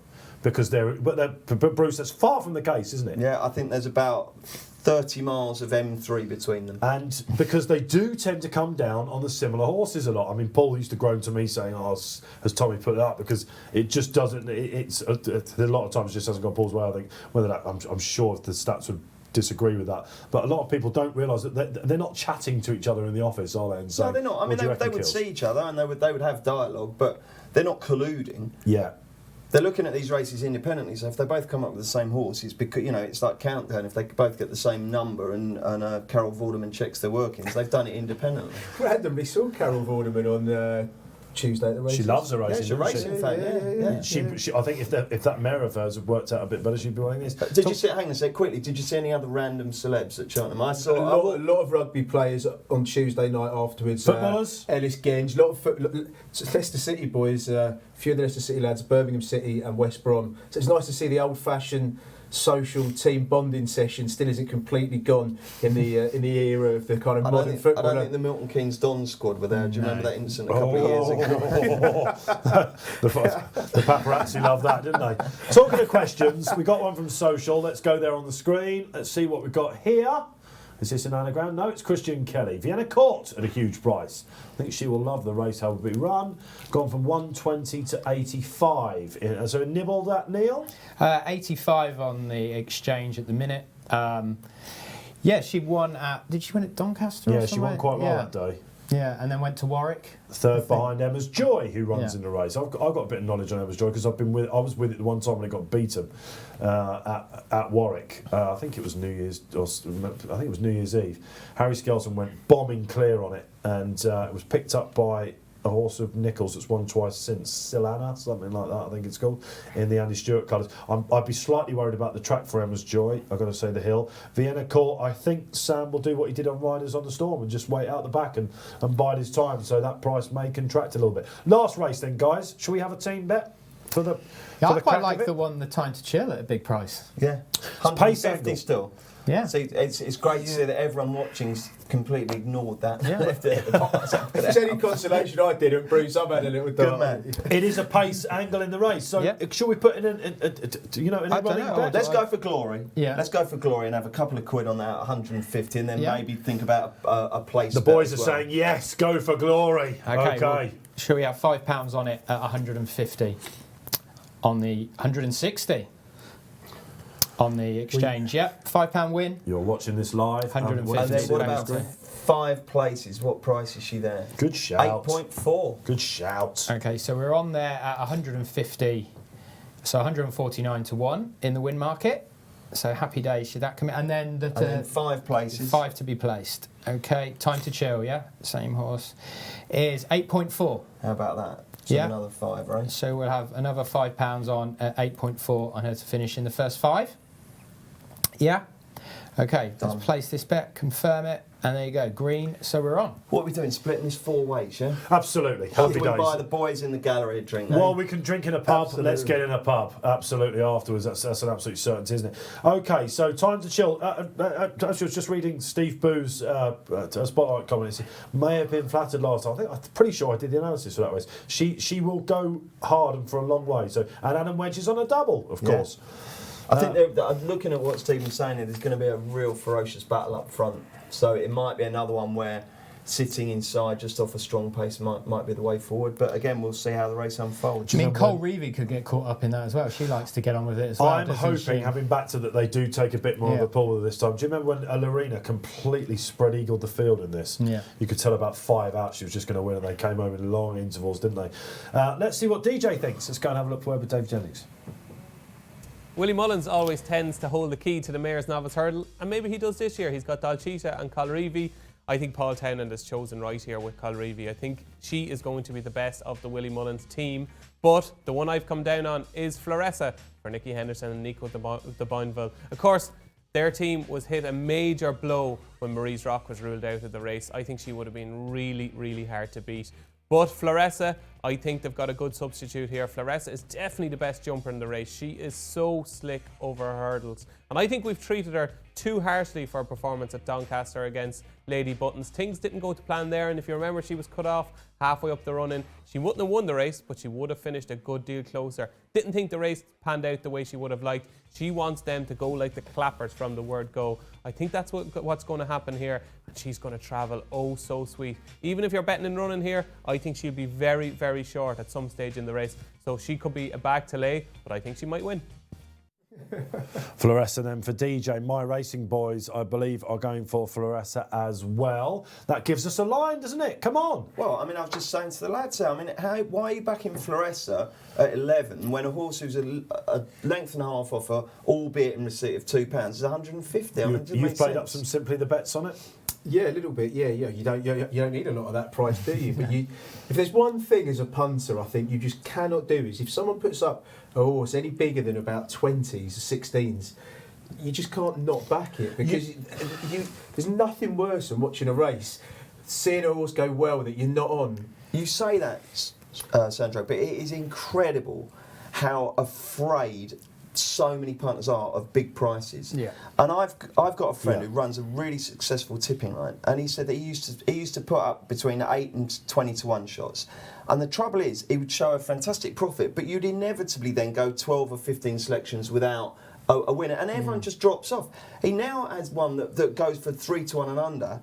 Because but Bruce, that's far from the case, isn't it? Yeah, I think there's about 30 miles of M3 between them. And because they do tend to come down on the similar horses a lot. I mean, Paul used to groan to me saying, has Tommy put it up? Because it just doesn't, it's a lot of times it just hasn't gone Paul's way, I think. Whether that, I'm sure the stats would disagree with that. But a lot of people don't realise that they're not chatting to each other in the office, are they? And saying, no, they're not. I mean, they would see each other and they would have dialogue, but they're not colluding. Yeah. They're looking at these races independently, so if they both come up with the same horse, it's because it's like countdown. If they both get the same number and Carol Vorderman checks their workings, they've done it independently. Randomly saw Carol Vorderman on Tuesday at the races. She loves her racing. She's a racing fan. Yeah. She, I think if that mare of hers had worked out a bit better, she'd be running this. Hang on a sec, quickly. Did you see any other random celebs at Cheltenham? I saw a lot of rugby players on Tuesday night afterwards. Footballers, Ellis Genge, a lot of Leicester City boys. A few of the Leicester City lads, Birmingham City and West Brom. So it's nice to see the old-fashioned social team bonding session still isn't completely gone in the era of the kind of modern football. I don't think the Milton Keynes Don squad were there. Do you remember that incident a couple of years ago? the paparazzi loved that, didn't they? Talking of questions, we got one from social. Let's go there on the screen. Let's see what we've got here. Is this an anagram? No, it's Christian Kelly. Vienna Court at a huge price. I think she will love the race how it will be run. Gone from 120 to 85. So nibble that, Neil? 85 on the exchange at the minute. Yeah, she won at... Did she win at Doncaster? Yeah, she won quite well that day. Yeah, and then went to Warwick. Third behind Emma's Joy, who runs in the race. I've got a bit of knowledge on Emma's Joy because I was with it the one time when it got beaten at Warwick. I think it was New Year's Eve. Harry Skelton went bombing clear on it, and it was picked up by a horse of Nichols that's won twice since, Silana, something like that, I think it's called, in the Andy Stewart colours. I'd be slightly worried about the track for Emma's Joy, I've got to say the hill. Vienna Court, I think Sam will do what he did on Riders on the Storm and just wait out the back and bide his time, so that price may contract a little bit. Last race then, guys. Shall we have a team bet for the... Yeah, I quite like the one, the Time to Chill, at a big price. Yeah. 150 still. Yeah. See, it's great to see that everyone watching's completely ignored that. Yeah. Left it at the bottom. If there's any consolation, I didn't, Bruce. I've had a little Good man. It is a pace angle in the race, so shall we put in an running bet? Let's go for glory. Yeah. Let's go for glory and have a couple of quid on that, 150, and then maybe think about a place. The boys are saying yes, go for glory. Okay. Well, shall we have £5 on it at 150? On the 160? On the exchange, £5 win. You're watching this live. 150. What about 5 places? What price is she there? Good shout. 8.4. Good shout. Okay, so we're on there at 150, so 149 to 1 in the win market. So happy days, should that come in? And then 5 places. 5 to be placed. Okay, Time to Chill, same horse, is 8.4. How about that? So another 5, right? So we'll have another £5 on at 8.4 on her to finish in the first 5. Yeah. Okay, let's place this bet, confirm it, and there you go, green, so we're on. What are we doing, splitting this 4 ways, yeah? Absolutely, happy days. We buy the boys in the gallery a drink, Well, we can drink in a pub, let's get in a pub, absolutely, afterwards, that's an absolute certainty, isn't it? Okay, so Time to Chill, I was just reading Steve Boo's Spotlight comment, may have been flattered last time, I'm pretty sure I did the analysis for that race. She will go hard and for a long way, and Adam Wedge is on a double, of course. I think looking at what Stephen's saying, there's going to be a real ferocious battle up front. So it might be another one where sitting inside just off a strong pace might be the way forward. But again, we'll see how the race unfolds. I mean, Cole Reevy could get caught up in that as well. She likes to get on with it as well. I'm hoping, having backed her, that they do take a bit more of a pull this time. Do you remember when Lorena completely spread-eagled the field in this? Yeah. You could tell about 5 out she was just going to win, and they came over in long intervals, didn't they? Let's see what DJ thinks. Let's go and have a look for where with Dave Jennings. Willie Mullins always tends to hold the key to the Mayor's Novice Hurdle, and maybe he does this year. He's got Dalcheetah and Colreevy. I think Paul Townend has chosen right here with Colreevy. I think she is going to be the best of the Willie Mullins team, but the one I've come down on is Floressa for Nicky Henderson and Nico de Boinville. Of course, their team was hit a major blow when Marie's Rock was ruled out of the race. I think she would have been really, really hard to beat. But Floressa, I think they've got a good substitute here. Floressa is definitely the best jumper in the race. She is so slick over her hurdles. And I think we've treated her too harshly for her performance at Doncaster against Lady Buttons. Things didn't go to plan there, and if you remember, she was cut off halfway up the run-in. She wouldn't have won the race, but she would have finished a good deal closer. Didn't think the race panned out the way she would have liked. She wants them to go like the clappers from the word go. I think that's what's going to happen here, and she's going to travel oh so sweet. Even if you're betting and running here, I think she'll be very, very short at some stage in the race. So she could be a bag to lay, but I think she might win. Floressa then for DJ. My racing boys, I believe, are going for Floressa as well. That gives us a line, doesn't it? Come on. Well, I mean, I was just saying to the lads here, I mean, why are you backing Floressa at 11 when a horse who's a length and a half off her, albeit in receipt of £2, is 150? You've played up some Simply the Bets on it? Yeah, a little bit. Yeah. You don't need a lot of that price, do you? But if there's one thing as a punter, I think you just cannot do is if someone puts up a horse any bigger than about 20s or 16s, you just can't not back it because there's nothing worse than watching a race, seeing a horse go well that you're not on. You say that, Sandro, but it is incredible how afraid so many punters are of big prices. Yeah. And I've got a friend who runs a really successful tipping line, and he said that he used to put up between 8 and 20 to 1 shots. And the trouble is, he would show a fantastic profit, but you'd inevitably then go 12 or 15 selections without a winner, and everyone just drops off. He now has one that goes for 3-1 and under.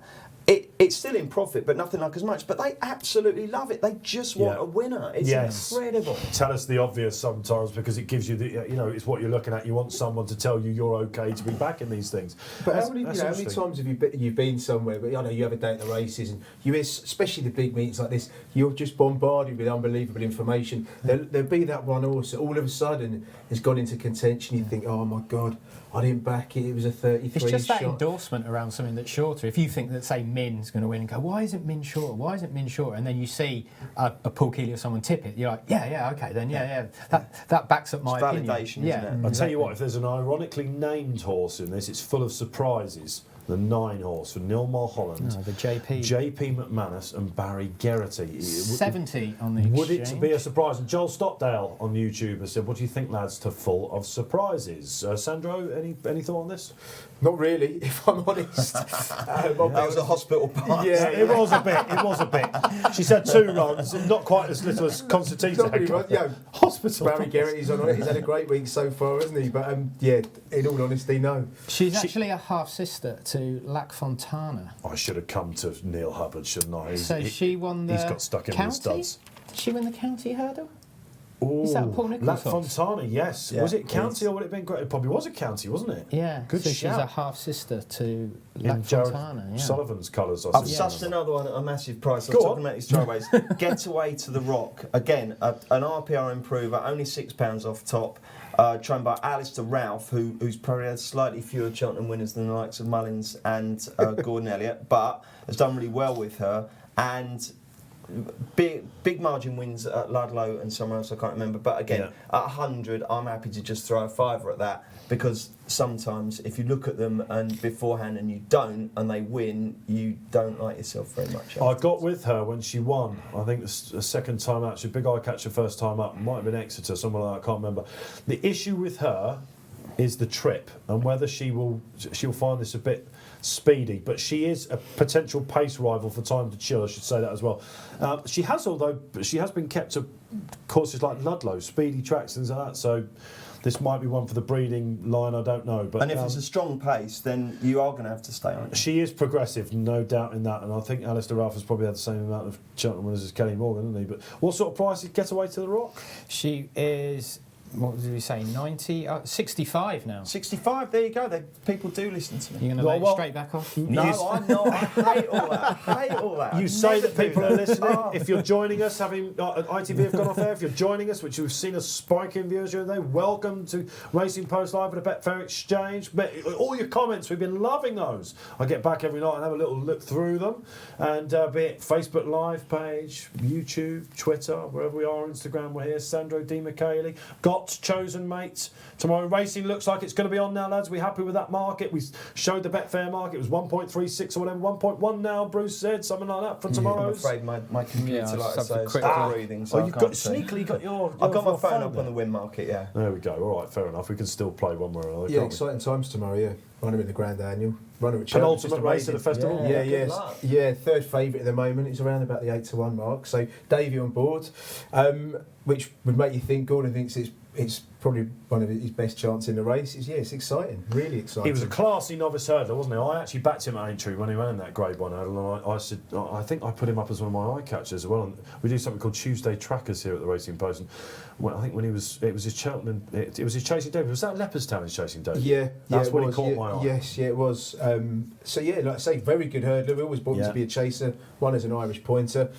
It's still in profit, but nothing like as much. But they absolutely love it. They just want a winner. It's incredible. Tell us the obvious sometimes, because it gives you the, it's what you're looking at. You want someone to tell you you're okay to be back in these things. But how many times have you been somewhere? But I know you have a day at the races, and especially the big meets like this, you're just bombarded with unbelievable information. There'll be that one horse that all of a sudden has gone into contention. You think, oh my God, I didn't back it. It was a 33 It's just shot. that endorsement around something that's shorter. If you think that, say, Min's going to win and go, why isn't Min shorter? Why isn't Min shorter? And then you see a Paul Keeley or someone tip it, you're like, okay, then, that backs up my opinion. Validation, isn't it? I'll tell you what, if there's an ironically named horse in this, it's full of surprises. The 9 horse for Neil Mulholland, the JP McManus and Barry Geraghty. 70 on the exchange. Would it be a surprise? And Joel Stockdale on YouTube has said, what do you think, lads, to full of surprises? Sandro, any thought on this? Not really, if I'm honest. That was a hospital pass. Yeah, it was a bit. She said 2 runs, not quite as little as Constantine. Hospital. Barry Geraghty's on it. He's had a great week so far, hasn't he? But in all honesty, no. She's actually a half sister to Lac Fontana. I should have come to Neil Hubbard, shouldn't I? She won the He's got stuck in his studs. Did she win the county hurdle? Ooh, Is that Paul Nicholls' Lac Fontana, yes. Yeah, was it county it or would it have been great? It probably was a county, wasn't it? Yeah. Good so shout. she's a half sister to Lac In Jared Fontana. Yeah. Sullivan's colours, I I've think. sussed another one at a massive price. I Go was on. talking about these trailways. Getaway to the Rock. Again, an RPR improver, only £6 off top. Trained by Alistair Ralph, who's probably had slightly fewer Cheltenham winners than the likes of Mullins and Gordon Elliott, but has done really well with her. And big margin wins at Ludlow and somewhere else I can't remember. But again, at 100, I'm happy to just throw a fiver at that, because sometimes if you look at them and beforehand and you don't, and they win, you don't like yourself very much. I got with her when she won. I think the second time out. She big eye catch the first time up. Might have been Exeter, somewhere like that. I can't remember. The issue with her is the trip and whether she'll find this a bit speedy, but she is a potential pace rival for Time to Chill. I should say that as well. She has been kept to courses like Ludlow, speedy tracks, things like that. So this might be one for the breeding line. I don't know, but and if it's a strong pace, then you are going to have to stay on it. She is progressive, no doubt in that, and I think Alistair Ralph has probably had the same amount of Cheltenham winners as Kelly Morgan, hasn't he? But what sort of price did Getaway to the Rock? She is, what did we say, 90? 65 now. 65, there you go. People do listen to me. You're going to let it straight back off? No, I'm not. I hate all that. You say that people are listening. If you're joining us, having ITV have gone off air, if you're joining us, which we've seen a spike in viewers during the day, welcome to Racing Post Live at the Betfair Exchange. All your comments, we've been loving those. I get back every night and have a little look through them. And be it Facebook Live page, YouTube, Twitter, wherever we are, Instagram, we're here. Sandro D. Michele. Got chosen mates. Tomorrow racing looks like it's going to be on now, lads. We're happy with that market. We showed the Betfair market. It was 1.36 or whatever. 1.1 now, Bruce said. Something like that for tomorrow's. I'm afraid my computer, like I say, is breathing. So you've sneakily got your I've got my phone up there. on the win market, yeah. There we go. All right, fair enough. We can still play one way or another. Yeah, exciting times tomorrow, yeah. Runner in the Grand Annual. Runner at Cheltenham. Penultimate race at the festival. Yeah, third favourite at the moment. It's around about the 8-1 mark. So Davey on board, which would make you think Gordon thinks it's probably one of his best chances in the race. It's exciting, really exciting. He was a classy novice hurdler, wasn't he? I actually backed him at Aintree when he ran that Grade 1 hurdle, and I said, I think I put him up as one of my eye catchers as well. And we do something called Tuesday Trackers here at the Racing Post. And I think when it was his Cheltenham, it was his Chasing David. Was that Leopardstown his Chasing David? Yeah, that's when he caught my eye. Yes, yeah, it was. So yeah, like I say, very good hurdler. We always bought him to be a chaser. One as an Irish pointer.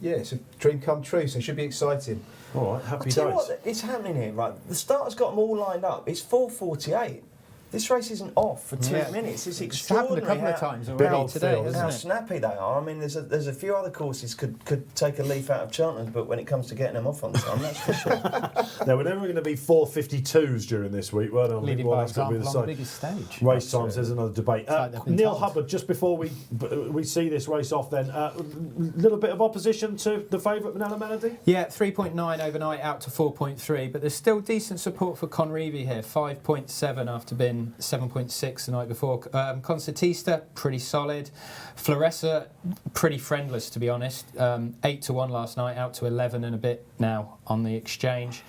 It's a dream come true. So it should be exciting. All right, happy days. Tell you what is happening here, right? The starter's got them all lined up. It's 4:48. This race isn't off for 2 minutes. It's extraordinary. It's happened a couple of times already today, hasn't how it? snappy they are. I mean, there's a few other courses could take a leaf out of Cheltenham, but when it comes to getting them off on time, that's for sure. There were never going to be 4:52s during this week, weren't there? Leading by example on the biggest stage. Race times, there's another debate. Neil Hubbard, just before we see this race off then, a little bit of opposition to the favourite, Manila Melody? Yeah, 3.9 overnight out to 4.3, but there's still decent support for Conreevy here, 5.7 after being 7.6 the night before. Concertista, pretty solid. Floressa, pretty friendless to be honest. 8-1 last night, out to 11 and a bit now on the exchange.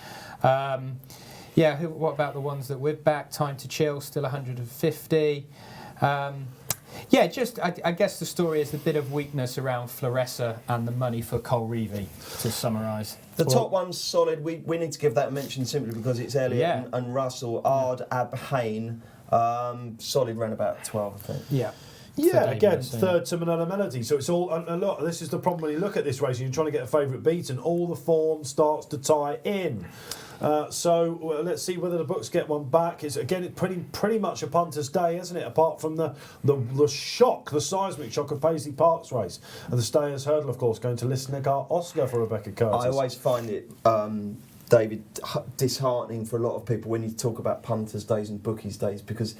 Yeah, what about the ones that we're back? Time to Chill, still 150. Yeah, just I guess the story is a bit of weakness around Floressa and the money for Cole Reevy, to summarise. The top one's solid. We need to give that a mention simply because it's Elliott and Russell. Ard, Abhain, solid round about 12, I think. Yeah. Yeah, again, third to Manila Melody. So it's all, and look, this is the problem when you look at this race and you're trying to get a favourite beaten. All the form starts to tie in. So let's see whether the books get one back. It's again pretty much a punter's day, isn't it? Apart from the shock, the seismic shock of Paisley Park's race and the Stayers Hurdle, of course, going to Lisnagar Oscar for Rebecca Curtis. I always find it, David, disheartening for a lot of people when you talk about punters' days and bookies' days, because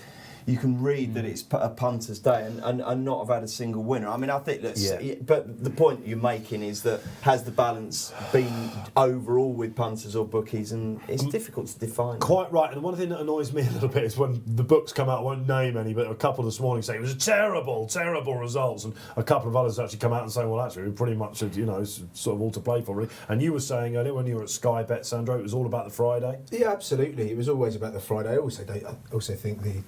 you can read that it's a punter's day and not have had a single winner. I mean, I think that's... Yeah. But the point you're making is that has the balance been overall with punters or bookies, and it's difficult to define. Quite right. And one thing that annoys me a little bit is when the books come out, I won't name any, but a couple this morning saying it was a terrible results, and a couple of others actually come out and saying, well, actually, we pretty much, sort of all to play for, really. And you were saying earlier when you were at Sky Bet, Sandro, it was all about the Friday. Yeah, absolutely. It was always about the Friday. I also think the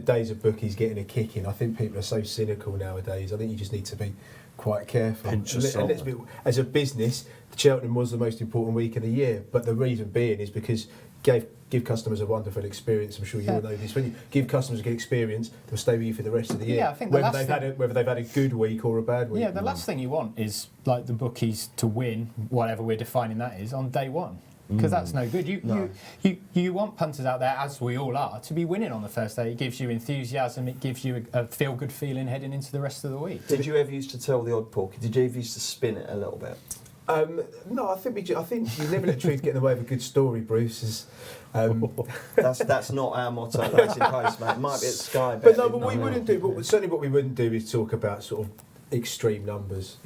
days of bookies getting a kick in, I think people are so cynical nowadays. I think you just need to be quite careful. As a business, Cheltenham was the most important week of the year, but the reason being is because give customers a wonderful experience. I'm sure you all know this. When you give customers a good experience, they'll stay with you for the rest of the year. Yeah, I think whether they've had a good week or a bad week. Yeah, the last thing you want is like the bookies to win, whatever we're defining that is, on day one. Because that's no good. You want punters out there, as we all are, to be winning on the first day. It gives you enthusiasm. It gives you a feel-good feeling heading into the rest of the week. Did you ever used to tell the odd porky? Did you ever used to spin it a little bit? No, I think you never let truth get in the way of a good story, Bruce. That's not our motto. That's in post, mate. It might be at Sky Bet. But no, but we wouldn't do. But certainly, what we wouldn't do is talk about sort of extreme numbers,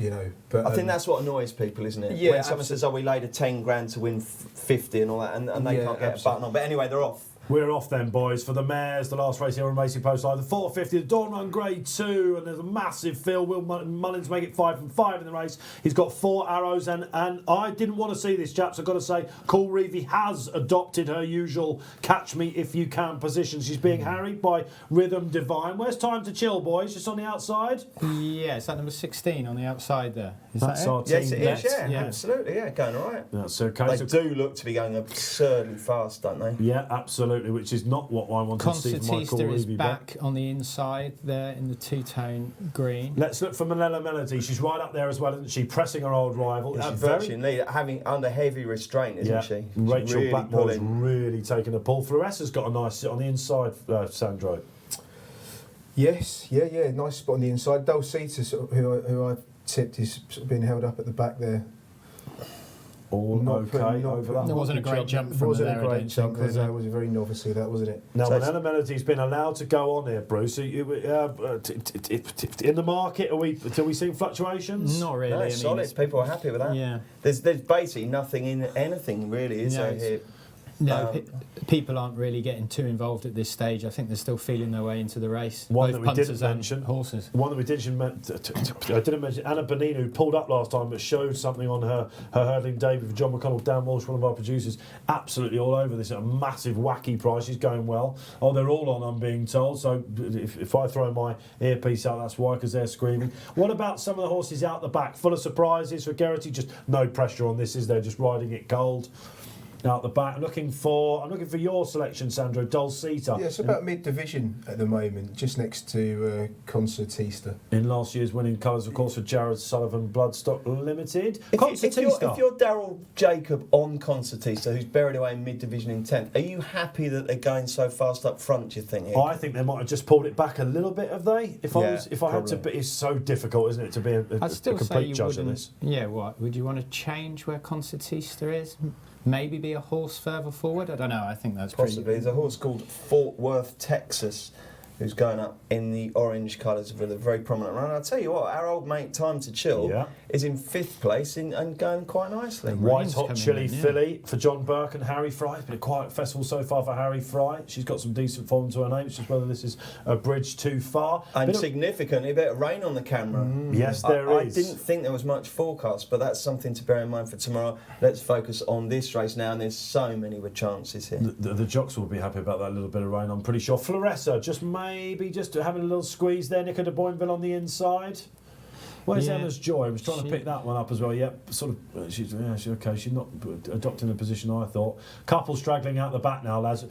But I think that's what annoys people, isn't it? Yeah, when someone says, "Oh, we laid a 10 grand to win 50" and all that, and they can't get a button on. But anyway, they're off. We're off then, boys, for the mares, the last race here on Racing Post Live. The 450, the Dawn Run Grade 2, and there's a massive fill. Will Mullins make it 5 from 5 in the race. He's got 4 arrows, and I didn't want to see this, chaps. I've got to say, Cole Reevy has adopted her usual catch me if you can position. She's being harried by Rhythm Divine. Where's Time to Chill, boys? Just on the outside? Yeah, it's that number 16 on the outside there. That's our team. Yes, it is, yeah, absolutely, going all right. That's okay. They do look to be going absurdly fast, don't they? Yeah, absolutely. Which is not what I wanted to see from my Cole Reevy. Is back on the inside there in the two-tone green. Let's look for Manila Melody. She's right up there as well, isn't she? Pressing her old rival. She's virtually in lead, having under heavy restraint, isn't she? Rachel really Blackmore's really taking a pull. Floressa's got a nice sit on the inside, Sandro. Yes, yeah, nice spot on the inside. Dulcita, sort of, who I tipped, is sort of being held up at the back there. All okay over that. There wasn't a great jump from there. It was a very novice that, wasn't it? Now, Manila Melody's been allowed to go on here, Bruce. In the market, are we seeing fluctuations? Not really. No, it's solid. People are happy with that. Yeah. There's basically nothing in anything, really, is there here? No, people aren't really getting too involved at this stage. I think they're still feeling their way into the race. One both that we didn't punters mention, and horses. One that we didn't I didn't mention Anna Bonino, who pulled up last time but showed something on her hurdling debut for John McConnell. Dan Walsh, one of our producers, absolutely all over this at a massive wacky price. She's going well. Oh, they're all on, I'm being told. So if I throw my earpiece out, that's why, because they're screaming. What about some of the horses out the back? Full of surprises for Geraghty. Just no pressure on this, is there? Just riding it cold. Out the back, I'm looking for your selection, Sandro. Dulcita. Yeah, it's about mid-division at the moment, just next to Concertista. In last year's winning colours, of course, for Jared Sullivan Bloodstock Limited. If you're Daryl Jacob on Concertista, who's buried away in mid-division in 10th, are you happy that they're going so fast up front, do you think? I think they might have just pulled it back a little bit, have they? If I had to, but it's so difficult, isn't it, to be a complete judge on this? Yeah, what? Would you want to change where Concertista is? Maybe be a horse further forward? I don't know. I think that's possibly. There's a horse called Fort Worth, Texas, who's going up in the orange colours of a very prominent run. I'll tell you what, our old mate Time to Chill is in 5th place and going quite nicely. White Hot Chili filly for John Burke and Harry Fry. It's been a quiet festival so far for Harry Fry. She's got some decent form to her name. It's just whether this is a bridge too far. And significantly a bit of rain on the camera. Yes, there is. I didn't think there was much forecast, but that's something to bear in mind for tomorrow. Let's focus on this race now, and there's so many with chances here. The jocks will be happy about that little bit of rain, I'm pretty sure. Floressa, just having a little squeeze there. Nico de Boinville on the inside. Where's Emma's Joy? I was trying to pick that one up as well. Yep, sort of. She's okay. She's not adopting the position I thought. Couple straggling out the back now, lads.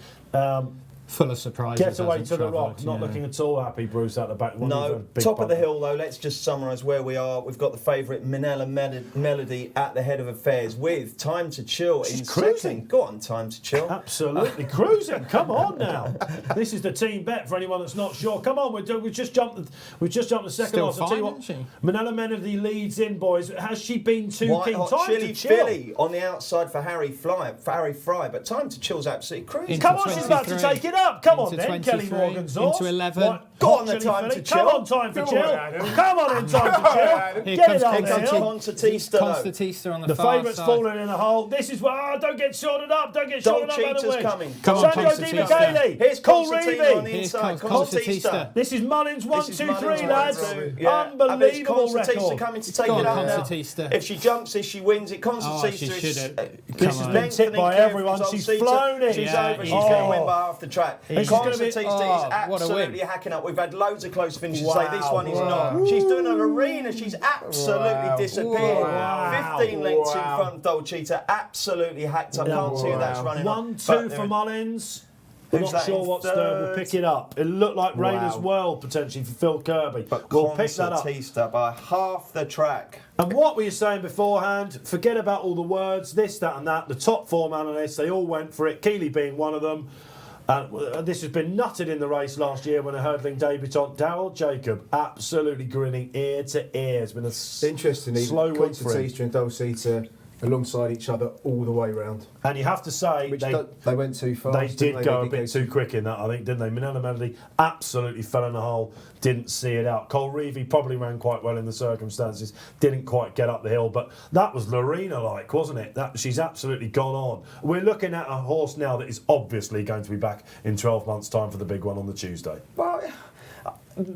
Full of surprises. Get away to the rock. Not looking at all happy, Bruce, out the back. No, top of the hill though. Let's just summarise where we are. We've got the favourite Minella Melody at the head of affairs with Time to Chill in cruising. Second. Go on, Time to Chill. Absolutely cruising. Come on now. This is the team bet for anyone that's not sure. Come on, we've just jumped the second last. I'll tell you what, Minella Melody leads in, boys. Has she been too White keen? Hot Time Chili to Chill. filly on the outside for Harry Fry, but Time to Chill's absolutely cruising. Come on, she's about to take it up. Come on then, Kelly Morgan's into 11. Go on, the Time to Chill. Come on, Time to Chill. Come on in, Time to Chill. Here Get comes it on Here there. comes Concertista. Concertista on the The far favourite's side. falling in a hole. This is where don't get shorted up. Don't get shorted up. Dolcita's coming. Come on, Sandro Di Concertista. Michele. Here's Paul Concertina on the Reevy. inside. Concertista. This is Mullins 1, 2, 3, lads. Unbelievable Unbelievable Concertista record. coming to take Go it on, up now. Concertista. If she jumps this, she wins it. Oh, Concertista she is should've. This has been tipped by everyone. She's flown it. She's Yeah, over. She's yeah. going to win by half the track. This is gonna be- Concertista is what a win. absolutely hacking up. We've had loads of close finishes. Wow. Say this one is not. She's doing an arena. She's absolutely disappeared. Wow. 15 lengths in front of Dolcita. Absolutely hacked up. Can't see who that's running. 1, But 2 there- for Mullins. We're Who's not that sure in what's third? third. We'll pick it up. It looked like Rainer's World potentially for Phil Kirby. But We'll pick that up. Concertista by half the track. And what were you saying beforehand? Forget about all the words, this, that and that. The top 4 analysts, they all went for it, Keeley being one of them. This has been nutted in the race last year when a hurdling debutant, Darryl Jacob, absolutely grinning ear to ear. It's been a Interesting. slow week for him. Concertista and Dolcita alongside each other all the way round. And you have to say They went too fast. they did didn't go a They bit too quick in that, I think, didn't they? Minella Melody absolutely fell in the hole, didn't see it out. Cole Reevy probably ran quite well in the circumstances, didn't quite get up the hill, but that was Lorena-like, wasn't it? She's absolutely gone on. We're looking at a horse now that is obviously going to be back in 12 months' time for the big one on the Tuesday. Well,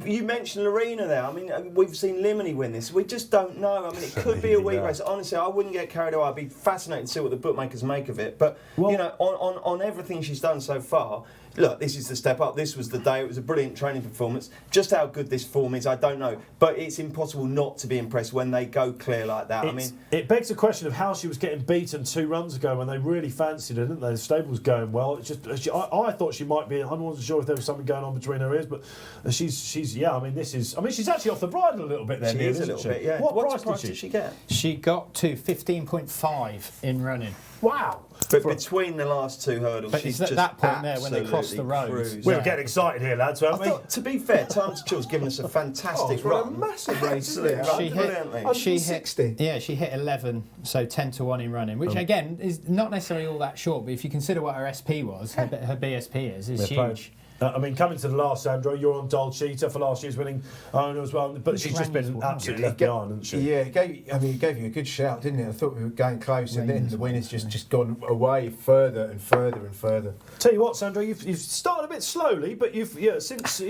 you mentioned Lorena there. I mean, we've seen Limini win this. We just don't know. I mean, it could be a weak race. Honestly, I wouldn't get carried away. I'd be fascinated to see what the bookmakers make of it. But, you know, on everything she's done so far, look, this is the step up. This was the day. It was a brilliant training performance. Just how good this form is, I don't know. But it's impossible not to be impressed when they go clear like that. It begs the question of how she was getting beaten 2 runs ago when they really fancied her, didn't they? The stable was going well. It's just I thought she might be. I wasn't sure if there was something going on between her ears, but she's she's actually off the bridle a little bit there. She is a little bit, yeah. What price did she get? She got to 15.5 in running. Wow. But between the last 2 hurdles, But she's it's at just that point there when they cross the road. cruised. We were getting excited here, lads, weren't we? To be fair, Time to Chill's given us a fantastic What a run. massive race. Absolutely, isn't it? She hit- brilliantly. She 60. She hit 11, so 10 to 1 in running, which again is not necessarily all that short, but if you consider what her SP was, her BSP is huge. Coming to the last, Sandro, you're on Dolcita for last year's winning owner as well, but she's just been absolutely left behind, hasn't she? Yeah, it gave you a good shout, didn't it? I thought we were going close, and then the winner's just gone away further and further and further. Tell you what, Sandro, you've started a bit slowly, but since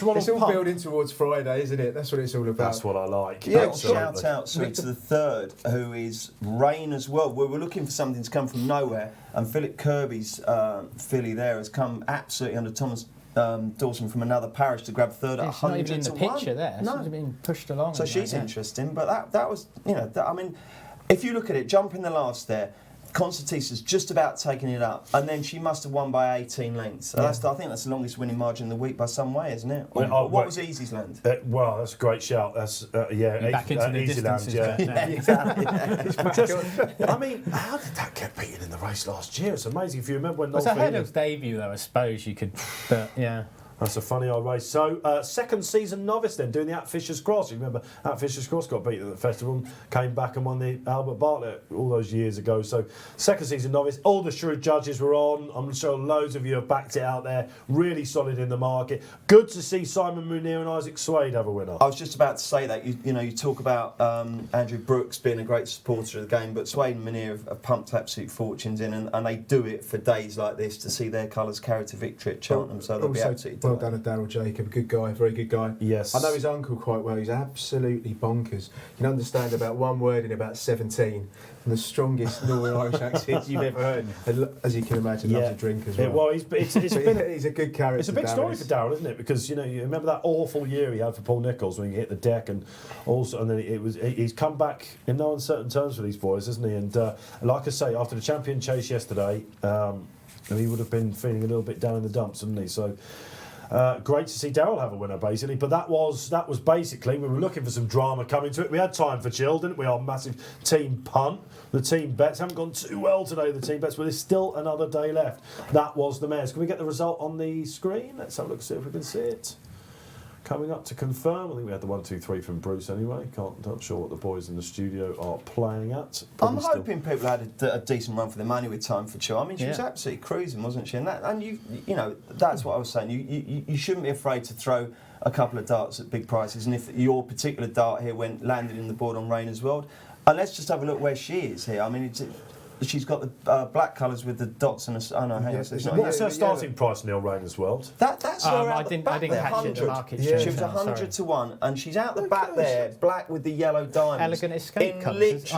Ronald It's all Pump, building towards Friday, isn't it? That's what it's all about. that's what I like. Yeah, Absolutely. shout out to the third, who is Rain as well. We were looking for something to come from nowhere, and Philip Kirby's filly there has come absolutely under Thomas Dawson from another parish to grab third at It's not 100 even in the to 1. picture there. No. She's been pushed along. So she's interesting, but that was, I mean, if you look at it, jump in the last there, Concertista's just about taking it up, and then she must have won by 18 lengths. So I think that's the longest winning margin of the week by some way, isn't it? What was Easy's land? Well, that's a great shout. That's back into the Easy Land, distances. yeah. Exactly. I mean, how did that get beaten in the race last year? It's amazing if you remember when It's a Nolfina- head of debut, though. I suppose you could, but yeah. That's a funny old race. So, second season novice then, doing the at Fisher's Cross. You remember at Fisher's Cross got beat at the festival, came back and won the Albert Bartlett all those years ago. So, second season novice. All the shrewd judges were on. I'm sure loads of you have backed it out there. Really solid in the market. Good to see Simon Munir and Isaac Swade have a winner. I was just about to say that. You know, you talk about Andrew Brooks being a great supporter of the game, but Swade and Munir have pumped absolute fortunes in, and they do it for days like this to see their colours carry to victory at Cheltenham. So they'll be absolutely well done to Daryl Jacob, good guy, very good guy. Yes. I know his uncle quite well. He's absolutely bonkers. You can understand about one word in about 17, and the strongest Northern Irish accent you've ever heard. And as you can imagine, loves a drink as well. He's a good character. It's a big story for Daryl, isn't it? Because you remember that awful year he had for Paul Nicholls when he hit the deck, and then he's come back in no uncertain terms for these boys, hasn't he? And like I say, after the champion chase yesterday, he would have been feeling a little bit down in the dumps, wouldn't he? So. Great to see Daryl have a winner, basically. But that was basically, we were looking for some drama coming to it. We had time for chill, didn't we? Our massive team punt. The team bets haven't gone too well today, the team bets, but there's still another day left. That was the mares. Can we get the result on the screen? Let's have a look, see if we can see it. Coming up to confirm. I think we had the 1, 2, 3 from Bruce anyway. Not sure what the boys in the studio are playing at. I'm hoping people had a decent run for their money with time for chill. I mean, she was absolutely cruising, wasn't she? And you know, that's what I was saying. You shouldn't be afraid to throw a couple of darts at big prices. And if your particular dart here landed in the board on Rainer's World, and let's just have a look where she is here. I mean, she's got the black colours with the dots and hang on. What's her starting price, Neil Rainer's World? That's her out the back I didn't there, catch it at the market. She was 100 to 1, and she's out the back there, black with the yellow diamonds. Elegant Escape colours.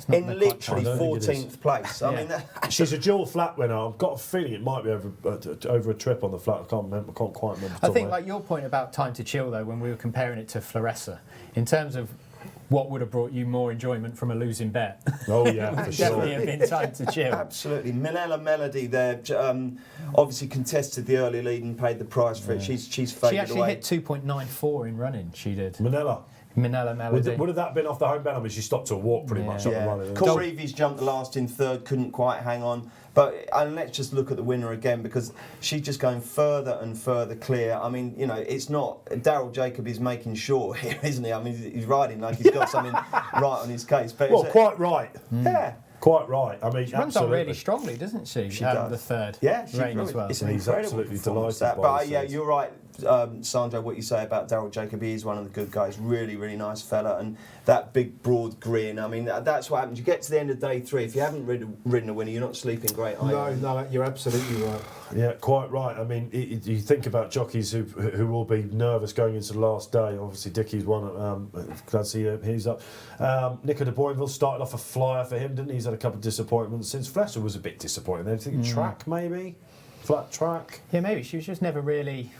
In literally 14th place. I mean, she's a dual flat winner. I've got a feeling it might be over a trip on the flat. I can't quite remember. I think like your point about time to chill, though, when we were comparing it to Floressa, in terms of what would have brought you more enjoyment from a losing bet? Oh yeah, for sure. Definitely have been time to chill. Absolutely. Minella Melody there, obviously contested the early lead and paid the price for it. She's faded away. She actually hit 2.94 in running. She did. Minella Melody. Would have that been off the home bet? I mean, she stopped to a walk pretty much on the run. Correevy's jumped the last in third, couldn't quite hang on. And let's just look at the winner again, because she's just going further and further clear. I mean, you know, it's not... Daryl Jacob is making sure here, isn't he? I mean, he's riding like he's got something right on his case. But quite right. Yeah. Quite right. I mean, she runs on really strongly, doesn't she? She does. The third. Yeah, rain as well. It's and he's absolutely delighted. But yeah, you're right, Sandro. What you say about Daryl Jacob, he is one of the good guys. Really, really nice fella, and that big broad grin. I mean, that's what happens. You get to the end of day 3. If you haven't ridden a winner, you're not sleeping great. No, you're absolutely right. Yeah, quite right. I mean, you think about jockeys who will be nervous going into the last day. Obviously, Dickie's one. Glad to see he's up. Nico de Boinville started off a flyer for him, didn't he? He's had a couple of disappointments since. Flesser was a bit disappointing. They think track maybe, flat track. Yeah, maybe she was just never really.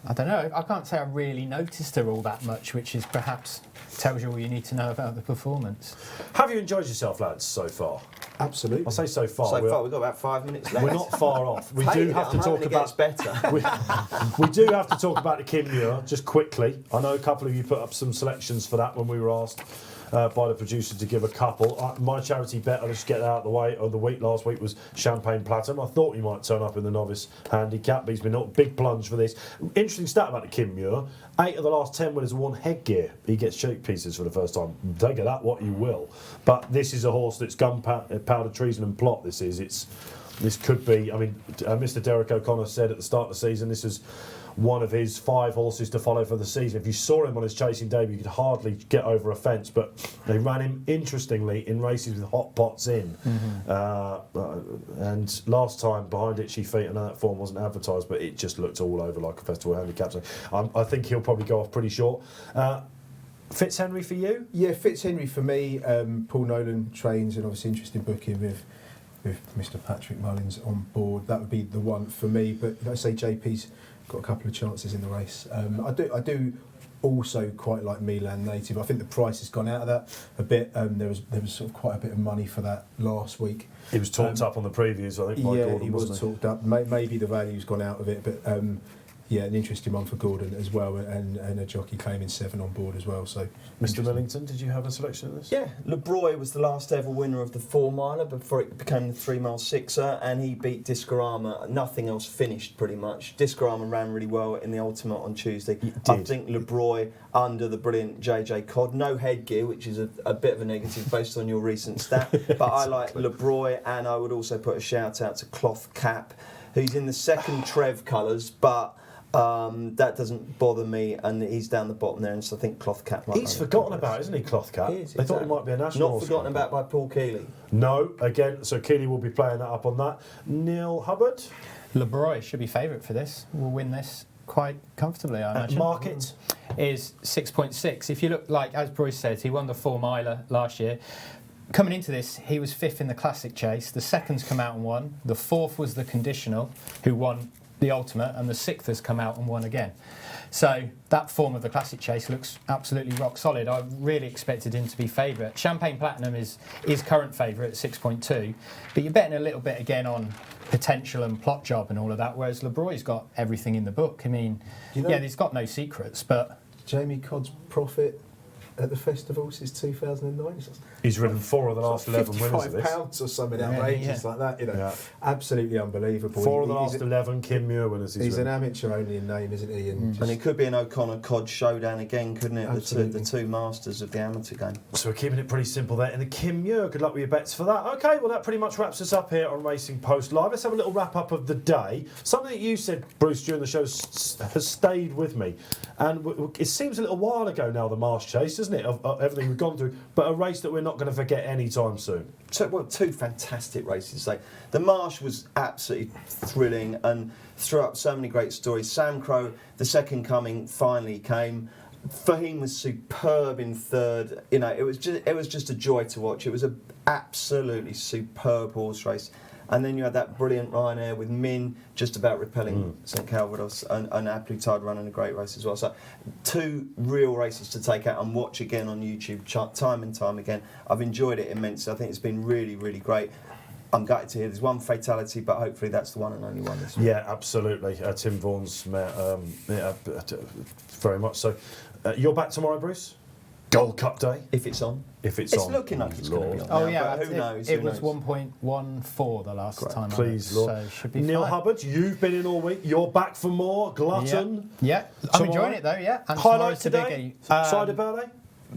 I don't know. I can't say I really noticed her all that much, which is perhaps tells you all you need to know about the performance. Have you enjoyed yourself, lads, so far? Absolutely. I'll say so far. We've got about 5 minutes left. We're not far off. We do have to talk about. Better. we do have to talk about the Kinmure just quickly. I know a couple of you put up some selections for that when we were asked by the producer to give a couple. My charity bet, I'll just get that out of the way, of the week last week was Champagne Platinum. I thought he might turn up in the novice handicap, but he's been a big plunge for this. Interesting stat about the Kinmure: 8 of the last 10 winners have worn headgear. He gets cheek pieces for the first time. Take of that what you will. But this is a horse that's gunpowder, treason and plot. This could be, I mean, Mr. Derek O'Connor said at the start of the season this is one of his 5 horses to follow for the season. If you saw him on his chasing debut, you could hardly get over a fence, but they ran him, interestingly, in races with hot pots in. And last time, behind Itchy Feet, I know that form wasn't advertised, but it just looked all over like a festival handicap. So I think he'll probably go off pretty short. Fitzhenry for you? Yeah, Fitzhenry for me. Paul Nolan trains, and obviously interesting booking with Mr. Patrick Mullins on board. That would be the one for me. But like I say, JP's got a couple of chances in the race. I do also quite like Milan Native. I think the price has gone out of that a bit. There was sort of quite a bit of money for that last week. He was talked up on the previews, I think. By Gordon, he was talked up. Maybe the value's gone out of it, but Yeah, an interesting one for Gordon as well, and a jockey claiming 7 on board as well. So, Mr. Millington, did you have a selection of this? Yeah, LeBroy was the last ever winner of the 4 miler before it became the 3 mile sixer, and he beat Discorama. Nothing else finished pretty much. Discorama ran really well in the Ultimate on Tuesday. I think LeBroy under the brilliant JJ Codd. No headgear, which is a bit of a negative based on your recent stat. But I like LeBroy, and I would also put a shout out to Cloth Cap, who's in the second Trev colours, but that doesn't bother me, and he's down the bottom there, and so I think Cloth Cap might. He's forgotten about, isn't he, Cloth Cap? He is, They thought he might be a national. Not forgotten about by Paul Keeley. No, again, so Keeley will be playing that up on that. Neil Hubbard? LeBroy should be favourite for this. Will win this quite comfortably, I imagine. Market? Is 6.6. If you look, like, as Bruce said, he won the 4 miler last year. Coming into this, he was 5th in the Classic Chase. The 2nd's come out and won. The 4th was the Conditional, who won the Ultimate, and the 6th has come out and won again. So that form of the Classic Chase looks absolutely rock solid. I really expected him to be favourite. Champagne Platinum is current favourite at 6.2, but you're betting a little bit again on potential and plot job and all of that, whereas LeBroy's got everything in the book. I mean, he's got no secrets, but... Jamie Codd's profit at the festival since 2009. He's ridden 4 of the last 11 winners of this. £55 or something outrageous like that, Absolutely unbelievable. 4 of the last 11 Kim Muir winners. He's an amateur only in name, isn't he? And it could be an O'Connor-Codd showdown again, couldn't it? The two masters of the amateur game. So we're keeping it pretty simple there. And the Kim Muir, good luck with your bets for that. Okay, well that pretty much wraps us up here on Racing Post Live. Let's have a little wrap up of the day. Something that you said, Bruce, during the show has stayed with me. And it seems a little while ago now, the Marsh Chase, doesn't it, of everything we've gone through, but a race that we're not going to forget anytime soon. Two fantastic races. The Marsh was absolutely thrilling and threw up so many great stories. Samcro, the second coming, finally came. Fahim was superb in 3rd. It was just a joy to watch. It was an absolutely superb horse race. And then you had that brilliant Ryanair with Min just about repelling St Calvados, and Aplutard running a great race as well. So 2 real races to take out and watch again on YouTube time and time again. I've enjoyed it immensely. I think it's been really, really great. I'm gutted to hear there's one fatality, but hopefully that's the one and only one this week. Yeah, absolutely. Tim Vaughan's very much so. You're back tomorrow, Bruce? Gold Cup Day? If it's on. It's on. It's looking like it's going to be on. Oh, yeah. But who knows? It was 1.14 the last time. Please, Lord. So should be Neil fine. Hubbard, you've been in all week. You're back for more. Glutton. Yeah. I'm enjoying it, though, yeah. And highlight today? Cider Burley?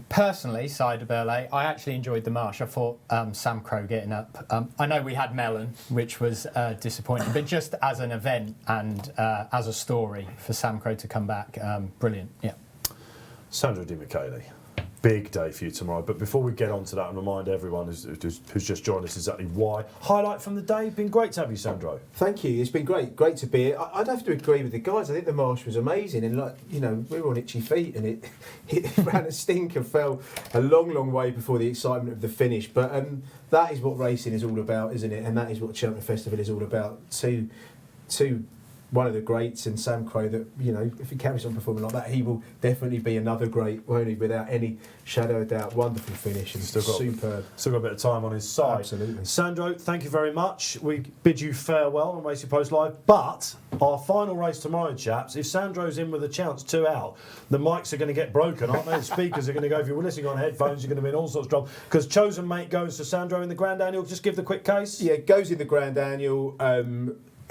Personally, Cider Burley, I actually enjoyed the Marsh. I thought Samcro getting up. I know we had Melon, which was disappointing, but just as an event and as a story for Samcro to come back, brilliant, yeah. Sandro Di Michele. Big day for you tomorrow. But before we get on to that and remind everyone who's just joined us exactly why, highlight from the day. Been great to have you, Sandro. Thank you. It's been great to be here. I'd have to agree with the guys. I think the Marsh was amazing, and we were on itchy feet, and it ran a stinker, fell a long way before the excitement of the finish. But that is what racing is all about, isn't it? And that is what Cheltenham Festival is all about. Two one of the greats, and Samcro, that if he carries on performing like that, he will definitely be another great, won't he? Without any shadow of doubt. Wonderful finish and superb. Still got a bit of time on his side. Absolutely. Sandro, thank you very much. We bid you farewell on Racing Post Live. But our final race tomorrow, chaps, if Sandro's in with a chance 2 out, the mics are going to get broken, aren't they? The speakers are going to go. If you're listening on headphones, you're going to be in all sorts of trouble. Because Chosen Mate goes to Sandro in the Grand Annual. Just give the quick case. Yeah, goes in the Grand Annual.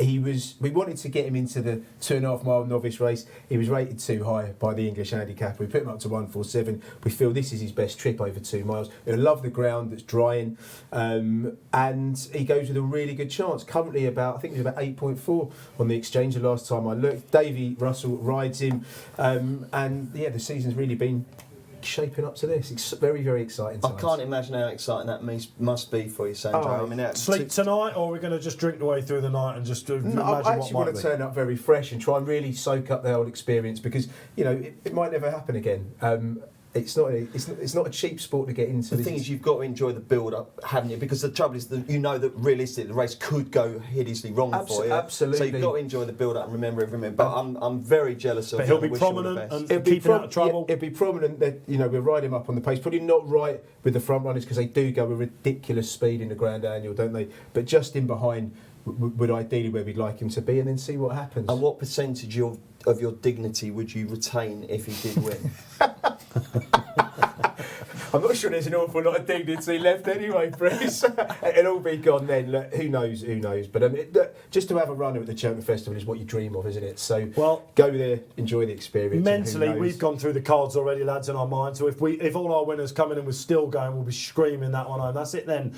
We wanted to get him into the 2.5 mile novice race. He was rated too high by the English handicap. We put him up to 147. We feel this is his best trip over 2 miles. He'll love the ground that's drying, and he goes with a really good chance. Currently I think it was about 8.4 on the exchange the last time I looked. Davy Russell rides him, and the season's really been shaping up to this. It's very, very exciting times. I can't imagine how exciting that must be for you, Sandro. Sleep tonight, or are we going to just drink the way through the night and just imagine I actually want to turn up very fresh and try and really soak up the whole experience, because it might never happen again. It's not a cheap sport to get into. The thing is, you've got to enjoy the build-up, haven't you? Because the trouble is that that realistically the race could go hideously wrong for you. Absolutely. So you've got to enjoy the build-up and remember every minute. But I'm very jealous of him. But he'll be prominent and keeping out of trouble. It'll be prominent that we'll ride him up on the pace. Probably not right with the front runners, because they do go a ridiculous speed in the Grand Annual, don't they? But just in behind would ideally where we'd like him to be, and then see what happens. And what percentage of your dignity would you retain if he did win? I'm not sure there's an awful lot of dignity left anyway, Bruce. It'll all be gone then. Look, who knows? But just to have a runner at the Cheltenham Festival is what you dream of, isn't it? So go there, enjoy the experience. Mentally, we've gone through the cards already, lads, in our mind. So if all our winners come in and we're still going, we'll be screaming that one home. That's it then.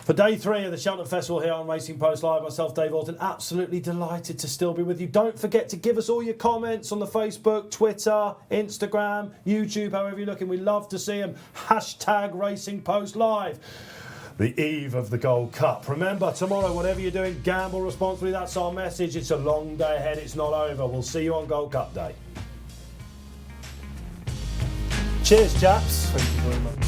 For day 3 of the Cheltenham Festival here on Racing Post Live, myself, Dave Orton, absolutely delighted to still be with you. Don't forget to give us all your comments on the Facebook, Twitter, Instagram, YouTube, however you're looking. We love to see them. # Racing Post Live. The eve of the Gold Cup. Remember, tomorrow, whatever you're doing, gamble responsibly. That's our message. It's a long day ahead. It's not over. We'll see you on Gold Cup Day. Cheers, chaps. Thank you very much.